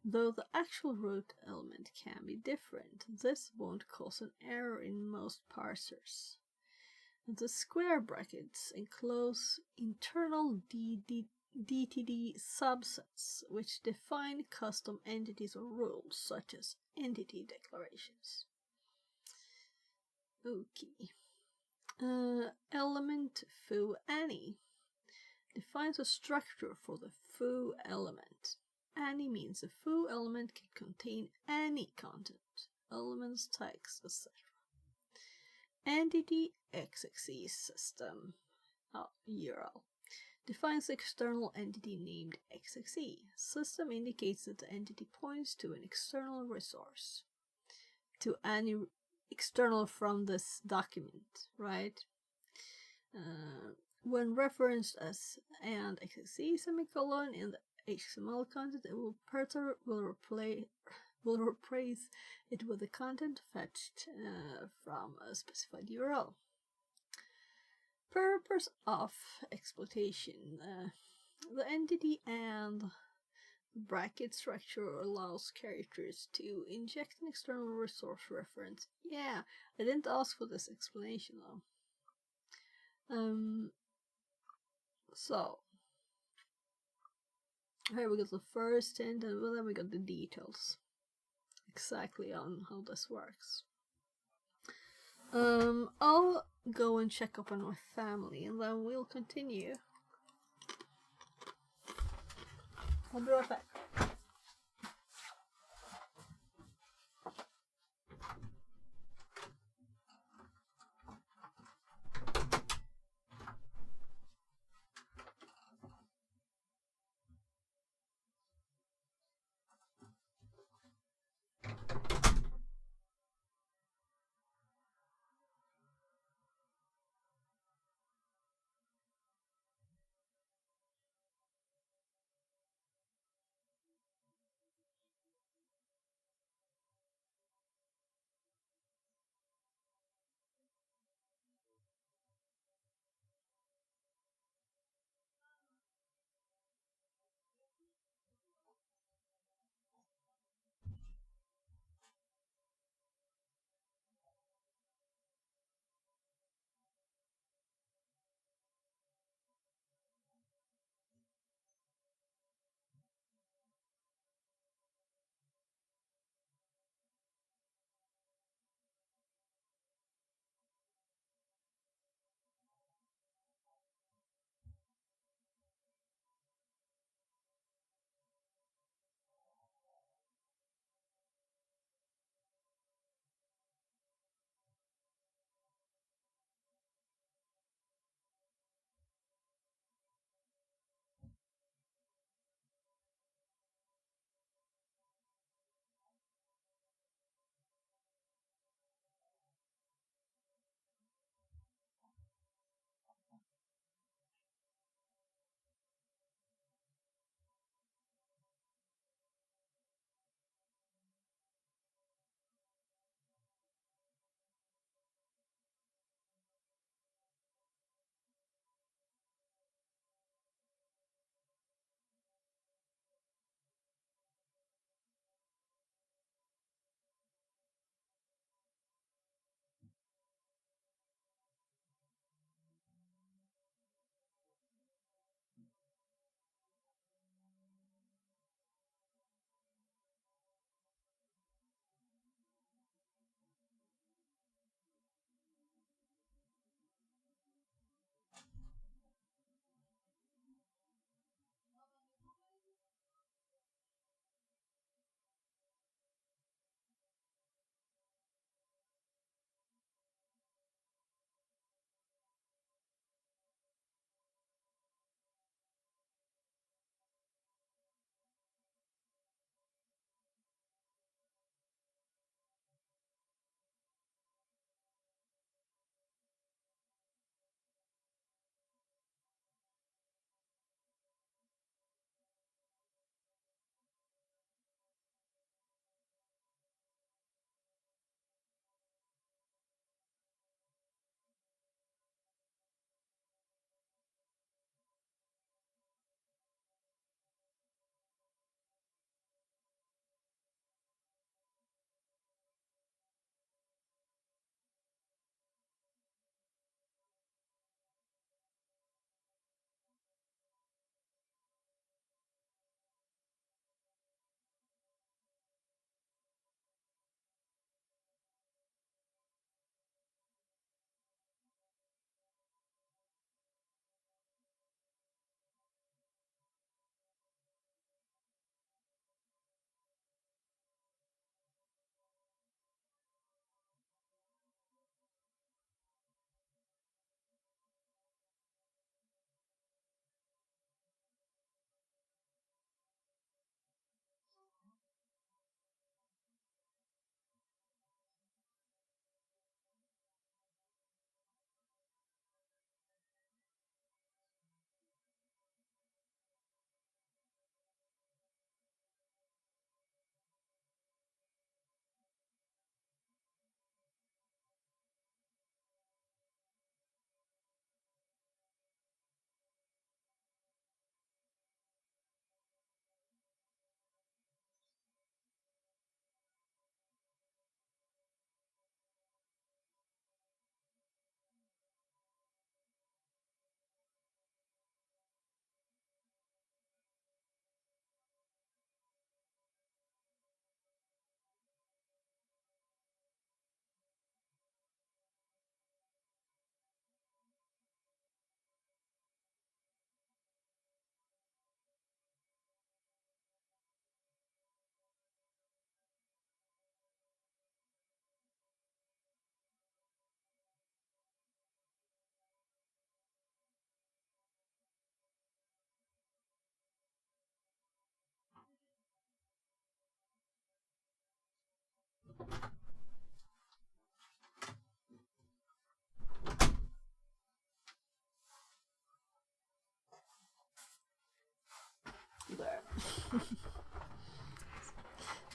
Though the actual root element can be different, this won't cause an error in most parsers. The square brackets enclose internal DTD subsets, which define custom entities or rules, such as entity declarations. Okay. Element foo any defines a structure for the foo element. Any means a foo element can contain any content, elements, text, etc. Entity XXE system URL defines the external entity named XXE. System indicates that the entity points to an external resource, to any external from this document, right? When referenced as and XXE semicolon in the HTML content, it will replace it with the content fetched from a specified URL. Purpose of exploitation. The entity and bracket structure allows characters to inject an external resource reference. Yeah, I didn't ask for this explanation though. So here we got the first hint, and then we got the details exactly on how this works. I'll go and check up on my family and then we'll continue. I'll be right back.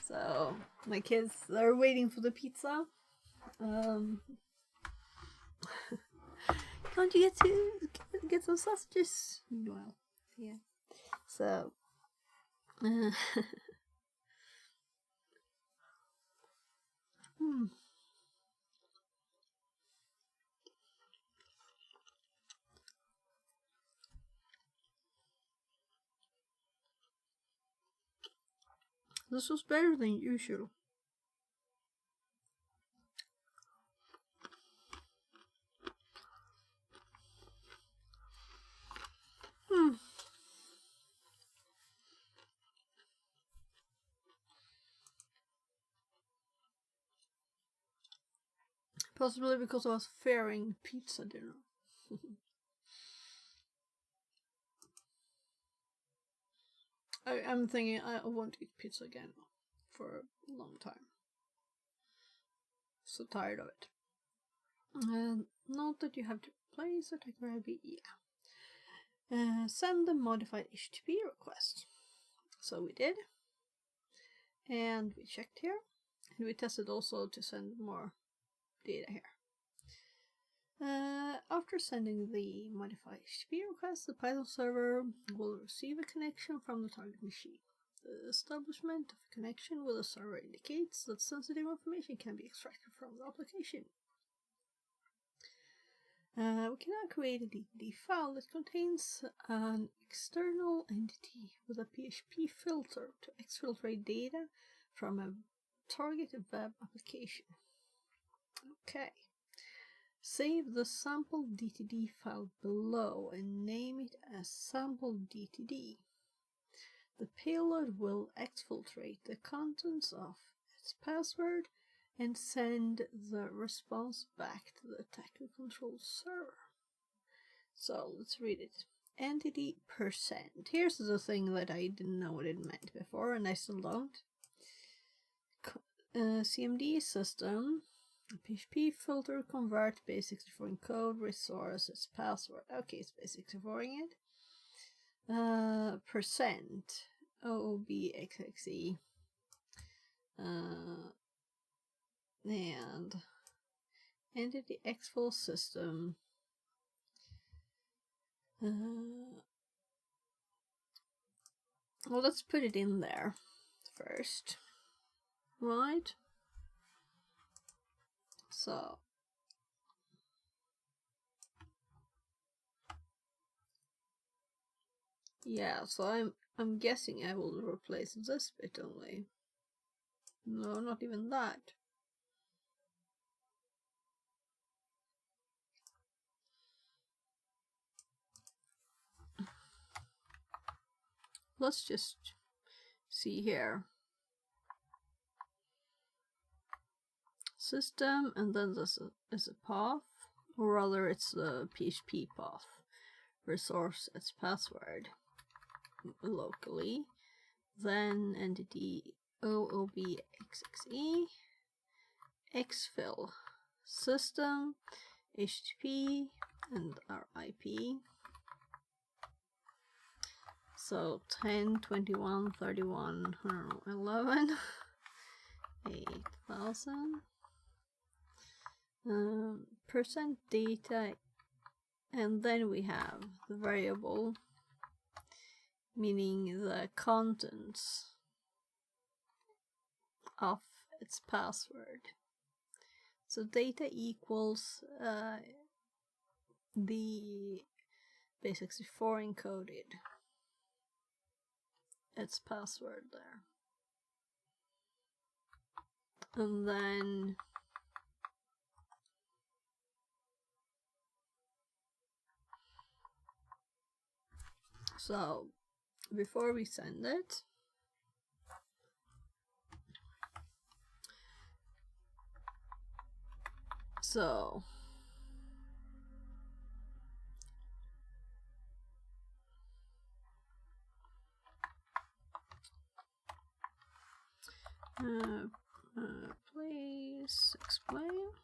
So my kids are waiting for the pizza. Can't you get some sausages? Well, yeah. So this was better than usual. Possibly because I was fearing pizza dinner. I'm thinking I won't eat pizza again for a long time. So tired of it. Note that you have to place a TryHackMe. Yeah. Send the modified HTTP request. So we did. And we checked here. And we tested also to send more data here. After sending the modified HTTP request, the Python server will receive a connection from the target machine. The establishment of a connection with the server indicates that sensitive information can be extracted from the application. We can now create a DTD file that contains an external entity with a PHP filter to exfiltrate data from a targeted web application. Okay. Save the sample DTD file below and name it as sample DTD. The payload will exfiltrate the contents of its password and send the response back to the attacker control server. So let's read it. Entity %. Here's the thing that I didn't know what it meant before, and I still don't. CMD system. PHP filter convert base64 encode resource its password. Okay, it's base64ing it. Percent OOBXXE. And entity exfil system. Well, let's put it in there first, right? So yeah, so I'm guessing I will replace this bit only. No, not even that. Let's just see here. System, and then this is a path, or rather it's the PHP path. Resource its password locally. Then entity OOBXXE exfil system HTTP and our IP. So 10, 21, 31, 111, 8000. Percent data, and then we have the variable, meaning the contents of its password. So data equals the base64 encoded its password there, and then so before we send it, so please explain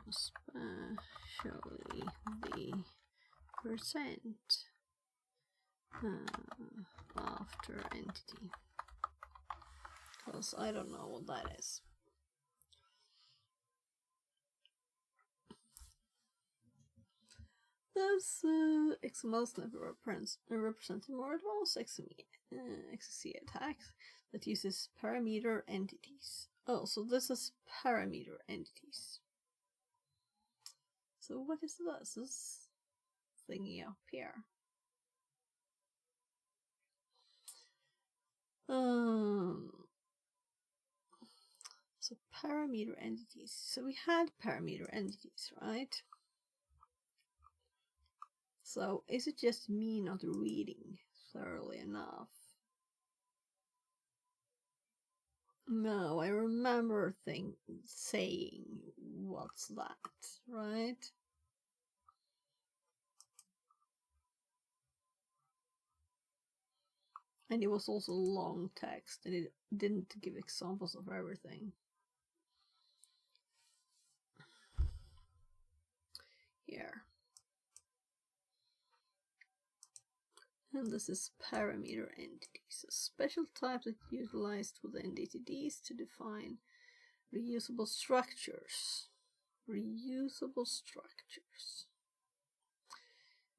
especially the percent After entity. Because I don't know what that is. Those XMLs never represent more advanced XC attacks that uses parameter entities. Oh, so this is parameter entities. So what is this? This thingy up here. So parameter entities. So we had parameter entities, right? So is it just me not reading thoroughly enough? No, I remember saying, what's that, right? And it was also long text, and it didn't give examples of everything. Here. And this is parameter entities, a special type that utilized within DTDs to define reusable structures. Reusable structures.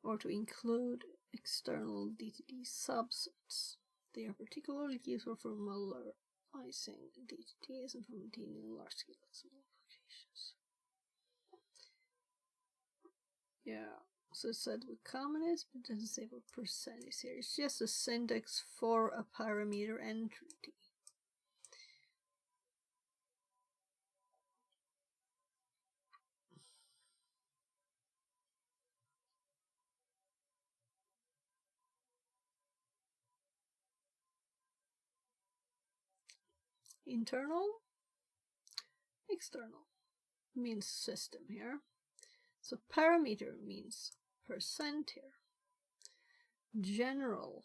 Or to include external DTD subsets. They are particularly useful for modularizing DTDs and for maintaining large-scale XML applications. Yeah. So it said with commonest, but doesn't say what percent is here. It's just a syntax for a parameter entity. Internal, external means system here. So parameter means percent here. General.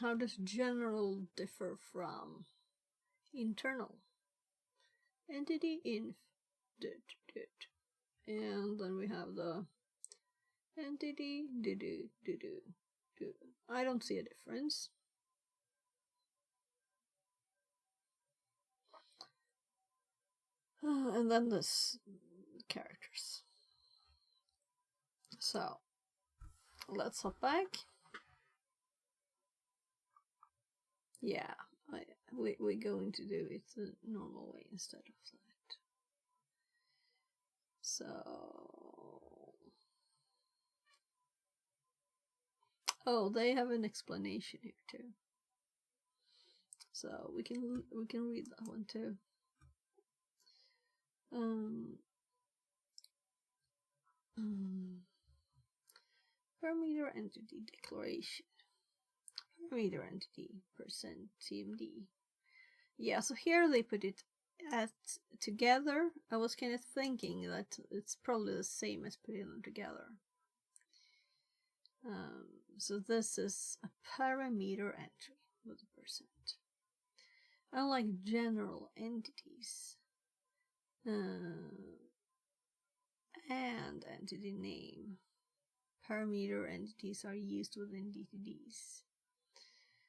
How does general differ from internal? Entity inf did. And then we have the entity do. I don't see a difference. And then this characters. So let's hop back. Yeah, we're going to do it the normal way instead of that. So, oh, they have an explanation here too. So we can read that one too. Parameter entity declaration. Parameter entity percent TMD. Yeah, so here they put it together. I was kind of thinking that it's probably the same as putting them together. So this is a parameter entry with a percent. Unlike general entities and entity name, parameter entities are used within DTDs.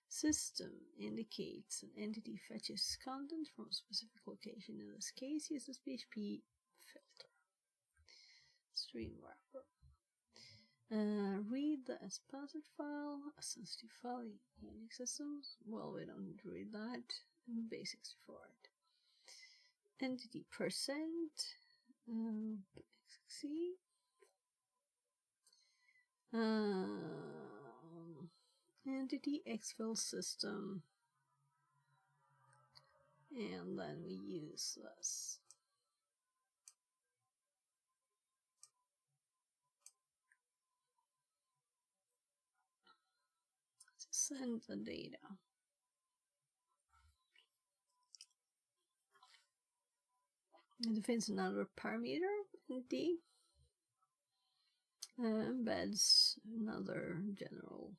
System indicates an entity fetches content from a specific location. In this case, uses PHP filter. Stream wrapper. Read the expositor file, a sensitive file in Unix systems. Well, we don't need to read that. And basics for it. Entity percent. XC. Entity exfil system. And then we use this. To send the data. It defines another parameter in D. Embeds another general.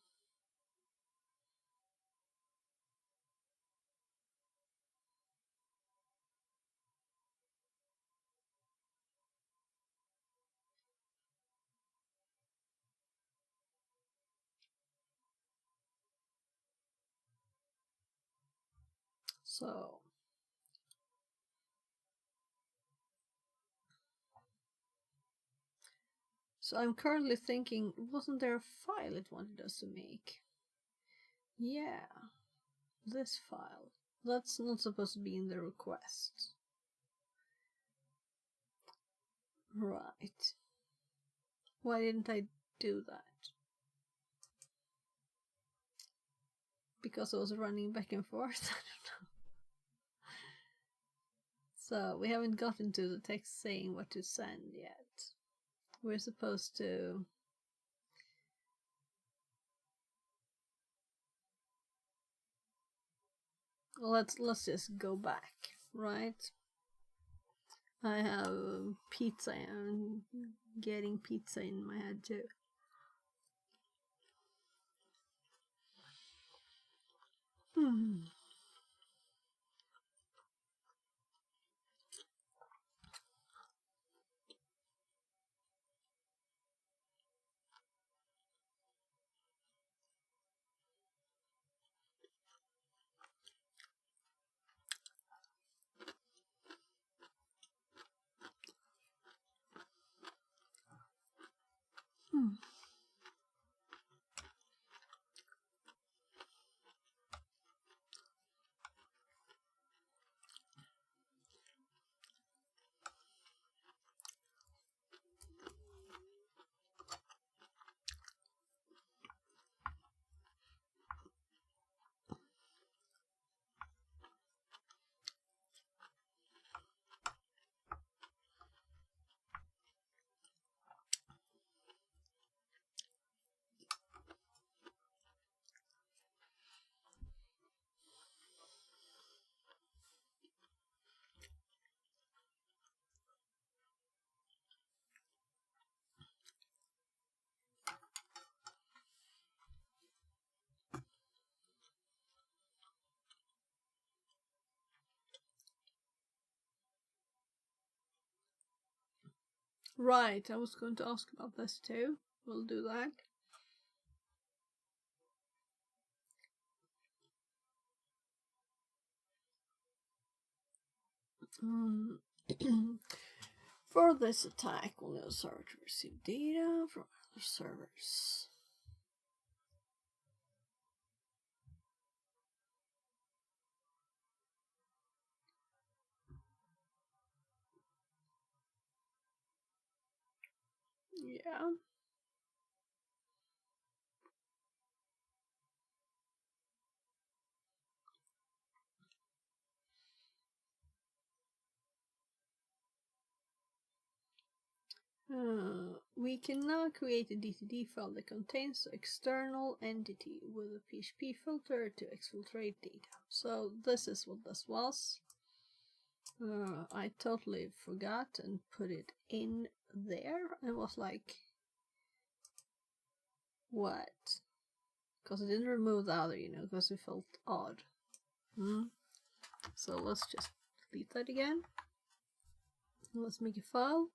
So I'm currently thinking, wasn't there a file it wanted us to make? Yeah, this file. That's not supposed to be in the request. Right. Why didn't I do that? Because I was running back and forth? I don't know. So we haven't gotten to the text saying what to send yet. We're supposed to... Let's just go back, right? I have pizza and getting pizza in my head too. Right, I was going to ask about this too. We'll do that. For this attack, we'll need a server to receive data from other servers. Yeah. We can now create a DTD file that contains an external entity with a PHP filter to exfiltrate data. So this is what this was. I totally forgot and put it in there. It was like, what? Because it didn't remove the other, because it felt odd. So let's just delete that again. Let's make a file.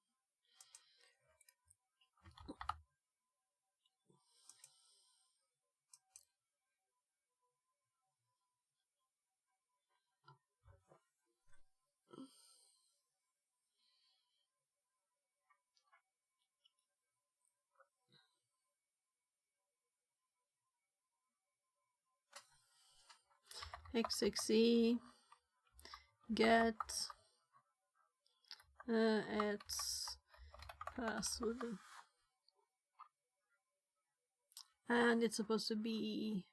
X6E get its password, and it's supposed to be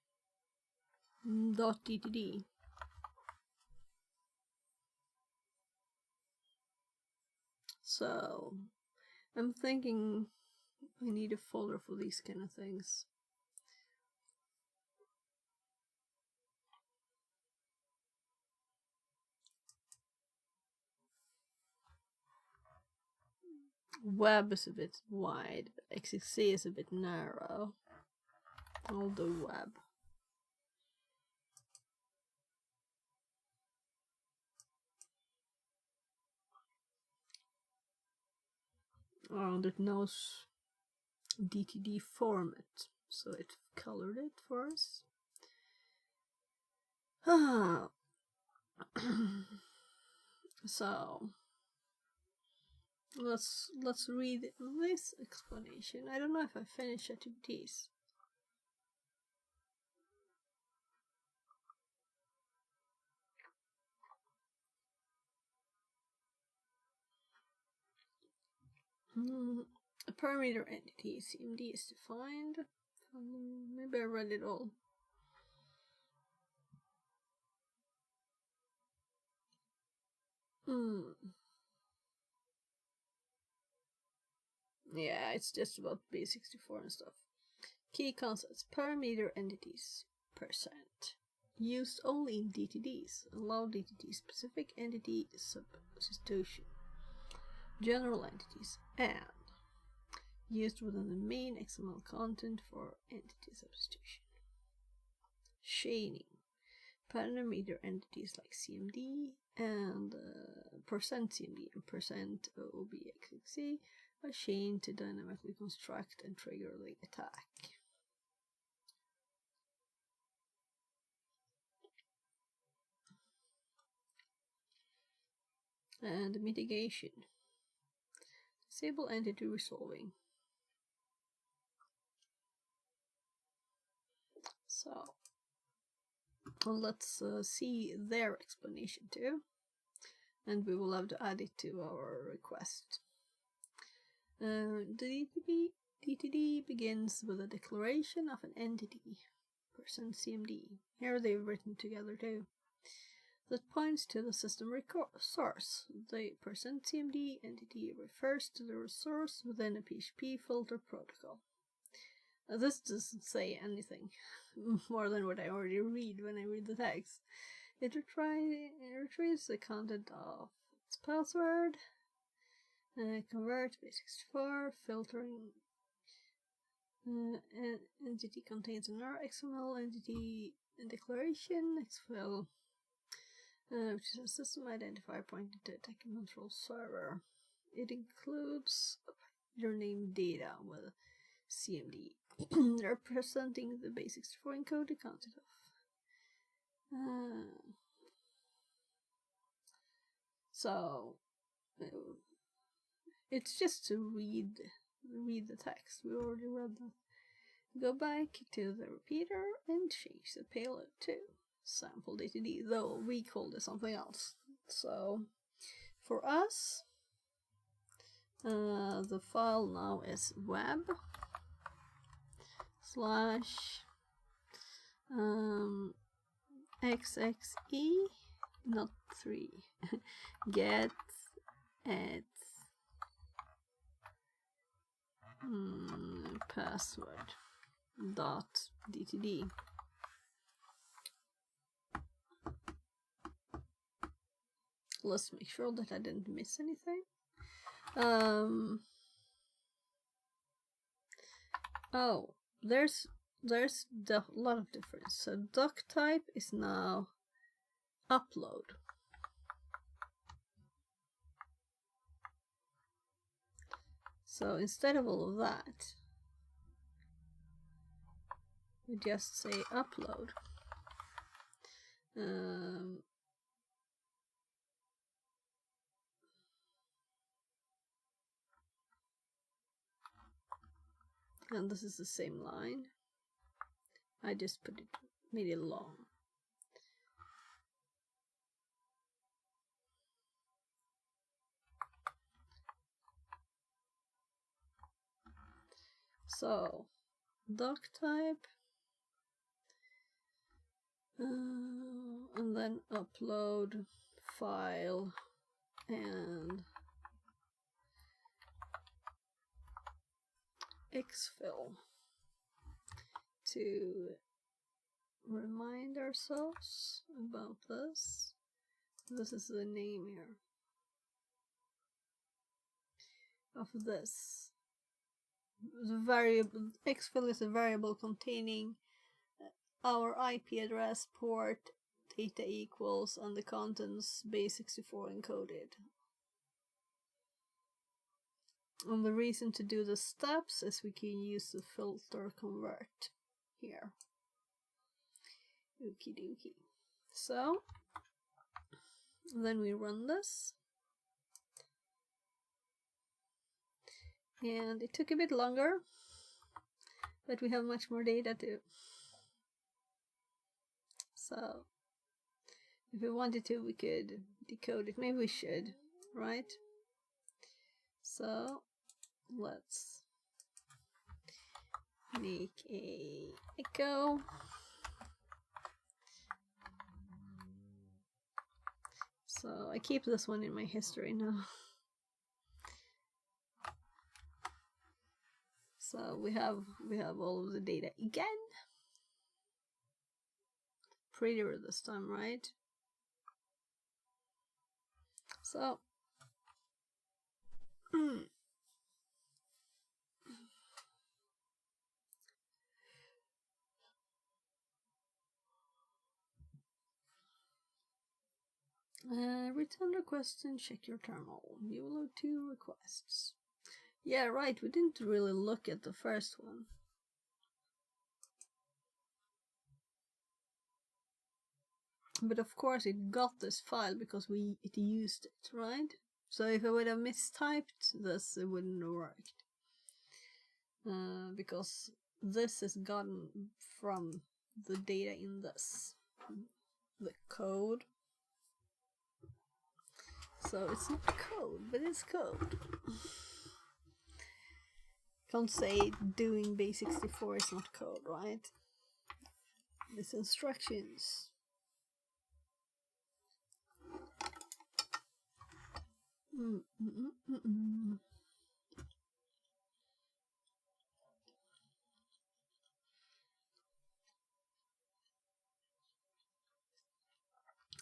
.dtd. So I'm thinking I need a folder for these kind of things. Web is a bit wide, but XXC is a bit narrow. I'll do web. And it knows DTD format, so it colored it for us. So let's read this explanation. I don't know if I finished activities. A parameter entity CMD is defined. Maybe I read it all. Yeah, it's just about base64 and stuff. Key concepts: parameter entities, percent. Used only in DTDs. Allow DTD specific entity substitution. General entities, and used within the main XML content for entity substitution. Chaining. Parameter entities like CMD and %CMD and %OBXXC are chained to dynamically construct and trigger the attack. And mitigation. Disable entity resolving. So let's see their explanation too, and we will have to add it to our request. The DTD begins with a declaration of an entity, %CMD. Here they've written together too. That points to the system source. The %CMD entity refers to the resource within a PHP filter protocol. This doesn't say anything more than what I already read when I read the text. It retrieves the content of its password, convert base64, filtering entity contains an XML entity declaration, xfil, which is a system identifier pointing to attack and control server. It includes username data with CMD representing the base64 encoded content of. So it's just to read the text. We already read that. Go back to the repeater and change the payload to sample DTD, though we called it something else. So for us, the file now is web / xxe, not 3, get at password dot DTD. Let's make sure that I didn't miss anything. Oh, there's a lot of difference. So doc type is now upload. So instead of all of that, we just say upload. And this is the same line. I just made it long. So doc type, and then upload file and xfil to remind ourselves about this. This is the name here of this. The variable xfil is a variable containing our IP address, port, data equals, and the contents base64 encoded. And the reason to do the steps is we can use the filter convert here. Okie dokie. So Then we run this. And it took a bit longer, but we have much more data too. So if we wanted to, we could decode it. Maybe we should, right? So let's make a echo. So I keep this one in my history now. So we have all of the data again. Prettier this time, right? So return request and check your terminal. You will have 2 requests. Yeah, right, we didn't really look at the first one. But of course it got this file because it used it, right? So if I would have mistyped this, it wouldn't have worked. Because this is gotten from the data in this. The code. So it's not code, but it's code. Can't say doing base64 is not code, right? It's instructions.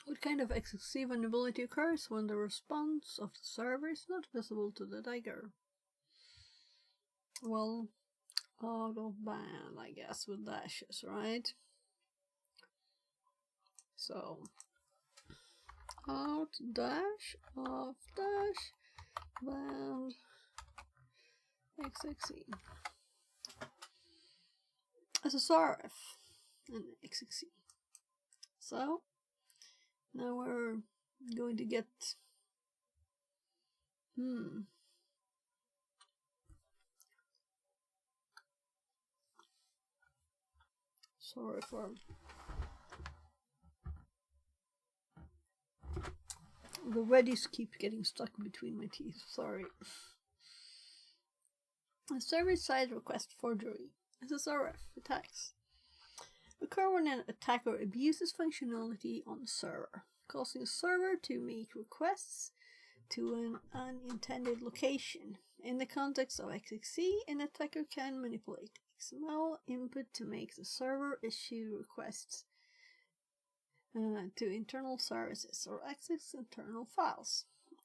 What kind of XXC vulnerability occurs when the response of the server is not visible to the dagger? Well, out of band, I guess, with dashes, right? So, out dash, off dash, band, XXC. SSRF and XXC. So, now we're going to get sorry for the weddies keep getting stuck between my teeth, sorry. A server-side request forgery, SSRF attacks, occur when an attacker abuses functionality on the server, causing a server to make requests to an unintended location. In the context of XXC, an attacker can manipulate XML input to make the server issue requests to internal services or access internal files.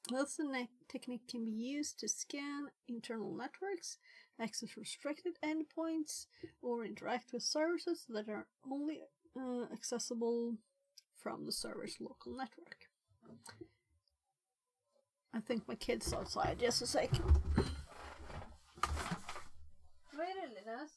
Thus, the technique can be used to scan internal networks, access restricted endpoints, or interact with services that are only accessible from the server's local network. I think my kid's outside. Just a sec. Vad är det, Linus?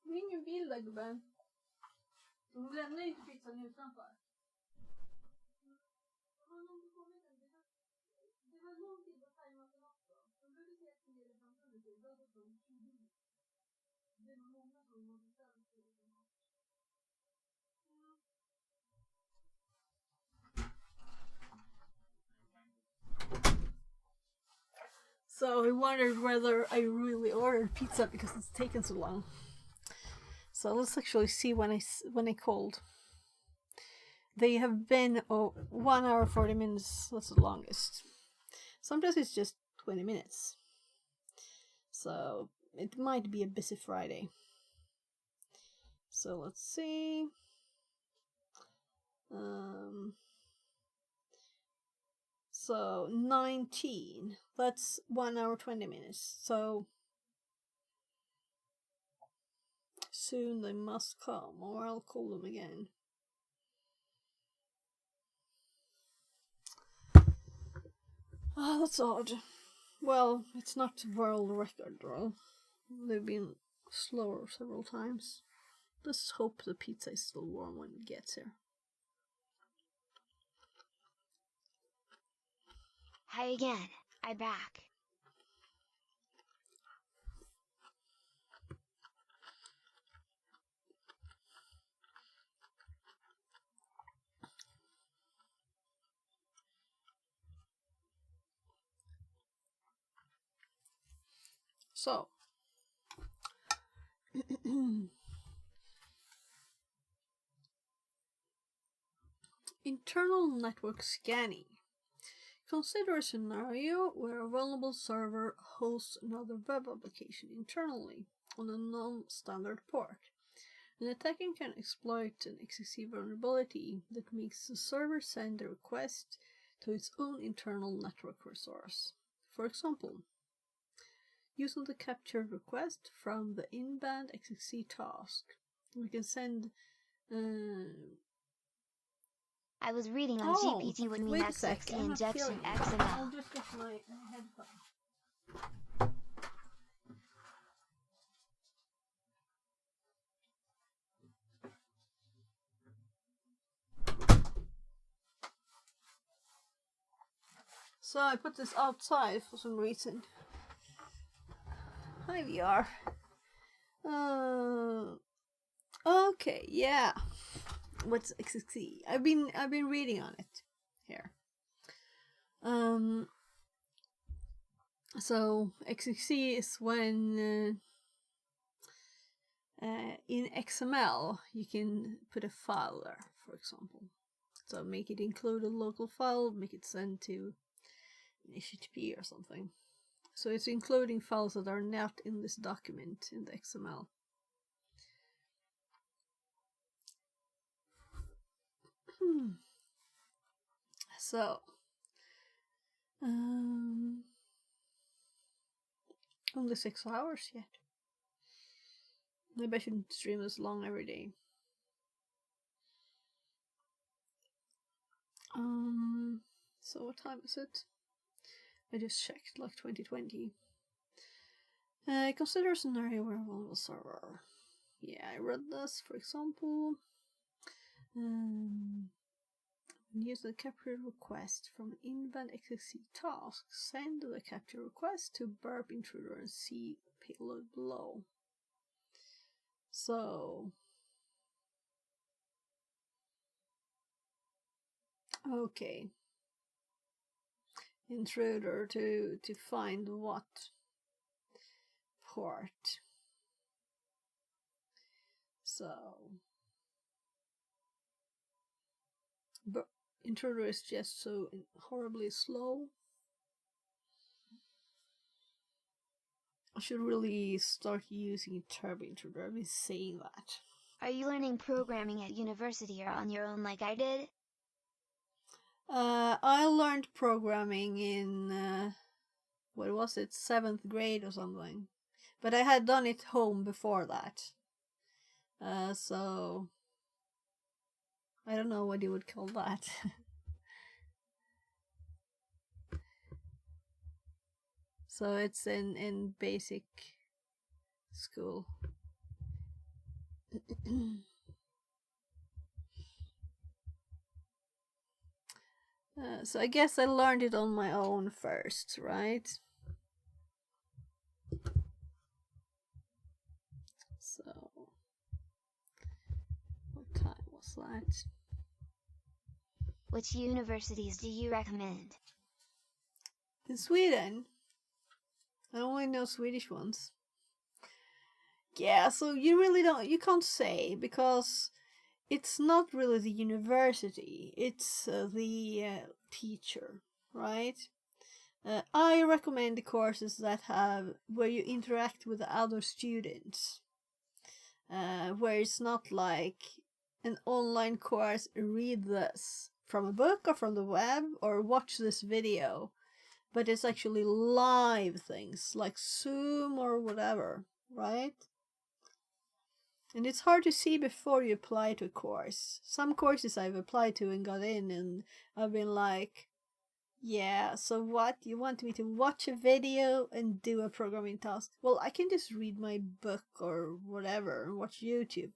Det är ingen bil där, gubben. De lämnar inte pizzan utanför. Det var lång tid att tajma den också. De brukar säga att det är 15 minuter. Då går de 20 minuter. Det är många som måste ställa sig. So I wondered whether I really ordered pizza because it's taken so long. So let's actually see when I called. They have been 1 hour 40 minutes. That's the longest. Sometimes it's just 20 minutes. So it might be a busy Friday. So let's see. So 19. That's 1 hour 20 minutes. So soon they must come, or I'll call them again. Ah, that's odd. Well, it's not world record, though. They've been slower several times. Let's hope the pizza is still warm when it gets here. Hi again. I'm back. So, internal network scanning. Consider a scenario where a vulnerable server hosts another web application internally on a non-standard port. An attacker can exploit an XCC vulnerability that makes the server send a request to its own internal network resource. For example, using the captured request from the inbound XCC task, we can send I was reading on GPT with me wait a next sec, the I'm not injection feeling it. XML. I'll just get my headphones. So I put this outside for some reason. Hi VR. Okay, yeah. What's XXC? I've been reading on it here. So XXC is when in XML you can put a file there, for example. So make it include a local file, make it send to an HTTP or something. So it's including files that are not in this document in the XML. So, only 6 hours yet. Maybe I shouldn't stream this long every day. So what time is it? I just checked, like 2020. Consider a scenario where a vulnerable server. Yeah, I read this, for example. Use the capture request from an inbound XXC task. Send the capture request to burp intruder and see payload below. So, okay. Intruder to find what port. So, but intruder is just so horribly slow. I should really start using Turbo Intruder. I've been saying that. Are you learning programming at university or on your own like I did? I learned programming in, what was it, 7th grade or something. But I had done it home before that. So, I don't know what you would call that. So it's in basic school. So I guess I learned it on my own first, right? So, what time was that? Which universities do you recommend? In Sweden. I only know Swedish ones. Yeah, so you can't say, because it's not really the university, it's the teacher, right? I recommend the courses that have where you interact with the other students, where it's not like an online course, read this from a book or from the web or watch this video, but it's actually live things like Zoom or whatever, right? And it's hard to see before you apply to a course. Some courses I've applied to and got in, and I've been like, yeah, so what? You want me to watch a video and do a programming task? Well, I can just read my book or whatever and watch YouTube.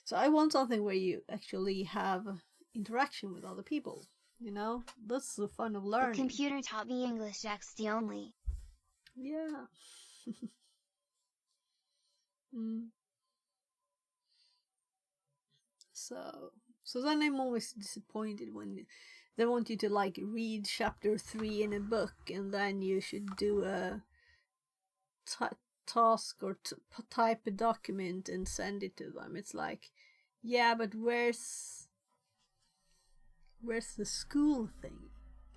So I want something where you actually have interaction with other people. You know, that's the fun of The learning. computer taught me English XD only. Yeah. So then I'm always disappointed when they want you to like read chapter 3 in a book, and then you should do a task or type a document and send it to them. It's like, yeah, but where's the school thing?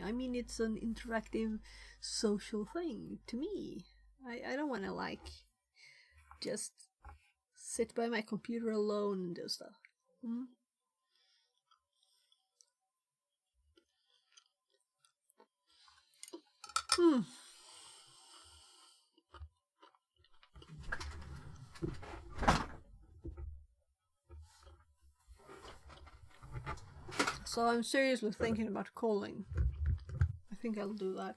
I mean, it's an interactive social thing to me. I don't want to like just sit by my computer alone and do stuff. So I'm seriously thinking about calling. I think I'll do that.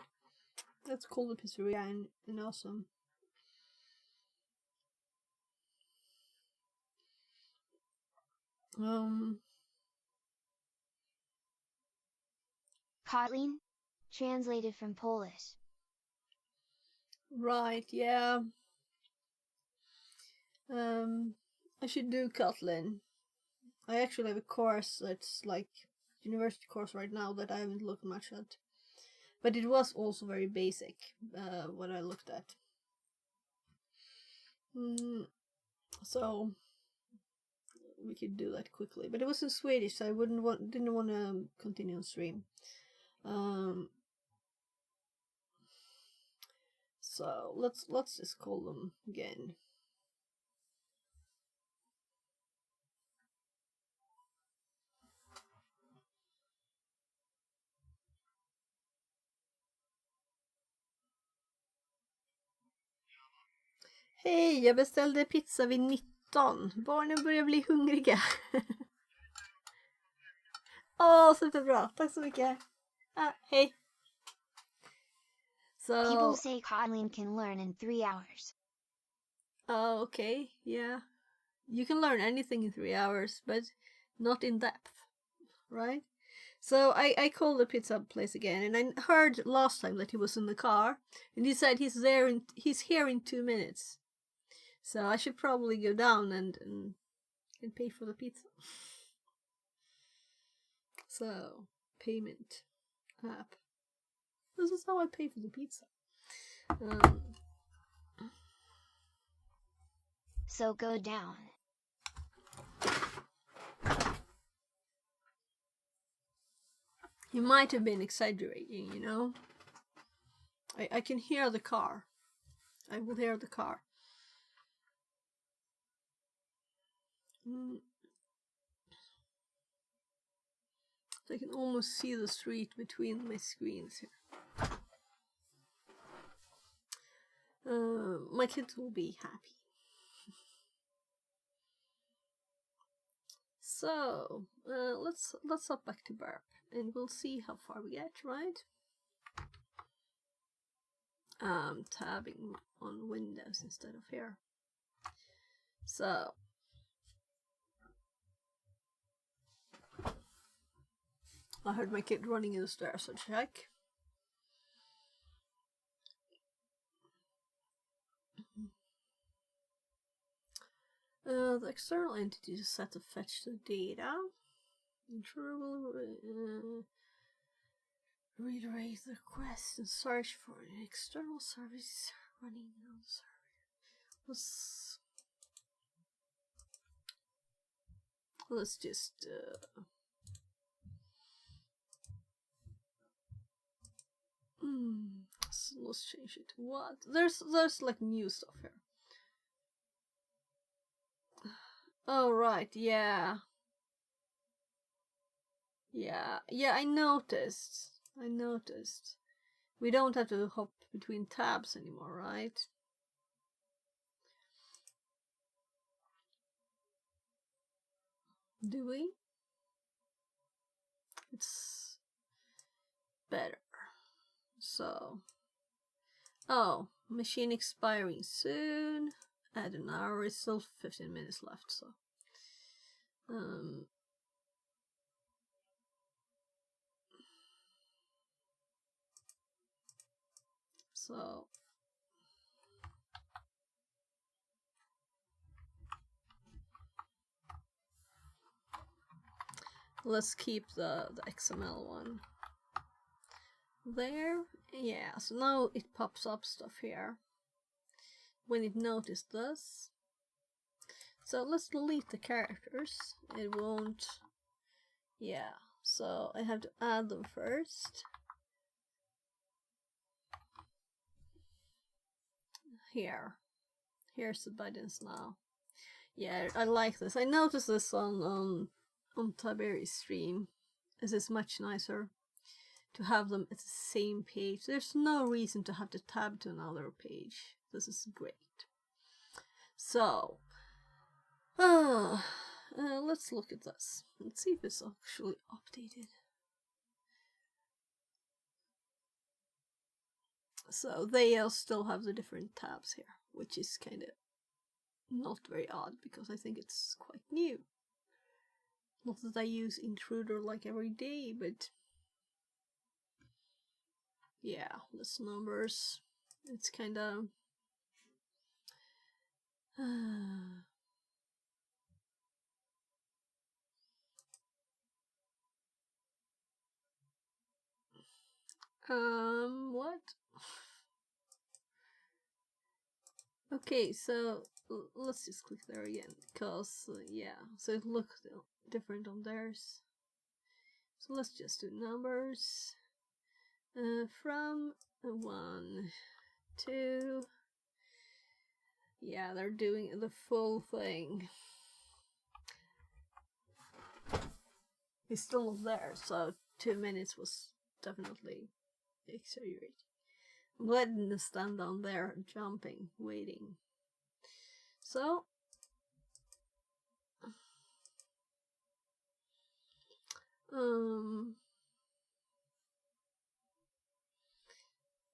Let's call the pizzeria and awesome. Kotlin? Translated from Polish. Right, yeah. I should do Kotlin. I actually have a course that's like university course right now that I haven't looked much at. But it was also very basic, what I looked at. So we could do that quickly. But it was in Swedish, so I didn't want to continue on stream. So let's just call them again. Hej, jag beställde pizza vid 19. Barnen börjar bli hungriga. Superbra. Tack så mycket. Hej. So people say Kotlin can learn in 3 hours. Oh, okay. Yeah. You can learn anything in 3 hours, but not in depth, right? So I called the pizza place again, and I heard last time that he was in the car, and he said he's here in 2 minutes. So I should probably go down and pay for the pizza. So, payment app. This is how I pay for the pizza. So go down. He might have been exaggerating, you know? I can hear the car. I will hear the car. So I can almost see the street between my screens here. My kids will be happy. So let's hop back to Burp, and we'll see how far we get, right? Tabbing on Windows instead of here. So I heard my kid running in the stairs, so check. The external entity is set to fetch the data. Intruder will reiterate the request and search for an external service running on the server. Let's just let's change it. What? There's like new stuff here. Oh right, yeah. Yeah, I noticed. We don't have to hop between tabs anymore, right? Do we? It's better. So, oh, machine expiring soon. Add an hour. It's still 15 minutes left. So, so let's keep the XML one there. Yeah, so now it pops up stuff here when it noticed this. So let's delete the characters. It won't. Yeah, so I have to add them first. Here's the buttons now. Yeah, I like this. I noticed this on Tiberi's stream. This is much nicer to have them at the same page. There's no reason to have to tab to another page. This is great. So, let's look at this. Let's see if it's actually updated. So they still have the different tabs here, which is kind of not very odd because I think it's quite new. Not that I use Intruder like every day, but yeah, less numbers. It's kind of what? Okay, so let's just click there again because yeah, so it looks different on theirs. So let's just do numbers from 1, 2. Yeah, they're doing the full thing. It's still not there, so 2 minutes was definitely exaggerated. I'm glad I didn't stand down there jumping, waiting. So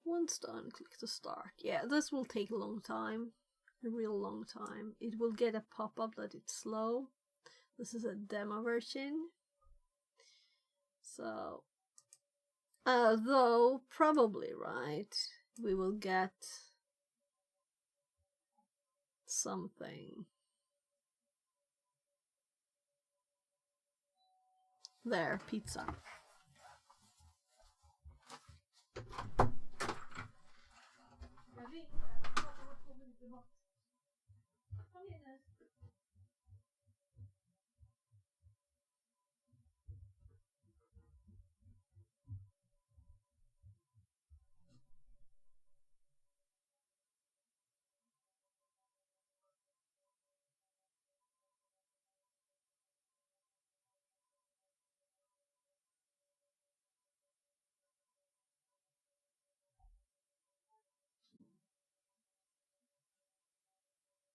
once done, click to start. Yeah, this will take a long time, a real long time. It will get a pop-up that it's slow. This is a demo version. So, though, probably, right, we will get something. There, pizza.